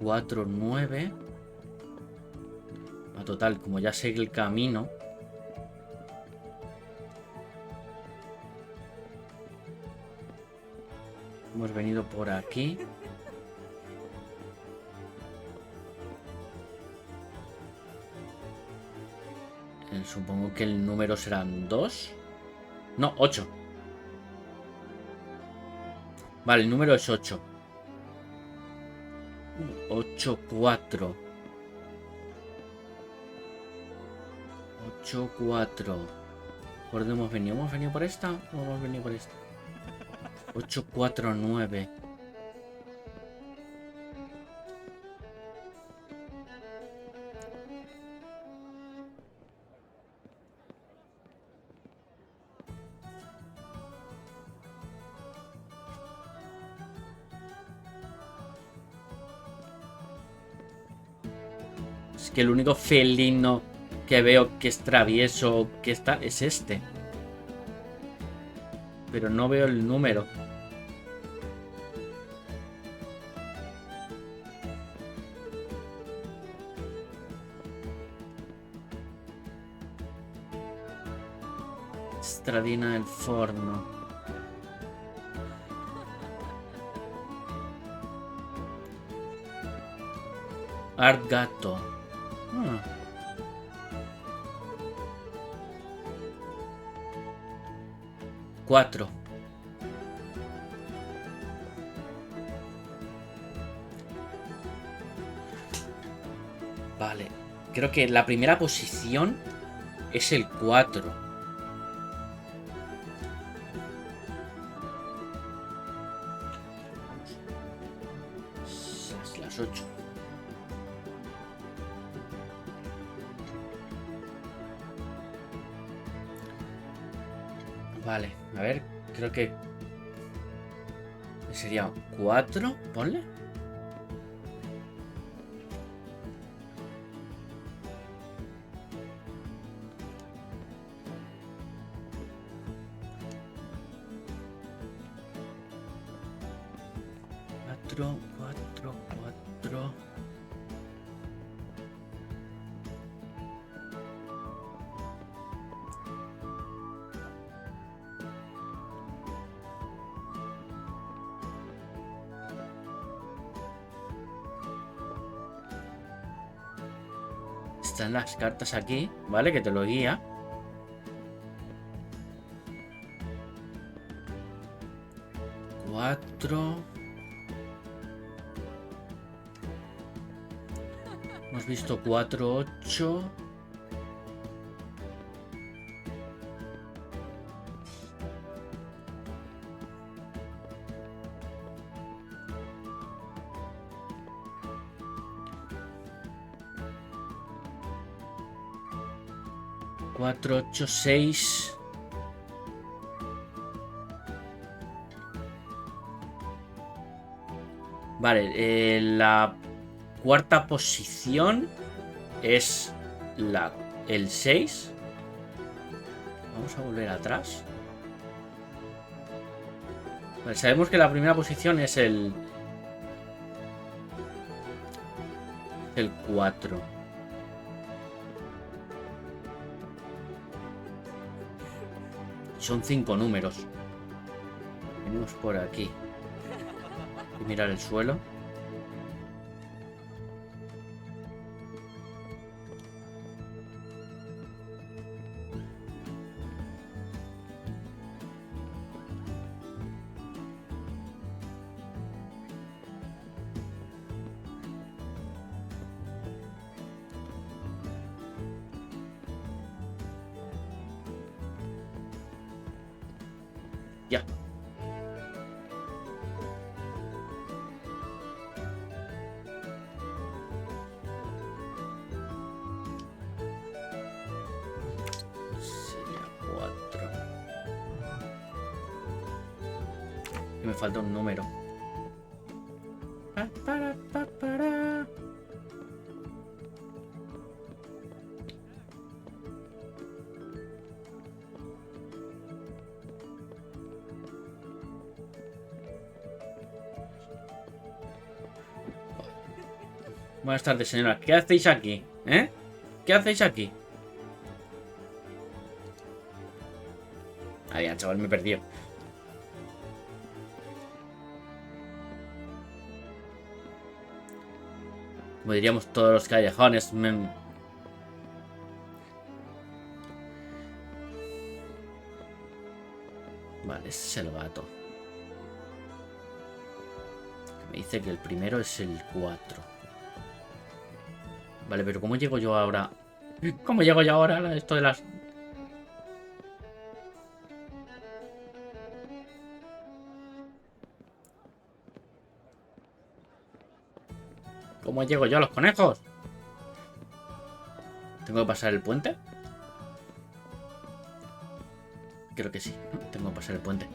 4, 9. A total, como ya sé el camino. Hemos venido por aquí. Supongo que el número serán 2. No, 8. Vale, el número es 8. 8, 4. 8, 4. ¿Por dónde hemos venido? ¿Hemos venido por esta o hemos venido por esta? 8, 4, 9. Es que el único felino que veo que es travieso, que está, es este. Pero no veo el número. Stradina del forno. Art Gatto. Ah. Cuatro. Vale. Creo que la primera posición es el 4. Las 8. Vale, a ver, creo que sería 4, ponle. Cuatro. Están las cartas aquí, ¿vale? Que te lo guía. Cuatro. Hemos visto 4, 8. Cuatro, 8, 6. Vale, la cuarta posición es el 6. Vamos a volver atrás. Vale, sabemos que la primera posición es el 4. Son 5 números. Venimos por aquí. Y mirar el suelo. Ya. Sería 4. Y me falta un número. Buenas tardes, señora. ¿Qué hacéis aquí? ¿Eh? ¿Qué hacéis aquí? Ah, ya, chaval, me he perdido. Como diríamos todos los callejones. Vale, ese es el gato. Me dice que el primero es el 4. Vale, pero ¿cómo llego yo ahora? ¿Cómo llego yo ahora a esto de las... ¿Cómo llego yo a los conejos? ¿Tengo que pasar el puente? Creo que sí, ¿no? Tengo que pasar el puente.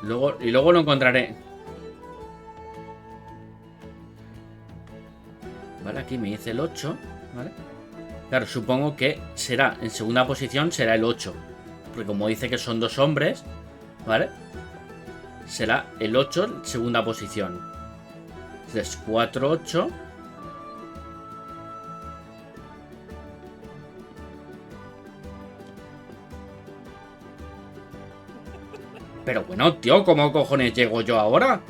luego lo encontraré. Vale, aquí me dice el 8, ¿vale? Claro, supongo que será, en segunda posición será el 8. Porque como dice que son dos hombres, ¿vale? Será el 8 en segunda posición. Entonces, 4, 8. Pero bueno, tío, ¿cómo cojones llego yo ahora?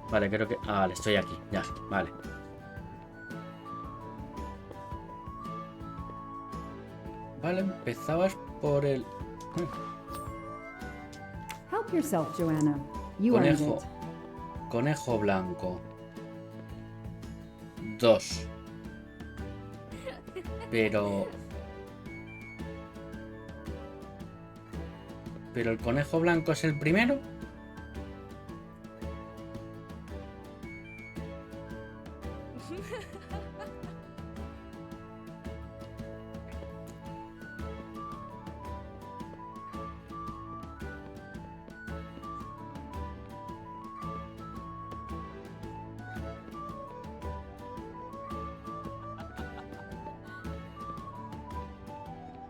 Vale, creo que... Ah, vale, estoy aquí. Ya, vale. Vale, empezabas por el... Help yourself, Joanna. You earned Conejo. it. Conejo blanco. 2. Pero el conejo blanco es el primero.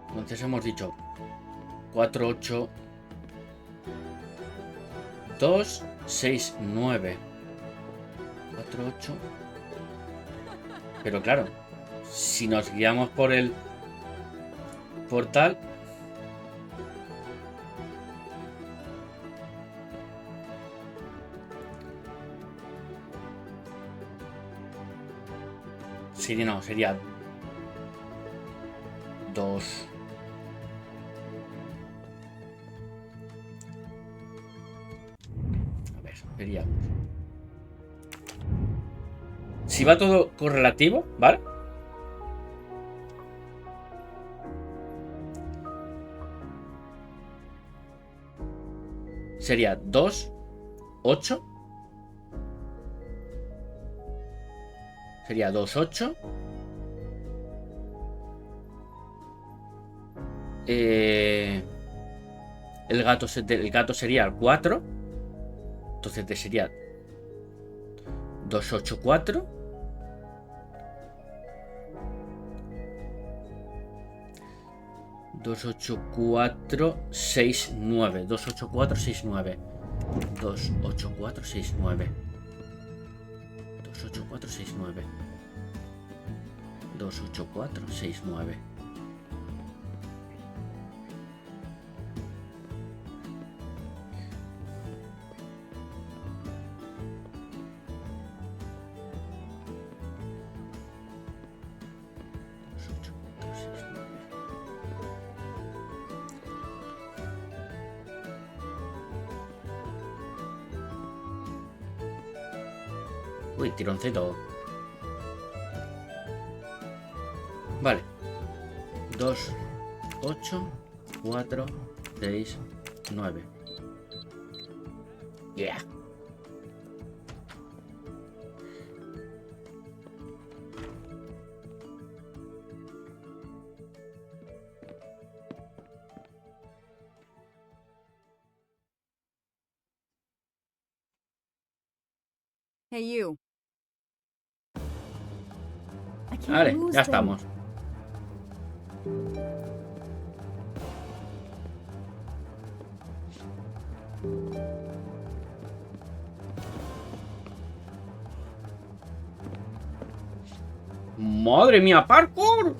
Entonces hemos dicho 4, 8, 2, 6, 9. 4, 8. Pero claro, si nos guiamos por el portal, sería 2. A ver, veríamos. Si va todo correlativo, ¿vale? Sería 2, 8. Sería 2, 8. El gato sería el 4. Entonces sería 2, 8, 4. 2, 8, 4, 6, 9. 2, 8, 4, 6, 9. 2, 8, 4, 6, 9. 2, 8, 4, 6, 9. 2, 8, 4, 6, 9. Uy, tironcito. Vale. 2, 8, 4, 6, 9. Yeah. Hey, you. Vale, ya estamos. ¡Madre mía, parkour!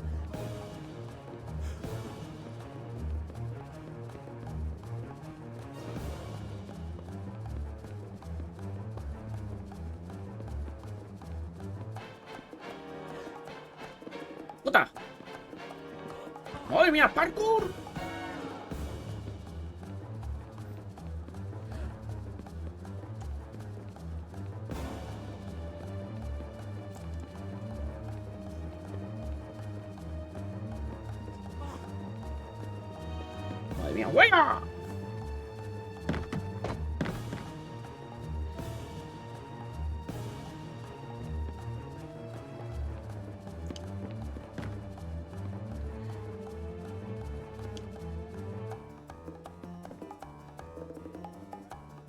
¡Puta! ¡Madre mía, parkour! Madre mía, ¡buena!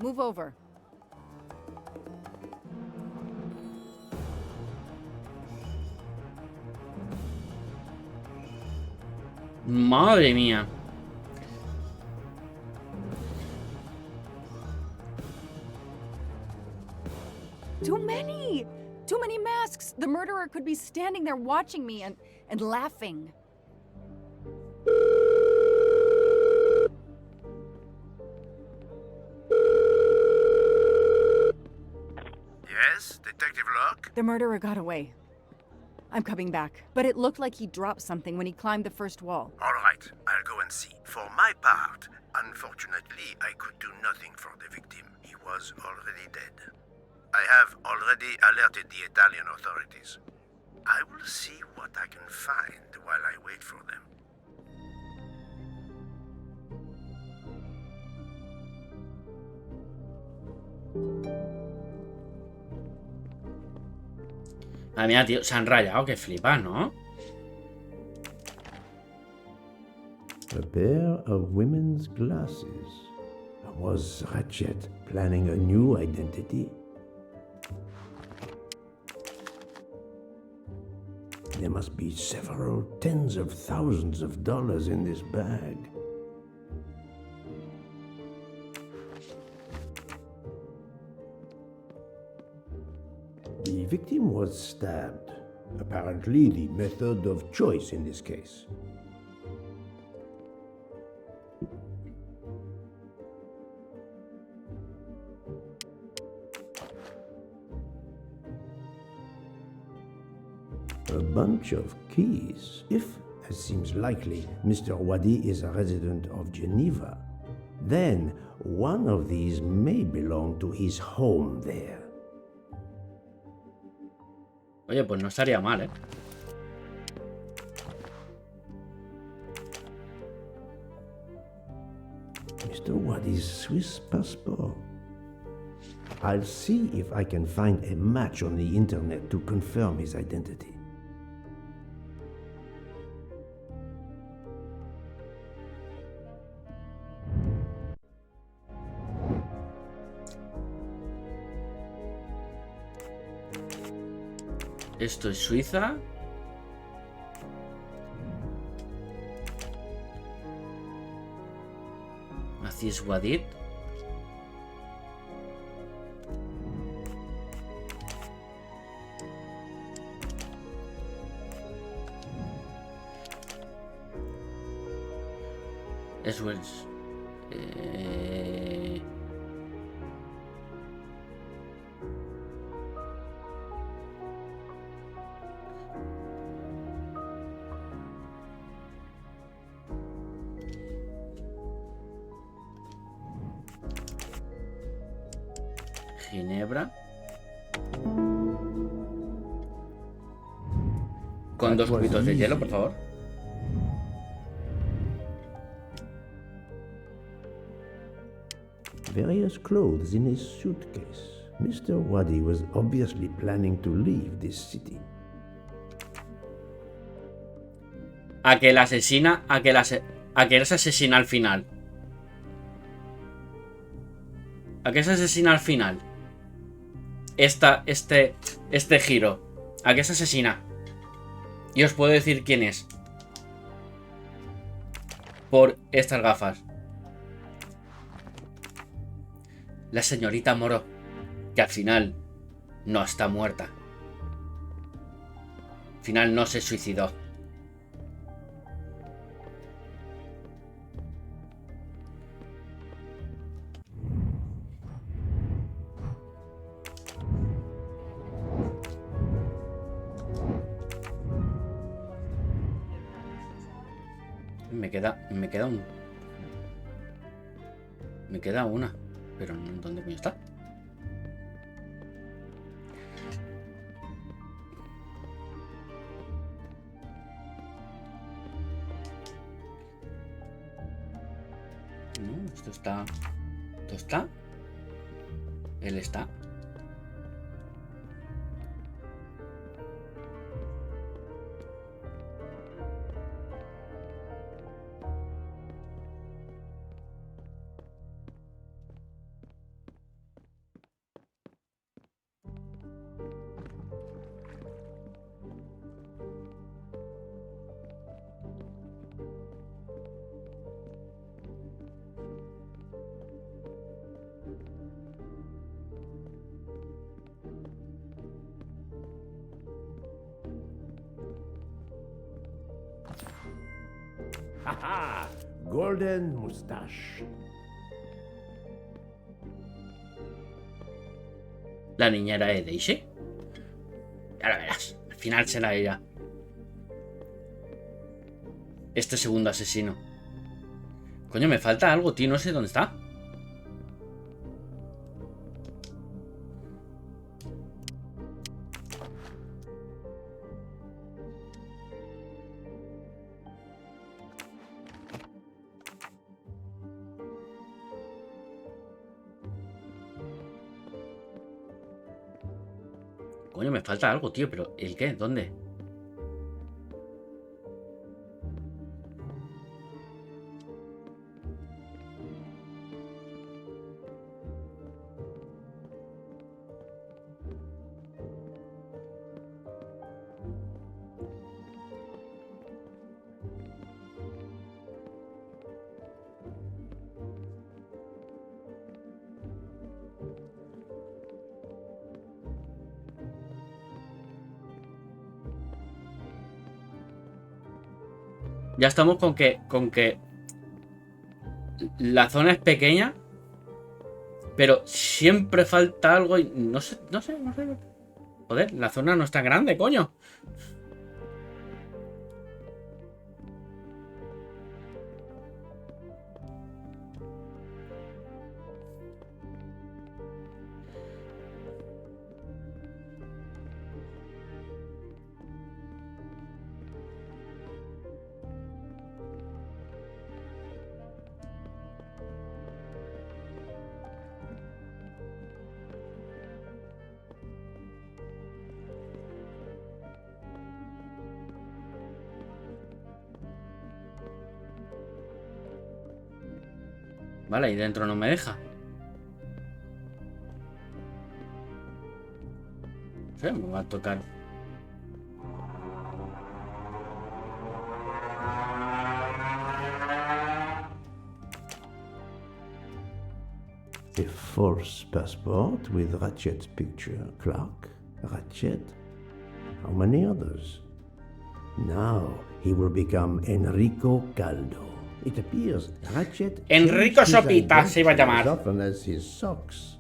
Move over. Madre mía. Too many! Too many masks! The murderer could be standing there watching me and laughing. Yes, Detective Locke? The murderer got away. I'm coming back, but it looked like he dropped something when he climbed the first wall. All right, I'll go and see. For my part, unfortunately, I could do nothing for the victim. He was already dead. I have already alerted the Italian authorities. I will see what I can find while I wait for them. Ah, mira, tío, se han rayado, que flipas, ¿no? A pair of women's glasses. Was Ratchet planning a new identity? There must be several tens of thousands of dollars in this bag. The victim was stabbed. Apparently the method of choice in this case. A bunch of keys. If, as seems likely, Mr. Wadi is a resident of Geneva, then one of these may belong to his home there. Oye, pues no estaría mal, ¿eh? Mr. Wadi's Swiss passport. I'll see if I can find a match on the internet to confirm his identity. Esto es Suiza. Así es Wadid. Eso es. Ginebra. Con 2 cubitos de hielo, por favor. Various clothes in his suitcase. Mr. Wadi was obviously planning to leave this city. A que la asesina, a que se asesina al final. ¿A qué se asesina al final? Este giro. ¿A qué se asesina? Y os puedo decir quién es. Por estas gafas. La señorita Moro. Que al final no está muerta. Al final no se suicidó. Me queda una. Pero ¿dónde coño está? Esto está... ¿Esto está? Él está. Haha! Golden mustache. La niñera de Daisy. Ya la verás. Al final será ella. Este segundo asesino. Coño, me falta algo, tío. No sé dónde está. Coño, me falta algo, tío. ¿Pero el qué? ¿Dónde? Ya estamos con que la zona es pequeña, pero siempre falta algo y no sé. Joder, la zona no es tan grande, coño. Vale, ahí dentro no me deja. No sé, me va a tocar. A false passport with Ratchet's picture. Clark, Ratchet. How many others? Now he will become Enrico Caldo. It appears Ratchet Enrico changed his Sopita se iba a identity llamar. as often as his socks.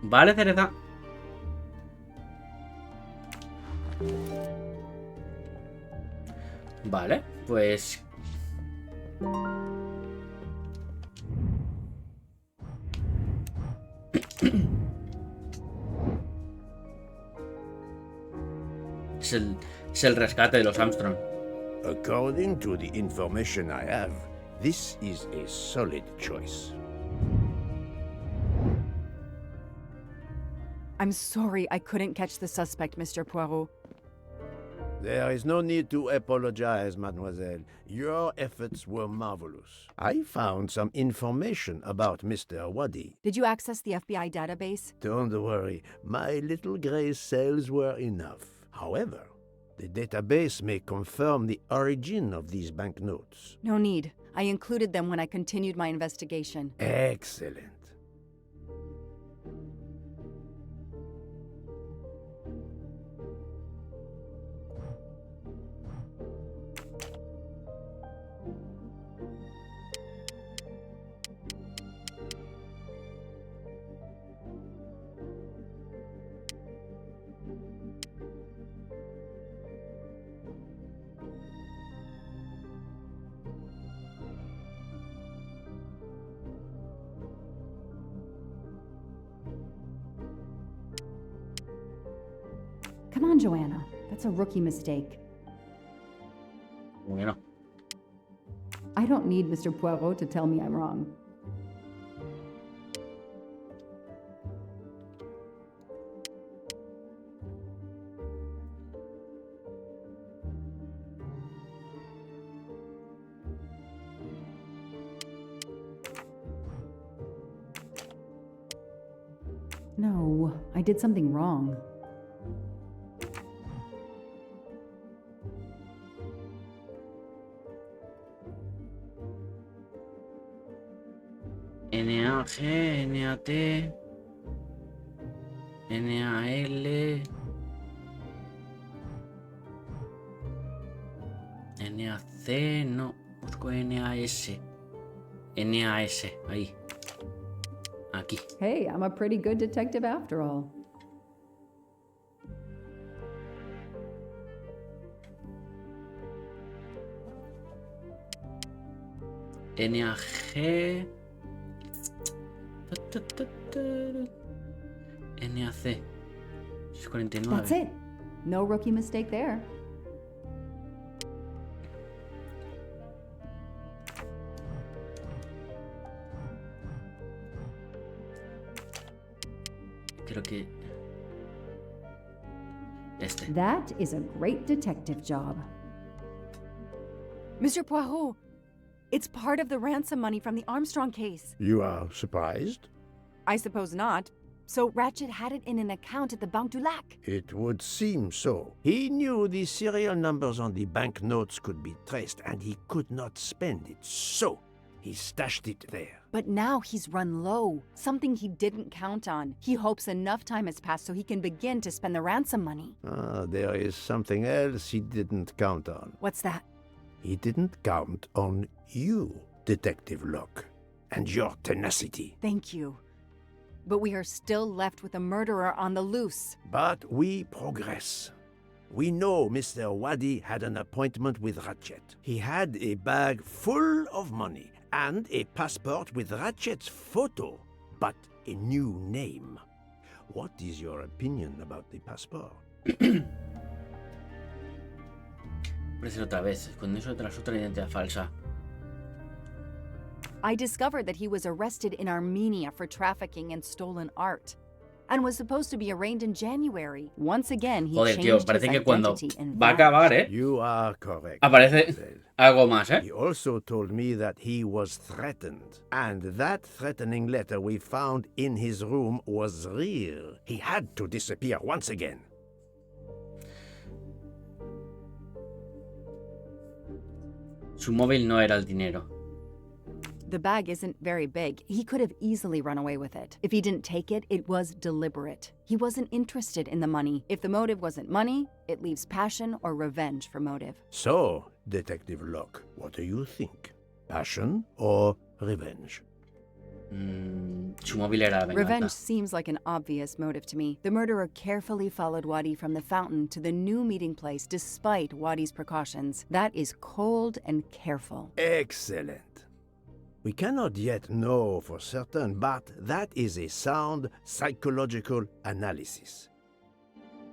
Vale, cereza. Vale, pues... es el rescate de los Armstrong. According to the information I have, this is a solid choice. I'm sorry I couldn't catch the suspect, Mr. Poirot. There is no need to apologize, mademoiselle. Your efforts were marvelous. I found some information about Mr. Waddy. Did you access the FBI database? Don't worry, my little gray cells were enough. However, the database may confirm the origin of these banknotes. No need. I included them when I continued my investigation. Excellent. Come on, Joanna. That's a rookie mistake. Bueno. I don't need Mr. Poirot to tell me I'm wrong. No, I did something wrong. NAG, NAT, NAL, NAC, no, busco NAS. NAS, ahí. Aquí. Hey, I'm a pretty good detective after all. NAG. NAC. 49. That's it. No rookie mistake there. Creo que este. That is a great detective job. Mr. Poirot, it's part of the ransom money from the Armstrong case. You are surprised? I suppose not. So Ratchet had it in an account at the Banque du Lac. It would seem so. He knew the serial numbers on the banknotes could be traced, and he could not spend it, so he stashed it there. But now he's run low, something he didn't count on. He hopes enough time has passed so he can begin to spend the ransom money. Ah, there is something else he didn't count on. What's that? He didn't count on you, Detective Locke, and your tenacity. Thank you. But we are still left with a murderer on the loose. But we progress. We know Mr. Waddy had an appointment with Ratchet. He had a bag full of money and a passport with Ratchet's photo, but a new name. What is your opinion about the passport? Aparece otra vez, escondiéndose tras otra identidad falsa. I discovered that he was arrested in Armenia for trafficking in stolen art and was supposed to be arraigned in January. Once again, he Joder, changed tío, his parece que cuando identity and va a acabar, You are correct. aparece algo más, He also told me that he was threatened, and that threatening letter we found in his room was real. He had to disappear once again. Su móvil no era el dinero. The bag isn't very big. He could have easily run away with it. If he didn't take it, it was deliberate. He wasn't interested in the money. If the motive wasn't money, it leaves passion or revenge for motive. So, Detective Locke, what do you think? Passion or revenge? Su móvil era la venganza. Revenge seems like an obvious motive to me. The murderer carefully followed Waddy from the fountain to the new meeting place despite Waddy's precautions. That is cold and careful. Excellent. We cannot yet know for certain, but that is a sound psychological analysis.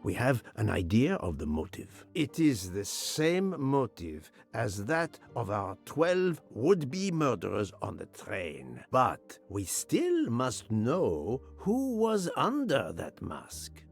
We have an idea of the motive. It is the same motive as that of our 12 would-be murderers on the train. But we still must know who was under that mask.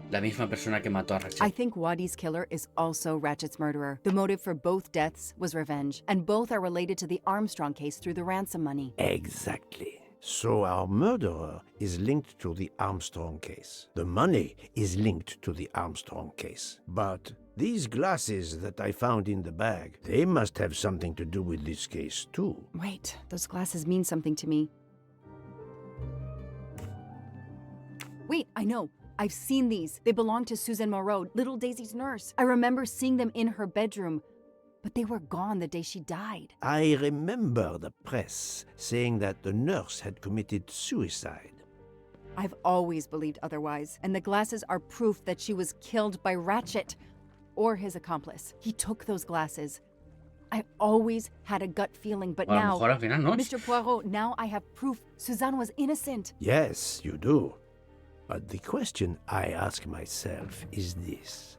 La misma persona que mató a Ratchet. I think Waddy's killer is also Ratchet's murderer. The motive for both deaths was revenge, and both are related to the Armstrong case through the ransom money. Exactly. So our murderer is linked to the Armstrong case. The money is linked to the Armstrong case. But these glasses that I found in the bag, they must have something to do with this case too. Wait, those glasses mean something to me. Wait, I know. I've seen these. They belong to Suzanne Moreau, little Daisy's nurse. I remember seeing them in her bedroom, but they were gone the day she died. I remember the press saying that the nurse had committed suicide. I've always believed otherwise, and the glasses are proof that she was killed by Ratchet or his accomplice. He took those glasses. I always had a gut feeling, but now, al final no. Mr. Poirot, now I have proof Suzanne was innocent. Yes, you do. But the question I ask myself is this.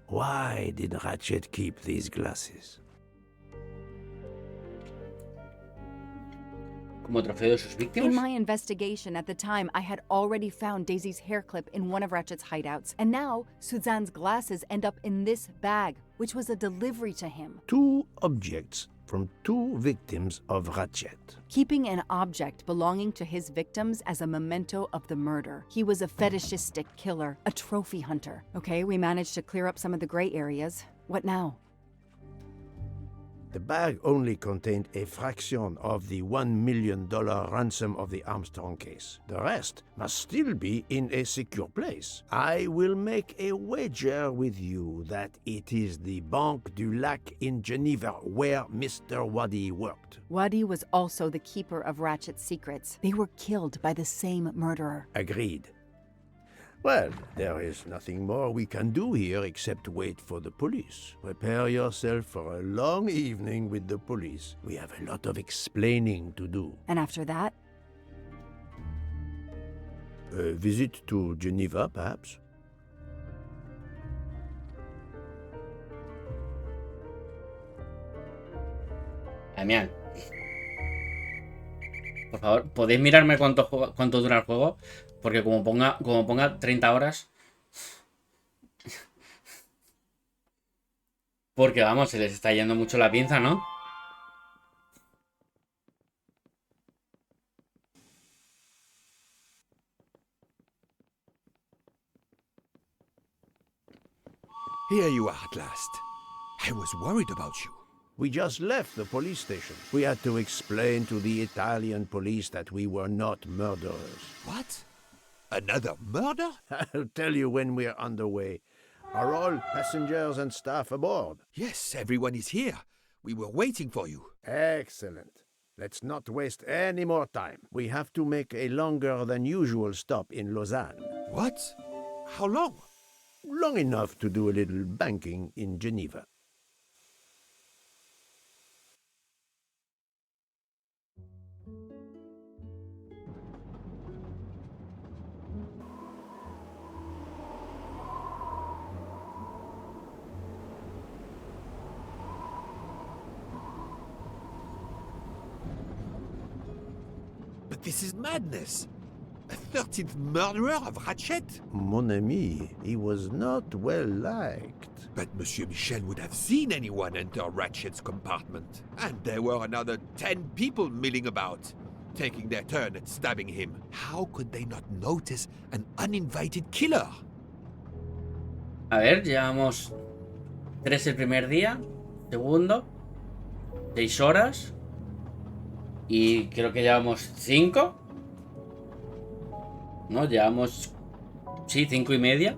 Why did Ratchet keep these glasses? Como trofeo de sus víctimas. In my investigation at the time, I had already found Daisy's hair clip in one of Ratchet's hideouts, and now Suzanne's glasses end up in this bag, which was a delivery to him. 2 objects from 2 victims of Ratchet. Keeping an object belonging to his victims as a memento of the murder. He was a fetishistic killer, a trophy hunter. Okay, we managed to clear up some of the gray areas. What now? The bag only contained a fraction of the $1 million ransom of the Armstrong case. The rest must still be in a secure place. I will make a wager with you that it is the Banque du Lac in Geneva where Mr. Waddy worked. Waddy was also the keeper of Ratchet's secrets. They were killed by the same murderer. Agreed. Well, there is nothing more we can do here except wait for the police. Prepare yourself for a long evening with the police. We have a lot of explaining to do. And after that? A visit to Geneva, perhaps? Damián. Por favor, ¿podéis mirarme cuánto dura el juego? Porque como ponga 30 horas... Porque vamos, se les está yendo mucho la pinza, ¿no? Here you are at last. I was worried about you. We just left the police station. We had to explain to the Italian police that we were not murderers. What? Another murder? I'll tell you when we're underway. Are all passengers and staff aboard? Yes, everyone is here. We were waiting for you. Excellent. Let's not waste any more time. We have to make a longer than usual stop in Lausanne. What? How long? Long enough to do a little banking in Geneva. But this is madness. A 13th murderer of Ratchet? Mon ami, he was not well liked. But Monsieur Michel would have seen anyone enter Ratchet's compartment. And there were another 10 people milling about, taking their turn at stabbing him. How could they not notice an uninvited killer? A ver, llevamos 3 el primer día, segundo, 6 horas y creo que llevamos 5. No, llevamos, sí, 5 y media.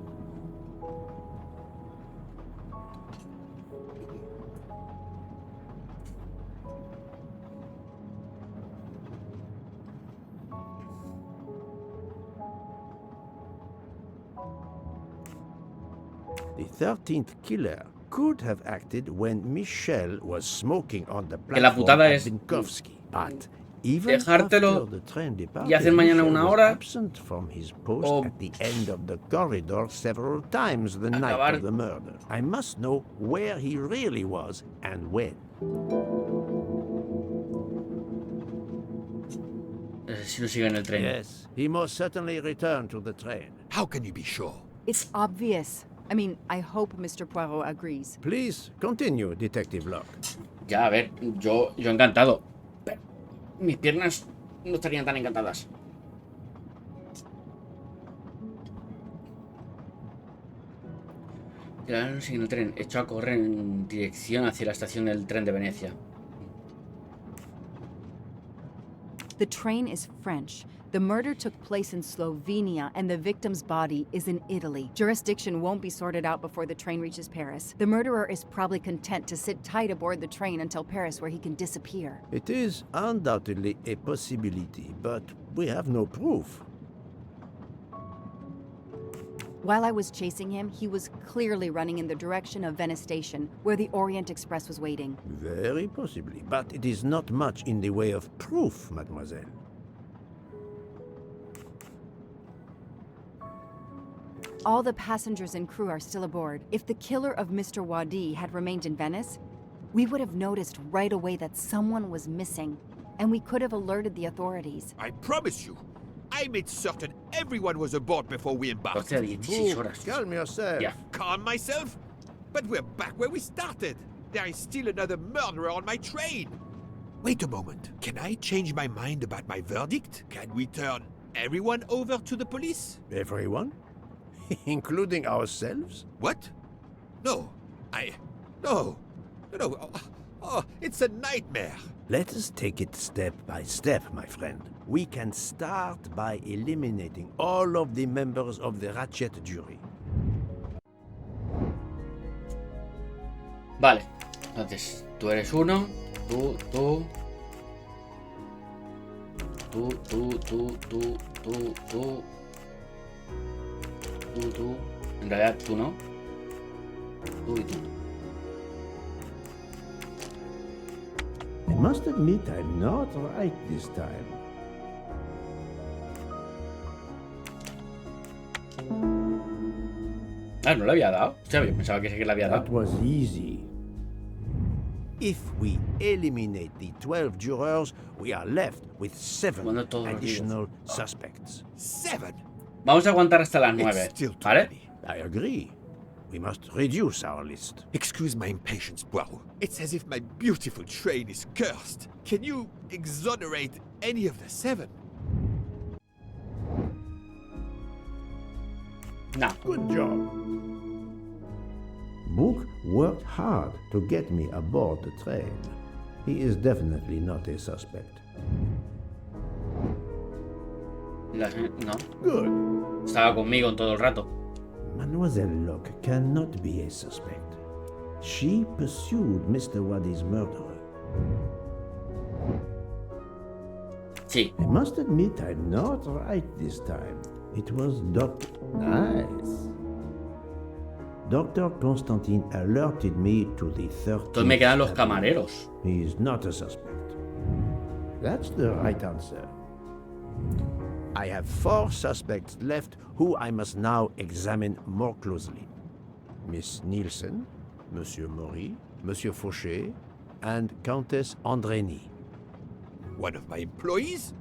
The 13th killer could have acted when Michel was smoking on the platform at Vinkovsky, but even dejártelo after the train departed, y hacer mañana Michel una was hora absent from his post o at the end of the corridor several times the night of the murder. I must know where he really was and when. El asesino sigue en el tren. Yes, he most certainly returned to the train. How can you be sure? It's obvious. I mean, I hope Mr. Poirot agrees. Please continue, Detective Locke. Ya, a ver, yo encantado. Pero mis piernas no estarían tan encantadas. Claro, sigue en el tren. Echó a correr en dirección hacia la estación del tren de Venecia. The train is French. The murder took place in Slovenia, and the victim's body is in Italy. Jurisdiction won't be sorted out before the train reaches Paris. The murderer is probably content to sit tight aboard the train until Paris, where he can disappear. It is undoubtedly a possibility, but we have no proof. While I was chasing him, he was clearly running in the direction of Venice Station, where the Orient Express was waiting. Very possibly, but it is not much in the way of proof, mademoiselle. All the passengers and crew are still aboard. If the killer of Mr. Wadi had remained in Venice, we would have noticed right away that someone was missing, and we could have alerted the authorities. I promise you, I made certain everyone was aboard before we embarked. Calm yourself. Yeah. Calm myself? But we're back where we started. There is still another murderer on my train. Wait a moment. Can I change my mind about my verdict? Can we turn everyone over to the police? Everyone? Including ourselves? What? No. No. Oh, it's a nightmare. Let us take it step by step, my friend. We can start by eliminating all of the members of the Ratchet jury. Vale. Entonces, tú eres uno. Tú. En realidad, tú no. Tú y tú. I must admit I'm not right this time. Ah, no le había dado. Hostia, yo pensaba que sí que le había dado. That was easy. If we eliminate the 12 jurors, we are left with 7 additional suspects. 7? Vamos a aguantar hasta las 9, ¿vale? I agree. We must reduce our list. Excuse my impatience, Poirot. It's as if my beautiful train is cursed. Can you exonerate any of the 7? No. Good job. Book worked hard to get me aboard the train. He is definitely not a suspect. No. Good. Estaba conmigo en todo el rato. Mademoiselle Locke cannot be a suspect. She pursued Mr. Wadi's murderer. Sí. I must admit I'm not right this time. It was Dr. Nice. Dr. Constantine alerted me to the 13th. Entonces me quedan los camareros. He is not a suspect. That's the right answer. I have 4 suspects left who I must now examine more closely. Miss Nielsen, Monsieur Maury, Monsieur Fauché, and Countess Andrény. One of my employees?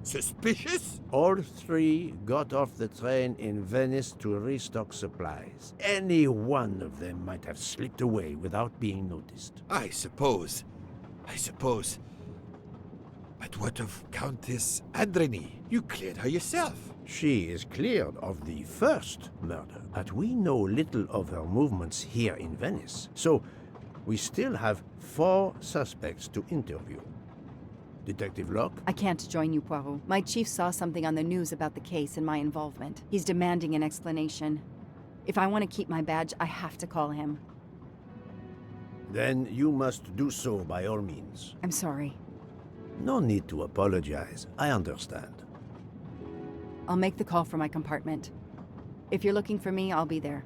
Suspicious? All 3 got off the train in Venice to restock supplies. Any one of them might have slipped away without being noticed. I suppose. But what of Countess Andrény? You cleared her yourself. She is cleared of the first murder, but we know little of her movements here in Venice. So, we still have 4 suspects to interview. Detective Locke? I can't join you, Poirot. My chief saw something on the news about the case and my involvement. He's demanding an explanation. If I want to keep my badge, I have to call him. Then you must do so by all means. I'm sorry. No need to apologize. I understand. I'll make the call from my compartment. If you're looking for me, I'll be there.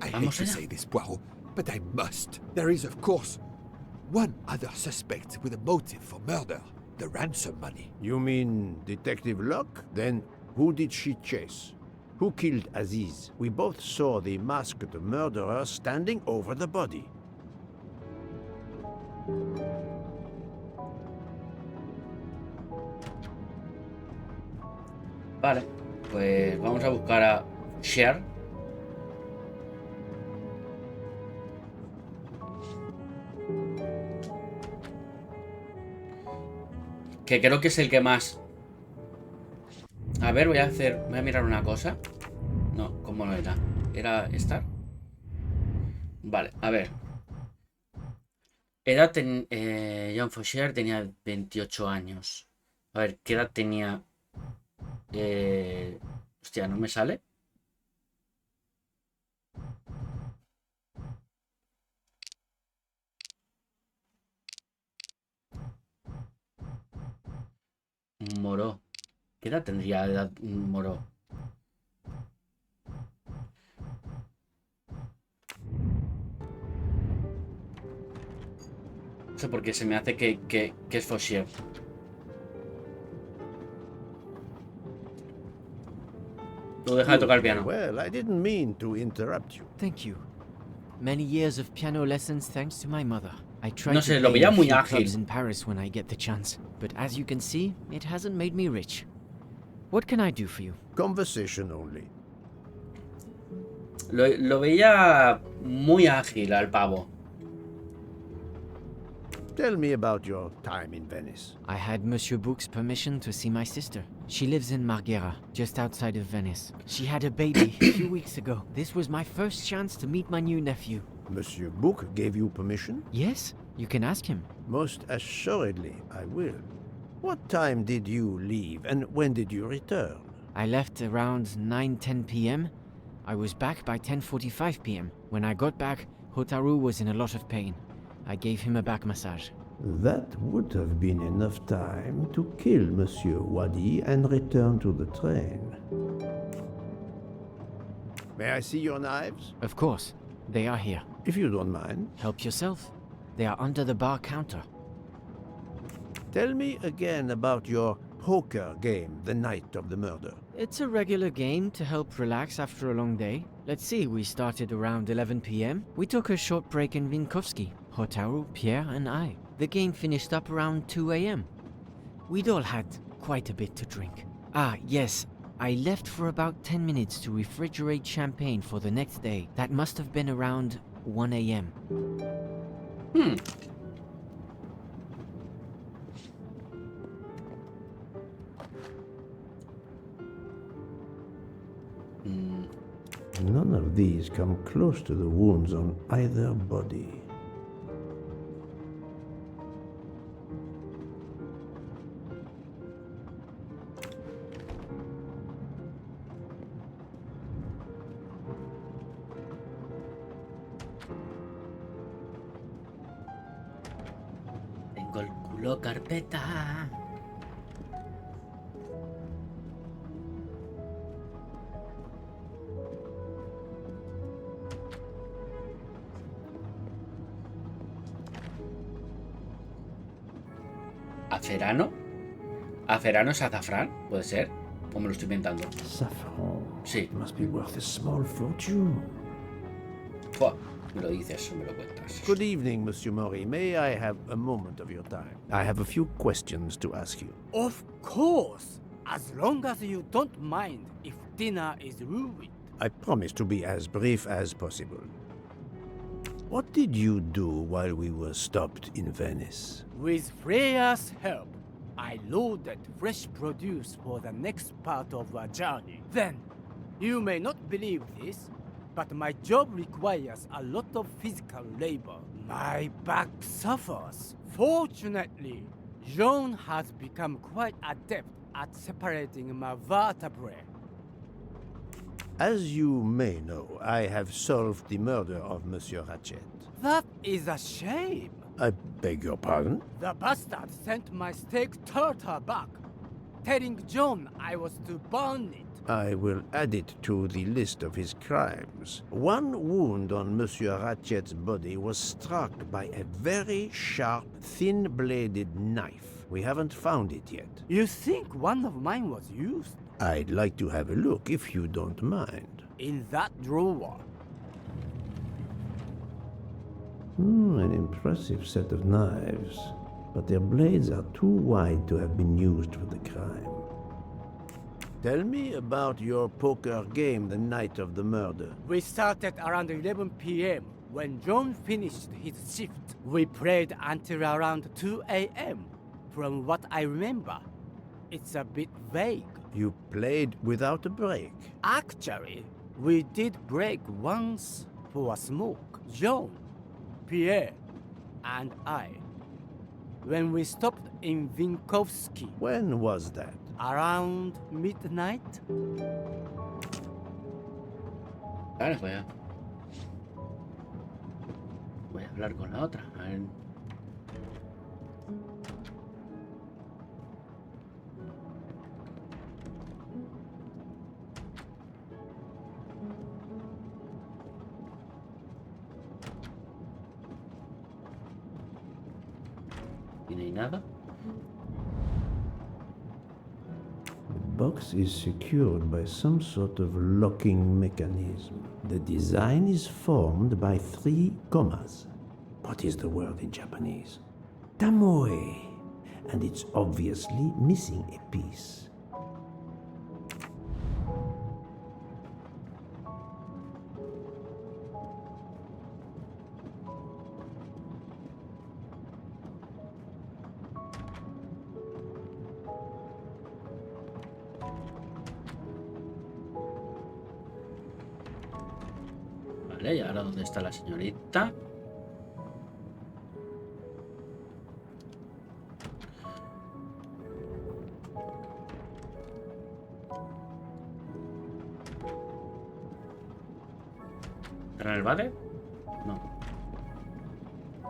I hate to say this, Poirot, but I must. There is, of course, one other suspect with a motive for murder. The ransom money. You mean Detective Locke? Then who did she chase? Who killed Aziz? We both saw the masked murderer standing over the body. Vale, pues vamos a buscar a Cher. Que creo que es el que más... A ver, voy a mirar una cosa. No, ¿cómo no era? ¿Era Star? Vale, a ver. Edad John Faucher tenía 28 años. A ver, ¿qué edad tenía? Hostia, ¿no me sale? Moró. ¿Qué edad tendría edad Moró? No sé por qué se me hace que es Faucher. Tú deja de tocar el piano. Well, I didn't mean to interrupt you. Thank you. Many years of piano lessons thanks to my mother. I try No to sé, lo play veía in a muy few ágil. clubs in Paris when I get the chance, but as you can see, it hasn't made me rich. What can I do for you? Conversation only. Lo veía muy ágil al pavo. Tell me about your time in Venice. I had Monsieur Bouc's permission to see my sister. She lives in Marghera, just outside of Venice. She had a baby a few weeks ago. This was my first chance to meet my new nephew. Monsieur Bouc gave you permission? Yes, you can ask him. Most assuredly, I will. What time did you leave, and when did you return? I left around 9:10 p.m. I was back by 10:45 p.m. When I got back, Hotaru was in a lot of pain. I gave him a back massage. That would have been enough time to kill Monsieur Wadi and return to the train. May I see your knives? Of course. They are here. If you don't mind. Help yourself. They are under the bar counter. Tell me again about your poker game the night of the murder. It's a regular game to help relax after a long day. Let's see, we started around 11 p.m. We took a short break in Vinkovsky, Hotaru, Pierre, and I. The game finished up around 2 a.m. We'd all had quite a bit to drink. Ah, yes, I left for about 10 minutes to refrigerate champagne for the next day. That must have been around 1 a.m. None of these come close to the wounds on either body. Tengo el culo carpeta. ¿Aferano? ¿Aferano es azafrán? ¿Puede ser? ¿O me lo estoy inventando? Saffron. Sí. Must be worth a small fortune. Fua, me lo dices o me lo cuentas. Good evening, Monsieur Maury. May I have a moment of your time? I have a few questions to ask you. Of course, as long as you don't mind if dinner is ruined. I promise to be as brief as possible. What did you do while we were stopped in Venice? With Freya's help, I loaded fresh produce for the next part of our journey. Then, you may not believe this, but my job requires a lot of physical labor. My back suffers. Fortunately, Jean has become quite adept at separating my vertebrae. As you may know, I have solved the murder of Monsieur Ratchet. That is a shame. I beg your pardon? The bastard sent my steak tartar back, telling John I was to burn it. I will add it to the list of his crimes. One wound on Monsieur Ratchet's body was struck by a very sharp, thin-bladed knife. We haven't found it yet. You think one of mine was used? I'd like to have a look, if you don't mind. In that drawer. An impressive set of knives, but their blades are too wide to have been used for the crime. Tell me about your poker game the night of the murder. We started around 11 p.m. when John finished his shift. We played until around 2 a.m. From what I remember, it's a bit vague. You played without a break? Actually, we did break once for a smoke. John, Pierre, and I. When we stopped in Vinkovsky. When was that? Around midnight. Vale, voy a hablar con la otra. A ver. ¿Y no hay nada? box is secured by some sort of locking mechanism. The design is formed by 3 commas. What is the word in Japanese? Tamoe. And it's obviously missing a piece. Vale, ¿y ahora dónde está la señorita? ¿Estará en el váter? No.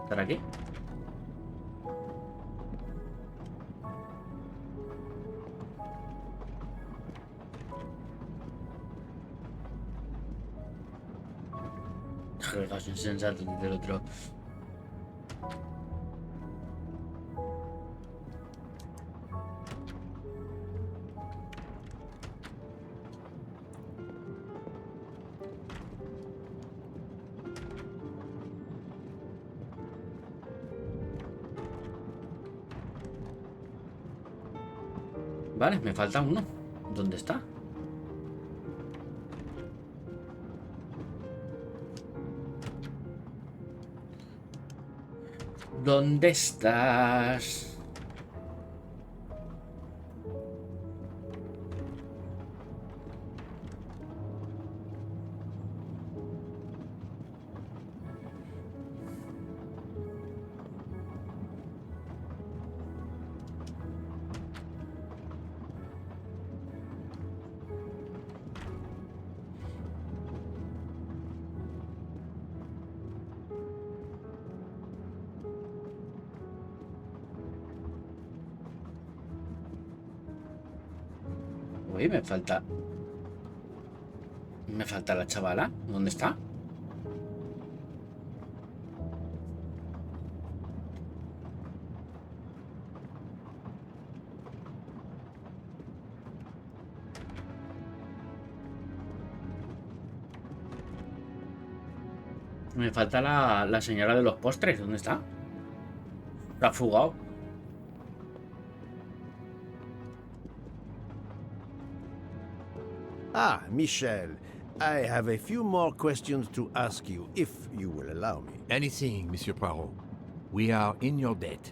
¿Estará aquí? El caso insensato del otro. Vale, me falta uno. ¿Dónde está? ¿Dónde estás? Uy, me falta la chavala. ¿Dónde está? Me falta la señora de los postres. ¿Dónde está? ¿Se ha fugado? Ah, Michel, I have a few more questions to ask you, if you will allow me. Anything, Monsieur Poirot. We are in your debt.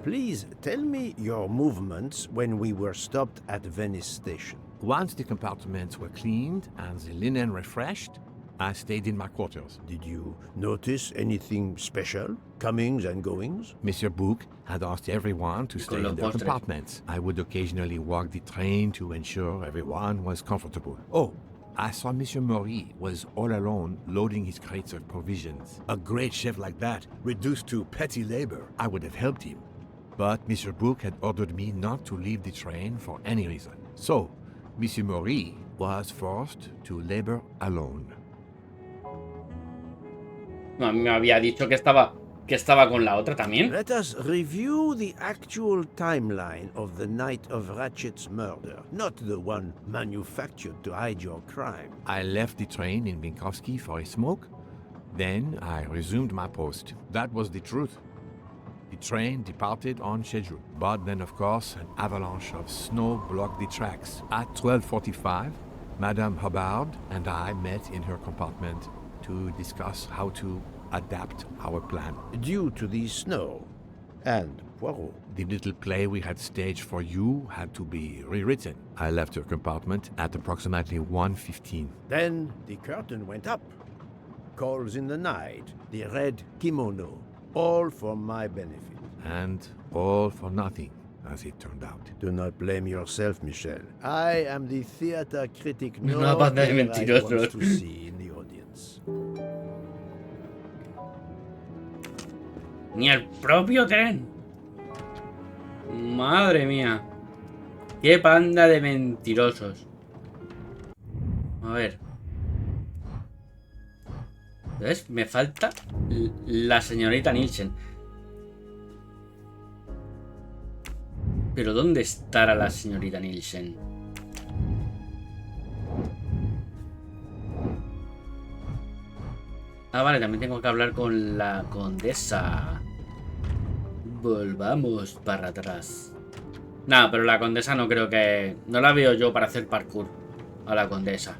Please tell me your movements when we were stopped at Venice Station. Once the compartments were cleaned and the linen refreshed, I stayed in my quarters. Did you notice anything special? Comings and goings? Monsieur Bouc had asked everyone to stay in their compartments. I would occasionally walk the train to ensure everyone was comfortable. Oh, I saw Monsieur Maury was all alone loading his crates of provisions. A great chef like that, reduced to petty labor. I would have helped him. But Monsieur Bouc had ordered me not to leave the train for any reason. So, Monsieur Maury was forced to labor alone. No, me había dicho que estaba con la otra también. Let us review the actual timeline of the night of Ratchet's murder, not the one manufactured to hide your crime. I left the train in Minkowski for a smoke. Then I resumed my post. That was the truth. The train departed on schedule. But then, of course, an avalanche of snow blocked the tracks. At 12:45, Madame Hubbard and I met in her compartment to discuss how to adapt our plan. Due to the snow and Poirot. The little play we had staged for you had to be rewritten. I left her compartment at approximately 1:15. Then the curtain went up. Calls in the night, the red kimono, all for my benefit. And all for nothing, as it turned out. Do not blame yourself, Michel. I am the theater critic Una banda de mentirosos. wants to see in the audience. Ni el propio tren. Madre mía. Qué panda de mentirosos. A ver. ¿Ves? Me falta la señorita Nielsen. Pero ¿dónde estará la señorita Nielsen? Ah, vale, también tengo que hablar con la condesa. Volvamos para atrás. Nada, pero la condesa no creo que... No la veo yo para hacer parkour a la condesa.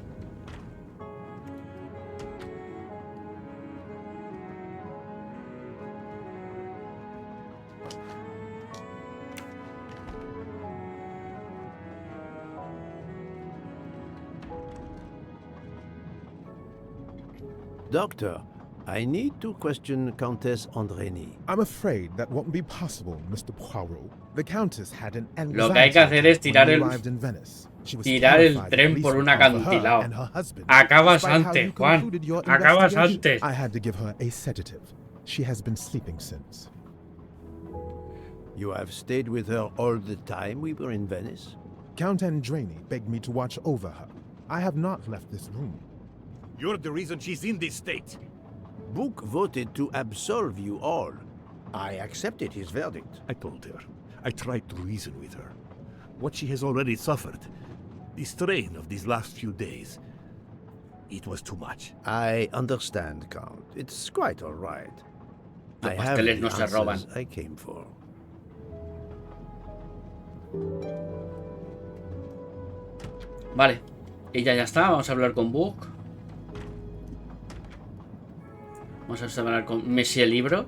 Doctor, I need to question Countess Andreni. I'm afraid that won't be possible, Mr. Poirot. The Countess had an Lo que hay que hacer es tirar el tren por un acantilado. Acabas antes, Juan. Acabas antes. I had to give her a sedative. She has been sleeping since. You have stayed with her all the time we were in Venice? Count Andreni begged me to watch over her. I have not left this room. You're the reason she's in this state. Book voted to absolve you all. I accepted his verdict. I told her. I tried to reason with her. What she has already suffered, the strain of these last few days, it was too much. I understand, Count. It's quite all right. Los I have pasteles the no se roban. answers I came for. Vale. Y ya está. Vamos a hablar con Book. Vamos a hablar con Monsieur Libro.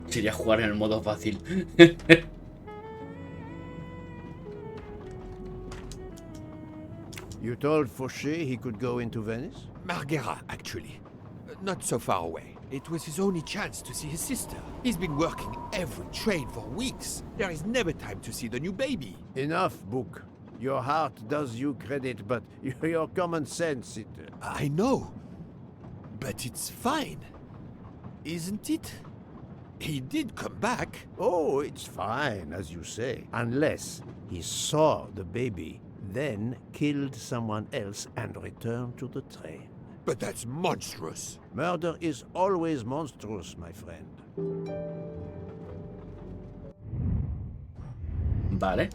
Sería jugar en el modo fácil. You told Fauché he could go into Venice? Marguerite, actually. Not so far away. It was his only chance to see his sister. He's been working every train for weeks. There is never time to see the new baby. Enough, Book. Your heart does you credit, but your common sense, it... I know. But it's fine. Isn't it? He did come back. Oh, it's fine, as you say. Unless he saw the baby, then killed someone else and returned to the train. But that's monstrous. Murder is always monstrous, my friend. Vale.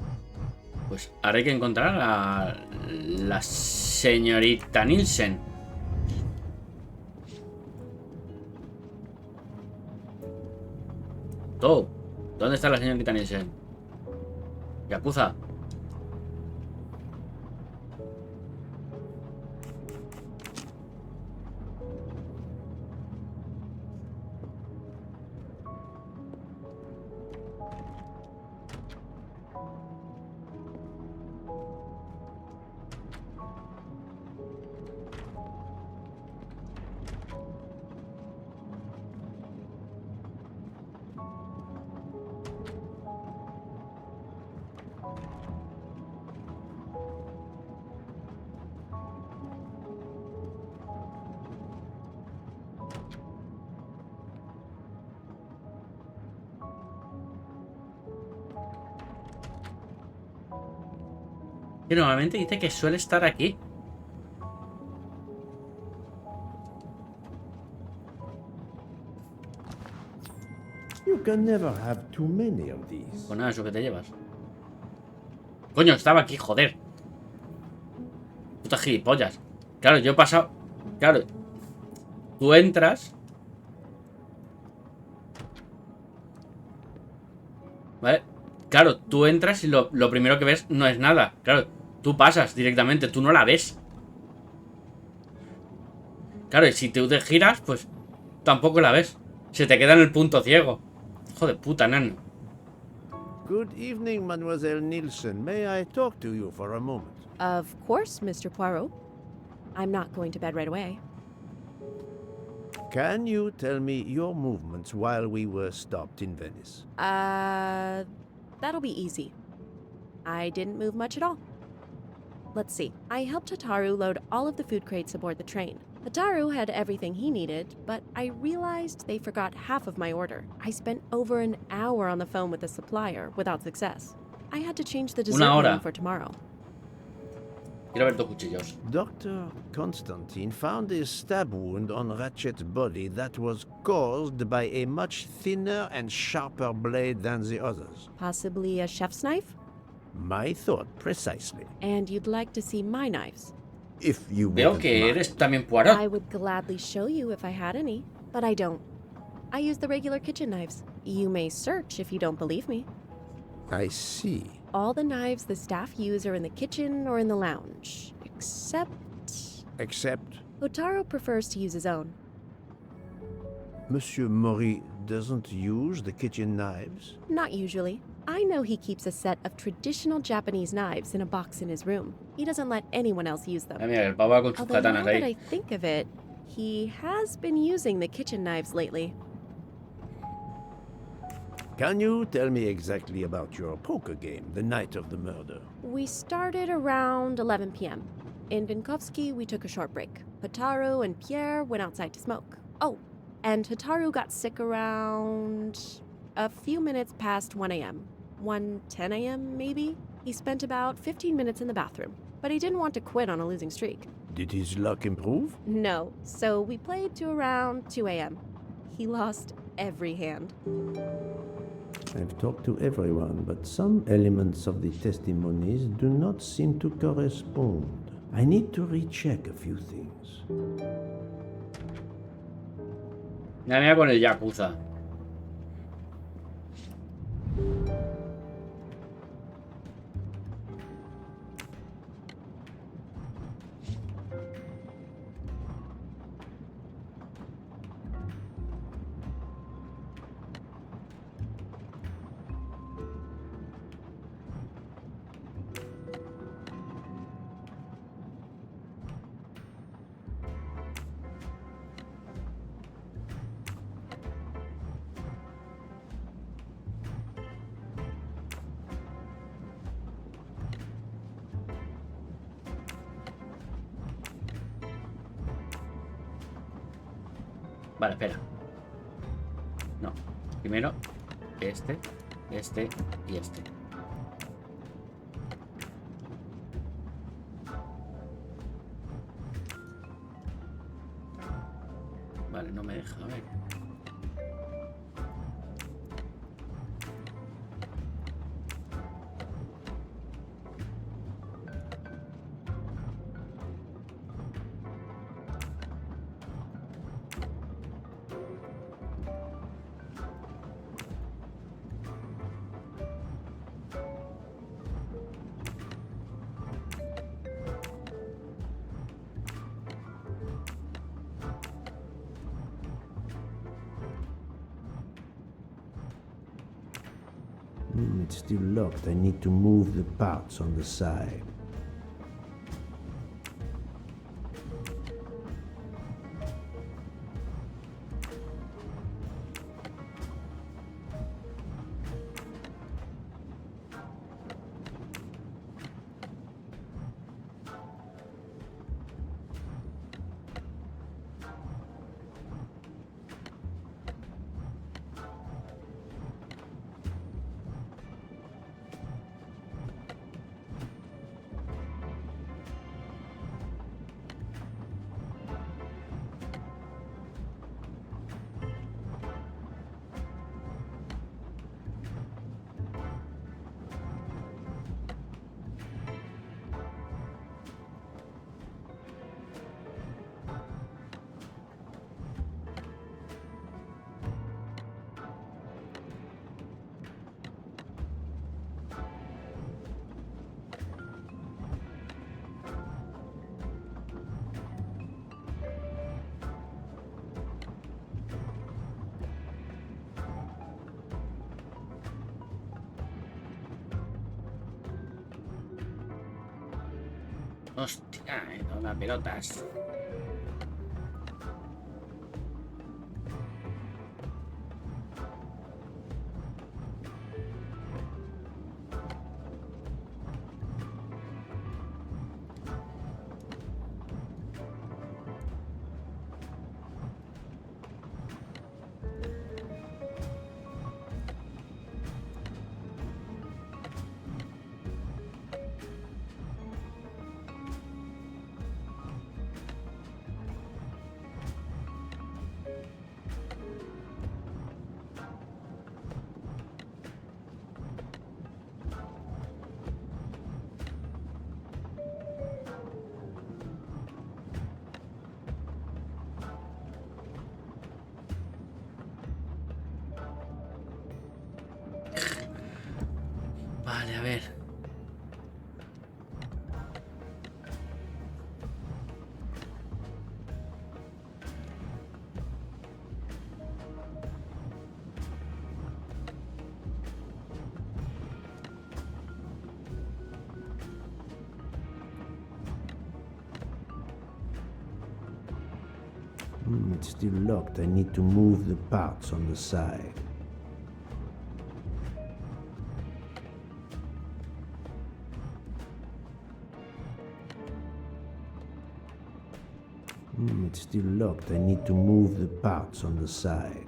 Pues ahora hay que encontrar a la señorita Nielsen. Todo. ¿Dónde está la señorita Nielsen? Yakuza. Que normalmente dice que suele estar aquí. You can never have too many of these. Pues nada, eso que te llevas. Coño, estaba aquí, joder. Putas gilipollas. Claro, yo he pasado... Claro. Tú entras... ¿Vale? Claro, tú entras y lo primero que ves no es nada. Claro, tú pasas directamente, tú no la ves. Claro, y si tú te giras, pues tampoco la ves. Se te queda en el punto ciego. Hijo de puta, nano. Good evening, Mademoiselle Nielsen. May I talk to you for a moment? Of course, Mr. Poirot. I'm not going to bed right away. Can you tell me your movements while we were stopped in Venice? That'll be easy. I didn't move much at all. Let's see. I helped Hataru load all of the food crates aboard the train. Hotaru had everything he needed, but I realized they forgot half of my order. I spent over an hour on the phone with the supplier without success. I had to change the dessert menu for tomorrow. Quiero ver 2 cuchillos. Dr. Constantine found a stab wound on Ratchet's body that was caused by a much thinner and sharper blade than the others. Possibly a chef's knife? My thought, precisely. And you'd like to see my knives? If you Veo que eres también Poirot. I would gladly show you if I had any, but I don't. I use the regular kitchen knives. You may search if you don't believe me. I see. All the knives the staff use are in the kitchen or in the lounge, except... Except? Hotaru prefers to use his own. Monsieur Mori doesn't use the kitchen knives? Not usually. I know he keeps a set of traditional Japanese knives in a box in his room. He doesn't let anyone else use them. Mira, el pavo con sus Although now katanas that ahí. I think of it, he has been using the kitchen knives lately. Can you tell me exactly about your poker game the night of the murder? We started around 11 p.m. In Vinkovsky, we took a short break. Hotaru and Pierre went outside to smoke. Oh, and Hotaru got sick around a few minutes past 1 a.m. 1:10 a.m. maybe? He spent about 15 minutes in the bathroom, but he didn't want to quit on a losing streak. Did his luck improve? No, so we played to around 2 a.m. He lost every hand. I've talked to everyone, but some elements of the testimonies do not seem to correspond. I need to recheck a few things. Mira con el Yakuza. Vale, espera. No. Primero, este y este. Vale, no me deja, a ver. It's still locked. I need to move the parts on the side. Hostia, las pelotas. Vale, a ver. It's still locked. I need to move the parts on the side. It's still locked. I need to move the parts on the side.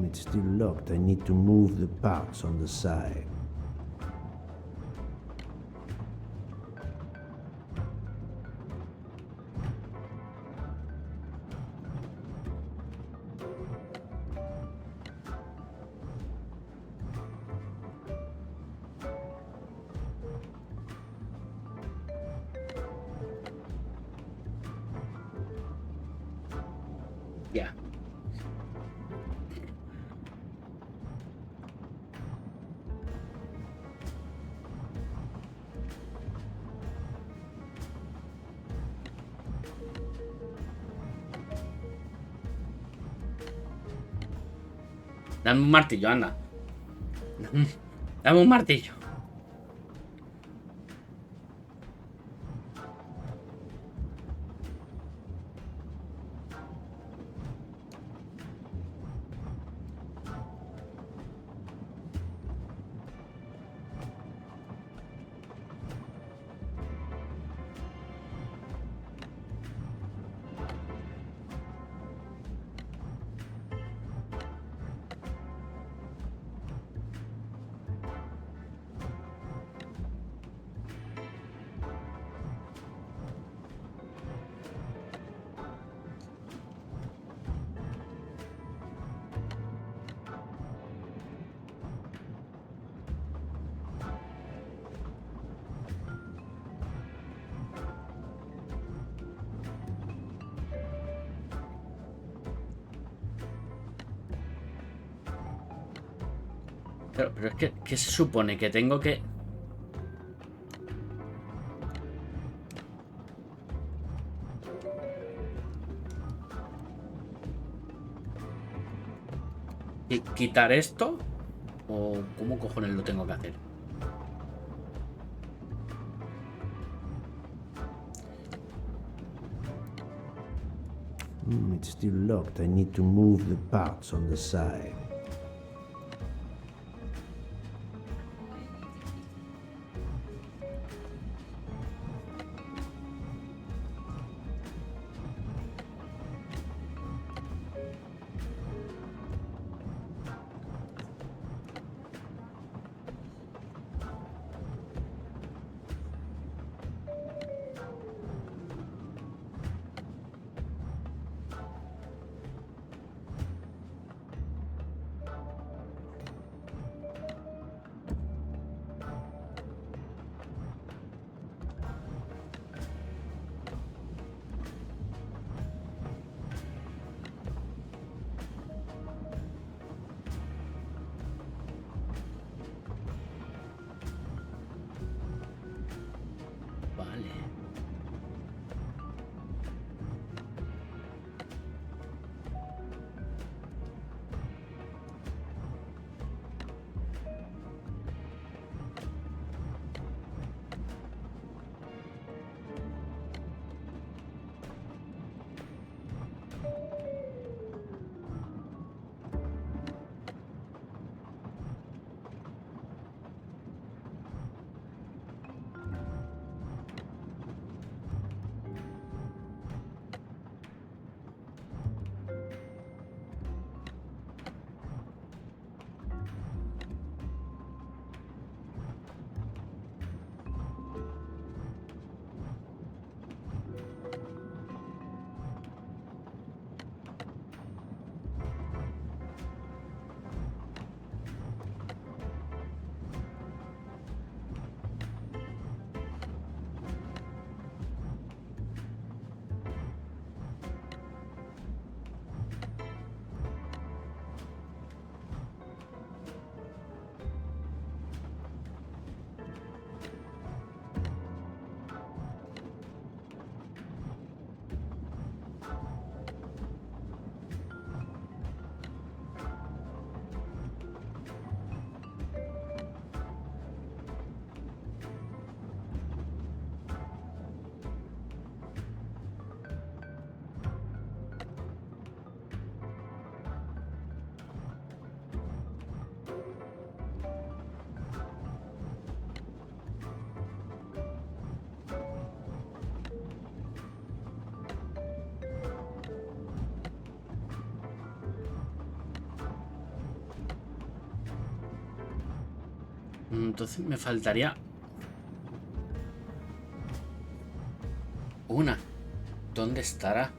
It's still locked. I need to move the parts on the side. Ya. Dame un martillo, anda. Dame un martillo. Pero es que, ¿qué se supone? Que tengo que... ¿Quitar esto? ¿O cómo cojones lo tengo que hacer? It's still locked. I need to move the parts on the side. Entonces me faltaría una. ¿Dónde estará?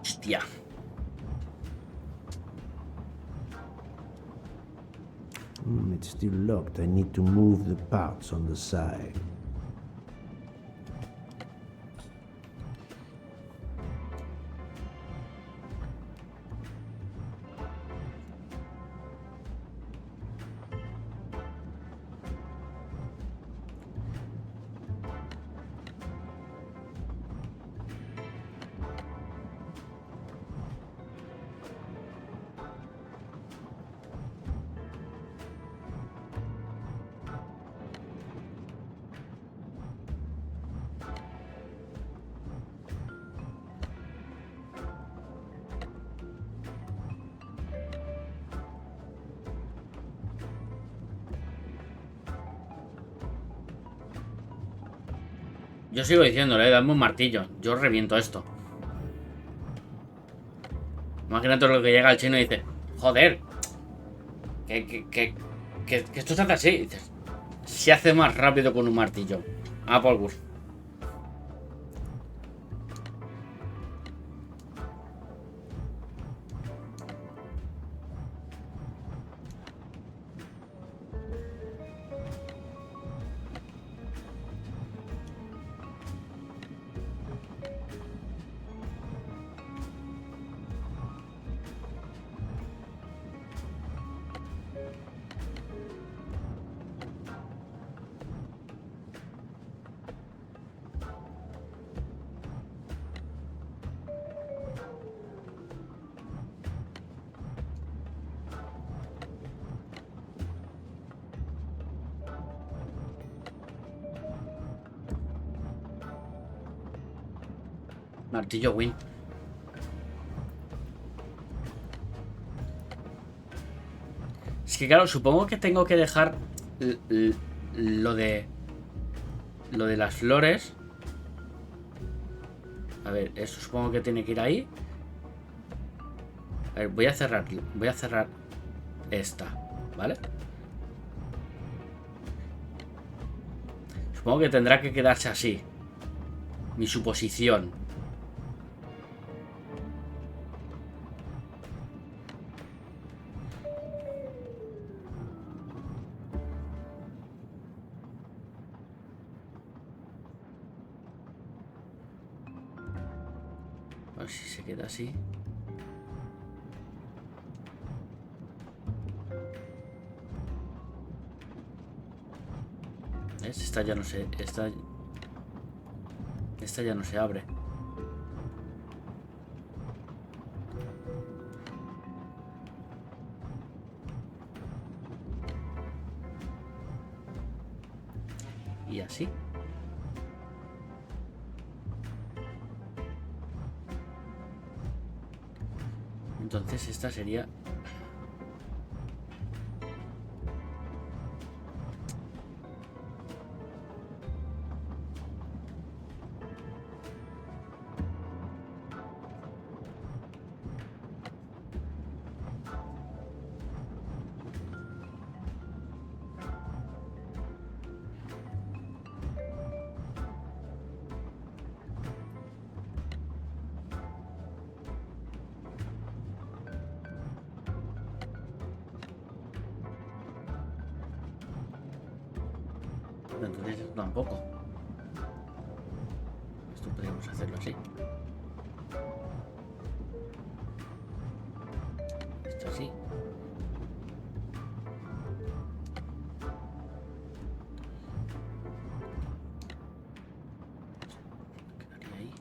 Hostia. It's still locked. I need to move the parts on the side. Yo sigo diciéndole, dame un martillo. Yo reviento esto. Imagínate lo que llega el chino y dice, joder, que esto se hace así. Y dices, se hace más rápido con un martillo. A por gusto. Martillo win. Es que claro, supongo que tengo que dejar lo de las flores. A ver, eso supongo que tiene que ir ahí. A ver, voy a cerrar esta, ¿vale? Supongo que tendrá que quedarse así. Mi suposición. A ver si se queda así. ¿Ves? Esta ya no se... Esta ya no se abre. Y así. Entonces esta sería... Entonces esto tampoco. Esto podríamos hacerlo así. Esto así. Quedaría ahí.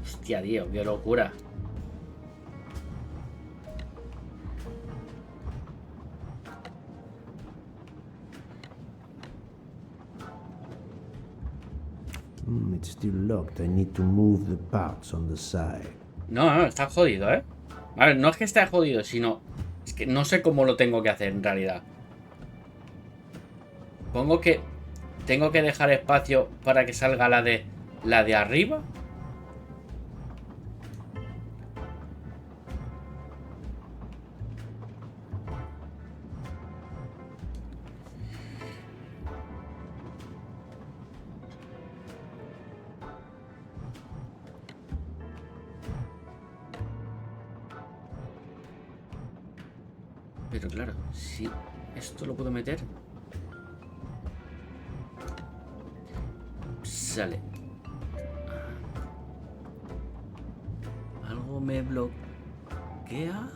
Hostia, tío, qué locura. It's still locked. I need to move the parts on the side. No, está jodido, ¿eh? A ver, no es que esté jodido, sino... Es que no sé cómo lo tengo que hacer, en realidad. Pongo que... Tengo que dejar espacio para que salga la de arriba. Pero claro, si esto lo puedo meter. Sale. Algo me bloquea.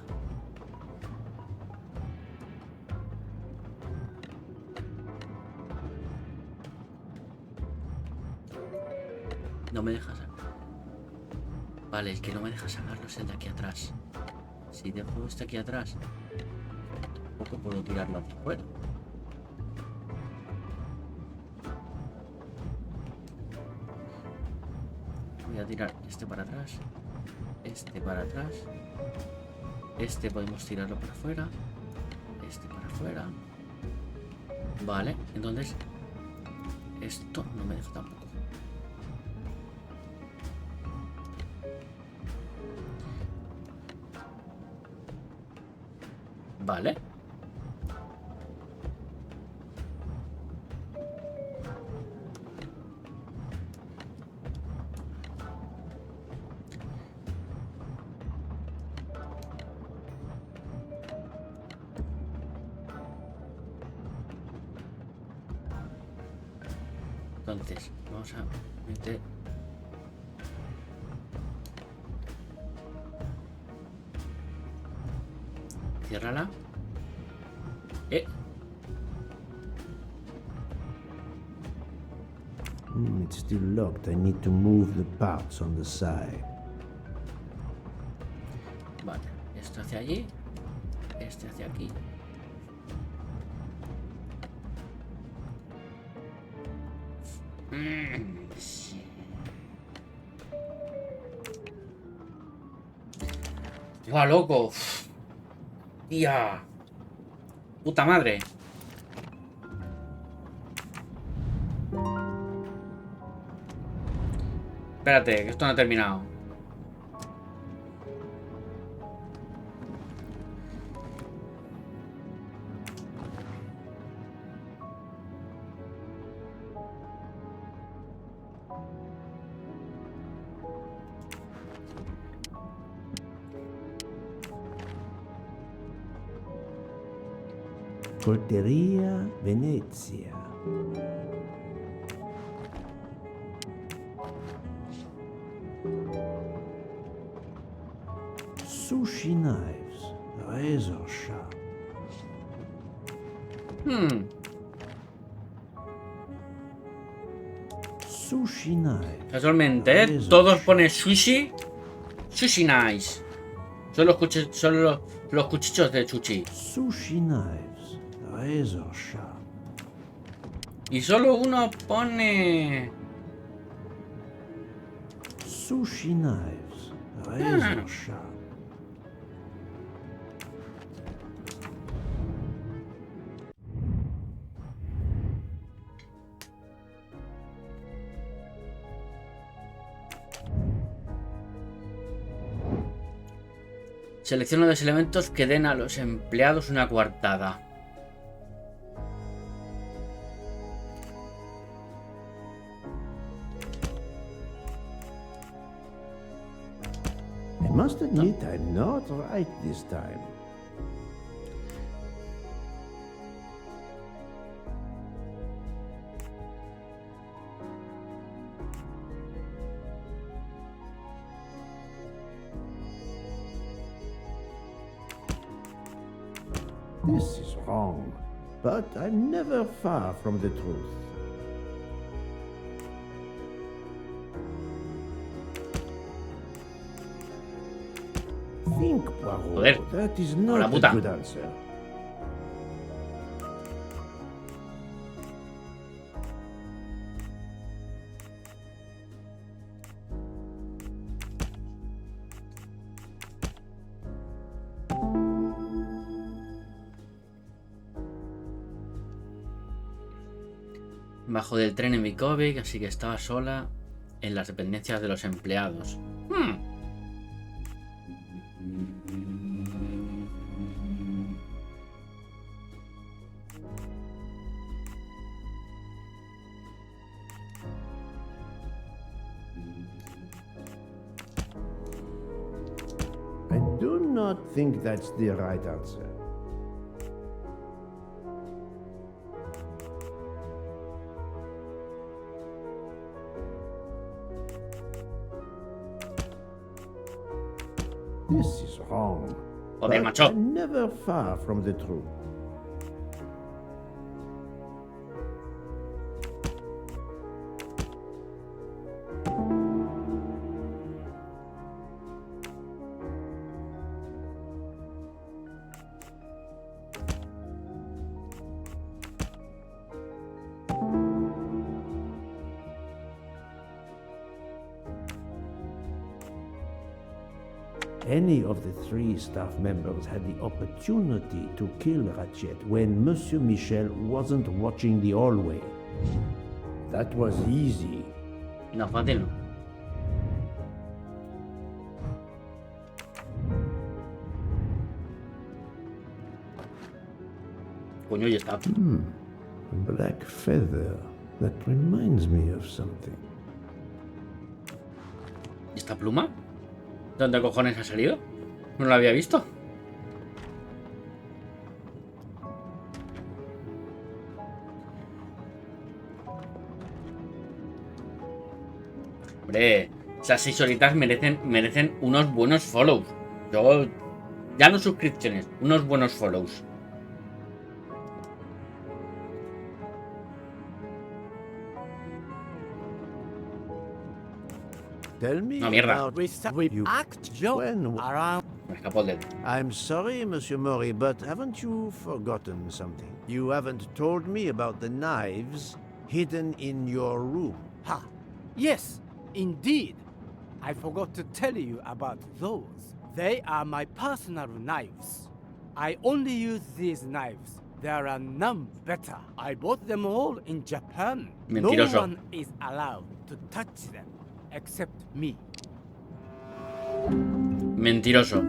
No me deja sacar. Vale, el que no me deja sacarlo es el de aquí atrás. Si dejo este aquí atrás, tampoco puedo tirarlo hacia afuera. Voy a tirar este para atrás, este para atrás, este podemos tirarlo para afuera, este para afuera. Vale, entonces esto no me deja tampoco. Vale. Entonces, vamos a meter... Ciérrala. It's still locked. I need to move the parts on the side. Vale, esto hacia allí, este hacia aquí. Sí. ¡Guau, loco! ¡Tía! ¡Puta madre! Espérate, que esto no ha terminado. Colteria, Venezia. Sushi knives, razor sharp. Sushi knives. Casualmente, ¿eh? Todos ponen sushi. Sushi nice. Son los cuchillos de sushi. Sushi knives, razor sharp. Y solo uno pone... Sushi knives, razor sharp. Selecciona los elementos que den a los empleados una coartada. I must admit I'm not right this time. This is wrong, but I'm never far from the truth. Think, Poirot. Joder. That is Hola, not puta. a good answer. Bajo del tren en Vikovic, así que estaba sola en las dependencias de los empleados. I do not think that's the right answer. This is wrong. Joder, but macho. Never far from the truth. Any of the 3 staff members had the opportunity to kill Ratchet when Monsieur Michel wasn't watching the hallway. That was easy. No, fácil no. Coño, ya está. A black feather. That reminds me of something. ¿Y esta pluma? ¿Dónde cojones ha salido? No la había visto. Hombre, esas 6 horitas merecen unos buenos follows. Yo, ya no suscripciones, unos buenos follows. Tell me No, mierda. about you. When Me escapó el dedo. I'm sorry, Monsieur Mori, but haven't you forgotten something? You haven't told me about the knives hidden in your room. Ha! Yes, indeed. I forgot to tell you about those. They are my personal knives. I only use these knives. There are none better. I bought them all in Japan. Mentiroso. No one is allowed to touch them except me. Mentiroso.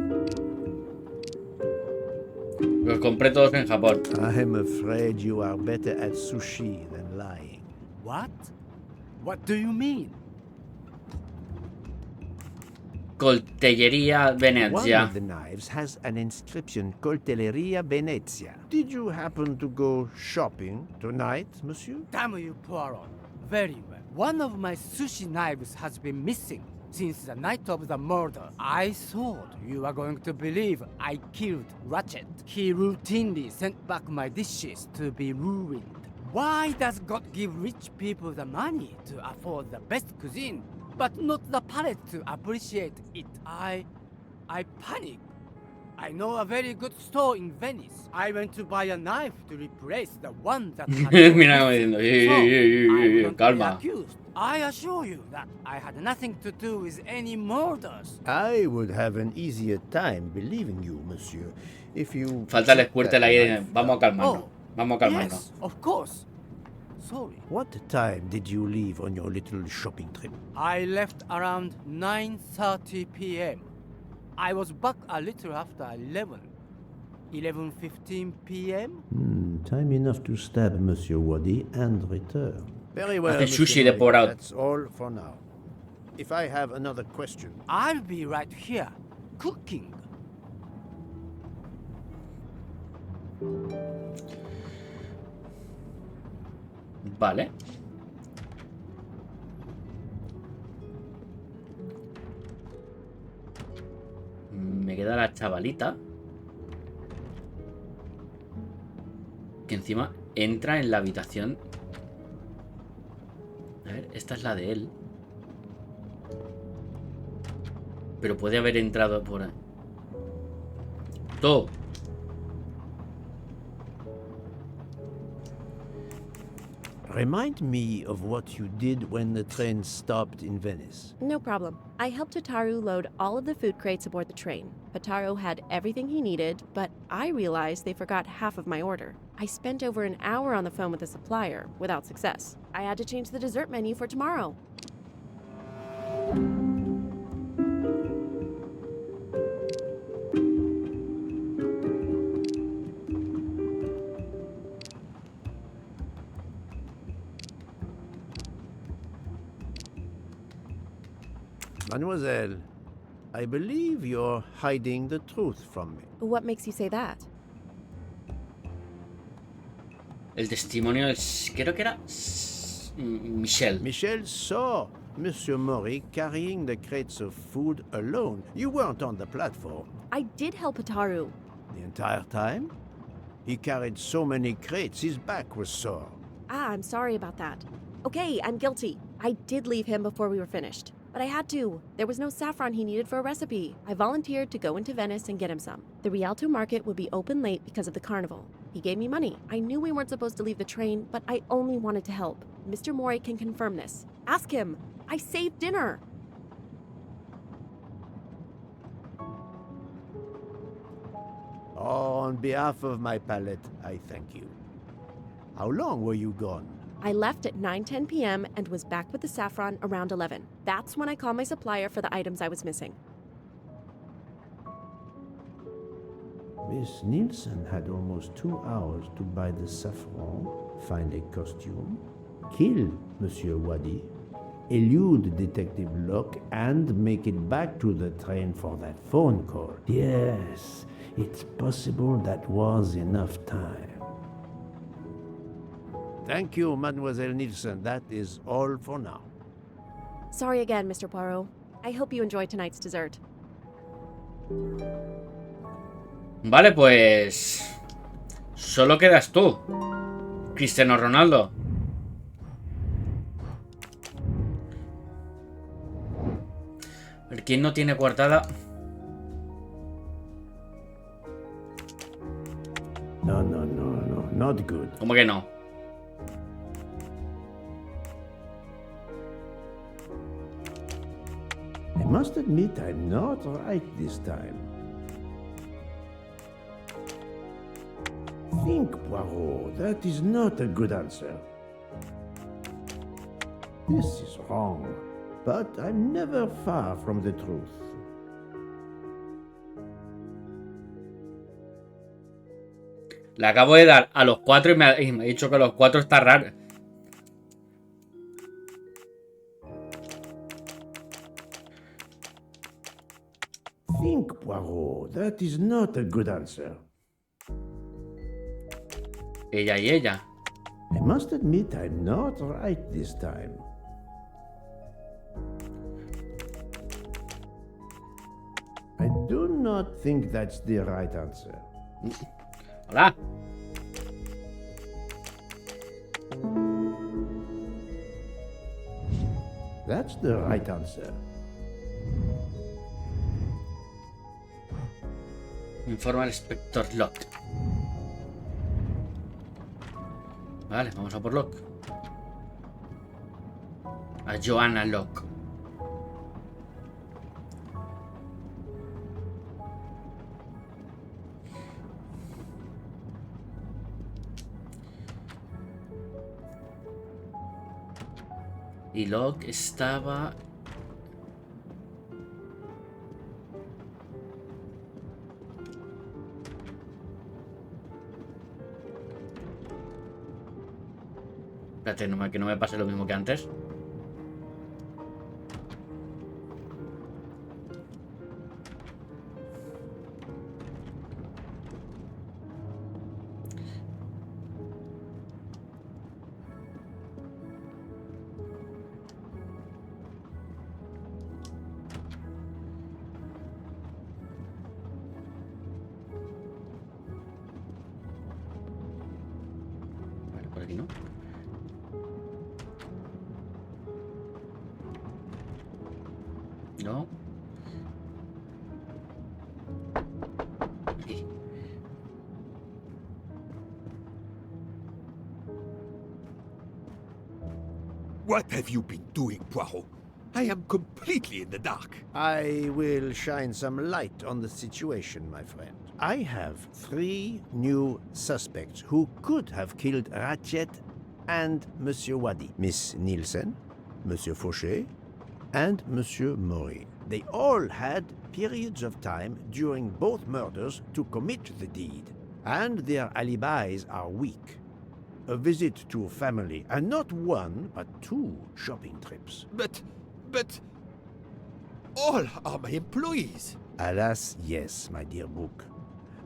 Los compré todos en Japón. I'm afraid you are better at sushi than lying. What? What do you mean? Coltellería One Venezia. of the knives has an inscription, Coltelleria Venezia. Did you happen to go shopping tonight, monsieur? Damn you, Poirot. Very well. One of my sushi knives has been missing since the night of the murder. I thought you were going to believe I killed Ratchet. He routinely sent back my dishes to be ruined. Why does God give rich people the money to afford the best cuisine, but not the palate to appreciate it? I panic. I know a very good store in Venice. I went to buy a knife to replace the one that had Mira, como diciendo, calma. I assure you that I had nothing to do with any murders. I would have an easier time believing you, monsieur, if you... Falta el squirtle ahí. Vamos a calmarnos. Vamos a calmarnos. Yes, of course. Sorry. What time did you leave on your little shopping trip? I left around 9:30 p.m. I was back a little after 11. 11:15 p.m. Time enough to stab Monsieur Wadi and return. Very well, Hace Monsieur sushi de Mori. por out. That's all for now. If I have another question... I'll be right here, cooking. Vale. Me queda la chavalita. Que encima entra en la habitación. A ver, esta es la de él. Pero puede haber entrado por ahí. Todo. Remind me of what you did when the train stopped in Venice. No problem. I helped Hotaru load all of the food crates aboard the train. Hotaru had everything he needed, but I realized they forgot half of my order. I spent over an hour on the phone with the supplier, without success. I had to change the dessert menu for tomorrow. Mademoiselle, I believe you're hiding the truth from me. What makes you say that? El testimonio es... creo que era... Michel. Michel saw Monsieur Maury carrying the crates of food alone. You weren't on the platform. I did help Hataru. The entire time? He carried so many crates, his back was sore. Ah, I'm sorry about that. Okay, I'm guilty. I did leave him before we were finished. But I had to. There was no saffron he needed for a recipe. I volunteered to go into Venice and get him some. The Rialto market would be open late because of the carnival. He gave me money. I knew we weren't supposed to leave the train, but I only wanted to help. Mr. Mori can confirm this. Ask him. I saved dinner. On behalf of my palate, I thank you. How long were you gone? I left at 9:10 p.m. and was back with the saffron around 11. That's when I called my supplier for the items I was missing. Miss Nielsen had almost 2 hours to buy the saffron, find a costume, kill Monsieur Wadi, elude Detective Locke, and make it back to the train for that phone call. Yes, it's possible that was enough time. Thank you, Mademoiselle Nielsen. That is all for now. Sorry again, Mr. Poirot. I hope you enjoy tonight's dessert. Vale, pues... solo quedas tú, Cristiano Ronaldo. A ver, ¿quién no tiene guardada? No, not good. ¿Cómo que no? I must admit I'm not right this time. Think, Poirot, that is not a good answer. This is wrong, but I'm never far from the truth. Le acabo de dar a los 4 y me ha dicho que los 4 está raro. Think, Poirot, that is not a good answer. Ella y ella. I must admit I'm not right this time. I do not think that's the right answer. Hola. That's the right answer. Informa al inspector Locke. Vale, vamos a por Locke. A Joanna Locke. Y Locke estaba... Espérate, que no me pase lo mismo que antes. Vale, por aquí no. No. Aquí. What have you been doing, Poirot? I am completely in the dark. I will shine some light on the situation, my friend. I have 3 new suspects who could have killed Ratchet and Monsieur Wadi. Miss Nielsen, Monsieur Fauché, and Monsieur Maury. They all had periods of time during both murders to commit the deed, and their alibis are weak. A visit to family, and not 1, but 2 shopping trips. But all are my employees. Alas, yes, my dear book.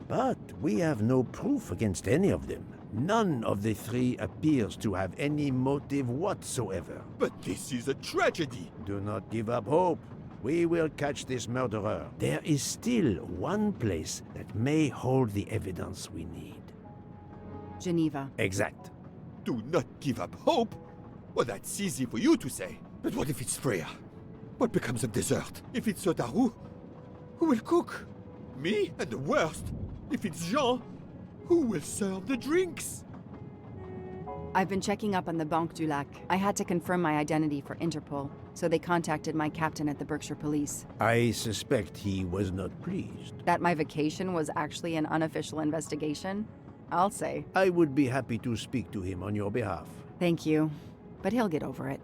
But we have no proof against any of them. None of the 3 appears to have any motive whatsoever. But this is a tragedy. Do not give up hope. We will catch this murderer. There is still one place that may hold the evidence we need. Geneva. Exact. Do not give up hope? Well, that's easy for you to say. But what if it's Freya? What becomes of dessert? If it's Sotaru, who will cook? Me? And the worst, if it's Jean, who will serve the drinks? I've been checking up on the Banque du Lac. I had to confirm my identity for Interpol, so they contacted my captain at the Berkshire Police. I suspect he was not pleased. That my vacation was actually an unofficial investigation? I'll say. I would be happy to speak to him on your behalf. Thank you, but he'll get over it.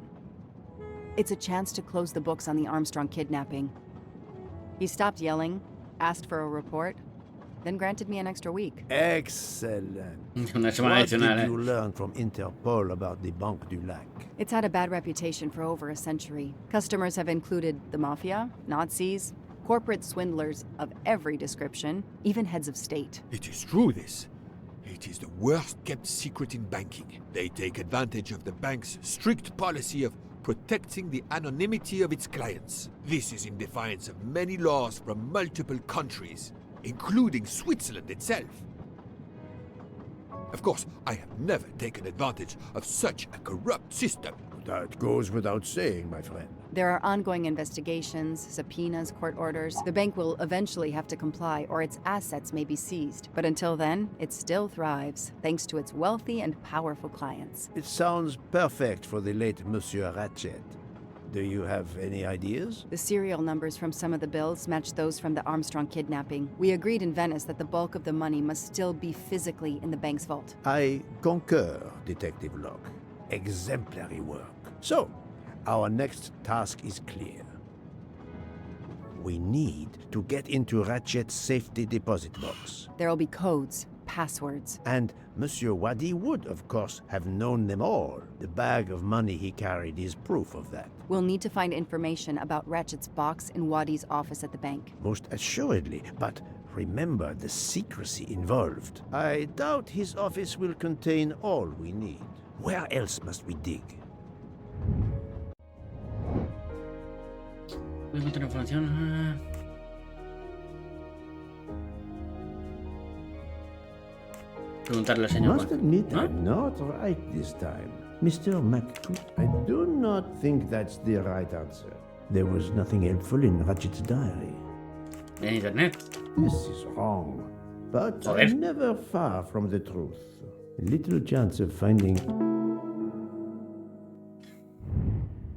It's a chance to close the books on the Armstrong kidnapping. He stopped yelling, asked for a report, then granted me an extra week. Excellent. Una semana What did adicional, you learn from Interpol about the Banque du Lac? It's had a bad reputation for over a century. Customers have included the mafia, Nazis, corporate swindlers of every description, even heads of state. It is true, this. It is the worst kept secret in banking. They take advantage of the bank's strict policy of protecting the anonymity of its clients. This is in defiance of many laws from multiple countries, including Switzerland itself. Of course, I have never taken advantage of such a corrupt system. That goes without saying, my friend. There are ongoing investigations, subpoenas, court orders. The bank will eventually have to comply, or its assets may be seized. But until then, it still thrives, thanks to its wealthy and powerful clients. It sounds perfect for the late Monsieur Ratchet. Do you have any ideas? The serial numbers from some of the bills match those from the Armstrong kidnapping. We agreed in Venice that the bulk of the money must still be physically in the bank's vault. I concur, Detective Locke. Exemplary work. So, our next task is clear. We need to get into Ratchet's safety deposit box. There'll be codes, passwords. And Monsieur Wadi would, of course, have known them all. The bag of money he carried is proof of that. We'll need to find information about Ratchet's box in Wadi's office at the bank. Most assuredly, but remember the secrecy involved. I doubt his office will contain all we need. Where else must we dig? Voy a encontrar información. Preguntarle al señor. Must admit I'm not right this time. Mr. McCool, I do not think that's the right answer. There was nothing helpful in Ratchet's diary. En internet. This is wrong, but Joder. I'm never far from the truth. Little chance of finding...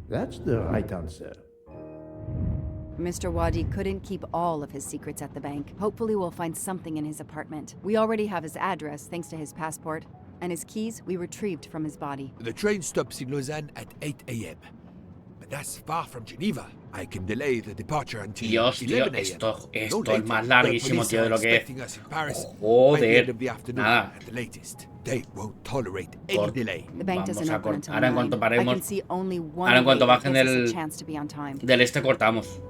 That's the right answer. Mr. Wadi couldn't keep all of his secrets at the bank. Hopefully we'll find something in his apartment. We already have his address thanks to his passport, and his keys we retrieved from his body. The train stops in Lausanne at 8 a.m. But that's far from Geneva. I can delay the departure until Dios, tío, 11 a.m. esto es later. más The larguísimo, police tío, de are lo que es. expecting us in Paris by the Joder, end of the afternoon nada. at the latest. They won't tolerate any delay. The bank doesn't Vamos a open until ahora en 9. cuanto I paremos, can see only one ahora en cuanto way that bajen gives us del, a chance to be on time. del este cortamos.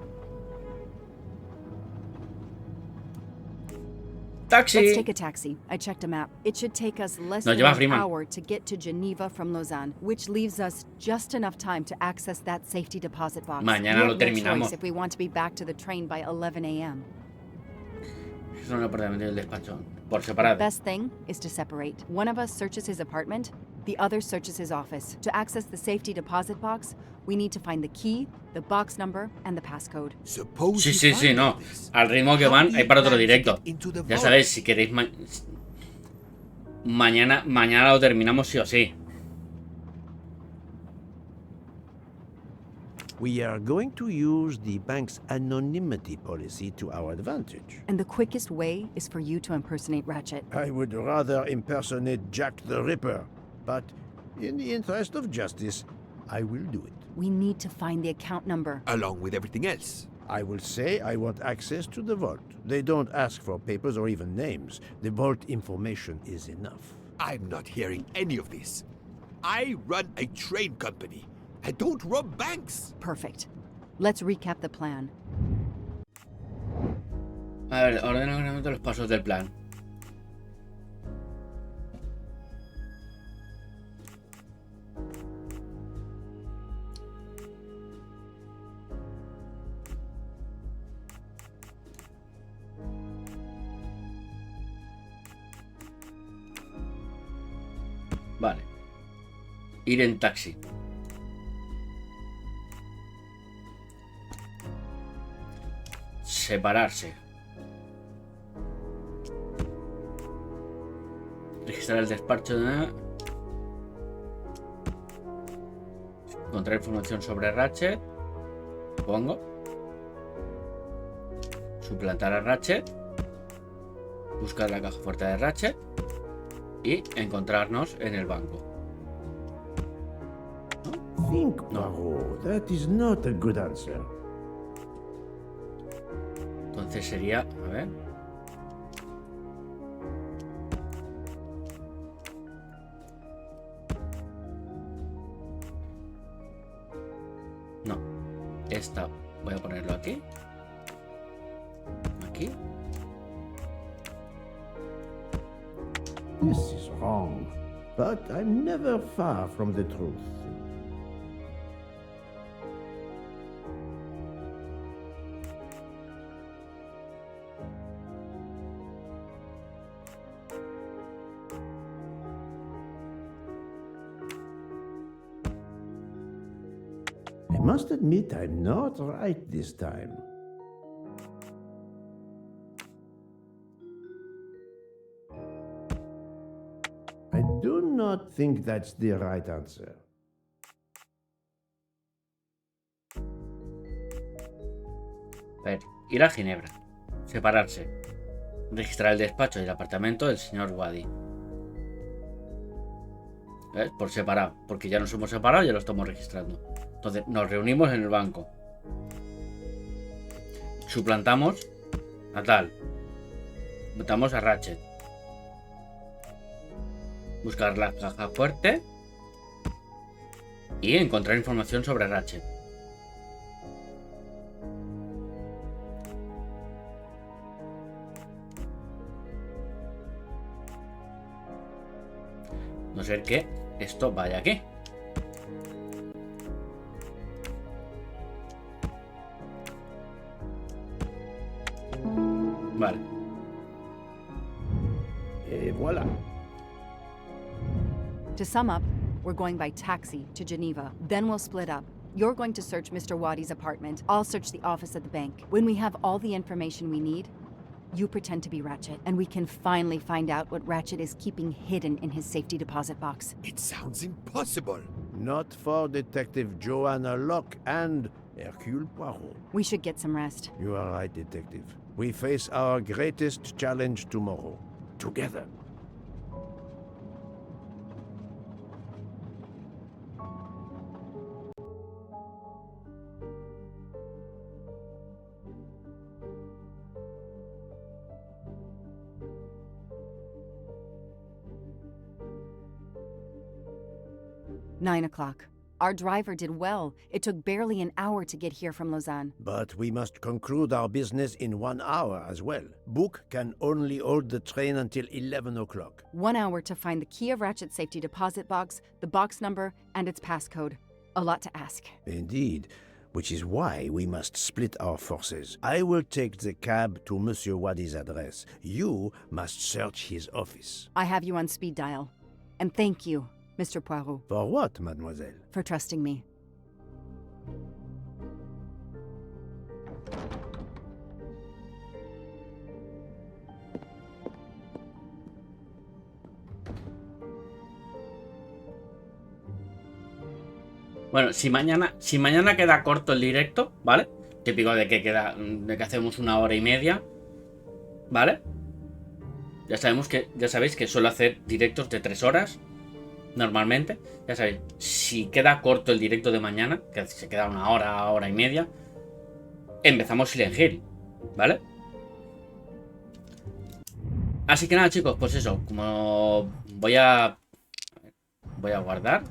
Let's Taxi. take a taxi. I checked a map. It should take us less Nos than lleva an Freeman. hour to get to Geneva from Lausanne, which leaves us just enough time to access that safety deposit box. Mañana We lo have no terminamos. choice if we want to be back to the train by 11 a.m. Es un apartamento del despacho. Por The separado. best thing is to separate. One of us searches his apartment, the other searches his office. To access the safety deposit box, we need to find the key, the box number, and the passcode. Sí, sí, sí, no. Al ritmo que van, hay para otro directo. Ya sabéis, si queréis mañana lo terminamos sí o sí. We are going to use the bank's anonymity policy to our advantage. And the quickest way is for you to impersonate Ratchet. I would rather impersonate Jack the Ripper, but in the interest of justice, I will do it. We need to find the account number. Along with everything else. I will say I want access to the vault. They don't ask for papers or even names. The vault information is enough. I'm not hearing any of this. I run a train company. I don't rob banks. Perfect. Let's recap the plan. A ver, ordena los pasos del plan. Vale. Ir en taxi. Separarse. Registrar el despacho de... Encontrar información sobre Ratchet. Supongo. Suplantar a Ratchet. Buscar la caja fuerte de Ratchet. Y encontrarnos en el banco. Think, Poirot. That is not a good answer. Entonces sería... A ver... No. Esta voy a ponerlo aquí. Aquí. This is wrong, but I'm never far from the truth. I must admit I'm not right this time. I do not think that's the right answer. A ver, ir a Ginebra. Separarse. Registrar el despacho y el apartamento del señor Wadi. ¿Ves? Por separado. Porque ya nos hemos separado y ya lo estamos registrando. Entonces nos reunimos en el banco. Suplantamos a tal. Votamos a Ratchet. Buscar la caja fuerte. Y encontrar información sobre Ratchet. No ser que esto vaya aquí. Vale. Et voilà. To sum up, we're going by taxi to Geneva. Then we'll split up. You're going to search Mr. Wadi's apartment. I'll search the office at the bank. When we have all the information we need, you pretend to be Ratchet, and we can finally find out what Ratchet is keeping hidden in his safety deposit box. It sounds impossible. Not for Detective Joanna Locke and Hércules Poirot. We should get some rest. You are right, Detective. We face our greatest challenge tomorrow. Together. Nine o'clock. Our driver did well. It took barely an hour to get here from Lausanne. But we must conclude our business in 1 hour as well. Book can only hold the train until 11 o'clock. 1 hour to find the key of Ratchet's safety deposit box, the box number, and its passcode. A lot to ask. Indeed, which is why we must split our forces. I will take the cab to Monsieur Wadi's address. You must search his office. I have you on speed dial. And thank you, Mr. Poirot. For what, mademoiselle? For trusting me. Bueno, si mañana queda corto el directo, ¿vale? Típico de que hacemos 1 hora y media, ¿vale? Ya sabéis que suelo hacer directos de 3 horas. Normalmente, ya sabéis, si queda corto el directo de mañana, que se queda 1 hora y media, empezamos Silent Hill, ¿vale? Así que nada, chicos, pues eso, como voy a guardar.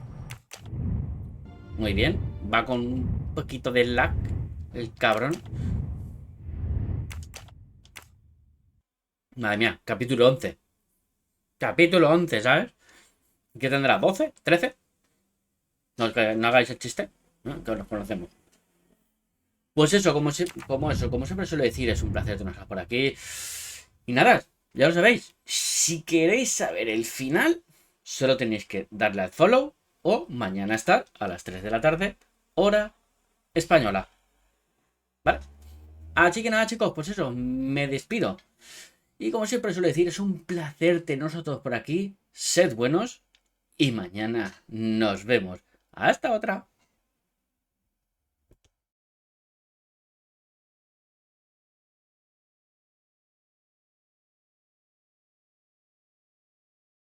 Muy bien, va con un poquito de lag el cabrón. Madre mía, capítulo 11. Capítulo 11, ¿sabes? ¿Qué tendrá? ¿12? ¿13? No, que no hagáis el chiste, ¿no? Que nos conocemos. Pues eso, como siempre suelo decir, es un placer tenernos por aquí. Y nada, ya lo sabéis. Si queréis saber el final, solo tenéis que darle al follow o mañana estar a las 3 de la tarde, hora española. ¿Vale? Así que nada, chicos, pues eso, me despido. Y como siempre suelo decir, es un placer teneros a todos por aquí. Sed buenos y mañana nos vemos. Hasta otra.